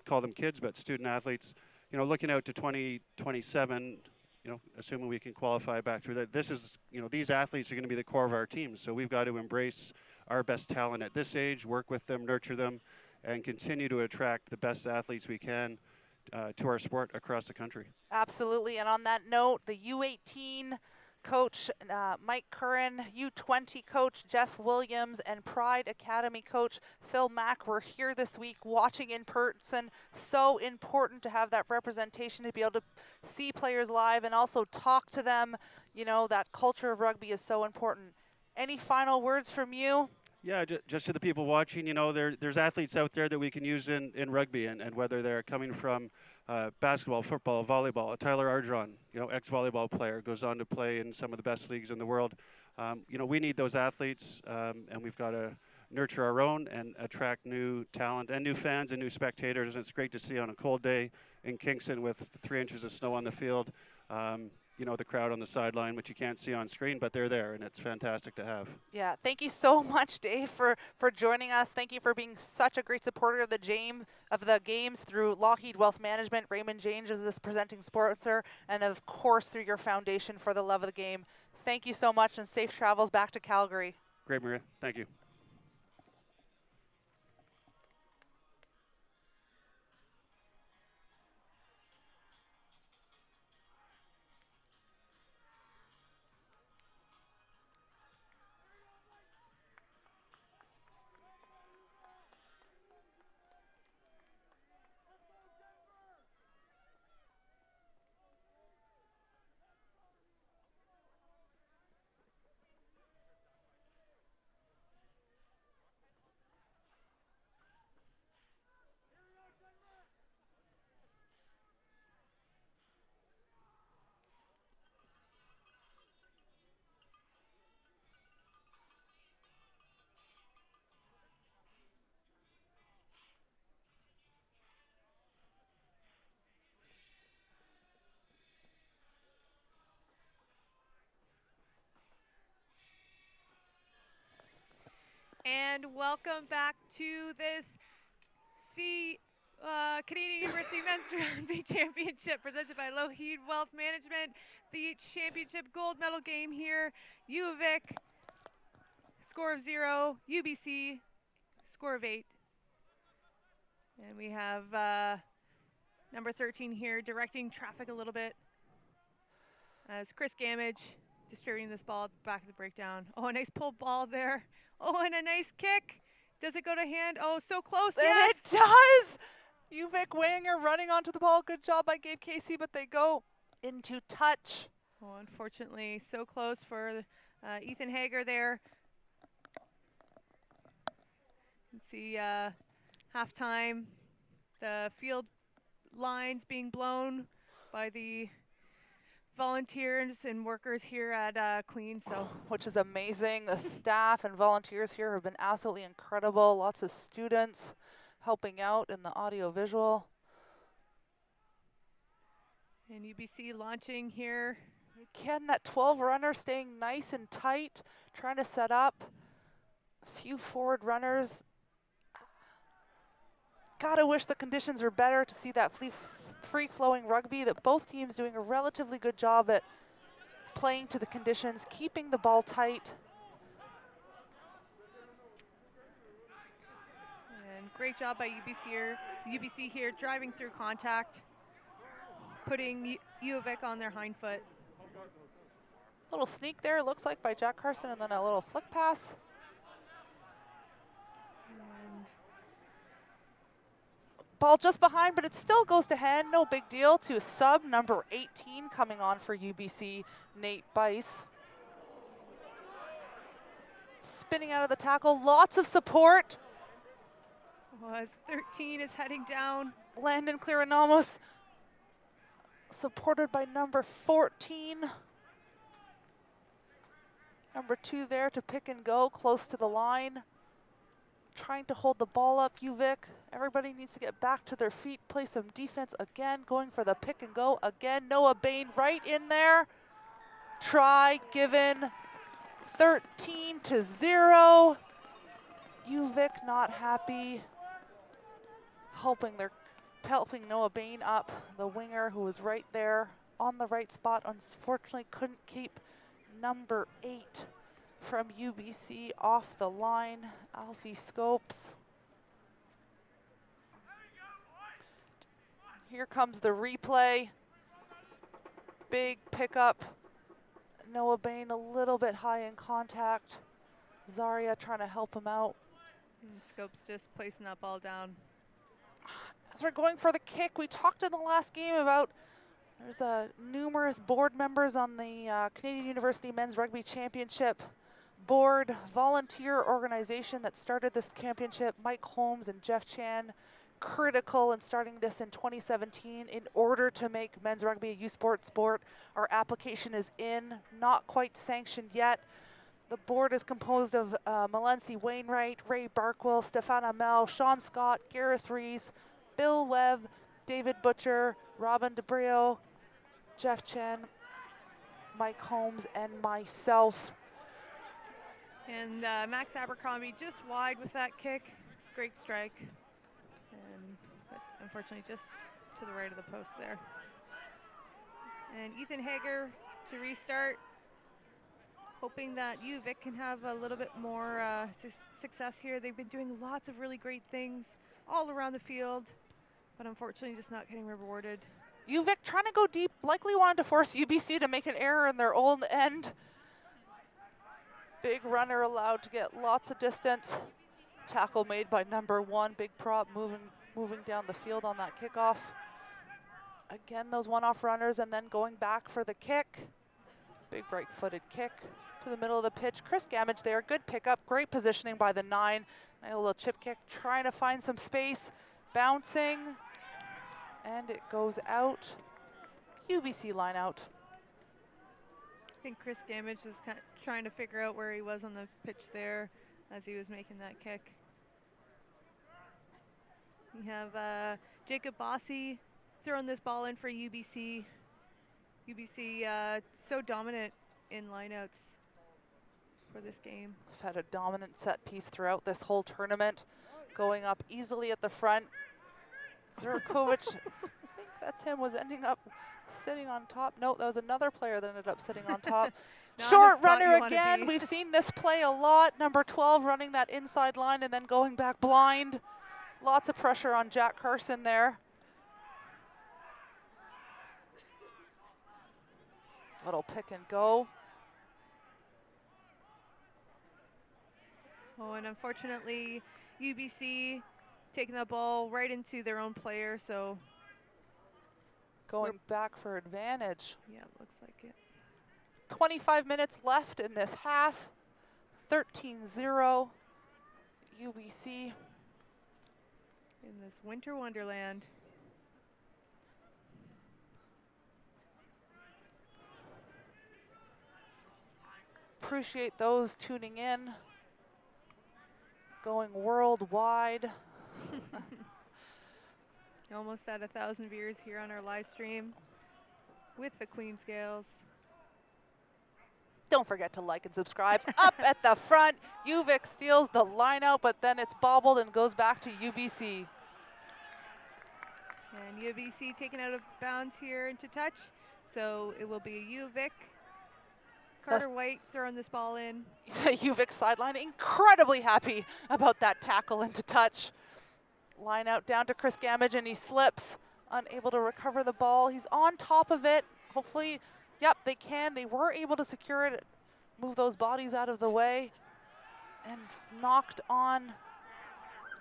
call them kids, but student athletes, you know, looking out to 2027, assuming we can qualify back through that. This is, these athletes are going to be the core of our team. So we've got to embrace our best talent at this age, work with them, nurture them, and continue to attract the best athletes we can to our sport across the country. Absolutely. And on that note, the U18 coach Mike Curran, U20 coach Jeff Williams, and Pride Academy coach Phil Mack were here this week watching in person. So important to have that representation, to be able to see players live and also talk to them. That culture of rugby is so important. Any final words from you? Yeah, just to the people watching, there's athletes out there that we can use in rugby, and whether they're coming from basketball, football, volleyball. Tyler Ardron, ex-volleyball player, goes on to play in some of the best leagues in the world. We need those athletes, and we've got to nurture our own and attract new talent and new fans and new spectators. And it's great to see on a cold day in Kingston with 3 inches of snow on the field. The crowd on the sideline, which you can't see on screen, but they're there, and it's fantastic to have. Yeah, thank you so much, Dave, for joining us. Thank you for being such a great supporter of the games through Lockheed Wealth Management. Raymond James is this presenting sponsor, and of course through your foundation for the love of the game. Thank you so much, and safe travels back to Calgary. Great, Maria. Thank you. And welcome back to this Canadian University Men's Rugby Championship presented by Lockheed Wealth Management. The championship gold medal game here. U of Vic, score of 0. UBC, score of 8. And we have number 13 here directing traffic a little bit as Chris Gamage distributing this ball at the back of the breakdown. Oh, a nice pull ball there. Oh, and a nice kick. Does it go to hand? Oh, so close. And yes. it does. UVic Wanger running onto the ball. Good job by Gabe Casey, but they go into touch. Oh, unfortunately, so close for Ethan Hager there. You can see halftime, the field lines being blown by the volunteers and workers here at Queen. So, which is amazing. The staff and volunteers here have been absolutely incredible. Lots of students helping out in the audio visual. And UBC launching here. Again, that 12 runner staying nice and tight, trying to set up a few forward runners. Gotta wish the conditions were better to see that free-flowing rugby, that both teams doing a relatively good job at playing to the conditions, keeping the ball tight. And great job by UBC here driving through contact, putting U of Vic on their hind foot. Little sneak there, it looks like, by Jack Carson, and then a little flick pass. And ball just behind, but it still goes to hand. No big deal to sub number 18 coming on for UBC, Nate Bice. Spinning out of the tackle, lots of support. as 13 is heading down. Landon Clearanamos supported by number 14. Number 2 there to pick and go, close to the line. Trying to hold the ball up, UVic. Everybody needs to get back to their feet, play some defense again, going for the pick and go again. Noah Bain right in there. Try given, 13-0. UVic not happy. Helping Noah Bain up, the winger who was right there on the right spot. Unfortunately, couldn't keep number 8 from UBC off the line, Alfie Scopes. Here comes the replay. Big pickup. Noah Bain a little bit high in contact. Zaria trying to help him out. And Scopes just placing that ball down. As we're going for the kick, we talked in the last game about there's numerous board members on the Canadian University Men's Rugby Championship board, volunteer organization that started this championship. Mike Holmes and Jeff Chan, critical in starting this in 2017 in order to make men's rugby a youth sport. Our application is in, not quite sanctioned yet. The board is composed of Malency Wainwright, Ray Barkwell, Stefan Amel, Sean Scott, Gareth Rees, Bill Webb, David Butcher, Robin DeBrio, Jeff Chen, Mike Holmes, and myself. And Max Abercrombie just wide with that kick. It's a great strike. But unfortunately just to the right of the post there. And Ethan Hager to restart. Hoping that UVic can have a little bit more success here. They've been doing lots of really great things all around the field, but unfortunately just not getting rewarded. UVic trying to go deep, likely wanted to force UBC to make an error in their own end. Big runner allowed to get lots of distance. Tackle made by number 1, big prop moving down the field on that kickoff. Again, those one-off runners and then going back for the kick. Big right-footed kick to the middle of the pitch. Chris Gamage there, good pickup, great positioning by the 9. A little chip kick, trying to find some space, bouncing, and it goes out. UBC line out. I think Chris Gamage was kind of trying to figure out where he was on the pitch there as he was making that kick. We have Jacob Bossy throwing this ball in for UBC. UBC so dominant in lineouts for this game. We've had a dominant set piece throughout this whole tournament, going up easily at the front. Zurkovic, I think that's him, was ending up sitting on top. No, that was another player that ended up sitting on top. Short runner again. We've seen this play a lot. Number 12 running that inside line and then going back blind. Lots of pressure on Jack Carson there. Little pick and go. Oh, and unfortunately, UBC taking the ball right into their own player, so. Going back for advantage. Yeah, looks like it. 25 minutes left in this half. 13-0 UBC. In this winter wonderland. Appreciate those tuning in. Going worldwide. Almost at 1,000 viewers here on our live stream with the Queen's Gaels. Don't forget to like and subscribe. Up at the front, UVic steals the line out, but then it's bobbled and goes back to UBC. And UBC taken out of bounds here into touch, so it will be a UVic. Carter White throwing this ball in. UVic sideline incredibly happy about that tackle into touch. Line out down to Chris Gamage and he slips, unable to recover the ball. He's on top of it. Hopefully, yep, they can. They were able to secure it, move those bodies out of the way, and knocked on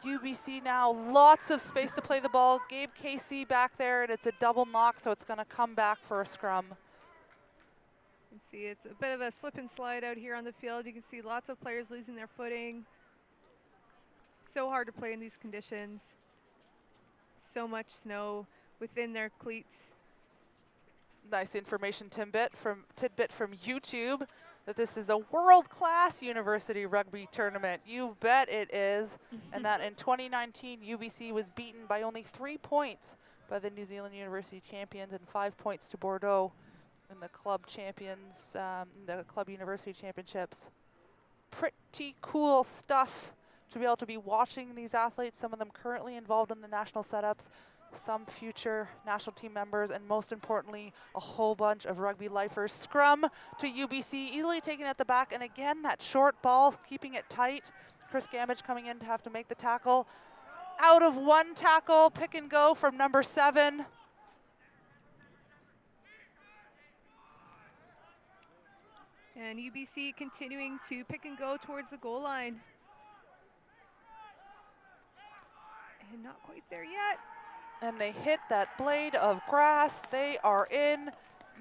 UBC now. Lots of space to play the ball. Gabe Casey back there, and it's a double knock, so it's going to come back for a scrum. You can see it's a bit of a slip and slide out here on the field. You can see lots of players losing their footing. So hard to play in these conditions. So much snow within their cleats. Nice information tidbit from YouTube that this is a world-class university rugby tournament. You bet it is. And that in 2019, UBC was beaten by only 3 points by the New Zealand University champions and 5 points to Bordeaux in the club champions, the club university championships. Pretty cool stuff to be able to be watching these athletes, some of them currently involved in the national setups. some future national team members, and most importantly, a whole bunch of rugby lifers. Scrum to UBC, easily taken at the back, and again, that short ball, keeping it tight. Chris Gamage coming in to have to make the tackle. Out of one tackle, pick and go from number 7. And UBC continuing to pick and go towards the goal line. And not quite there yet. And they hit that blade of grass. They are in.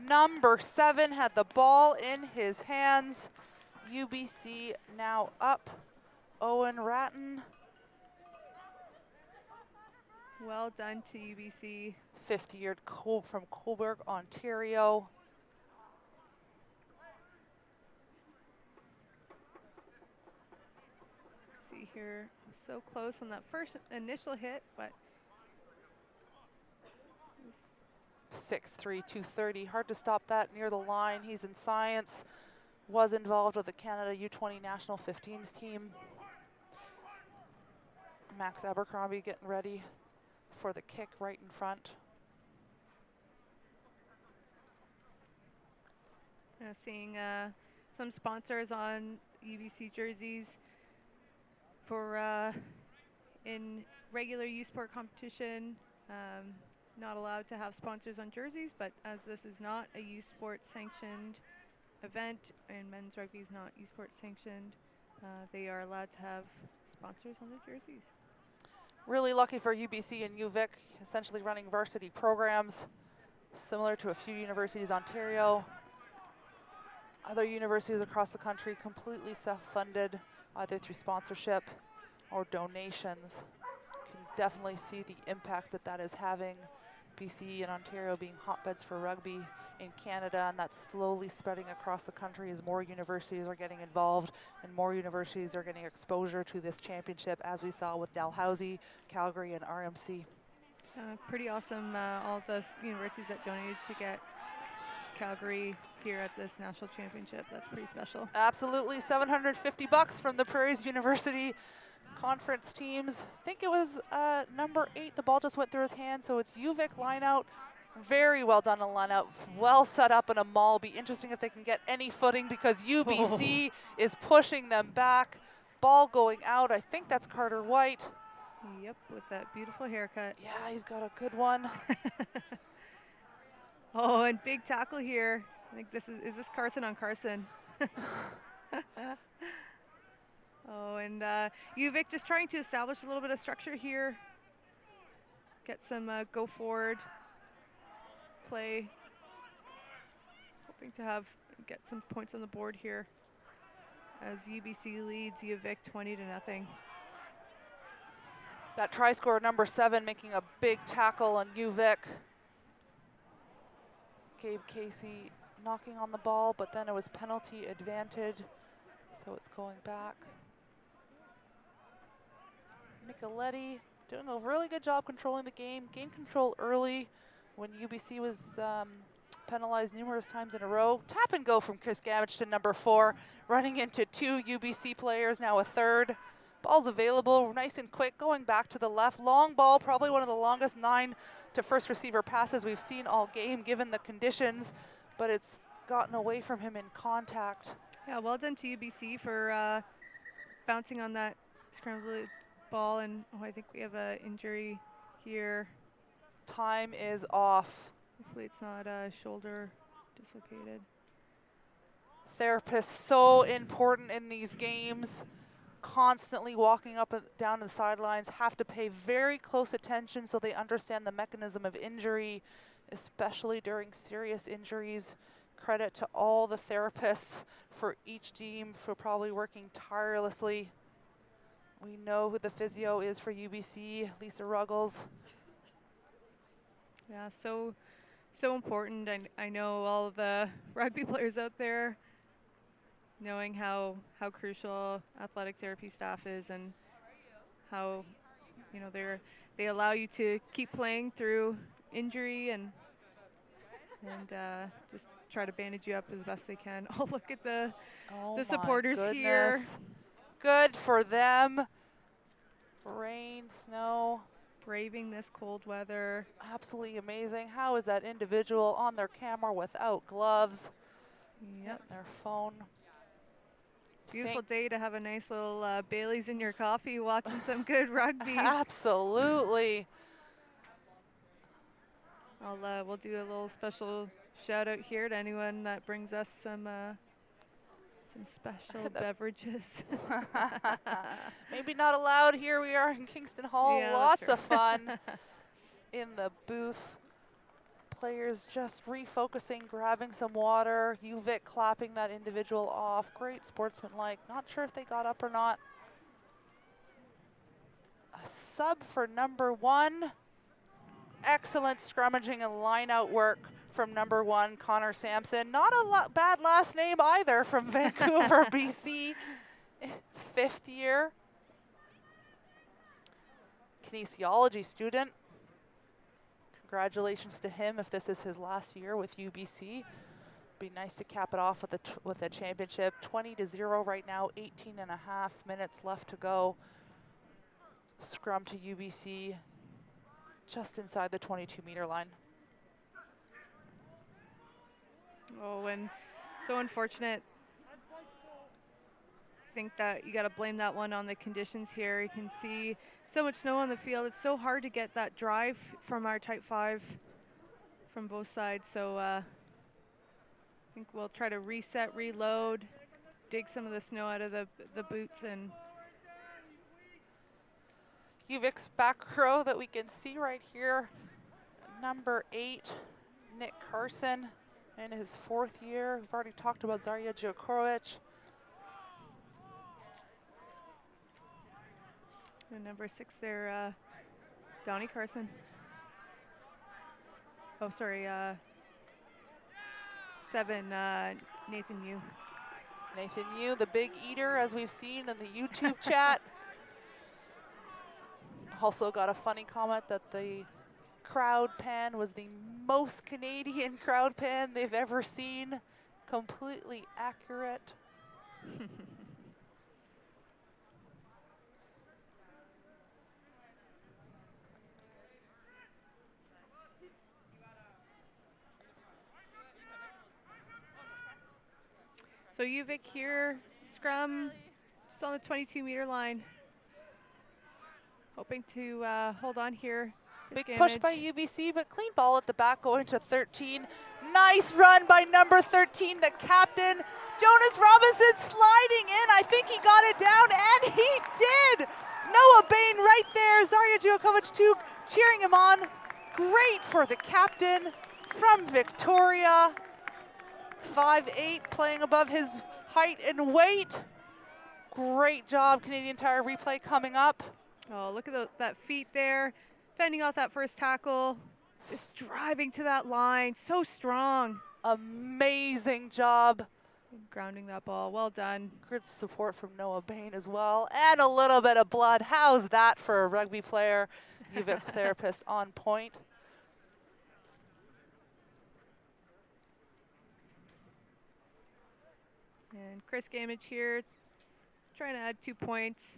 Number 7 had the ball in his hands. UBC now up. Owen Ratton. Well done to UBC. 50-year from Cobourg, Ontario. See here, so close on that first initial hit, but 6'3", 230. Hard to stop that near the line. He's in science. Was involved with the Canada U20 National 15s team. Max Abercrombie getting ready for the kick right in front. Seeing some sponsors on UBC jerseys for in regular U Sport competition. Not allowed to have sponsors on jerseys, but as this is not a U Sport sanctioned event and men's rugby is not U Sport sanctioned, they are allowed to have sponsors on their jerseys. Really lucky for UBC and UVic, essentially running varsity programs similar to a few universities in Ontario. Other universities across the country completely self-funded, either through sponsorship or donations. You can definitely see the impact that that is having. BC and Ontario being hotbeds for rugby in Canada, and that's slowly spreading across the country as more universities are getting involved and more universities are getting exposure to this championship, as we saw with Dalhousie, Calgary, and RMC. Pretty awesome, all of those universities that donated to get Calgary here at this national championship. That's pretty special. Absolutely, $750 from the Prairies University conference teams. I think it was number 8. The ball just went through his hand, so it's UVic line out. Very well done on line out. Well set up in a maul. Be interesting if they can get any footing because UBC is pushing them back. Ball going out. I think that's Carter White. Yep, with that beautiful haircut. Yeah, he's got a good one. Oh, and big tackle here. I think this is this Carson on Carson? Oh, and UVic just trying to establish a little bit of structure here. Get some go forward play. Hoping to get some points on the board here as UBC leads UVic 20-0. That try scorer number 7 making a big tackle on UVic. Gabe Casey knocking on the ball, but then it was penalty advantage, so it's going back. Micheletti doing a really good job controlling the game. Gained control early when UBC was penalized numerous times in a row. Tap and go from Chris Gamage to number 4, running into 2 UBC players, now a third. Ball's available, nice and quick, going back to the left. Long ball, probably one of the longest 9 to first receiver passes we've seen all game given the conditions, but it's gotten away from him in contact. Yeah, well done to UBC for bouncing on that scrambled ball, and I think we have an injury here. Time is off. Hopefully it's not shoulder dislocated. Therapists so important in these games. Constantly walking up and down the sidelines, have to pay very close attention so they understand the mechanism of injury, especially during serious injuries. Credit to all the therapists for each team for probably working tirelessly. We know who the physio is for UBC, Lisa Ruggles. Yeah, so important. I know all of the rugby players out there knowing how crucial athletic therapy staff is and how they allow you to keep playing through injury and just try to bandage you up as best they can. Oh, look at the supporters here. Good for them. Rain, snow. braving this cold weather. Absolutely amazing. How is that individual on their camera without gloves? Yep. And their phone. Beautiful day to have a nice little Bailey's in your coffee watching some good rugby. Absolutely. We'll do a little special shout out here to anyone that brings us some special beverages. Maybe not allowed here. We are in Kingston Hall. Yeah, Lots that's of fun in the booth. Players just refocusing, grabbing some water. UVic clapping that individual off. Great sportsmanlike. Not sure if they got up or not. A sub for number 1. Excellent scrummaging and line-out work from number 1, Connor Sampson. Not a bad last name either from Vancouver, BC. 5th year. Kinesiology student. Congratulations to him if this is his last year with UBC. Be nice to cap it off with a championship. 20-0 right now, 18.5 minutes left to go. Scrum to UBC. Just inside the 22-meter line. Oh, and so unfortunate. I think that you got to blame that one on the conditions here. You can see so much snow on the field. It's so hard to get that drive from our Type 5 from both sides. So I think we'll try to reset, reload, dig some of the snow out of the boots, and UVic's back row that we can see right here. Number 8, Nick Carson in his 4th year. We've already talked about Zarya Djokovic. and number 6 there, Donnie Carson. Oh, sorry, 7, Nathan Yu. Nathan Yu, the big eater, as we've seen in the YouTube chat. Also got a funny comment that the crowd pan was the most Canadian crowd pan they've ever seen. Completely accurate. So UVic here, scrum, just on the 22-meter line. Hoping to hold on here. Big push by UBC, but clean ball at the back going to 13. Nice run by number 13, the captain. Jonas Robinson sliding in. I think he got it down, and he did. Noah Bain right there. Zarya Djokovic too, cheering him on. Great for the captain from Victoria. 5'8", playing above his height and weight. Great job, Canadian Tire replay coming up. Oh, look at that feet there, fending off that first tackle, just driving to that line, so strong. Amazing job. Grounding that ball, well done. Good support from Noah Bain as well, and a little bit of blood. How's that for a rugby player? UVic therapist on point. And Chris Gamage here, trying to add 2 points.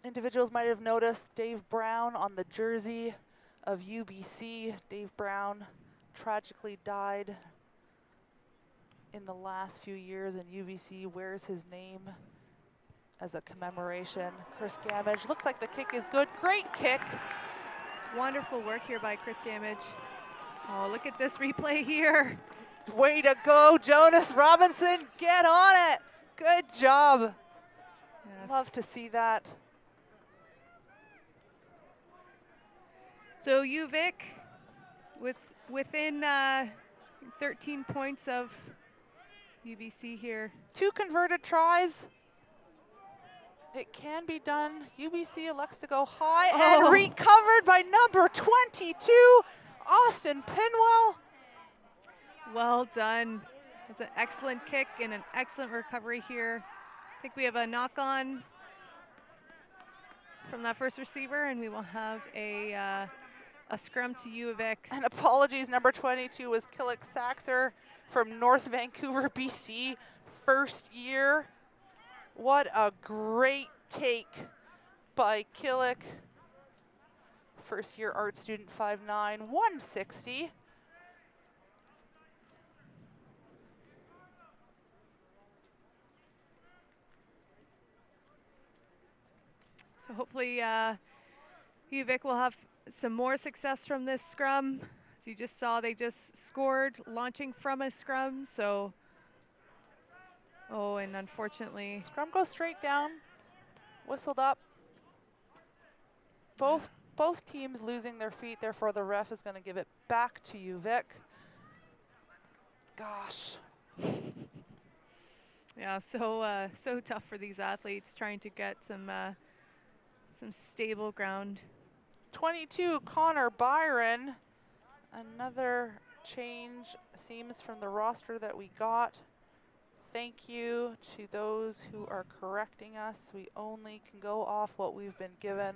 Individuals might have noticed Dave Brown on the jersey of UBC. Dave Brown tragically died in the last few years, and UBC wears his name as a commemoration. Chris Gamage, looks like the kick is good. Great kick. Wonderful work here by Chris Gamage. Oh, look at this replay here. Way to go, Jonas Robinson. Get on it. Good job. Yes. Love to see that. So UVic within 13 points of UBC here. 2 converted tries. It can be done. UBC elects to go high and recovered by number 22, Austin Pinwell. Well done. It's an excellent kick and an excellent recovery here. I think we have a knock-on from that first receiver, and we will have a scrum to UVic. And apologies, number 22 was Killick Saxer from North Vancouver, BC, 1st year. What a great take by Killick. first year art student, 5'9", 160. So hopefully UVic will have some more success from this scrum. As you just saw, they just scored launching from a scrum, so and unfortunately Scrum goes straight down, whistled up. Both teams losing their feet, therefore the ref is going to give it back to UVic. Gosh. Yeah, so tough for these athletes trying to get some stable ground. 22, Connor Byron. Another change seems from the roster that we got. Thank you to those who are correcting us. We only can go off what we've been given.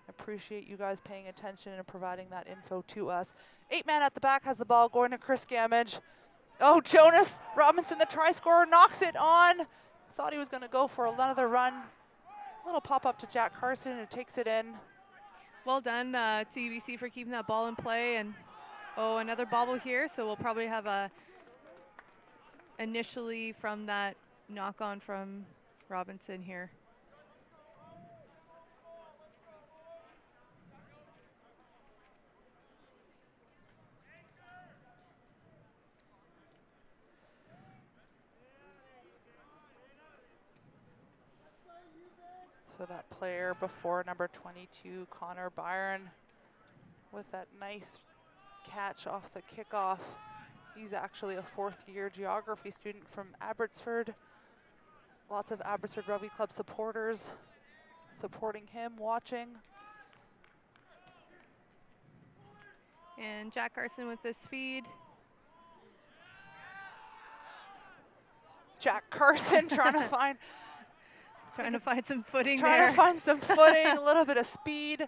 Appreciate you guys paying attention and providing that info to us. 8-man at the back has the ball going to Chris Gamage. Oh, Jonas Robinson, the try scorer, knocks it on. Thought he was going to go for another run. Little pop up to Jack Carson, who takes it in. Well done to UBC for keeping that ball in play. And another bobble here, so we'll probably have a initially from that knock on from Robinson here. So that player before number 22, Connor Byron, with that nice catch off the kickoff. He's actually a fourth-year geography student from Abbotsford. Lots of Abbotsford Rugby Club supporters supporting him, watching. And Jack Carson with this feed. Jack Carson trying to find some footing Trying there. to find some footing, a little bit of speed.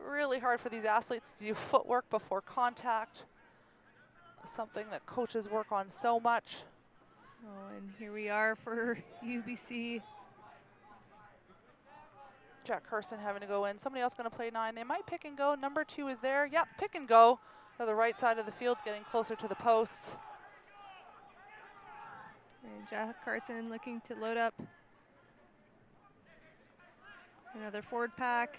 Really hard for these athletes to do footwork before contact. Something that coaches work on so much. And here we are for UBC. Jack Carson having to go in. Somebody else going to play 9. They might pick and go. Number 2 is there. Yep, pick and go. To the right side of the field, getting closer to the posts. And Jack Carson looking to load up another forward pack.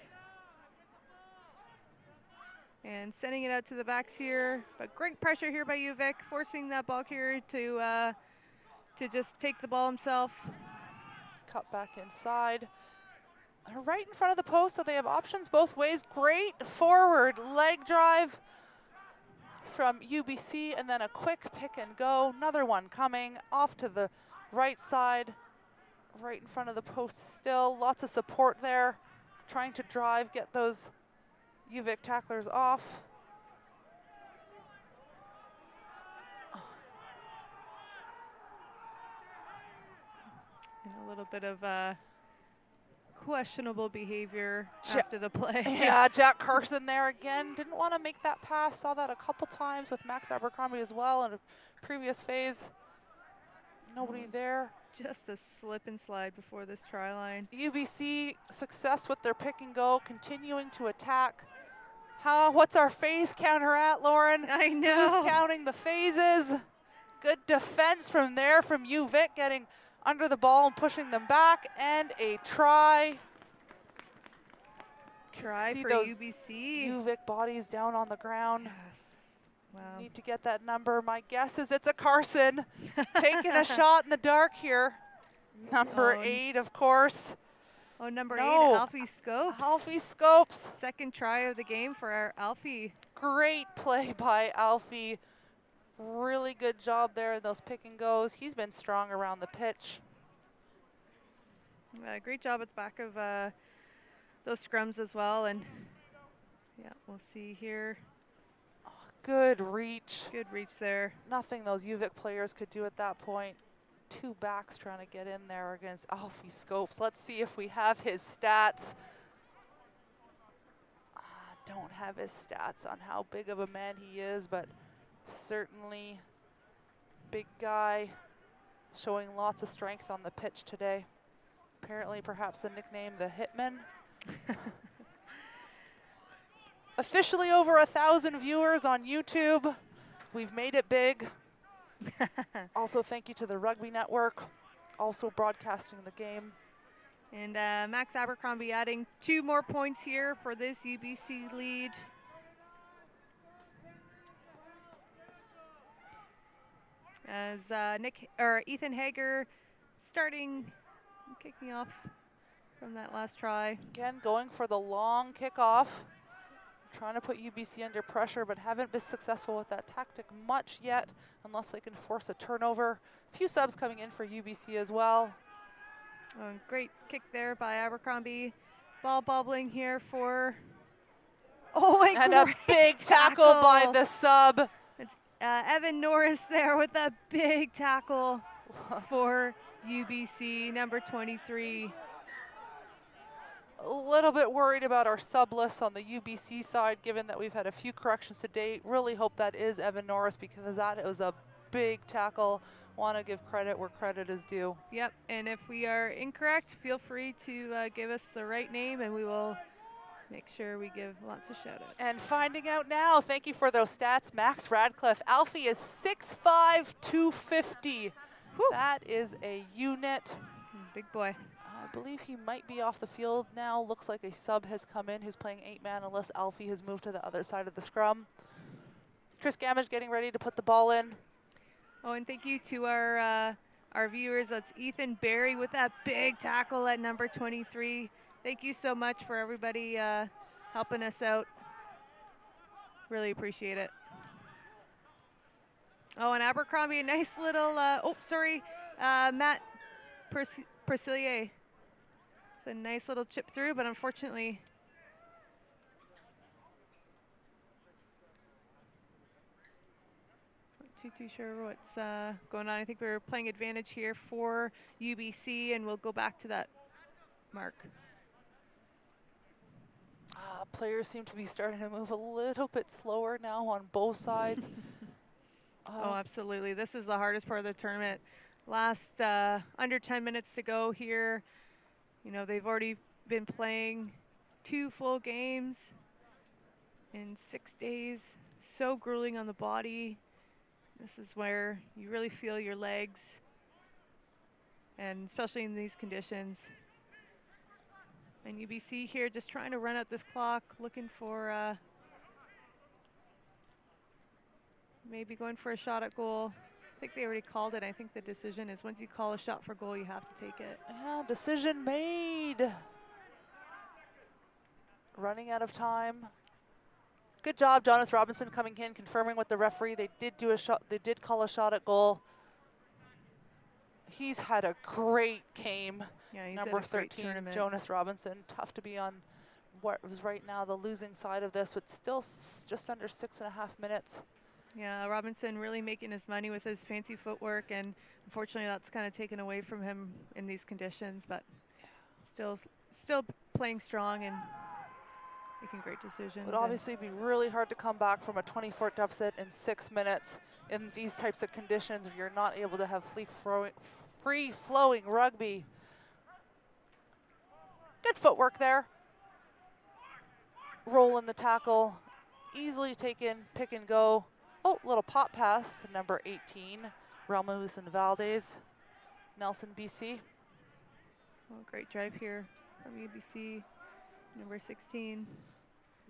And sending it out to the backs here. But great pressure here by UVic, forcing that ball carrier to just take the ball himself. Cut back inside. Right in front of the post, so they have options both ways. Great forward leg drive from UBC, and then a quick pick and go. Another one coming off to the right side, right in front of the post still. Lots of support there, trying to drive, get those UVic tacklers off. And a little bit of questionable behavior after the play. Yeah, Jack Carson there again. Didn't want to make that pass. Saw that a couple times with Max Abercrombie as well in a previous phase. Nobody there. Just a slip and slide before this try line. UBC success with their pick and go, continuing to attack. What's our phase counter at, Lauren? I know. Who's counting the phases? Good defense from there from UVic, getting under the ball and pushing them back, and a try. Try See for those UBC. UVic bodies down on the ground. Yes. Wow. Need to get that number. My guess is it's a Carson taking a shot in the dark here. Number 8, of course. Oh, number 8, No. Alfie Scopes. Alfie Scopes. Second try of the game for our Alfie. Great play by Alfie. Really good job there in those pick and goes. He's been strong around the pitch. Great job at the back of those scrums as well. And yeah, we'll see here. Oh, good reach. Good reach there. Nothing those UVic players could do at that point. 2 backs trying to get in there against Alfie Scopes. Let's see if we have his stats. Don't have his stats on how big of a man he is, but certainly big guy, showing lots of strength on the pitch today. Apparently perhaps the nickname the Hitman. Officially over 1,000 viewers on YouTube. We've made it big. Also, thank you to the Rugby Network, also broadcasting the game. And Max Abercrombie adding 2 more points here for this UBC lead. As Ethan Hager kicking off from that last try. Again, going for the long kickoff. Trying to put UBC under pressure, but haven't been successful with that tactic much yet, unless they can force a turnover. A few subs coming in for UBC as well. Oh, great kick there by Abercrombie. Ball bobbling here for... Oh, and a big tackle by the sub. It's Evan Norris there with a big tackle for UBC, number 23. A little bit worried about our sub list on the UBC side, given that we've had a few corrections to date. Really hope that is Evan Norris, because that was a big tackle. Want to give credit where credit is due. Yep, and if we are incorrect, feel free to give us the right name, and we will make sure we give lots of shout outs. And finding out now, thank you for those stats, Max Radcliffe. Alfie is 6'5", 250. Whew. That is a unit. Big boy. I believe he might be off the field now. Looks like a sub has come in who's playing 8-man, unless Alfie has moved to the other side of the scrum. Chris Gamage getting ready to put the ball in. Oh, and thank you to our viewers. That's Ethan Barry with that big tackle at number 23. Thank you so much for everybody helping us out. Really appreciate it. Oh, and Abercrombie, a nice little, Matt Persillier. It's a nice little chip through, but unfortunately, not too sure what's going on. I think we're playing advantage here for UBC, and we'll go back to that mark. Players seem to be starting to move a little bit slower now on both sides. Oh, absolutely. This is the hardest part of the tournament. Last under 10 minutes to go here. You know, they've already been playing 2 full games in 6 days. So grueling on the body. This is where you really feel your legs, and especially in these conditions. And UBC here just trying to run out this clock, looking for maybe going for a shot at goal. I think they already called it. I think the decision is once you call a shot for goal, you have to take it. Yeah, decision made. Running out of time. Good job, Jonas Robinson coming in, confirming with the referee. They did do a shot. They did call a shot at goal. He's had a great game. Yeah, he's Number had a great 13, tournament. Jonas Robinson. Tough to be on what was right now the losing side of this, but still just under 6.5 minutes. Yeah, Robinson really making his money with his fancy footwork, and unfortunately that's kind of taken away from him in these conditions, but still playing strong and making great decisions. It would obviously be really hard to come back from a 24 deficit in 6 minutes in these types of conditions if you're not able to have free-flowing rugby. Good footwork there. Roll in the tackle, easily taken, pick and go. Oh, little pop pass to number 18, Ramos and Valdez, Nelson, BC. Oh, great drive here from UBC, number 16.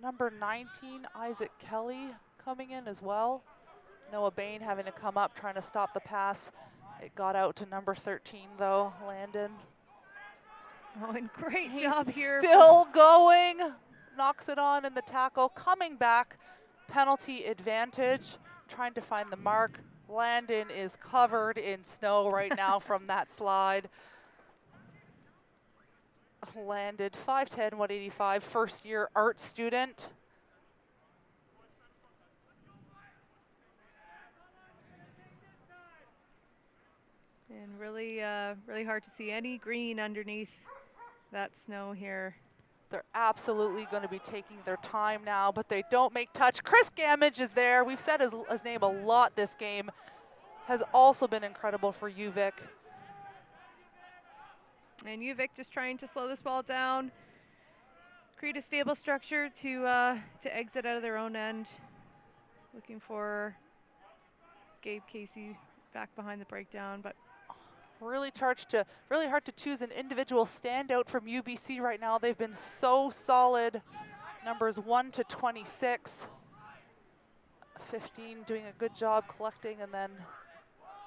Number 19, Isaac Kelly coming in as well. Noah Bain having to come up, trying to stop the pass. It got out to number 13 though, Landon. Oh, and great job here. Still going, knocks it on in the tackle, coming back, penalty advantage, trying to find the mark. Landon is covered in snow right now from that slide. Landed 5'10", 185, first-year art student. And really, really hard to see any green underneath that snow here. They're absolutely going to be taking their time now, but they don't make touch. Chris Gamage is there. We've said his name a lot this game. Has also been incredible for UVic. And UVic just trying to slow this ball down. create a stable structure to exit out of their own end. Looking for Gabe Casey back behind the breakdown, but Really hard to choose an individual standout from UBC right now. They've been so solid. Numbers 1 to 26. 15 doing a good job collecting and then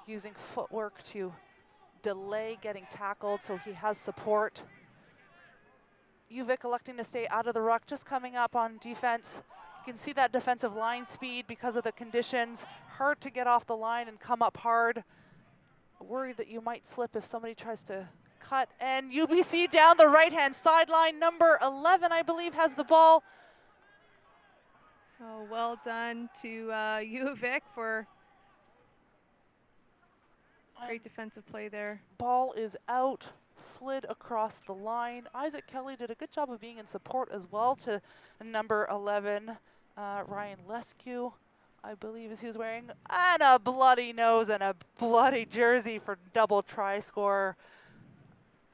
using footwork to delay getting tackled so he has support. UVic electing to stay out of the ruck, just coming up on defense. You can see that defensive line speed because of the conditions. Hard to get off the line and come up hard. Worried that you might slip if somebody tries to cut. And UBC down the right-hand sideline. Number 11, I believe, has the ball. oh, well done to UVic for great defensive play there. Ball is out, slid across the line. Isaac Kelly did a good job of being in support as well to number 11, Ryan Lescue, I believe is who he's wearing. And a bloody nose and a bloody jersey for double try scorer,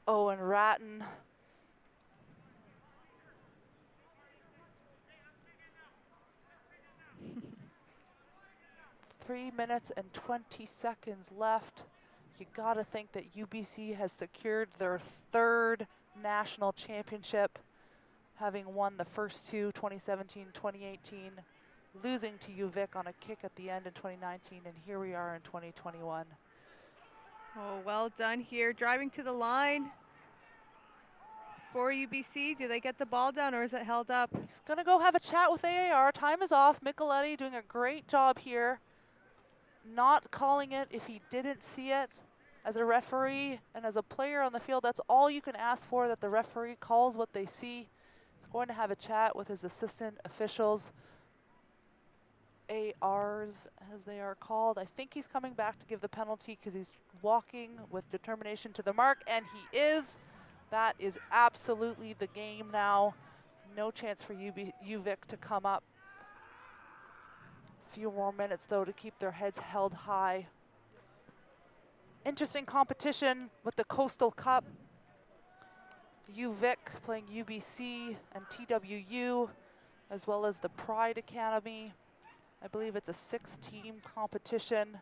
Owen Ratton. Three minutes and 20 seconds left. You gotta think that UBC has secured their third national championship, having won the first two, 2017, 2018, losing to UVic on a kick at the end in 2019, and here we are in 2021. Oh, well done here, driving to the line for UBC. Do they get the ball down or is it held up? He's gonna go have a chat with AAR. Time is off. Micheletti doing a great job here, not calling it if he didn't see it. As a referee and as a player on the field, that's all you can ask for, that the referee calls what they see. He's going to have a chat with his assistant officials, ARs as they are called. I think he's coming back to give the penalty because he's walking with determination to the mark, and he is. That is absolutely the game now. No chance for UVic to come up. Few more minutes though to keep their heads held high. Interesting competition with the Coastal Cup. UVic playing UBC and TWU, as well as the Pride Academy. I believe it's a 6-team competition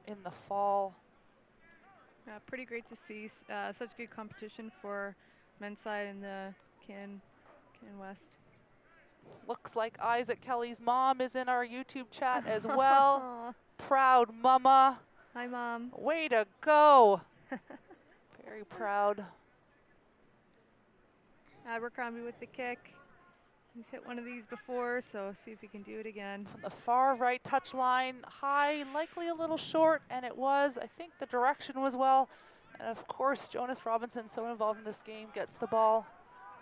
in the fall. Pretty great to see such good competition for men's side in the Can West. Looks like Isaac Kelly's mom is in our YouTube chat as well. Proud mama. Hi, Mom. Way to go. Very proud. Abercrombie with the kick. He's hit one of these before, so see if he can do it again. From the far right touch line, high, likely a little short, and it was. I think the direction was well. And of course, Jonas Robinson, so involved in this game, gets the ball.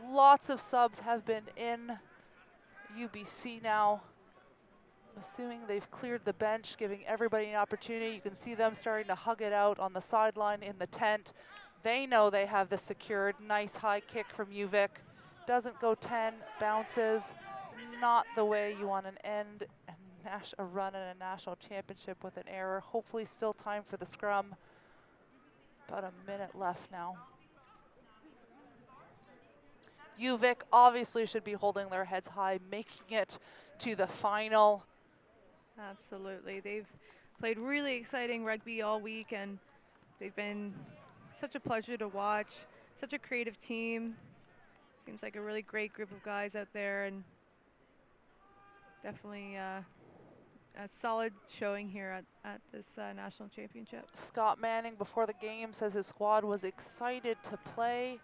Lots of subs have been in UBC now. I'm assuming they've cleared the bench, giving everybody an opportunity. You can see them starting to hug it out on the sideline in the tent. They know they have this secured. Nice high kick from UVic. Doesn't go 10, bounces. Not the way you want to end a run in a national championship with an error. Hopefully still time for the scrum. About a minute left now. UVic obviously should be holding their heads high, making it to the final. Absolutely. They've played really exciting rugby all week, and they've been such a pleasure to watch. Such a creative team. Seems like a really great group of guys out there, and definitely a solid showing here at this national championship. Scott Manning before the game says his squad was excited to play.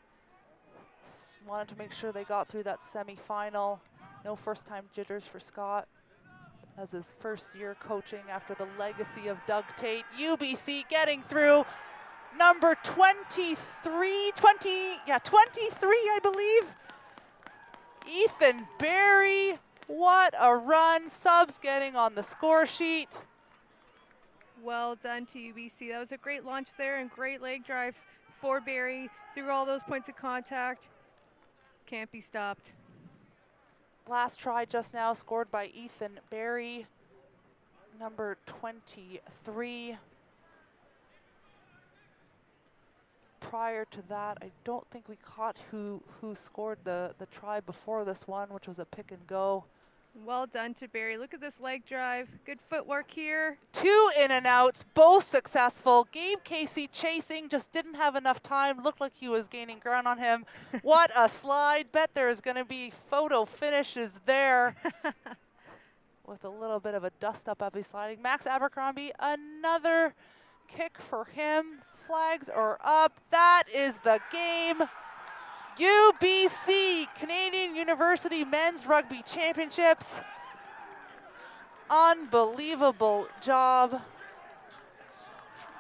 Wanted to make sure they got through that semi-final. No first-time jitters for Scott, as his first year coaching after the legacy of Doug Tate. UBC getting through. Number 23, I believe. Ethan Berry, what a run. Subs getting on the score sheet. Well done to UBC. That was a great launch there and great leg drive for Berry through all those points of contact. Can't be stopped. Last try just now scored by Ethan Berry, number 23. prior to that, I don't think we caught who scored the try before this one, which was a pick and go. Well done to Barry. Look at this leg drive. Good footwork here. 2 in and outs, both successful. Gabe Casey chasing, just didn't have enough time. Looked like he was gaining ground on him. What a slide. Bet there's going to be photo finishes there. With a little bit of a dust up as he's sliding. Max Abercrombie, another kick for him. Flags are up. That is the game. UBC, Canadian University Men's Rugby Championships. Unbelievable job.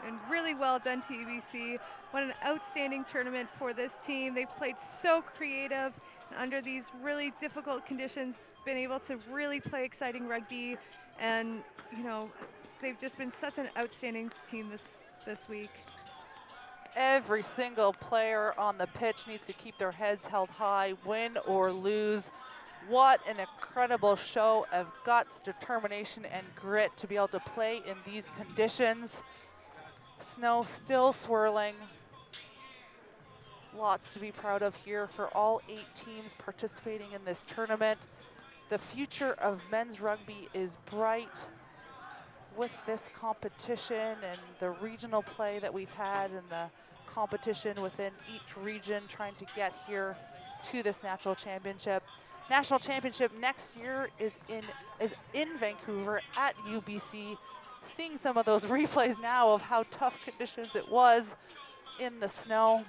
And really well done to UBC. What an outstanding tournament for this team. They've played so creative under these really difficult conditions, been able to really play exciting rugby, and you know, they've just been such an outstanding team this week. Every single player on the pitch needs to keep their heads held high, win or lose. What an incredible show of guts, determination, and grit to be able to play in these conditions. Snow still swirling. Lots to be proud of here for all 8 teams participating in this tournament. The future of men's rugby is bright with this competition and the regional play that we've had and the competition within each region trying to get here to this national championship. National championship next year is in Vancouver at UBC. Seeing some of those replays now of how tough conditions it was in the snow.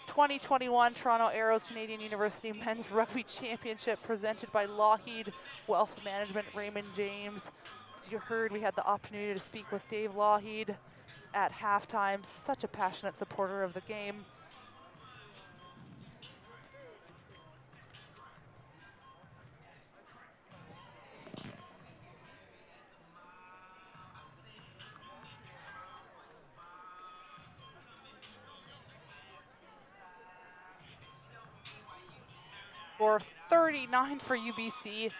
2021 Toronto Arrows Canadian University Men's Rugby Championship presented by Lougheed Wealth Management, Raymond James. As you heard, we had the opportunity to speak with Dave Lougheed at halftime. Such a passionate supporter of the game. For 39 for UBC,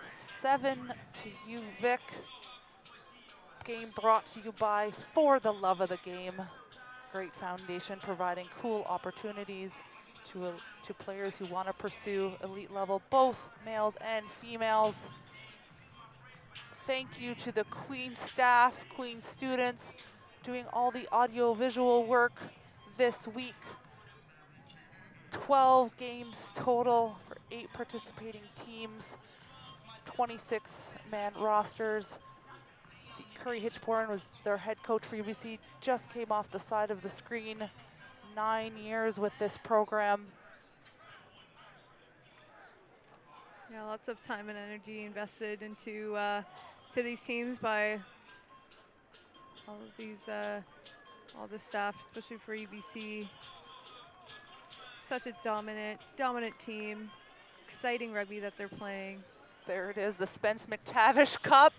7 to UVic. Game brought to you by For the Love of the Game. Great foundation providing cool opportunities to players who want to pursue elite level, both males and females. Thank you to the Queen staff, Queen students, doing all the audio-visual work this week. 12 games total for 8 participating teams, 26-man rosters. See, Curry Hitchborn was their head coach for UBC, just came off the side of the screen. 9 years with this program. Yeah, lots of time and energy invested into to these teams by all of these all the staff, especially for UBC. Such a dominant team. Exciting rugby that they're playing. There it is, the Spence McTavish Cup.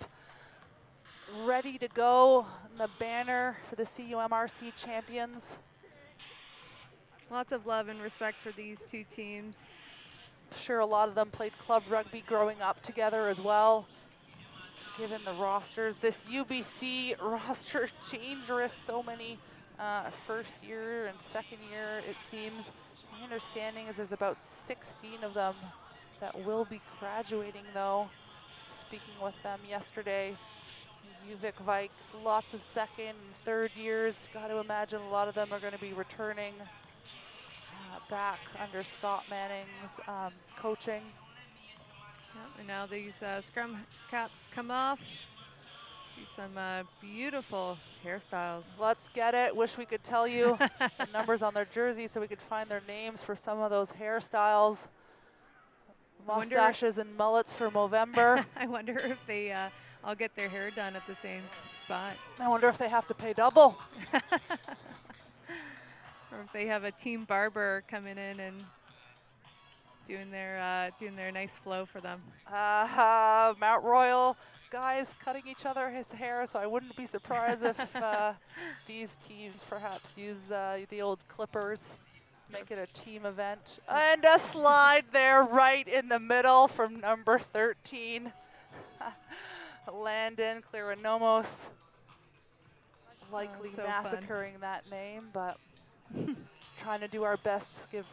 Ready to go, the banner for the CUMRC champions. Lots of love and respect for these two teams. Sure, a lot of them played club rugby growing up together as well. Given the rosters, this UBC roster dangerous, so many first year and second year, it seems. My understanding is there's about 16 of them that will be graduating though. Speaking with them yesterday, UVic Vikes, lots of second and third years. Got to imagine a lot of them are going to be returning back under Scott Manning's coaching. Yep, and now these scrum caps come off. See some beautiful hairstyles. Let's get it. Wish we could tell you the numbers on their jerseys so we could find their names for some of those hairstyles. Mustaches and mullets for Movember. I wonder if they all get their hair done at the same spot. I wonder if they have to pay double. Or if they have a team barber coming in and doing their nice flow for them. Mount Royal guys cutting each other his hair, so I wouldn't be surprised if these teams perhaps use the old clippers, make it a team event. And a slide there right in the middle from number 13. Landon Clarinomos, likely so massacring that name, but trying to do our best to give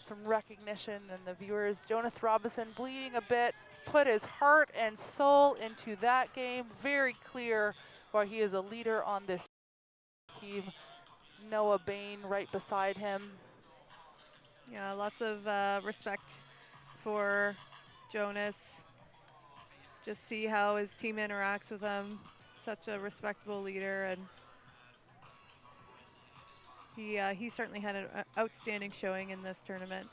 some recognition, and the viewers, Jonas Robinson bleeding a bit, put his heart and soul into that game. Very clear why he is a leader on this team. Noah Bain right beside him. Yeah, lots of respect for Jonas. Just see how his team interacts with him. Such a respectable leader, and he certainly had an outstanding showing in this tournament.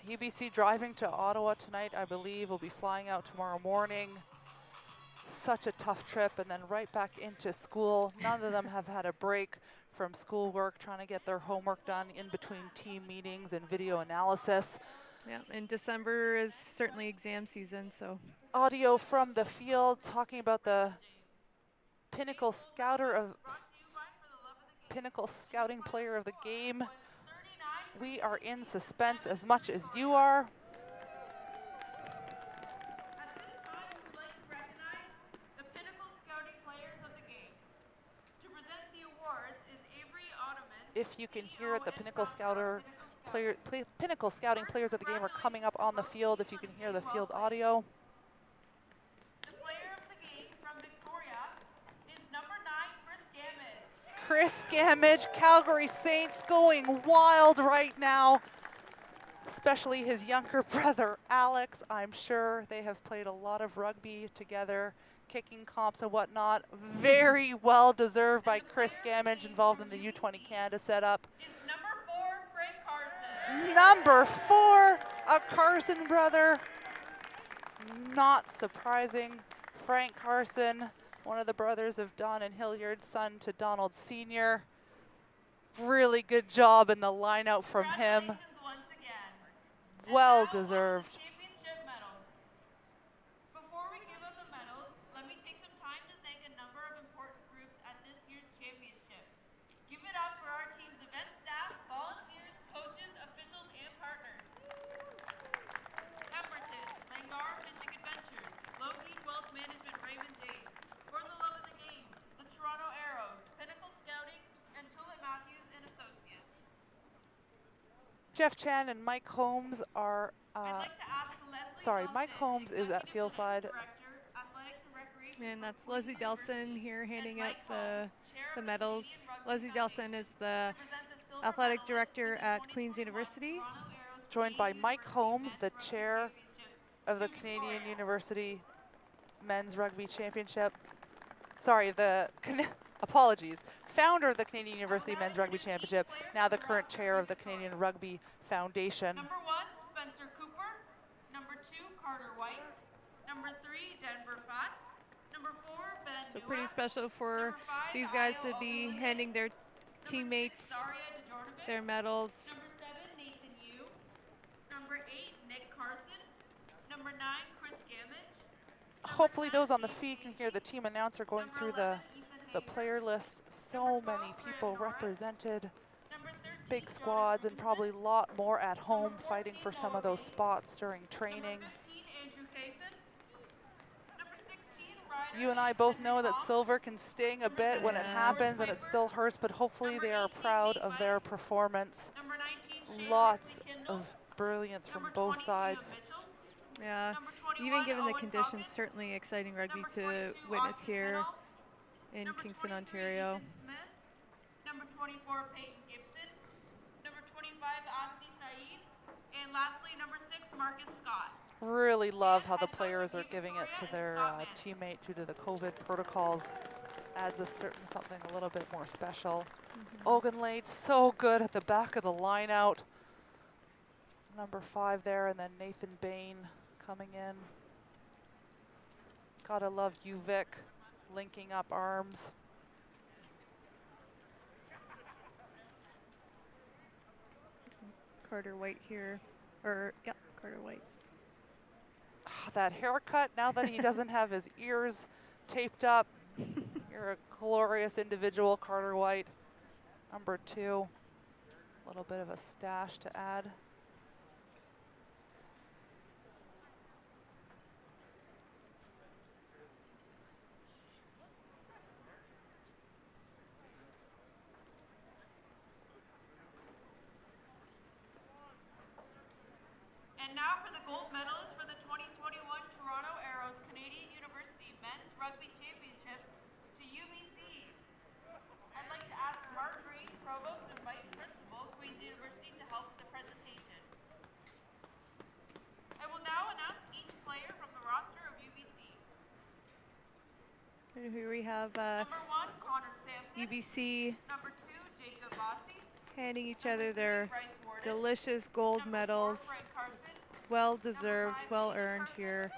UBC driving to Ottawa tonight, I believe. Will be flying out tomorrow morning. Such a tough trip, and then right back into school. None of them have had a break from schoolwork, trying to get their homework done in between team meetings and video analysis. Yeah, and December is certainly exam season, so. Audio from the field talking about the pinnacle scouter of pinnacle scouting player of the game. We are in suspense as much as you are. If you can hear it, the pinnacle scouting players of the game are coming up on the field. If you can hear the field audio. The player of the game from Victoria is number 9, Chris Chris Gamage. Gamage, Calgary Saints going wild right now. Especially his younger brother, Alex. I'm sure they have played a lot of rugby together, kicking comps and whatnot. Very well deserved by Chris Gamage, involved in the U20 Canada setup. Is number 4, Frank Carson. Number 4, a Carson brother. Not surprising. Frank Carson, one of the brothers of Don and Hilliard, son to Donald Sr. Really good job in the line out from him. Congratulations once again. And Well now on to the deserved. championship medals. Before we give out the medals, let me take some time to thank a number of important groups at this year's championship. Give it up for our team's event staff, volunteers, coaches, officials, and partners. Pemberton, Langar Fishing Adventures, Logie Wealth Management, Raymond James, For the Love of the Game, the Toronto Arrows, Pinnacle Scouting, and Tulip Matthews and Associates. Jeff Chan and Mike Holmes are, I'd like to ask Leslie sorry, Johnson, Mike Holmes is at Executive fieldside. Director, Athletics and Recreation And for that's Queen's Leslie University, Delson here handing and out Mike Holmes, Chair the of medals. Canadian Rugby Leslie Delson is the represent the silver athletic medalists director in the at 2021 Queen's University. Toronto Arrows Joined by Canadian Mike University Holmes, the Men's Rugby chair Championships of the to Canadian Victoria. University Men's Rugby Championship. Sorry, apologies. Founder of the Canadian University Men's Rugby Championship, now the current chair of the Canadian Rugby Foundation. Number 1, Spencer Cooper. Number 2, Carter White. Number 3, Denver Fat. Number 4, Ben So pretty Newak. special for Number 5, these guys to Ayo be Olumide. handing their Number teammates 6, Daria Djordjevic. their medals. Number 7, Nathan Yu. Number 8, Nick Carson. Number 9, Chris Gamage. Hopefully those on the feed can hear the team announcer going through the player list. So many people represented, big squads, and probably a lot more at home fighting for some of those spots during training. You and I both know that silver can sting a bit when it happens and it still hurts, but hopefully they are proud of their performance. Lots of brilliance from both sides. Yeah, even given the conditions, certainly exciting rugby to witness here in Kingston, Ontario. Number 24, Peyton Gibson. Number 25, Asni Saeed. And lastly, number 6, Marcus Scott. Really love how the players are giving it to their teammate due to the COVID protocols. Adds something a little bit more special. Ogunlade, so good at the back of the line out. Number 5 there, and then Nathan Bain coming in. Gotta love Uvik linking up arms. Carter White here, or yeah, Carter White. That haircut, now that he doesn't have his ears taped up. You're a glorious individual, Carter White. Number 2, a little bit of a stash to add. And now for the gold medalist for the 2021 Toronto Arrows Canadian University Men's Rugby Championships to UBC. I'd like to ask Mark Green, Provost and Vice Principal, Queen's University, to help with the presentation. I will now announce each player from the roster of UBC. And here we have Number 1, Connor Sampson. UBC Number 2, Jacob Vossi. handing each other their Bryce Warden. delicious gold Number 4, medals. Frank Carson. Well deserved, well earned here.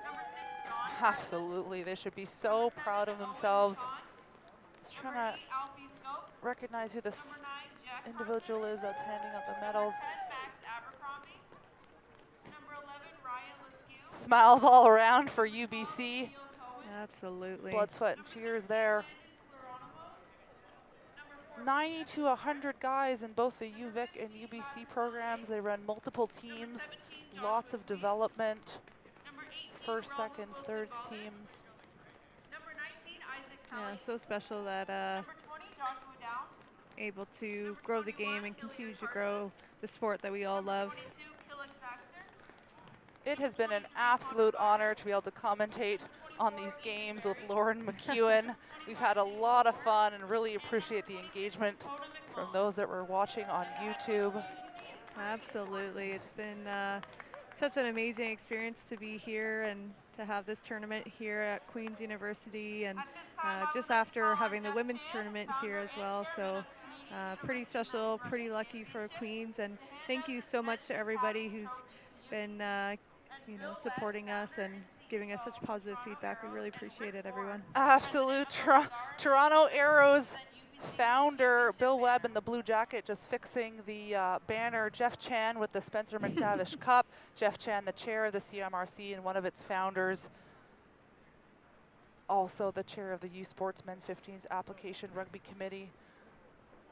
Number 6, John. Absolutely, they should be so proud of themselves. Just trying Number to 8, Alfie Scopes. recognize who this Number 9, Jack individual is that's handing out the medals. Carson. Max Abercrombie. Number 11, Ryan Leskew. Smiles all around for UBC. Neil Cohen. Absolutely. Blood, sweat, and tears there. 90 to 100 guys in both the UVic and UBC programs. They run multiple teams, lots of development, Number 18, first, Ronald seconds, Wilson thirds Collins. teams. Number 19, Isaac Yeah, Kelly. so special that Number 20, Joshua Downs. able to grow the game and continue to grow the sport that we all love. 22, Killick Saxter. It has been an absolute honor to be able to commentate on these games with Lauren McEwen. We've had a lot of fun and really appreciate the engagement from those that were watching on YouTube. Absolutely. It's been such an amazing experience to be here and to have this tournament here at Queen's University, and just after having the women's tournament here as well. So pretty special, pretty lucky for Queens, and thank you so much to everybody who's been supporting us and giving us such positive feedback. We really appreciate it, everyone. Absolute Toronto Arrows founder Bill Webb in the blue jacket just fixing the banner. Jeff Chan with the Spencer McTavish Cup. Jeff Chan, the chair of the CUMRC and one of its founders. Also the chair of the U Sports Men's 15s Application Rugby Committee.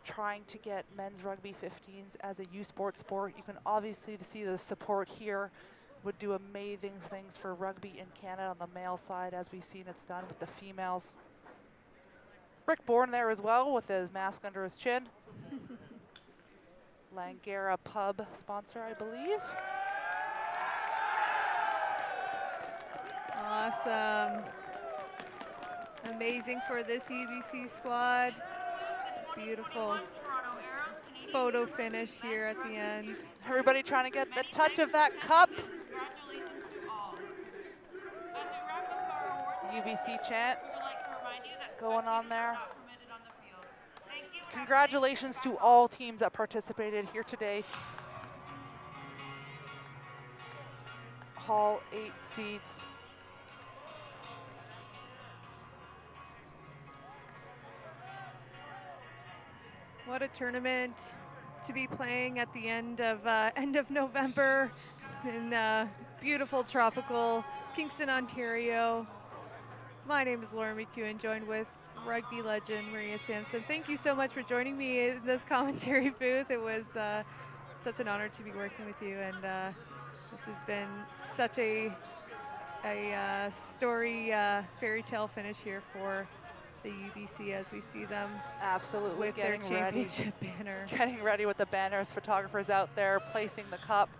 Trying to get men's rugby 15s as a U Sports sport. You can obviously see the support here. Would do amazing things for rugby in Canada on the male side, as we've seen it's done with the females. Rick Bourne there as well with his mask under his chin. Langara Pub sponsor, I believe. Awesome. Amazing for this UBC squad. Beautiful photo finish here at the end. Everybody trying to get the touch of that cup. Congratulations to all. As we wrap up our awards, UBC chant we would like to remind you that going on there. not permitted on the field. Thank you. And Congratulations to all teams that participated here today. Hall 8 seats. What a tournament to be playing at the end of November in beautiful tropical Kingston, Ontario. My name is Lauren McEwen, joined with rugby legend Maria Sampson. Thank you so much for joining me in this commentary booth. It was such an honor to be working with you, and this has been such a story fairy tale finish here for the UBC as we see them Absolutely with their getting ready. championship banner. Getting ready with the banners, photographers out there placing the cup.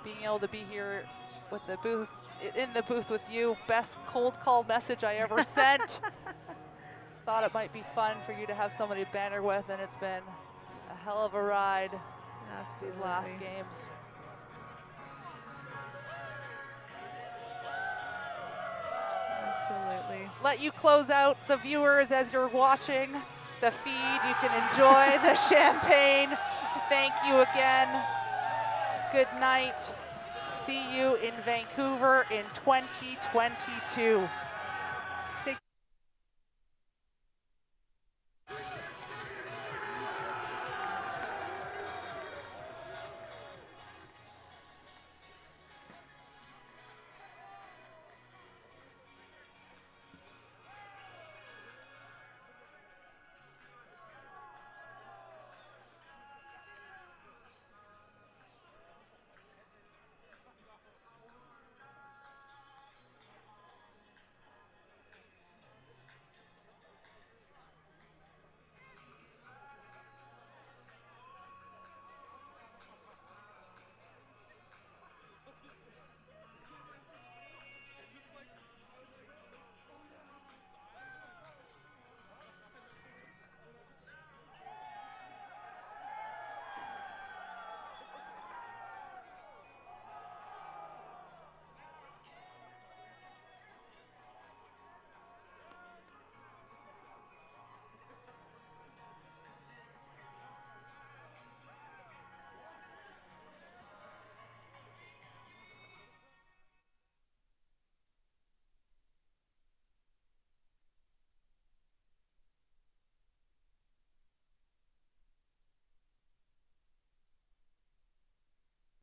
Being able to be here with the booth, in the booth with you. Best cold call message I ever sent. Thought it might be fun for you to have somebody banner with, and it's been a hell of a ride Absolutely. these last games. Absolutely. Let you close out the viewers as you're watching the feed. You can enjoy the champagne. Thank you again. Good night. See you in Vancouver in 2022.